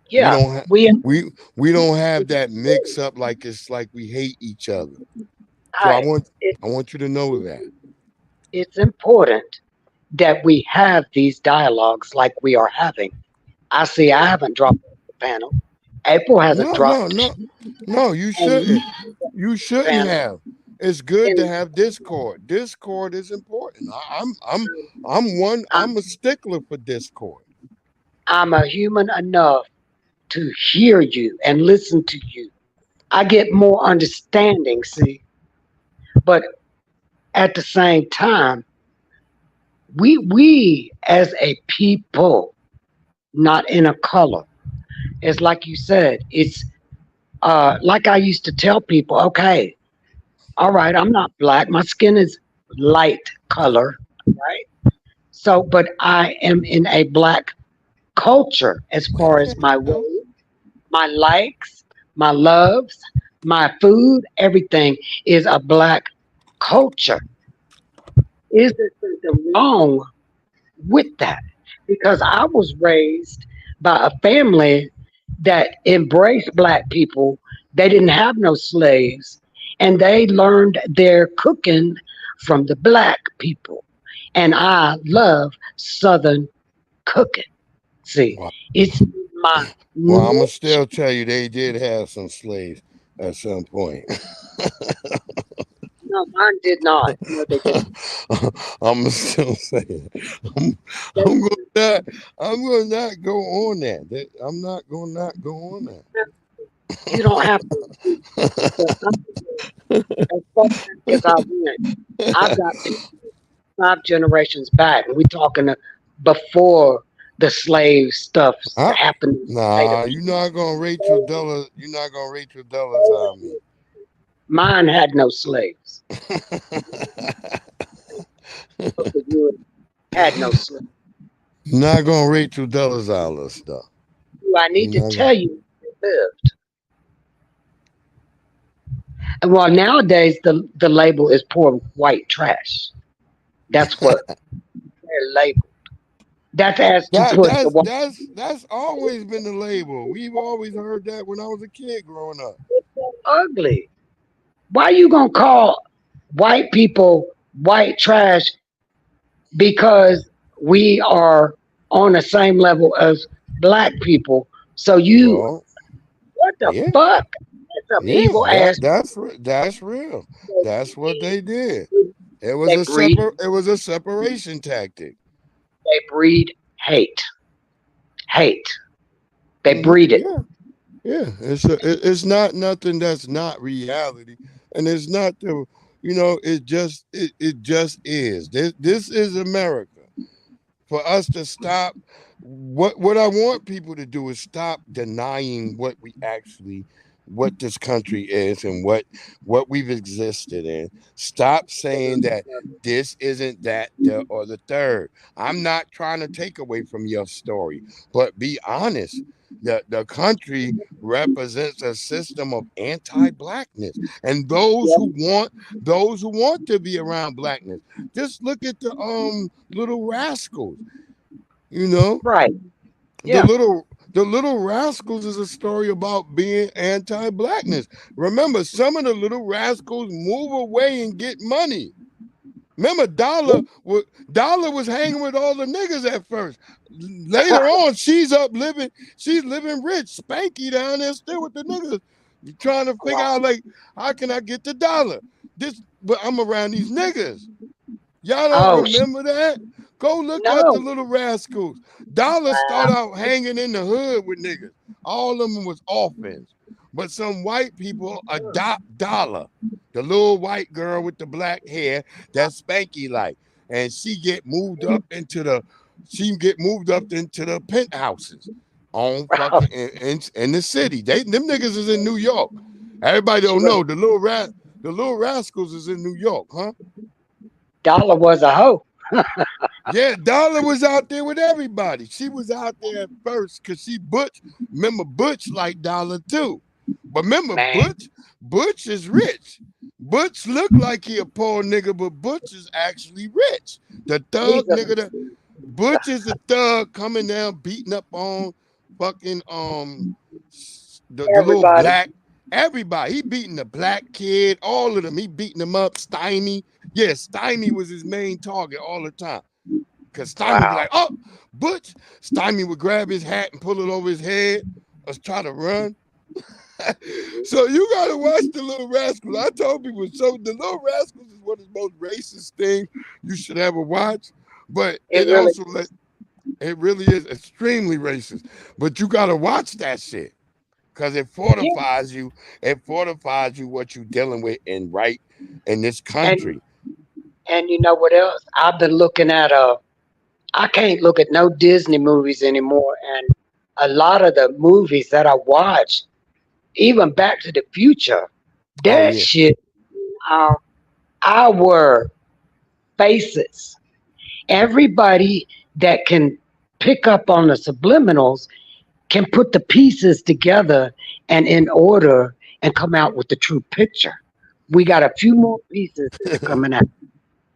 Yeah,
we don't have that mix up like it's like we hate each other. So I want you to know that.
It's important that we have these dialogues like we are having. I see I haven't dropped the panel. April hasn't dropped.
No, you shouldn't. You shouldn't have. It's good to have Discord. Discord is important. I'm a stickler for Discord.
I'm a human enough to hear you and listen to you. I get more understanding, see. But at the same time, we as a people, not in a color, it's like you said, it's like I used to tell people, okay, all right, I'm not black, my skin is light color, right? So, but I am in a black culture as far as my way, my likes, my loves, my food, everything is a black culture. Is there something wrong with that? Because I was raised by a family that embraced black people. They didn't have no slaves, and they learned their cooking from the black people. And I love Southern cooking. See, it's my.
Well, I'm gonna still tell you they did have some slaves at some point.
No, mine did not. No, they didn't.
I'm still saying I'm gonna not go on that. I'm not gonna not go on that.
You don't have to. As far as I went, I've got 5 generations back, and we're talking before the slave stuff happened.
Nah, you're not gonna Rachel Della. You're not gonna Rachel Della's on me.
Mine had no slaves. Had no slaves.
You're not gonna Rachel Della's all this stuff.
I need to tell you they lived. And well, nowadays the label is poor white trash. That's what they're labeled. That's as to put
that's always been the label. We've always heard that when I was a kid growing up.
It's ugly. Why you gonna call white people white trash because we are on the same level as black people? So what the fuck? That's some evil ass.
That's real. That's what they did. It was a separation tactic.
They breed hate. They breed it.
Yeah. It's not nothing that's not reality, and it's not the it just is. This is America. For us to stop, what I want people to do is stop denying what this country is and what we've existed in. Stop saying that this isn't that or the third. I'm not trying to take away from your story, but be honest. The country represents a system of anti-blackness, and those who want to be around blackness. Just look at the little rascals,
right?
Yeah. The Little Rascals is a story about being anti-blackness. Remember, some of the Little Rascals move away and get money. Remember, Dollar was hanging with all the niggas at first. Later on, she's living rich. Spanky down there still with the niggas. You trying to figure out, like, how can I get the dollar? But I'm around these niggas. Y'all don't remember that? Go look at the Little Rascals. Dollar started out hanging in the hood with niggas. All of them was orphans. But some white people adopt Dollar, the little white girl with the black hair that Spanky like. And she get moved up into the penthouses on fucking in the city. Them niggas is in New York. Everybody don't know the Little Rascals is in New York, huh?
Dollar was a hoe.
Yeah, Dollar was out there with everybody. She was out there at first because she Butch. Remember, Butch like Dollar too. But remember, Butch is rich. Butch look like he a poor nigga, but Butch is actually rich. The thug nigga, Butch is the thug coming down, beating up on fucking the little black. Everybody. He beating the black kid, all of them. He beating them up. Stymie. Yeah, Stymie was his main target all the time. Because Stymie would be like, oh, Butch. Stymie would grab his hat and pull it over his head or try to run. So you got to watch the Little Rascals. I told people, so the Little Rascals is one of the most racist things you should ever watch. But it really is extremely racist. But you got to watch that shit. Because it fortifies you. It fortifies you what you're dealing with in this country.
And you know what else? I've been looking at I can't look at no Disney movies anymore. And a lot of the movies that I watched, even Back to the Future, that shit, our faces. Everybody that can pick up on the subliminals can put the pieces together and in order and come out with the true picture. We got a few more pieces that are coming out.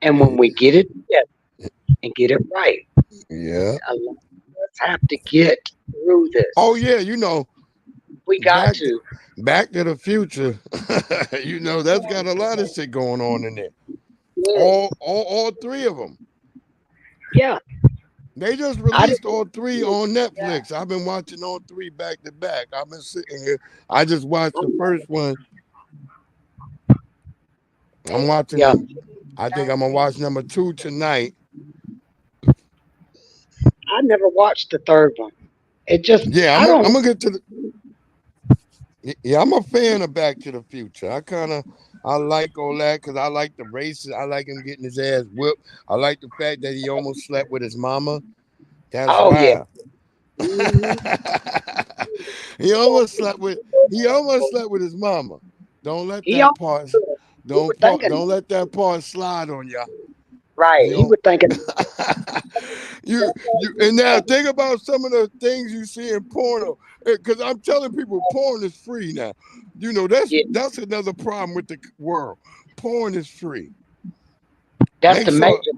And when we get it together and get it right, a lot of us have to get through this.
Oh, yeah, you know.
We got to.
Back to the Future, you know, that's got a lot of shit going on in there. All three of them.
Yeah.
They just released all three on Netflix. I've been watching all three back to back. I've been sitting here. I just watched the first one. I'm watching. I think I'm gonna watch number 2 tonight.
I never watched the third one. It just
I'm gonna get to the. Yeah, I'm a fan of Back to the Future. I like all that because I like the races. I like him getting his ass whipped. I like the fact that he almost slept with his mama. That's wild. He almost slept with his mama. Don't let that part. Don't let that part slide on y'all.
Right. He would think it.
And now think about some of the things you see in porno. Because I'm telling people porn is free now. You know, that's another problem with the world. Porn is free.
That's major.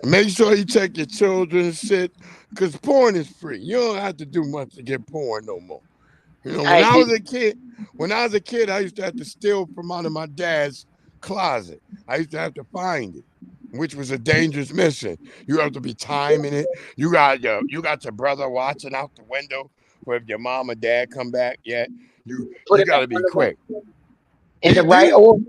Make sure you check your children's shit. Because porn is free. You don't have to do much to get porn no more. You know, when I was a kid, I used to have to steal from out of my dad's closet. I used to have to find it, which was a dangerous mission. You have to be timing it. You got your brother watching out the window for if your mom or dad come back yet. You got to be quick.
In the right order.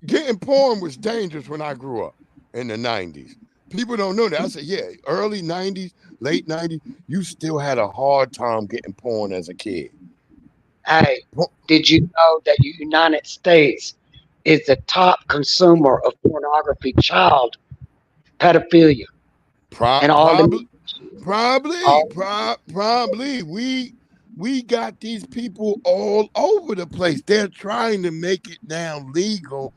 Getting porn was dangerous when I grew up in the 90s. People don't know that. I said, yeah, early 90s, late 90s, you still had a hard time getting porn as a kid.
Hey, did you know that the United States is the top consumer of pornography, child pedophilia?
Probably. We got these people all over the place. They're trying to make it now legal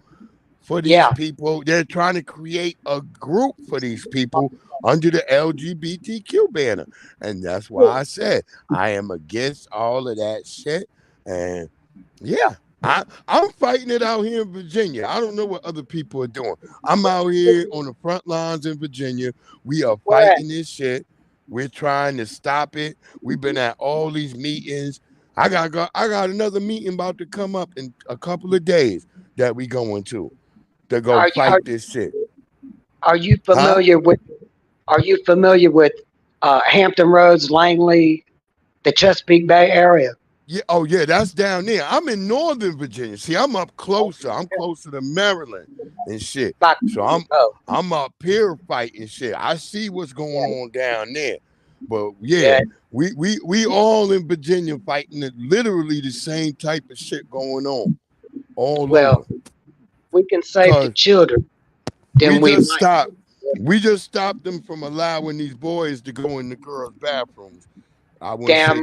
for these people. They're trying to create a group for these people under the LGBTQ banner. And that's why I said I am against all of that shit. And I'm fighting it out here in Virginia. I don't know what other people are doing. I'm out here on the front lines in Virginia. We are fighting this shit. We're trying to stop it. We've been at all these meetings. I got another meeting about to come up in a couple of days that we going to go fight this shit.
Are you familiar with? Are you familiar with Hampton Roads, Langley, the Chesapeake Bay area?
Yeah. Oh yeah, that's down there. I'm in Northern Virginia. See, I'm up closer. I'm closer to Maryland and shit. So I'm up here fighting shit. I see what's going on down there. But yeah, we all in Virginia fighting literally the same type of shit going on all over.
We can save the children.
We just stopped them from allowing these boys to go in the girls' bathrooms. I want to say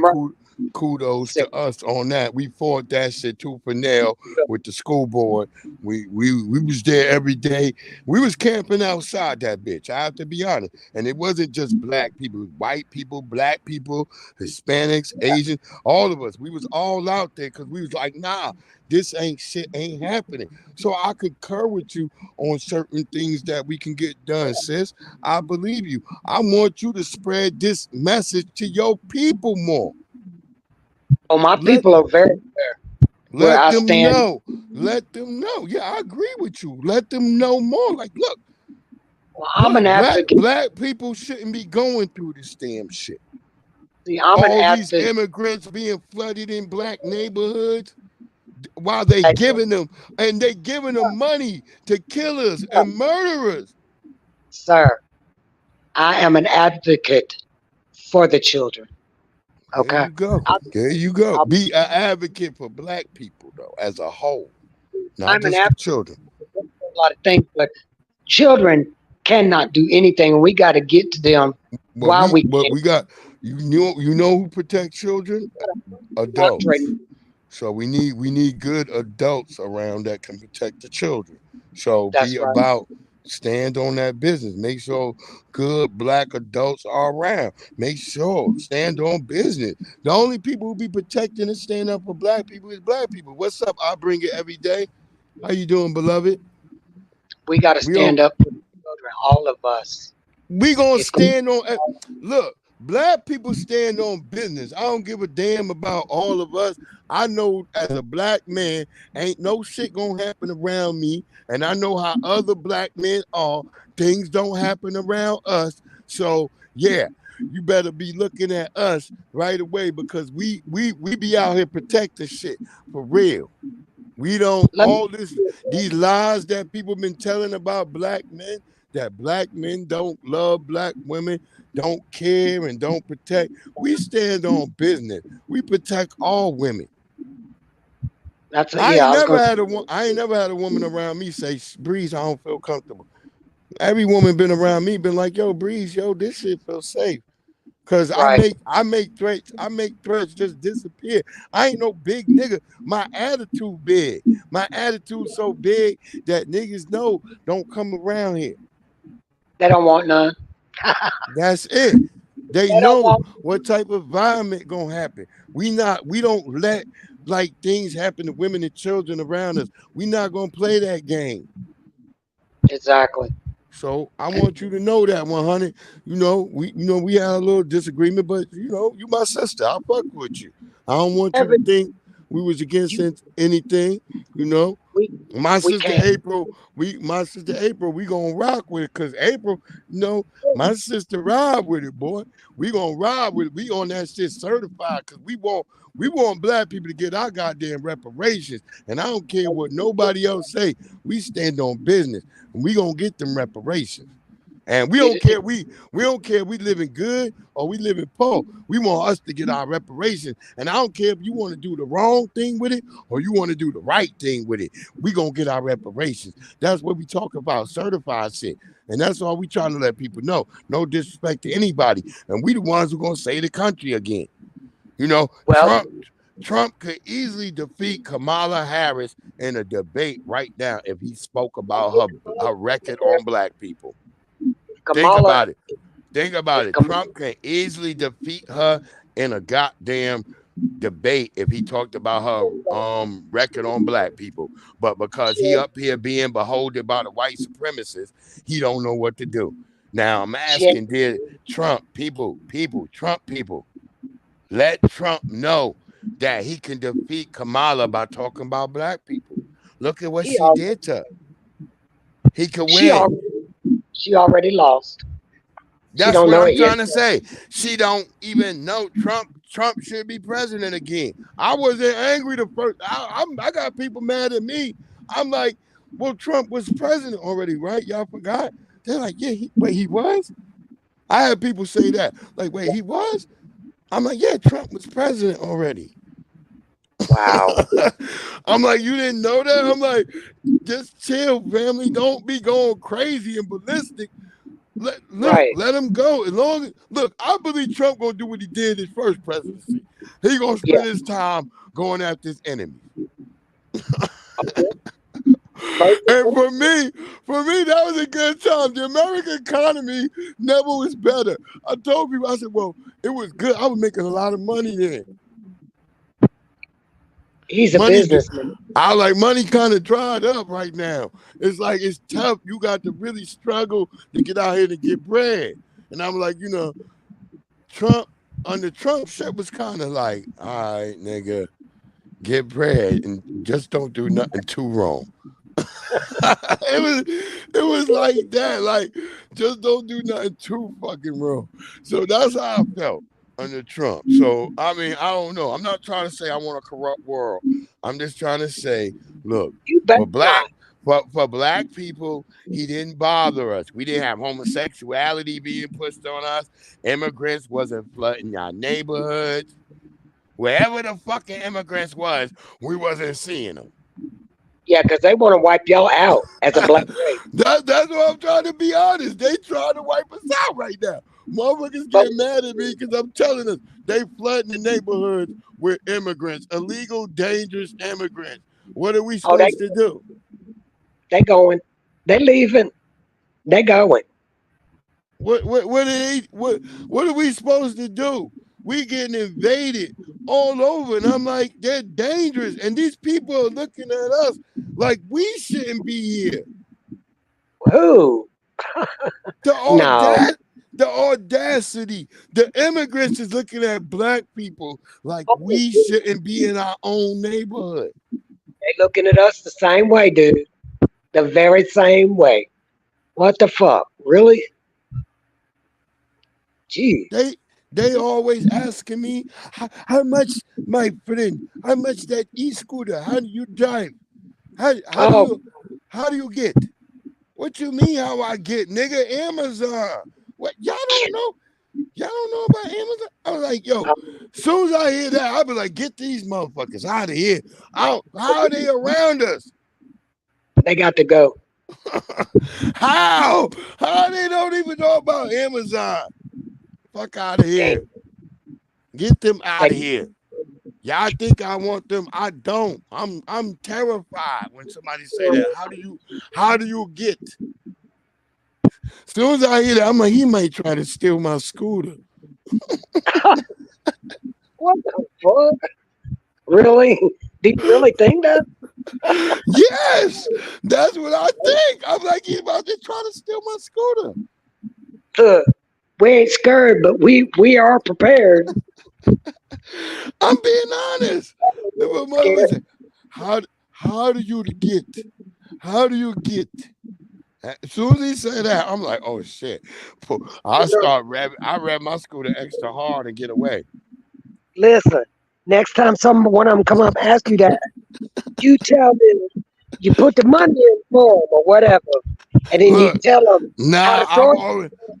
kudos to us on that. We fought that shit tooth and nail with the school board. We was there every day. We was camping outside that bitch. I have to be honest. And it wasn't just black people, white people, black people, Hispanics, Asians, all of us. We was all out there because we was like, nah, this ain't happening. So I concur with you on certain things that we can get done, sis. I believe you. I want you to spread this message to your people more.
Oh, my people are very fair.
Let them know. Let them know. Yeah, I agree with you. Let them know more. Like, look,
I'm an advocate.
Black people shouldn't be going through this damn shit.
See, I'm an
All these
advocate.
immigrants being flooded in black neighborhoods while they giving them money to killers and murderers.
Sir, I am an advocate for the children. Okay.
There you go. There you go. Be an advocate for black people, though, as a whole. Not just the children.
A lot of things, but children cannot do anything. We got to get to them while we can.
We got you know who protect children? Adults. So we need good adults around that can protect the children. So about stand on that business. Make sure good black adults are around. Make sure stand on business. The only people who be protecting and stand up for black people is black people. What's up? I bring it every day. How you doing, beloved?
We got to stand up for the children, all of us.
We gonna stand on. Look, black people stand on business. I don't give a damn about all of us. I know as a black man, ain't no shit gonna happen around me. And I know how other black men are. Things don't happen around us. So yeah, you better be looking at us right away because we be out here protecting shit for real. We don't these lies that people been telling about black men, that black men don't love black women, don't care and don't protect. We stand on business. We protect all women. I ain't never had a woman around me say, Breeze, I don't feel comfortable. Every woman been around me been like, yo, Breeze, yo, this shit feels safe. Cause I make threats just disappear. I ain't no big nigga. My attitude big. My attitude so big that niggas know don't come around here.
They don't want none.
That's it. They know what type of environment gonna happen. We don't let like things happen to women and children around us. We not gonna play that game.
Exactly.
So I want you to know that 100. We had a little disagreement, but you my sister. I fuck with you. I don't want you to think we was against anything. My sister April, we gonna rock with it because April, my sister ride with it, boy. We gonna ride with it. We on that shit certified because we want black people to get our goddamn reparations. And I don't care what nobody else say. We stand on business and we gonna get them reparations. And we don't care. We don't care if we living good or we living poor. We want us to get our reparations. And I don't care if you want to do the wrong thing with it or you want to do the right thing with it. We gonna get our reparations. That's what we talk about, certified shit. And that's all we trying to let people know. No disrespect to anybody. And we the ones who gonna save the country again. Trump could easily defeat Kamala Harris in a debate right now if he spoke about her record on black people. Think about it. Trump can easily defeat her in a goddamn debate if he talked about her record on black people. But because he up here being beholden by the white supremacists, he don't know what to do. Now I'm asking, did Trump people, let Trump know that he can defeat Kamala by talking about black people? Look at what she did to her. He could win.
She already lost.
That's what I'm trying to say. She don't even know Trump should be president again. I wasn't angry the first. I got people mad at me. I'm like, well, Trump was president already, right? Y'all forgot? They're like, yeah, wait, he was? I had people say that. Like, wait, he was? I'm like, yeah, Trump was president already.
Wow.
I'm like, you didn't know that? I'm like, just chill, family. Don't be going crazy and ballistic. Let him go. As long as, look, I believe Trump gonna do what he did his first presidency. He gonna spend his time going after his enemy. And for me, that was a good time. The American economy never was better. I told people, I said, well, it was good. I was making a lot of money then.
He's a businessman.
I like money kind of dried up right now. It's like it's tough. You got to really struggle to get out here to get bread. And I'm like, under Trump, shit was kind of like, all right, nigga, get bread and just don't do nothing too wrong. it was like that, like just don't do nothing too fucking wrong. So that's how I felt under Trump. So I mean, I don't know. I'm not trying to say I want a corrupt world. I'm just trying to say, look, for black people, he didn't bother us. We didn't have homosexuality being pushed on us. Immigrants wasn't flooding our neighborhoods. Wherever the fucking immigrants was, we wasn't seeing them.
Yeah, because they want to wipe y'all out as a black race.
That's what I'm trying to be honest. They trying to wipe us out right now. Motherfuckers get mad at me because I'm telling us they flooding the neighborhoods with immigrants, illegal, dangerous immigrants. What are we supposed to do?
They going. They leaving. They going.
What are we supposed to do? We getting invaded all over, and I'm like, they're dangerous, and these people are looking at us like we shouldn't be here.
Who?
The audacity. The immigrants is looking at black people like we shouldn't be in our own neighborhood.
They looking at us the same way, dude. The very same way. What the fuck? Really? Gee.
They always asking me how much, my friend, how much that e-scooter? How do you drive? How do you get? What you mean how I get, nigga? Amazon. What y'all don't know? Y'all don't know about Amazon? I was like, yo, as soon as I hear that, I'll be like, get these motherfuckers out of here. How are they around us?
They got to go.
How they don't even know about Amazon? Fuck out of here. Get them out of here. Y'all think I want them? I don't. I'm terrified when somebody say that. How do you get? As soon as I hear that, I'm like, he might try to steal my scooter.
What the fuck? Really? Do you really think that?
Yes, that's what I think. I'm like, he's about to try to steal my scooter.
We ain't scared, but we are prepared.
I'm being honest. How do you get? How do you get? As soon as he said that, I'm like, oh shit. I rev my scooter extra hard and get away.
Listen, next time one of them come up and ask you that, you tell them you put the money in for them or whatever, and then you tell them.
Nah,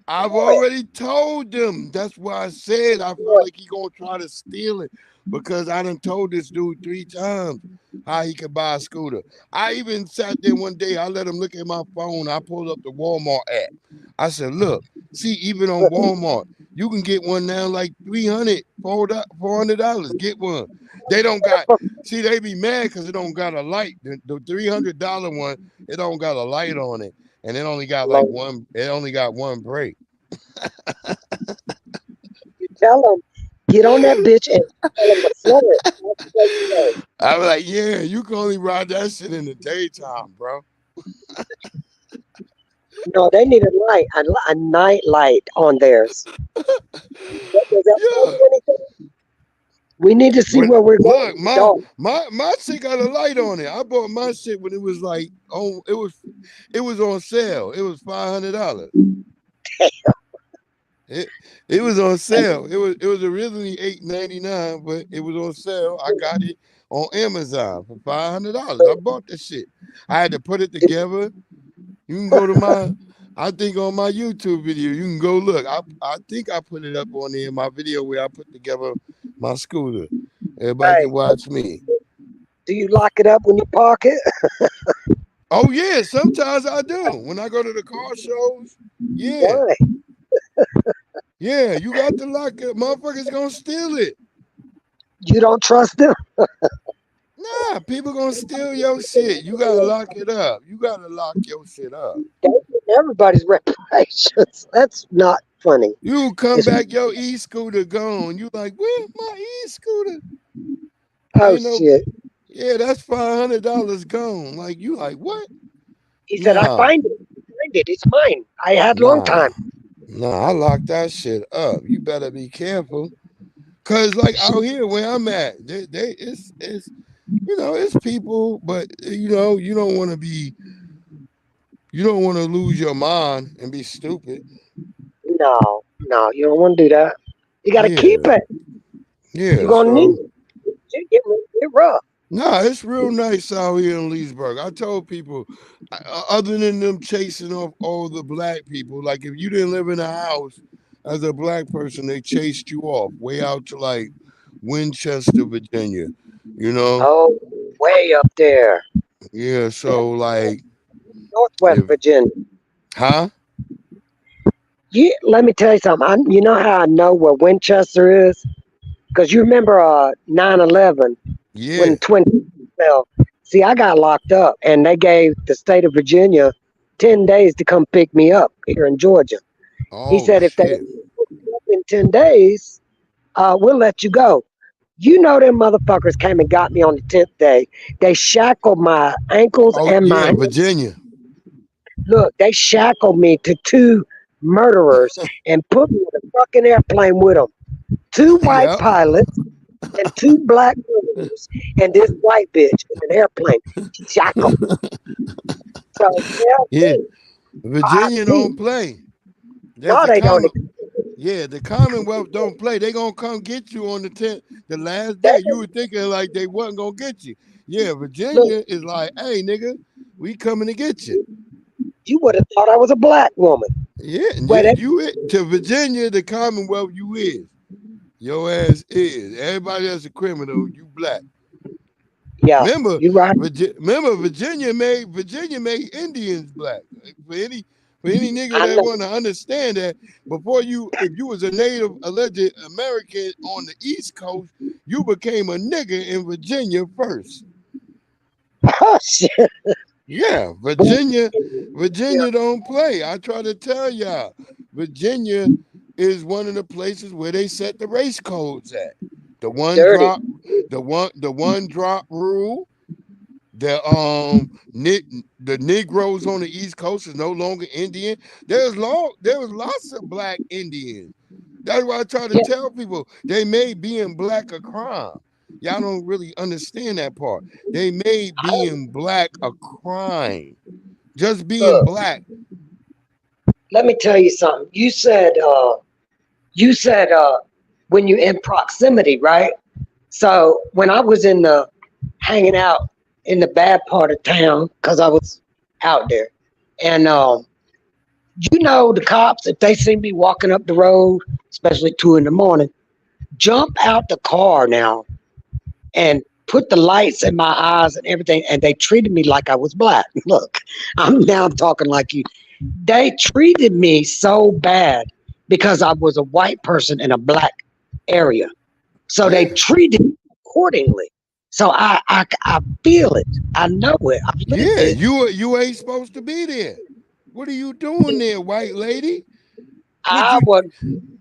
I've already told them. That's why I said I feel like he gonna try to steal it because I done told this dude 3 times how he could buy a scooter. I even sat there one day. I let him look at my phone. I pulled up the Walmart app. I said, look, see, even on Walmart, you can get one now like $300, $400. Get one. They don't got. See, they be mad because it don't got a light. The $300 one, it don't got a light on it. And it only got like one. It only got one brake.
You tell them, get on that bitch and tell them to slow it.
I was like, yeah, you can only ride that shit in the daytime, bro.
No, they need a light, a night light on theirs. Does that tell you anything? We need to see where we're
Look,
going.
my shit got a light on it. I bought my shit when it was like it was on sale. It was $500. It was on sale. It was originally $8.99, but it was on sale. I got it on Amazon for $500. I bought the shit. I had to put it together. You can go to I think on my YouTube video, you can go look. I think I put it up on there in my video where I put together my scooter. Everybody can watch me.
Do you lock it up when you park it?
Oh yeah, sometimes I do. When I go to the car shows, yeah.
Why?
Yeah, you got to lock it. Motherfuckers gonna steal it.
You don't trust them?
Nah, people gonna steal your shit. You gotta lock it up. You gotta lock your shit up.
Everybody's reparations. That's not funny.
You come back, your e-scooter gone. You like, where's my e-scooter?
Oh shit.
Yeah, that's $500 gone. Like you like what?
He said, I find it. It's mine. I had a long time.
Nah, I locked that shit up. You better be careful. Cause like out here where I'm at, it's it's people, but you don't want to lose your mind and be stupid.
No, you don't want to do that. You got to keep it.
Yeah,
you're gonna need it. Get rough.
Nah, it's real nice out here in Leesburg. I told people, other than them chasing off all the black people, like if you didn't live in a house as a black person, they chased you off way out to like Winchester, Virginia. You know?
Oh, way up there.
Yeah, so like
Northwest Virginia.
Huh?
Yeah, let me tell you something. You know how I know where Winchester is? Because you remember 9/11 when Twin fell. See, I got locked up, and they gave the state of Virginia 10 days to come pick me up here in Georgia. He said if they pick me up in 10 days, we'll let you go. You know them motherfuckers came and got me on the 10th day. They shackled my ankles and my
Virginia.
Look, they shackled me to 2 murderers and put me in a fucking airplane with them. 2 white pilots and 2 black murderers and this white bitch in an airplane. Shackled. So
Virginia don't play.
No, they don't.
Yeah, the Commonwealth don't play. They gonna come get you on the 10th, the last day. You were thinking like they wasn't gonna get you. Yeah, Virginia is like, hey nigga, we coming to get you.
You would have thought I was a black woman.
Yeah, to Virginia, the Commonwealth, you is. Your ass is. Everybody that's a criminal, you black.
Yeah,
remember,
you right.
Remember, Virginia made Indians black. For any nigga that want to understand that, if you was a Native alleged American on the East Coast, you became a nigga in Virginia first.
Oh shit.
Yeah, Virginia don't play. I try to tell y'all, Virginia is one of the places where they set the race codes at. The one drop rule. The Negroes on the East Coast is no longer Indian. There was lots of black Indians. That's why I try to tell people they made being black a crime. Y'all don't really understand that part. They made being black a crime. Just being black.
Let me tell you something. You said when you're in proximity, right? So when I was hanging out in the bad part of town, because I was out there, and the cops, if they see me walking up the road, especially 2 a.m, jump out the car now and put the lights in my eyes and everything, and they treated me like I was black. Look, I'm talking like you. They treated me so bad because I was a white person in a black area. So they treated me accordingly. So I feel it. I know it. I've lived it.
You ain't supposed to be there. What are you doing there, white lady?
I wouldn't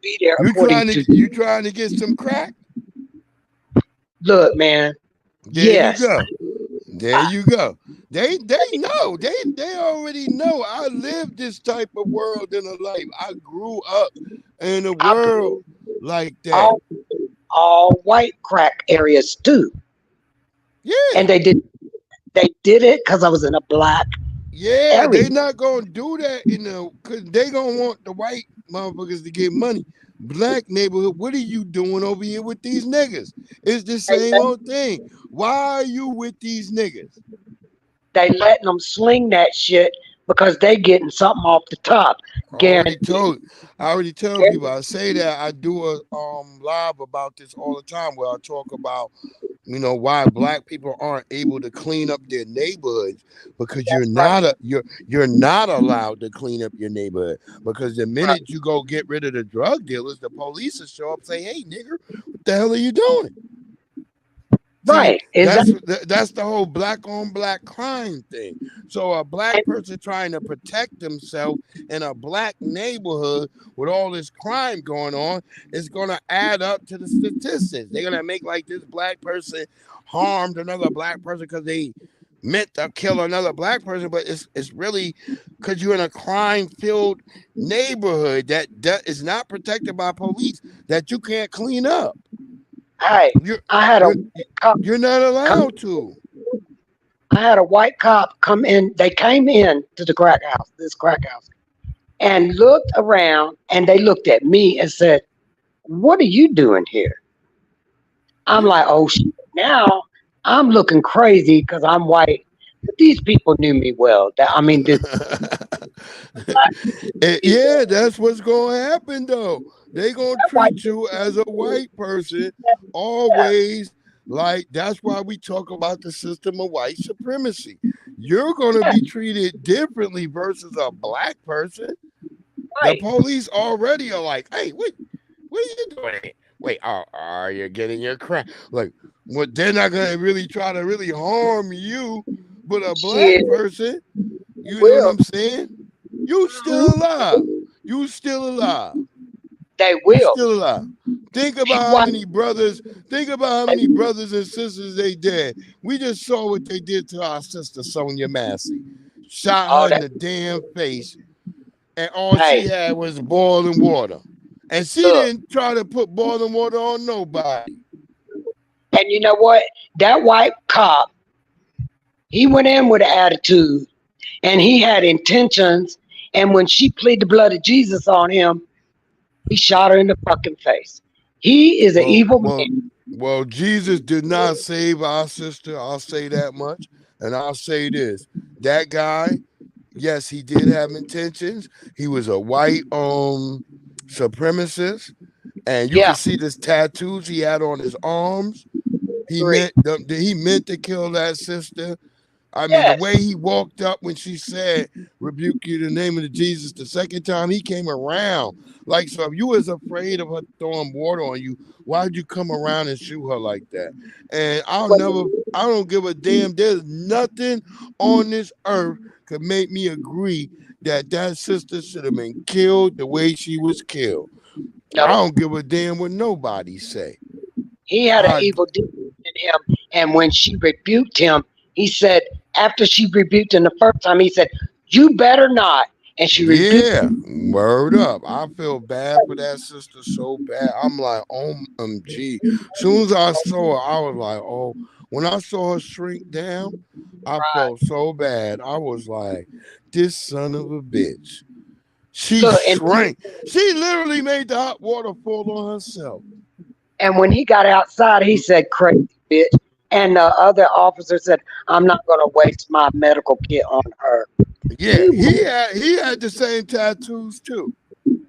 be there.
You trying to get some crack?
Look, man.
There you go. They know. They already know. I lived this type of world in a life. I grew up in a world like that.
All white crack areas too.
Yeah.
And they did it because I was in a black
Yeah,
area.
they not gonna do that cause they gonna want the white motherfuckers to get money. Black neighborhood, what are you doing over here with these niggas? It's the same old thing. Why are you with these niggas?
They letting them sling that shit because they getting something off the top.
I already tell people. I say that I do a live about this all the time where I talk about why black people aren't able to clean up their neighborhoods because you're not allowed to clean up your neighborhood because the minute you go get rid of the drug dealers, the police will show up and say, "Hey, nigger, what the hell are you doing?"
Right.
That's the whole black on black crime thing. So a black person trying to protect themselves in a black neighborhood with all this crime going on is going to add up to the statistics. They're going to make like this black person harmed another black person because they meant to kill another black person, but it's really because you're in a crime-filled neighborhood that is not protected by police that you can't clean up.
Hey,
you're not allowed to.
I had a white cop come in. They came in to the crack house, and looked around, and they looked at me and said, "What are you doing here?" I'm like, "Oh shit!" Now I'm looking crazy because I'm white. But these people knew me well.
Yeah, that's what's going to happen though. They gonna treat you as a white person always. Like that's why we talk about the system of white supremacy. You're gonna be treated differently versus a black person. The police already are like, "Hey, what are you doing? Wait, are you getting your crap?" Like, what? They're not gonna really try to really harm you, but a black person, you know what I'm saying? You still alive. You still alive.
They will.
You're still alive. Think about how many brothers. Think about how many brothers and sisters they did. We just saw what they did to our sister Sonia Massey. Shot her in the damn face, and all she had was boiling water. And she didn't try to put boiling water on nobody.
And you know what? That white cop, he went in with an attitude, and he had intentions. And when she pleaded the blood of Jesus on him, he shot her in the fucking face. He is an evil man.
Well, Jesus did not save our sister. I'll say that much. And I'll say this. That guy, yes, he did have intentions. He was a white supremacist. And you can see this tattoos he had on his arms. He meant to kill that sister. I mean, the way he walked up when she said, "Rebuke you in the name of the Jesus," the second time he came around. Like, so if you was afraid of her throwing water on you, why'd you come around and shoot her like that? And I don't give a damn. There's nothing on this earth could make me agree that that sister should have been killed the way she was killed. I don't give a damn what nobody say.
He had an evil demon in him. And when she rebuked him, he said, after she rebuked him the first time, he said, "You better not." And she rebuked him.
Word up. I feel bad for that sister so bad. I'm like, OMG. As soon as I saw her, I was like, oh, when I saw her shrink down, I felt so bad. I was like, this son of a bitch. She shrank. She literally made the hot water fall on herself.
And when he got outside, he said, "Crazy bitch." And the other officer said, "I'm not going to waste my medical kit on her."
Yeah, he had the same tattoos too.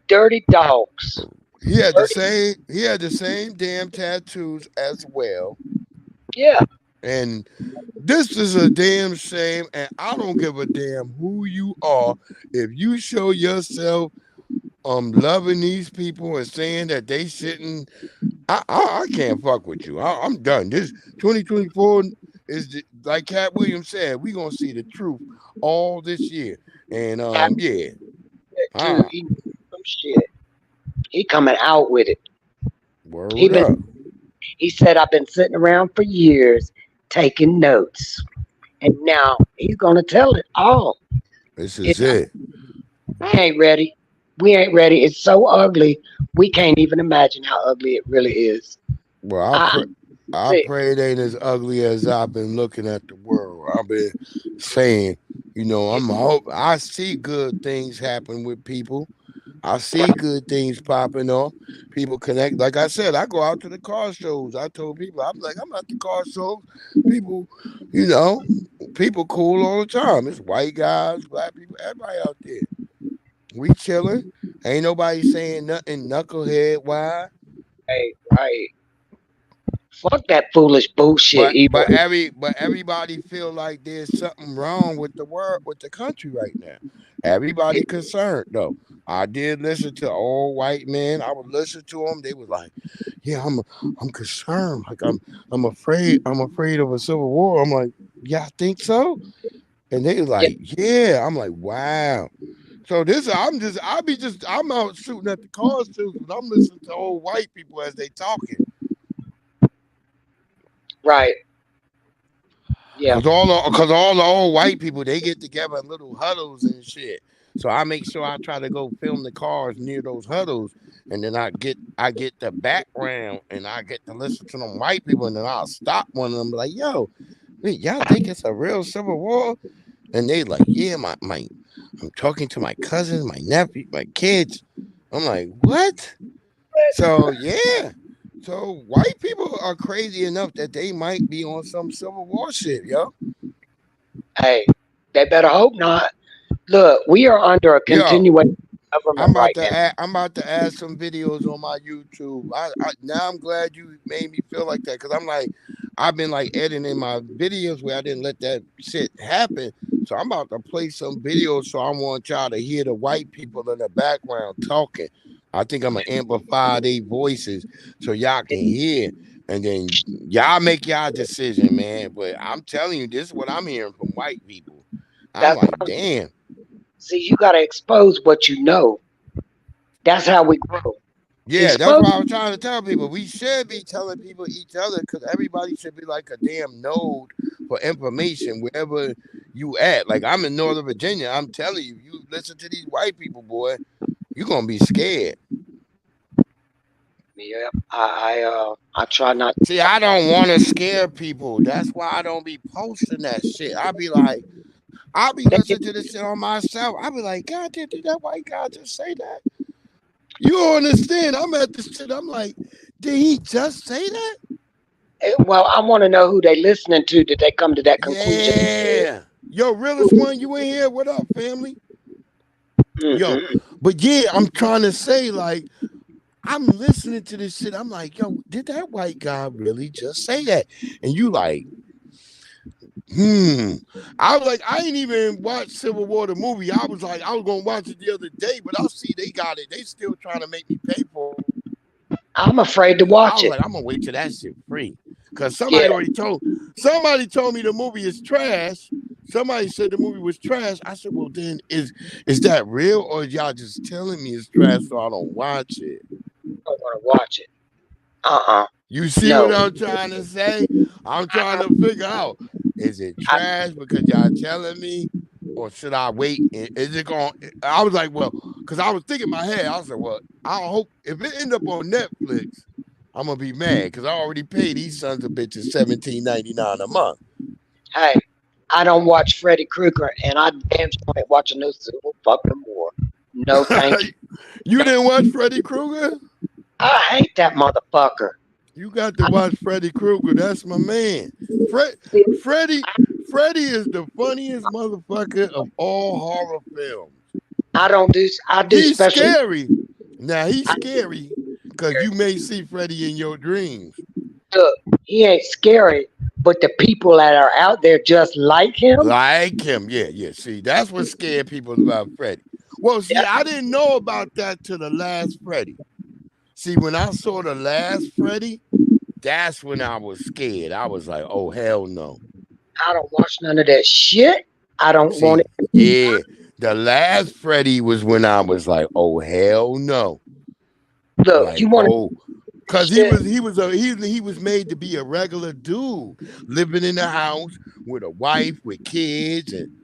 Dirty dogs.
He had the same damn tattoos as well.
Yeah.
And this is a damn shame, and I don't give a damn who you are. If you show yourself loving these people and saying that they shouldn't, I can't fuck with you. I'm done. This 2024 is like Cat Williams said, we gonna see the truth all this year. And
Dude, he some shit. He coming out with it.
Word up.
He said, "I've been sitting around for years taking notes." and now he's gonna tell it all.
This is it.
We ain't ready. We ain't ready. It's so ugly. We can't even imagine how ugly it really is.
Well, I pray it ain't as ugly as I've been looking at the world. I've been saying, I see good things happen with people. I see good things popping off. People connect. Like I said, I go out to the car shows. I told people, I'm at the car shows. People, people cool all the time. It's white guys, black people, everybody out there. We chilling. Ain't nobody saying nothing knucklehead why.
Right. Fuck that foolish bullshit.
But everybody feel like there's something wrong with the world, with the country right now. Everybody concerned though. I did listen to old white men. I would listen to them. They was like, "Yeah, I'm concerned. Like I'm afraid of a civil war." I'm like, "Yeah, I think so." And they was like, "Yeah." I'm like, "Wow." So I'm out shooting at the cars too, but I'm listening to old white people as they talking.
Right. Yeah.
Because all the old white people, they get together in little huddles and shit. So I make sure I try to go film the cars near those huddles, and then I get the background, and I get to listen to them white people, and then I'll stop one of them like, "Yo, y'all think it's a real civil war?" And they like, "Yeah, I'm talking to my cousins, my nephew, my kids." I'm like, "What?" So yeah. So white people are crazy enough that they might be on some civil war shit, yo.
Hey, they better hope not. Look, we are under a continuing government now.
I'm about to add some videos on my YouTube. Now I'm glad you made me feel like that, because I've been like editing my videos where I didn't let that shit happen. So I'm about to play some videos, so I want y'all to hear the white people in the background talking. I think I'm gonna amplify their voices so y'all can hear, and then y'all make y'all decision, man. But I'm telling you, this is what I'm hearing from white people. I'm like, damn.
See, you gotta expose what you know. That's how we grow.
Yeah, that's what I was trying to tell people. We should be telling people each other, because everybody should be like a damn node for information wherever you at. Like, I'm in Northern Virginia. I'm telling you, you listen to these white people, boy, you're gonna be scared.
Yeah, I try not.
See, I don't want to scare people. That's why I don't be posting that shit. I'll be listening to this shit on myself. I'll be like, God, did that white guy just say that? You don't understand. I'm at this shit. I'm like, did he just say that?
Well, I want to know who they listening to. Did they come to that conclusion?
Yeah. Yo, realest one, you in here? What up, family? Yo, but yeah, I'm trying to say, like, I'm listening to this shit. I'm like, yo, did that white guy really just say that? And you like, I was like, I ain't even watched Civil War the movie. I was like, I was gonna watch it the other day, but I see they got it. They still trying to make me pay for it.
I'm afraid to watch it.
Like, I'm gonna wait till that shit free. Cause somebody told me the movie is trash. Somebody said the movie was trash. I said, well, then is that real, or y'all just telling me it's trash so I don't watch it?
I don't want to watch it.
You see what I'm trying to say? I'm trying to figure out, is it trash because y'all telling me, or should I wait? Is it going? I was like, well, because I was thinking in my head, I was like, well, I hope if it end up on Netflix, I'm gonna be mad because I already paid these sons of bitches $17.99 a month.
Hey, I don't watch Freddy Krueger, and I damn sure ain't watching no Civil fucking War. No, thank you.
You didn't watch Freddy Krueger?
I hate that motherfucker.
You got to watch Freddy Krueger. That's my man. Freddy is the funniest motherfucker of all horror films.
I do
he's
special.
Scary. Now he's scary because you may see Freddy in your dreams.
Look, he ain't scary, but the people that are out there just like him.
Yeah. See, that's what scared people about Freddy. Well, see, I didn't know about that till the last Freddy. See, when I saw the last Freddy, that's when I was scared. I was like, oh, hell no.
I don't watch none of that shit. I don't want it.
Yeah, the last Freddy was when I was like, oh, hell no.
Look,
like,
you want
Cause he was made to be a regular dude living in a house with a wife with kids, and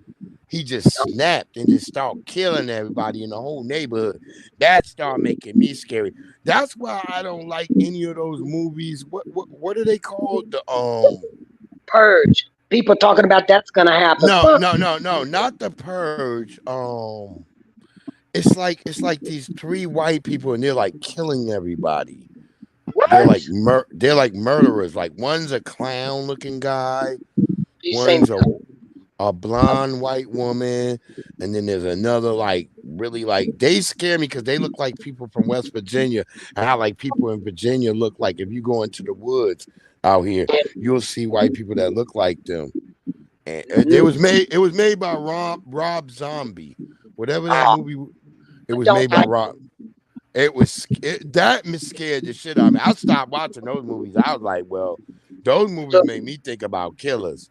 he just snapped and just started killing everybody in the whole neighborhood. That started making me scary. That's why I don't like any of those movies. What are they called? The
Purge. People talking about that's gonna happen.
No, not the Purge. It's like these three white people and they're like killing everybody.
What?
They're like murderers. Like one's a clown looking guy,
You
one's a blonde white woman, and then there's another like really like they scare me because they look like people from West Virginia, and how like people in Virginia look like if you go into the woods out here, you'll see white people that look like them. And it was made by Rob Zombie, whatever that movie. It was made by Rob. That scared the shit out of me. I stopped watching those movies. I was like, well, those movies made me think about killers.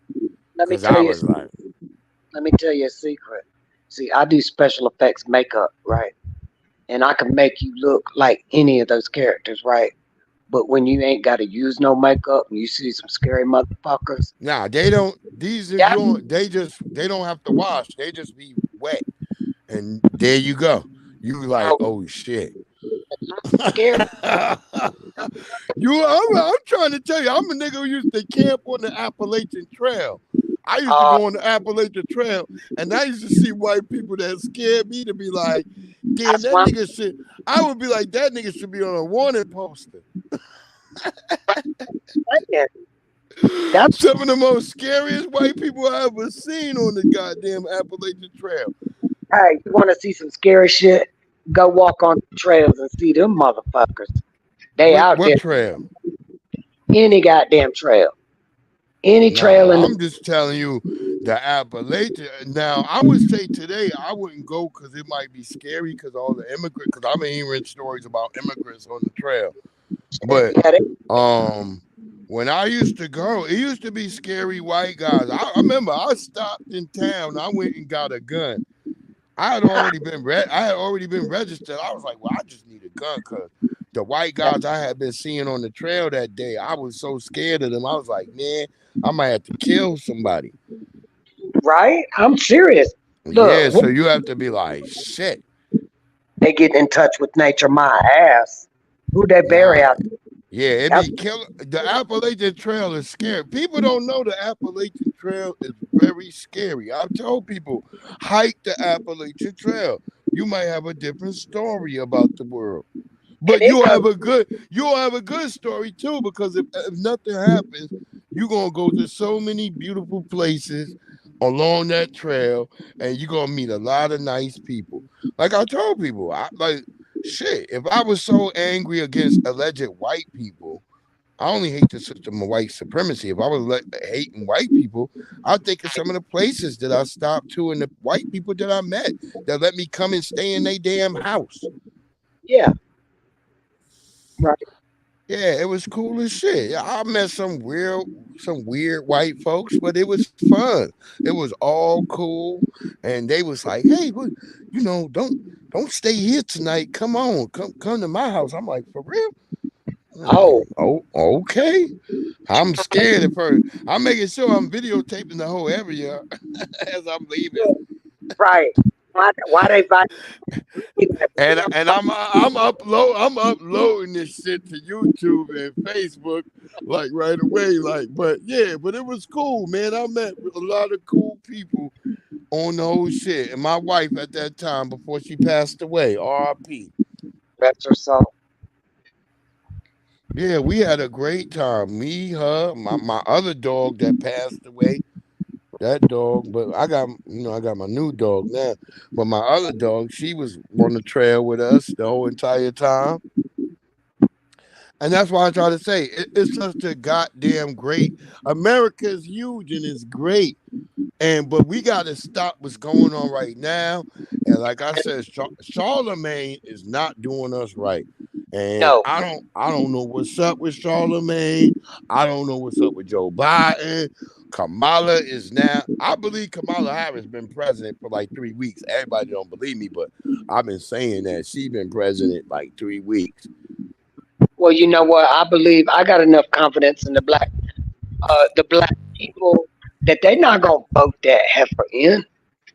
Let me
Because I
tell
was like,
let me tell you a secret. See, I do special effects makeup, right? And I can make you look like any of those characters, right? But when you ain't got to use no makeup, and you see some scary motherfuckers.
nah, they don't. These are they don't have to wash. They just be wet, and there you go. You like, oh shit.
Scared.
I'm trying to tell you, I'm a nigga who used to camp on the Appalachian Trail. I used to go on the Appalachian Trail, and I used to see white people that scared me to be like, damn, that nigga should. I would be like, that nigga should be on a wanted poster.
That's
some of the most scariest white people I ever seen on the goddamn Appalachian Trail.
Hey, you want to see some scary shit? Go walk on the trails and see them motherfuckers. They out there.
What trail?
Any goddamn trail. Any trail in
I'm just telling you, the Appalachian. Now, I would say today I wouldn't go because it might be scary because all the immigrants. Because I've been hearing stories about immigrants on the trail. But when I used to go, it used to be scary white guys. I remember I stopped in town. I went and got a gun. I had already been registered. I was like, well, I just need a gun because the white guys I had been seeing on the trail that day, I was so scared of them. I was like, man, I might have to kill somebody.
Right? I'm serious. Look,
yeah, so you have to be like, shit.
They get in touch with nature, my ass. Who they bury out there?
Yeah, it be killer. The Appalachian Trail is scary. People don't know the Appalachian Trail is very scary. I've told people, hike the Appalachian Trail. You might have a different story about the world. But you'll have a good story too, because if nothing happens, you're gonna go to so many beautiful places along that trail, and you're gonna meet a lot of nice people. Like I told people, shit, if I was so angry against alleged white people, I only hate the system of white supremacy. If I was hating white people, I'd think of some of the places that I stopped to and the white people that I met that let me come and stay in their damn house.
Yeah. Right.
Yeah, it was cool as shit. I met some weird white folks, but it was fun. It was all cool, and they was like, "Hey, don't stay here tonight. Come on, come to my house." I'm like, "For real?" Oh, okay. I'm scared at first. I'm making sure I'm videotaping the whole area as I'm leaving.
Right. Why they buy?
And I'm uploading this shit to YouTube and Facebook like right away. But it was cool, man. I met a lot of cool people on the whole shit. And my wife at that time before she passed away, R.I.P.
That's her soul.
Yeah, we had a great time. Me, her, my other dog that passed away. That dog, but I got my new dog now. But my other dog, she was on the trail with us the whole entire time. And that's why I try to say it's such a goddamn great. America is huge and it's great. But we got to stop what's going on right now. And like I said, Charlamagne is not doing us right. And
no.
I don't know what's up with Charlamagne. I don't know what's up with Joe Biden. Kamala is now. I believe Kamala Harris been president for like 3 weeks. Everybody don't believe me, but I've been saying that she's been president like 3 weeks.
Well, you know what? I believe I got enough confidence in the black people that they're not gonna vote that heifer in.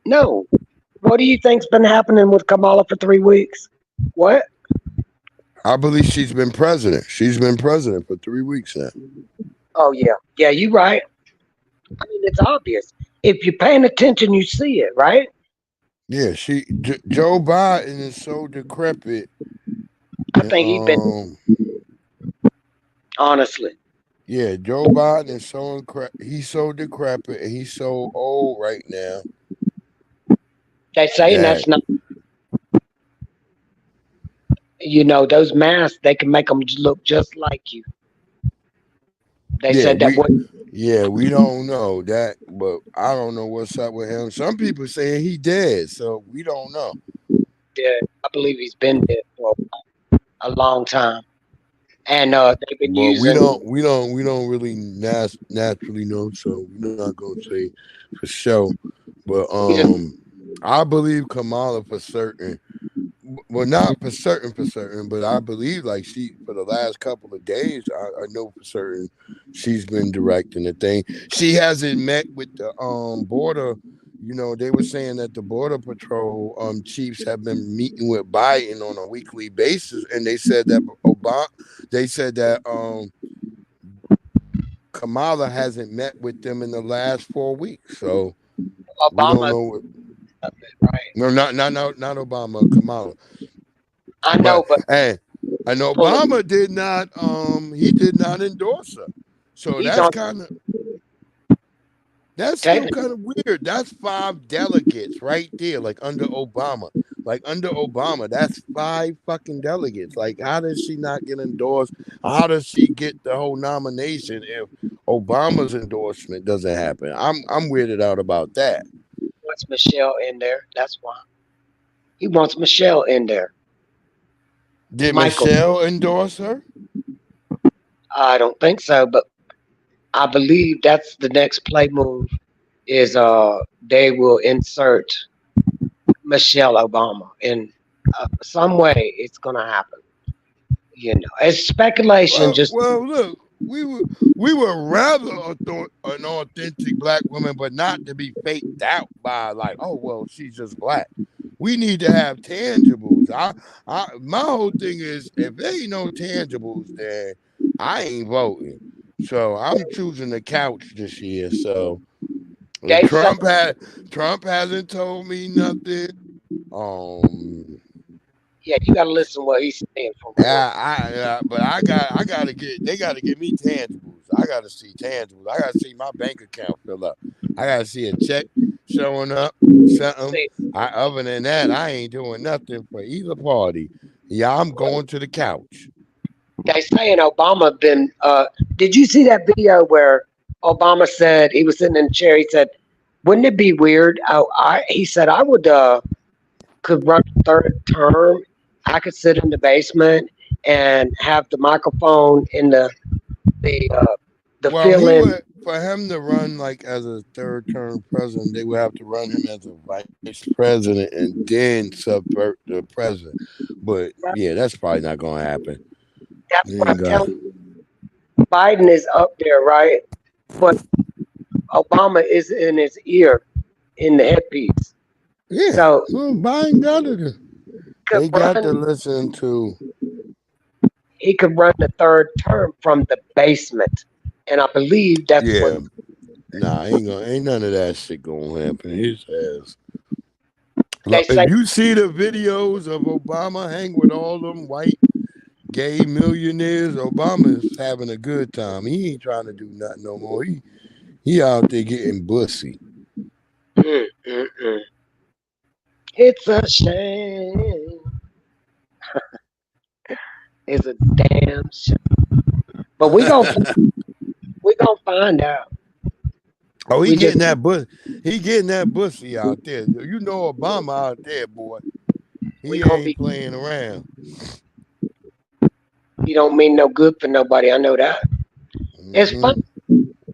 No. What do you think's been happening with Kamala for 3 weeks? What?
I believe she's been president. She's been president for 3 weeks now.
Oh yeah, yeah, you right. I mean, it's obvious. If you're paying attention, you see it, right?
Yeah, Joe Biden is so decrepit.
I think he's been honestly.
Yeah, Joe Biden is he's so decrepit and he's so old right now.
They saying that's not. You know, those masks, they can make them look just like you. They said that.
We don't know that, but I don't know what's up with him. Some people saying he dead, so we don't know.
Yeah, I believe he's been dead for a long time, and they've been using.
We don't really naturally know, so we're not gonna say for sure. But I believe Kamala for certain. Well, not for certain, but I believe like she for the last couple of days, I know for certain she's been directing the thing. She hasn't met with the border. You know, they were saying that the border patrol chiefs have been meeting with Biden on a weekly basis, and they said that Kamala hasn't met with them in the last 4 weeks. So
Obama,
we don't know what.
Right.
No, not Obama, Kamala.
I know, but
and Obama did not endorse her. So that's still kind of weird. That's 5 delegates right there, like under Obama. Like under Obama, that's 5 fucking delegates. Like, how does she not get endorsed? How does she get the whole nomination if Obama's endorsement doesn't happen? I'm weirded out about that.
Wants Michelle in there. That's why he wants Michelle in there.
Did Michelle endorse her?
I don't think so, but I believe that's the next play move. Is they will insert Michelle Obama in some way. It's gonna happen. You know, it's speculation.
Look, we were rather an authentic black woman, but not to be faked out by like, oh well, she's just black. We need to have tangibles. My whole thing is if there ain't no tangibles, then I ain't voting. So I'm choosing the couch this year. So Trump hasn't told me nothing.
Yeah, you gotta listen to what he's saying for me.
But they gotta give me tangibles. I gotta see tangibles. I gotta see my bank account fill up. I gotta see a check showing up, something. Other than that, I ain't doing nothing for either party. Yeah, I'm going to the couch.
They saying Obama been did you see that video where Obama said he was sitting in the chair, he said, wouldn't it be weird? He said I would could run a 3rd term. I could sit in the basement and have the microphone in the fill-in.
For him to run like as a 3rd term president, they would have to run him as a vice president and then subvert the president. But yeah, that's probably not gonna happen.
That's what I'm telling you. Biden is up there, right? But Obama is in his ear in the headpiece.
Yeah.
So
Biden got it. They got to listen to.
He could run the 3rd term from the basement, and I believe that's what.
Nah, ain't none of that shit gonna happen. His ass. If you see the videos of Obama hang with all them white gay millionaires, Obama's having a good time. He ain't trying to do nothing no more. He out there getting bussy.
It's a shame. It's a damn shame. But we gonna find out.
Oh, he getting that bussy out there. You know Obama out there, boy. He ain't playing around.
He don't mean no good for nobody. I know that. It's fun.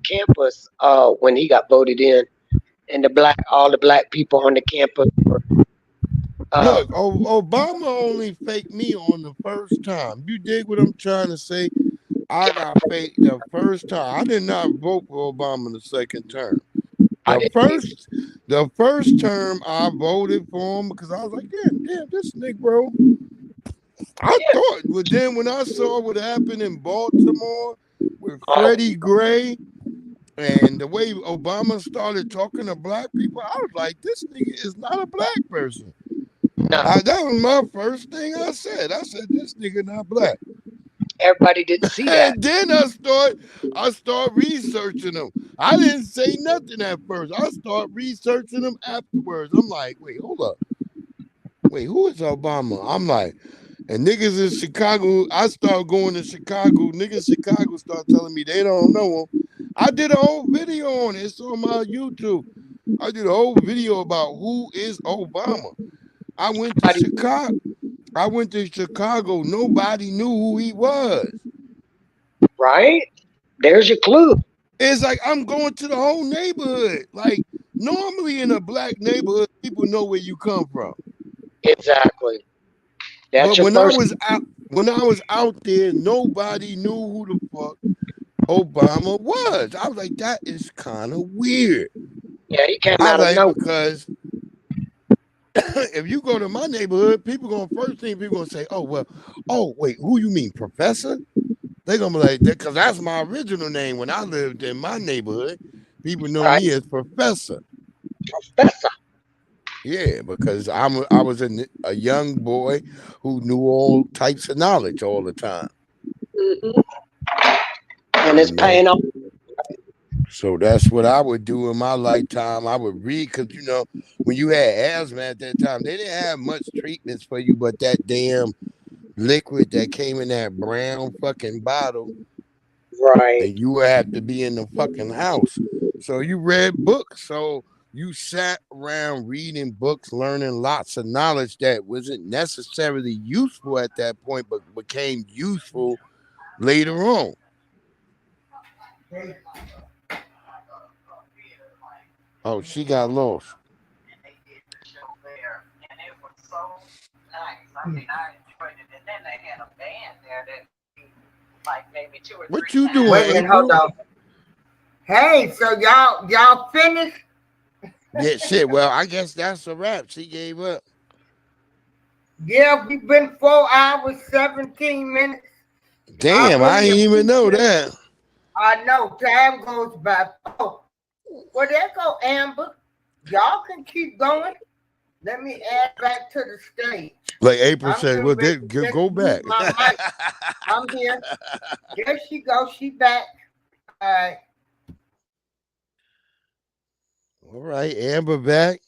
Campus, when he got voted in, and all the black people on the campus were
Look, Obama only faked me on the first time. You dig what I'm trying to say? I got faked the first time. I did not vote for Obama the second term. The first term I voted for him because I was like, damn, this Negro. I thought, but then when I saw what happened in Baltimore with Freddie Gray and the way Obama started talking to black people, I was like, this nigga is not a black person. That was my first thing I said. I said, this nigga not black.
Everybody didn't see that.
And then I start researching them. I didn't say nothing at first. I start researching them afterwards. I'm like, wait, hold up. Wait, who is Obama? I'm like, and niggas in Chicago, I start going to Chicago. Niggas in Chicago start telling me they don't know him. I did a whole video on it. It's on my YouTube. I did a whole video about who is Obama. I went to Chicago. Nobody knew who he was.
Right? There's your clue.
It's like I'm going to the whole neighborhood. Like normally in a black neighborhood, people know where you come from.
Exactly. That's
but when
I
was out there, nobody knew who the fuck Obama was. I was like, that is kind of weird.
Yeah, he came out of nowhere.
Because if you go to my neighborhood, first thing people gonna say, wait, who you mean, Professor? They're gonna be like that because that's my original name when I lived in my neighborhood. People know me as Professor.
Professor.
Yeah, because I was a young boy who knew all types of knowledge all the time.
Mm-hmm. And it's paying off.
So that's what I would do in my lifetime. I would read because when you had asthma at that time, they didn't have much treatments for you, but that damn liquid that came in that brown fucking bottle.
Right.
And you would have to be in the fucking house. So you read books. So you sat around reading books, learning lots of knowledge that wasn't necessarily useful at that point, but became useful later on. Oh, she got lost. What you doing?
Wait a minute, hold on. Hey, so y'all finished?
Yeah, shit. Well, I guess that's a wrap. She gave up.
Yeah, we've been 4 hours, 17 minutes.
Damn, I didn't even know that.
I know, time goes by. Oh, well, there go Amber. Y'all can keep going. Let me add back to the stage.
Like April said, well, go back.
I'm here. There she goes. She back. All right.
All right, Amber back.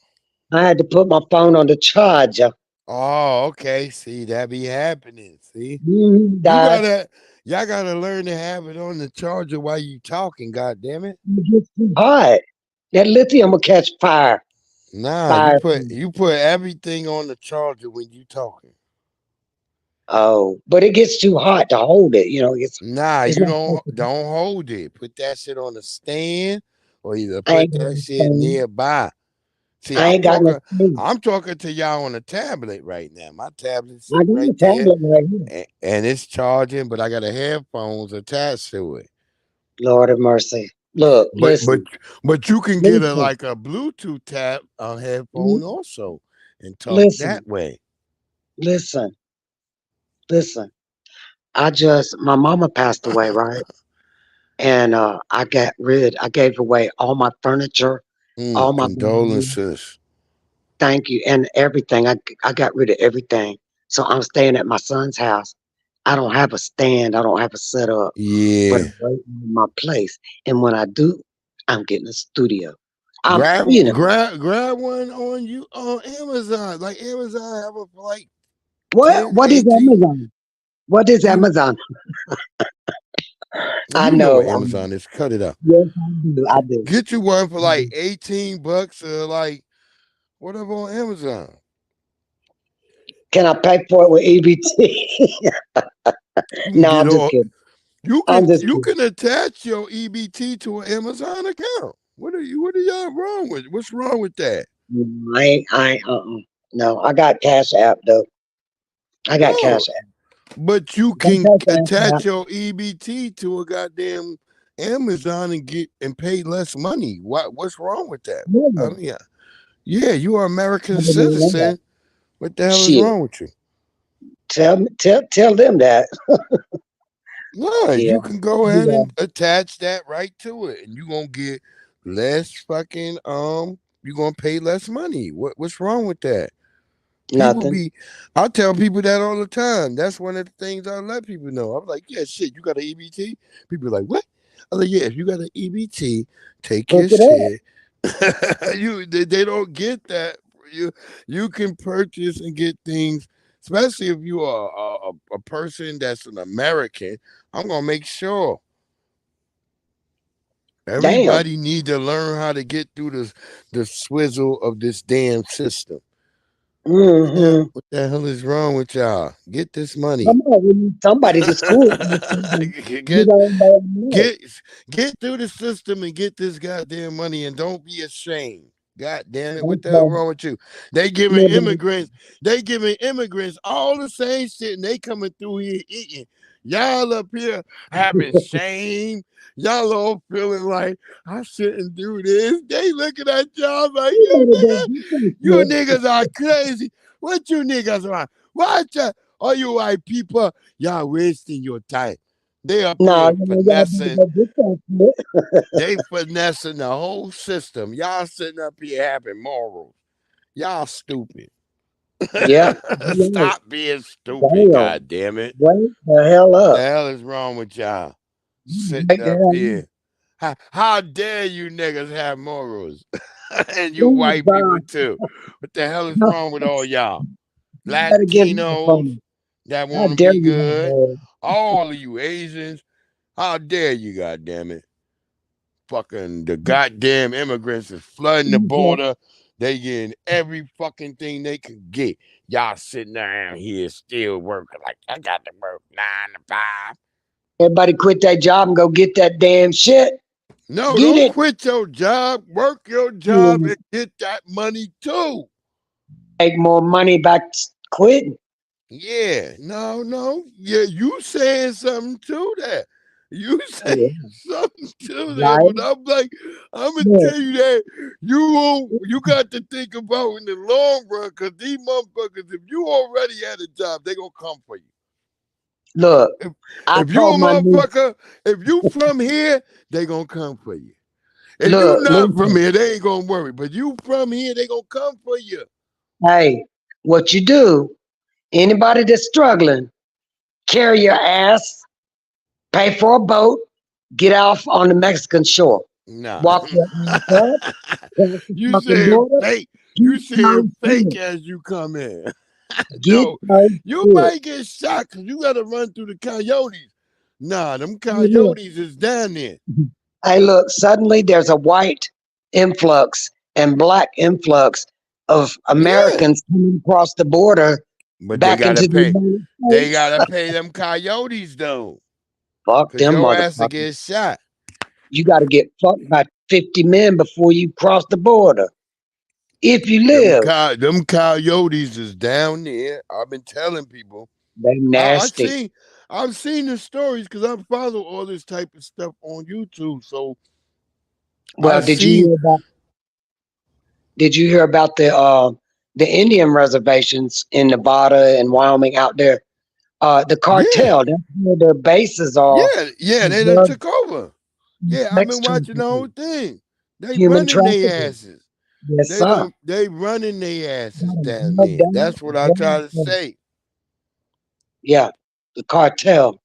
I had to put my phone on the charger.
Oh, okay. See, that be happening. See, y'all gotta learn to have it on the charger while you talking. God damn it!
It gets too hot. That lithium will catch fire.
Nah, you put everything on the charger when you talking.
Oh, but it gets too hot to hold it. You
Don't hold it. Put that shit on the stand, or either put that shit nearby. See, I'm talking to y'all on a tablet right now. My tablet's right there, and it's charging, but I got a headphones attached to it.
Lord of mercy. Look,
but you can get a Bluetooth headphone also and talk that way.
Listen. My mama passed away, right? And I gave away all my furniture, all my
condolences.
Thank you. And everything. I got rid of everything. So I'm staying at my son's house. I don't have a stand. I don't have a setup.
Yeah.
But I'm waiting on my place. And when I do, I'm getting a studio.
Grab one on Amazon. Like Amazon have a like.
What is Amazon? What is Amazon? I know
what Amazon is. Cut it up.
Yes, I do.
Get you one for like $18 or like whatever on Amazon.
Can I pay for it with EBT? No, I'm just kidding.
You can attach your EBT to an Amazon account. What are y'all wrong with? What's wrong with that?
No, I got Cash App though. I got
No,
Cash App.
but you
Got
can
Cash
attach
App.
your EBT to a goddamn Amazon and pay less money. What's wrong with that? I
Really?
mean, yeah, you are American
I didn't even know that.
citizen. What the hell is
Shit.
wrong with you?
Tell them that.
No,
Yeah.
you can go ahead
Yeah.
and attach that right to it, and you're gonna get less fucking you're gonna pay less money. What's wrong with that?
Nothing.
I tell people that all the time. That's one of the things I let people know. I'm like, yeah, shit, you got an EBT? People are like, what? I'm like, yeah, if you got an EBT, take
Look
your
it up.
shit. They don't get that. You can purchase and get things, especially if you are a person that's an American. I'm gonna make sure
Damn.
everybody need to learn how to get through the swizzle of this damn system.
Mm-hmm.
What the hell is wrong with y'all? Get this money.
Come on, we need somebody to school.
Get through the system and get this goddamn money, and don't be ashamed. God damn it. What the hell wrong with you? They giving immigrants all the same shit, and they coming through here eating. Y'all up here having shame. Y'all all feeling like I shouldn't do this. They looking at y'all like, you niggas are crazy. What you niggas are? What all you white people? Y'all wasting your time. They up here finessing. They finessing the whole system. Y'all sitting up here having morals. Y'all stupid.
Yeah.
Stop being stupid, god damn it.
Wake the hell up.
The hell is wrong with y'all? Sitting up here. How dare you niggas have morals? And you white people too. What the hell is wrong with all y'all? Latinos that want to be good. All of you Asians. How dare you, goddamn it? Fucking the goddamn immigrants is flooding the border. They getting every fucking thing they could get. Y'all sitting down here still working like I got to work 9 to 5.
Everybody quit that job and go get that damn shit.
No,
Get
don't
it.
quit your job. Work your job and get that money too.
Make more money by quitting.
Yeah, no. Yeah, you saying something to that. You saying something to that.
Right.
But I'm like, I'm gonna tell you that you got to think about in the long run, because these motherfuckers, if you already had a job, they gonna come for you.
Look,
if you a motherfucker, if you from here, they gonna come for you. If you not from here, they ain't gonna worry. But you from here, they gonna come for you.
Hey, what you do? Anybody that's struggling, carry your ass, pay for a boat, get off on the Mexican shore.
Nah.
Walk your ass up.
You said fake. You said fake as you come in. No, you might get shot because you got to run through the coyotes. Nah, them coyotes is down there.
Hey, look, suddenly there's a white influx and black influx of Americans coming across the border
but
back into the
United States. They got to pay them coyotes, though.
Fuck them
your ass to
motherfuckers.
get shot.
You got to get fucked by 50 men before you cross the border. If you live.
Them coyotes is down there. I've been telling people.
They nasty.
I've seen the stories because I follow all this type of stuff on YouTube. So,
well, did you hear about the Indian reservations in Nevada and Wyoming out there? The cartel, that's where their bases are.
Yeah, they done took over. Yeah, I've been watching the whole thing. They
Human
running their asses.
Yes, sir.
They running their asses down there. That's what I try to say.
Yeah, the cartel.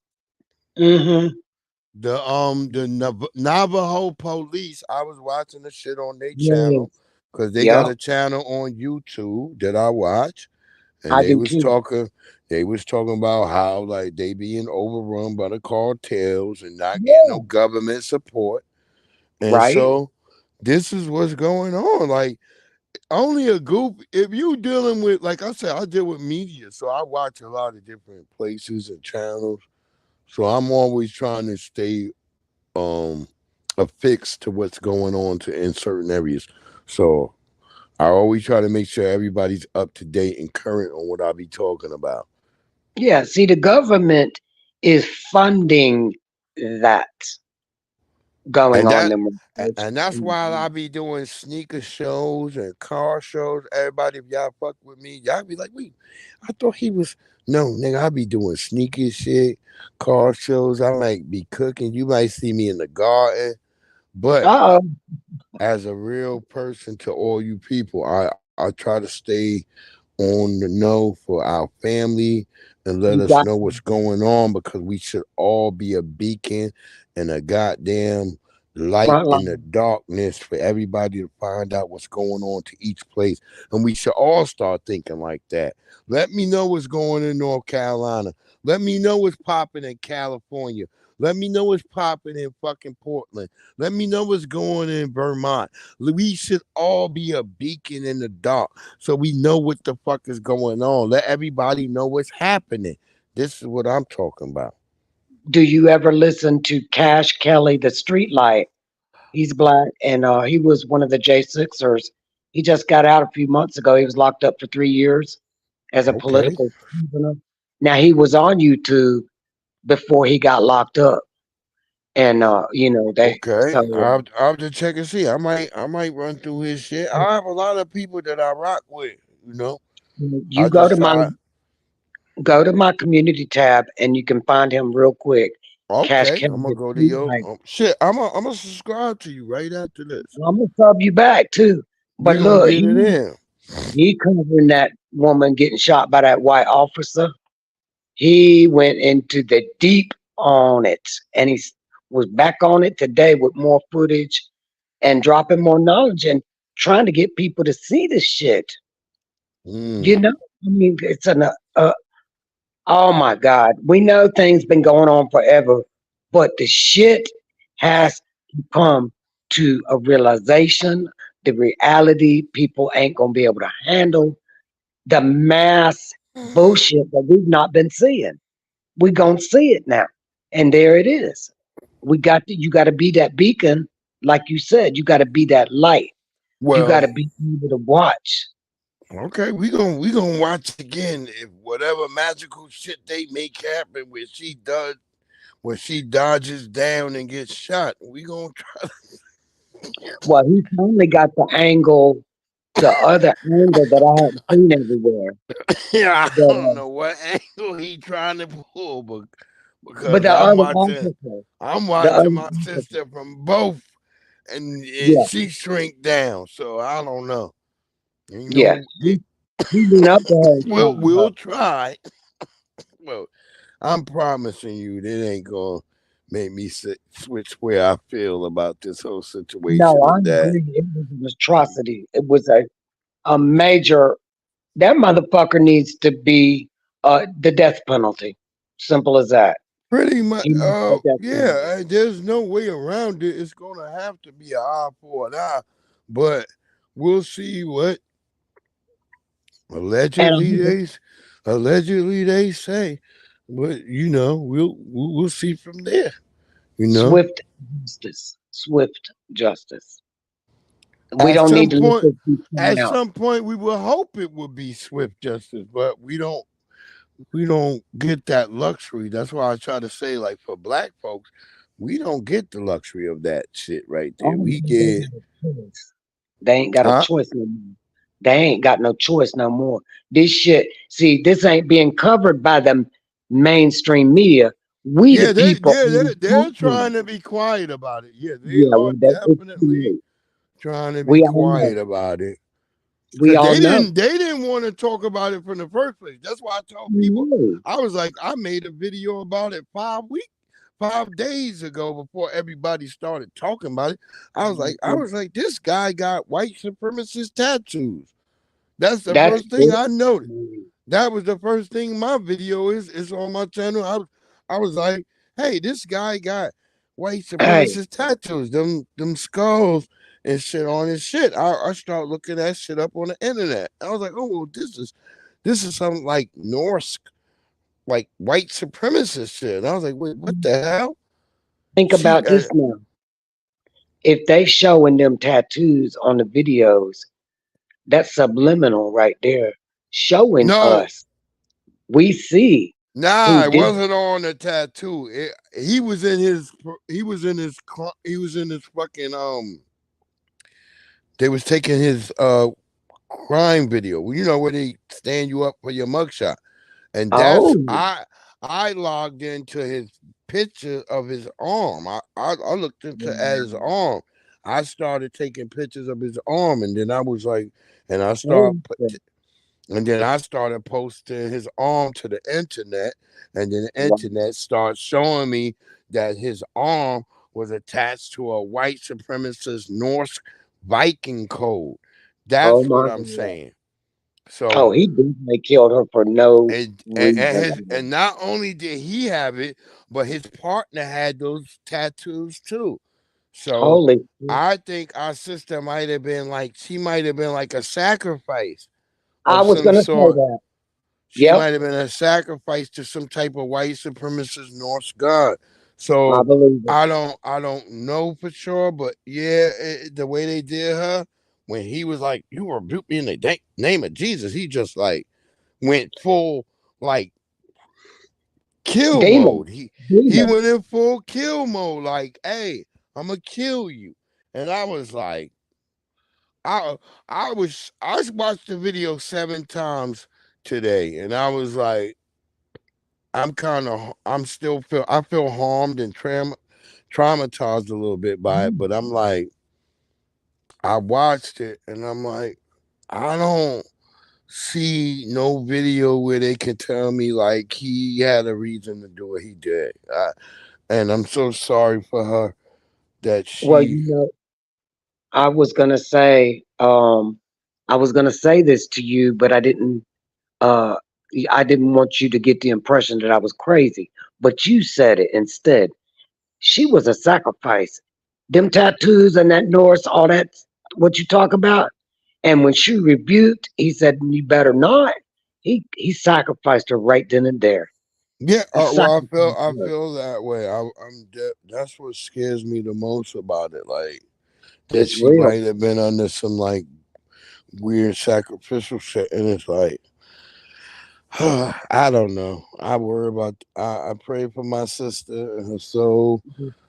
Mm-hmm.
The Navajo police. I was watching the shit on their channel because they got a channel on YouTube that I watch, and they was talking. They was talking about how like they being overrun by the cartels and not getting no government support, and so this is what's going on. Like only a group. If you dealing with, like I said, I deal with media, so I watch a lot of different places and channels. So I'm always trying to stay affixed to what's going on in certain areas. So I always try to make sure everybody's up to date and current on what I be talking about.
Yeah, see, the government is funding that going
And
on
that
them.
and that's why I be doing sneaker shows and car shows. Everybody, if y'all fuck with me, y'all be like, wait, I thought he was no nigga. I be doing sneaker shit, car shows. I might be cooking. You might see me in the garden, but as a real person to all you people, I try to stay on the know for our family and let us know what's going on, because we should all be a beacon and a goddamn light in the darkness for everybody to find out what's going on to each place. And we should all start thinking like that. Let me know what's going in North Carolina. Let me know what's popping in California. Let me know what's popping in fucking Portland. Let me know what's going in Vermont. We should all be a beacon in the dark so we know what the fuck is going on. Let everybody know what's happening. This is what I'm talking about.
Do you ever listen to Cash Kelly, the Streetlight? He's black, and he was one of the J6ers. He just got out a few months ago. He was locked up for 3 years as a political prisoner. Now, he was on YouTube before he got locked up. And you know, they
I'll have to check and see. I might run through his shit. I have a lot of people that I rock with, you know.
you go to my community tab and you can find him real quick. Cash
Okay,
Kelly,
I'm gonna go to
the
your
Streetlight.
shit. I'm gonna subscribe to you right after this.
I'm gonna sub you back too. But
We gonna
look,
get it in.
he covering that woman getting shot by that white officer. He went into the deep on it, and he was back on it today with more footage and dropping more knowledge and trying to get people to see this shit. You know, I mean, it's oh my God, we know things been going on forever, but the shit has to come to a realization, the reality. People ain't gonna be able to handle the mass bullshit that we've not been seeing. We gonna see it now, and there it is. You got to be that beacon, like you said. You got to be that light. You got to be able to watch.
Okay, we gonna watch again if whatever magical shit they make happen where she dodges down and gets shot. We gonna try.
Well, he finally got the other angle that I hadn't seen everywhere.
Yeah, I don't know what angle he trying to pull, but because
the
I'm
other
watching, my sister from both, and she shrink down. So I don't know. You know,
he went up there.
we'll try. Well, I'm promising you, that ain't gonna make me switch where I feel about this whole situation.
No, I agree. It was an atrocity. It was a major. That motherfucker needs to be the death penalty. Simple as that.
Pretty much. Yeah. There's no way around it. It's gonna have to be an eye for an eye, but we'll see what allegedly they say. But you know, we'll see from there. You know,
swift justice. We don't need to let this be
at
out.
some point we will hope it will be swift justice, but we don't get that luxury. That's why I try to say, like, for black folks, we don't get the luxury of that shit right there. We get
They ain't got a choice no more. They ain't got no choice no more. This shit, see, this ain't being covered by the mainstream media. We the people.
They're trying to be quiet about it. Yeah, they are definitely trying to be quiet about it.
We all know.
They didn't want to talk about it from the first place. That's why I told people. I was like, I made a video about it 5 days ago before everybody started talking about it. I was like, this guy got white supremacist tattoos. That's the first thing I noticed. That was the first thing my video is on my channel. I was like, hey, this guy got white supremacist tattoos, them skulls and shit on his shit. I started looking that shit up on the internet. I was like, oh, well, this is something like Norse, like white supremacist shit. And I was like, wait, what the hell?
Think about this now. If they showing them tattoos on the videos, that subliminal right there showing
No,
us. We see
nah,
who
it
did.
wasn't on the tattoo. He was in his fucking they was taking his crime video. You know where they stand you up for your mugshot. And that's
Oh,
I logged into his picture of his arm. I looked into at his arm. I started taking pictures of his arm, and then I was like, and I started and then I started posting his arm to the internet, and then the internet started showing me that his arm was attached to a white supremacist Norse Viking code.
oh
That's what
my
I'm
God.
saying.
Oh,
So
he definitely killed her for no reason.
and not only did he have it, but his partner had those tattoos too. So
Holy shit.
I think our sister might have been like a sacrifice
I
of
was
some
gonna say
sort.
that.
She
Yep,
might have been a sacrifice to some type of white supremacist Norse god.
I
So
believe it.
I don't know for sure, but yeah, the way they did her when he was like, "You rebuke me in the name of Jesus," he just like went full like kill
Demon.
mode. He
Demon.
went in full kill mode. Like, hey, I'm gonna kill you. And I was like, I I watched the video 7 times today, and I was like, I feel harmed and traumatized a little bit by it, but I'm like, I watched it and I'm like, I don't see no video where they can tell me like he had a reason to do what he did. And I'm so sorry for her that
Well,
she.
I was gonna say, I was gonna say this to you, but uh, I didn't want you to get the impression that I was crazy. But you said it instead. She was a sacrifice. Them tattoos and that Norse, all that, what you talk about. And when she rebuked, he said, "You better not." He sacrificed her right then and there.
Yeah,
He
well,
sacrificed
I
her.
feel that way. That's what scares me the most about it. Like that
It's
she
real.
might have been under some like weird sacrificial shit, and it's like I don't know. I worry about. I pray for my sister and her soul,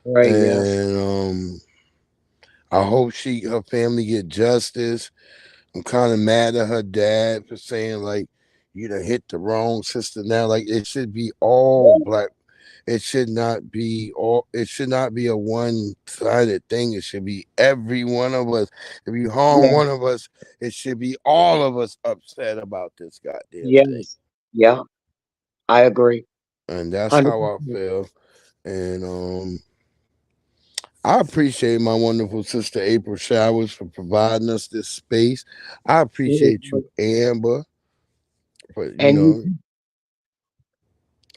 Right, yeah.
and I hope her family get justice. I'm kind of mad at her dad for saying like you done hit the wrong sister now. Like it should be all black. It should not be all. It should not be a one-sided thing. It should be every one of us. If you harm
Yeah.
one of us, it should be all of us upset about this goddamn thing.
Yes. Yeah. I agree.
And that's how I
100%.
feel. And I appreciate my wonderful sister April Showers for providing us this space. I appreciate you, Amber, for
And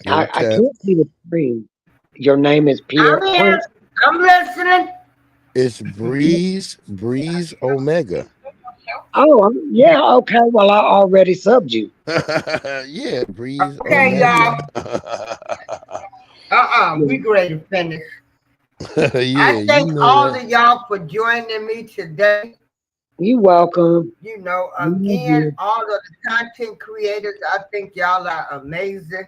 your
I
tap.
can't see the screen. Your name is Pierre
I'm here.
Prince.
I'm listening.
It's Breeze Omega.
Oh, yeah. Okay. Well, I already subbed you.
Yeah, Breeze
Okay,
Omega.
y'all. We ready to finish.
Yeah,
I thank
you know
all
that.
of y'all for joining me today.
You welcome.
You know,
You
again,
good.
all of the content creators, I think y'all are amazing.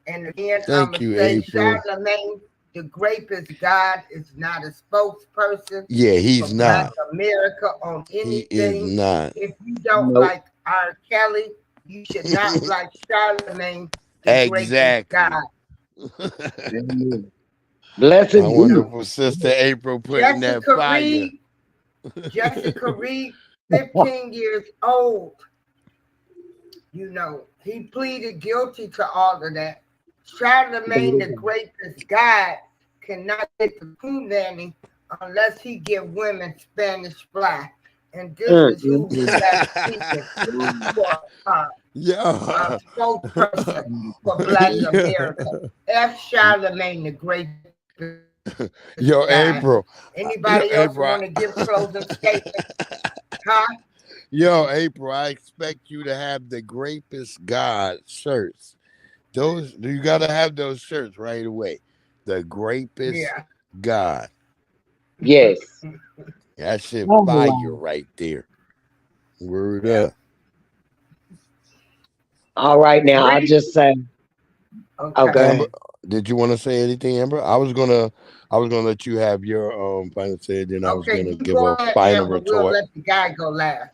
And again, I'm
Thank
going to
you,
say
April.
Charlamagne, the grapist God, is not a spokesperson
Yeah,
for
he's
Black
not.
America on
He is
anything.
not.
If you don't
Nope.
like R. Kelly, you should not like Charlamagne, the grapist
Exactly.
God.
Amen. Blessed
My
be.
wonderful sister April putting that
Jessica
fire.
Reed, 15 years old. You know, he pleaded guilty to all of that. Charlamagne, the greatest God, cannot get the poo nanny unless he give women Spanish fly. And this is who we got speaking. You are
Yeah.
a spokesperson for Black America. F. Charlamagne, the greatest
Yo,
God.
April.
Anybody else want to give closing statements? Huh?
Yo, April, I expect you to have the grapist God shirts. You gotta have those shirts right away. The grapist God.
Yes.
That shit
All
fire
right.
right there. Word up.
All right, now I'll just say. Okay.
Amber, did you want to say anything, Amber? I was gonna let you have your final say, then I was
Okay,
gonna
you
give
go
a
ahead,
final
Amber. We'll
retort.
let the guy go last.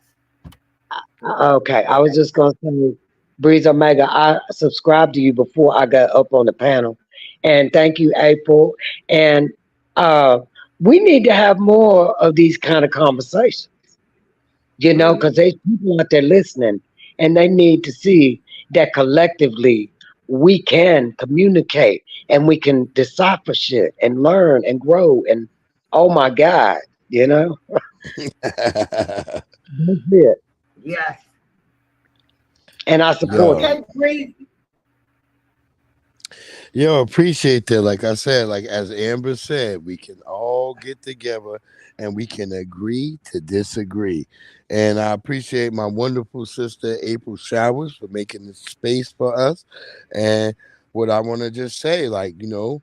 Okay, I was just gonna say, Breeze Omega, I subscribed to you before I got up on the panel, and thank you, April. And we need to have more of these kind of conversations, you know, because there's people out there listening, and they need to see that collectively we can communicate and we can decipher shit and learn and grow. And oh my God, you know, that's it.
Yes.
And I support
Yo.
you.
Okay, Breeze.
Yo, appreciate that. Like I said, like as Amber said, we can all get together and we can agree to disagree. And I appreciate my wonderful sister April Showers for making this space for us. And what I want to just say, like, you know,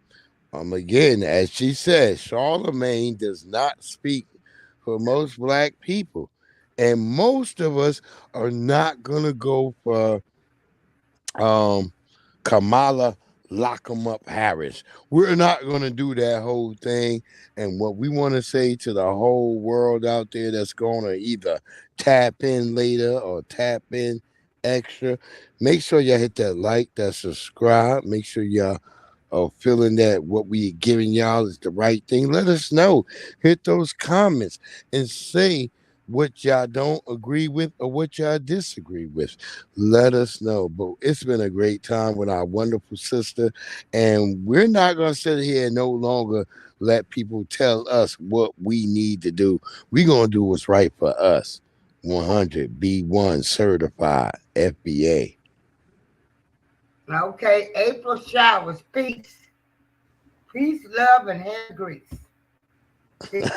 again, as she said, Charlamagne does not speak for most black people. And most of us are not gonna go for Kamala lock 'em up Harris. We're not going to do that whole thing. And what we want to say to the whole world out there that's going to either tap in later or tap in extra, make sure y'all hit that like, that subscribe. Make sure y'all are feeling that what we giving y'all is the right thing. Let us know. Hit those comments and say what y'all don't agree with or what y'all disagree with. Let us know. But it's been a great time with our wonderful sister, and we're not going to sit here and no longer let people tell us what we need to do. We're going to do what's right for us. 100 B1 certified FBA.
Okay, April Showers. Peace. Peace, love, and hair grease. Peace.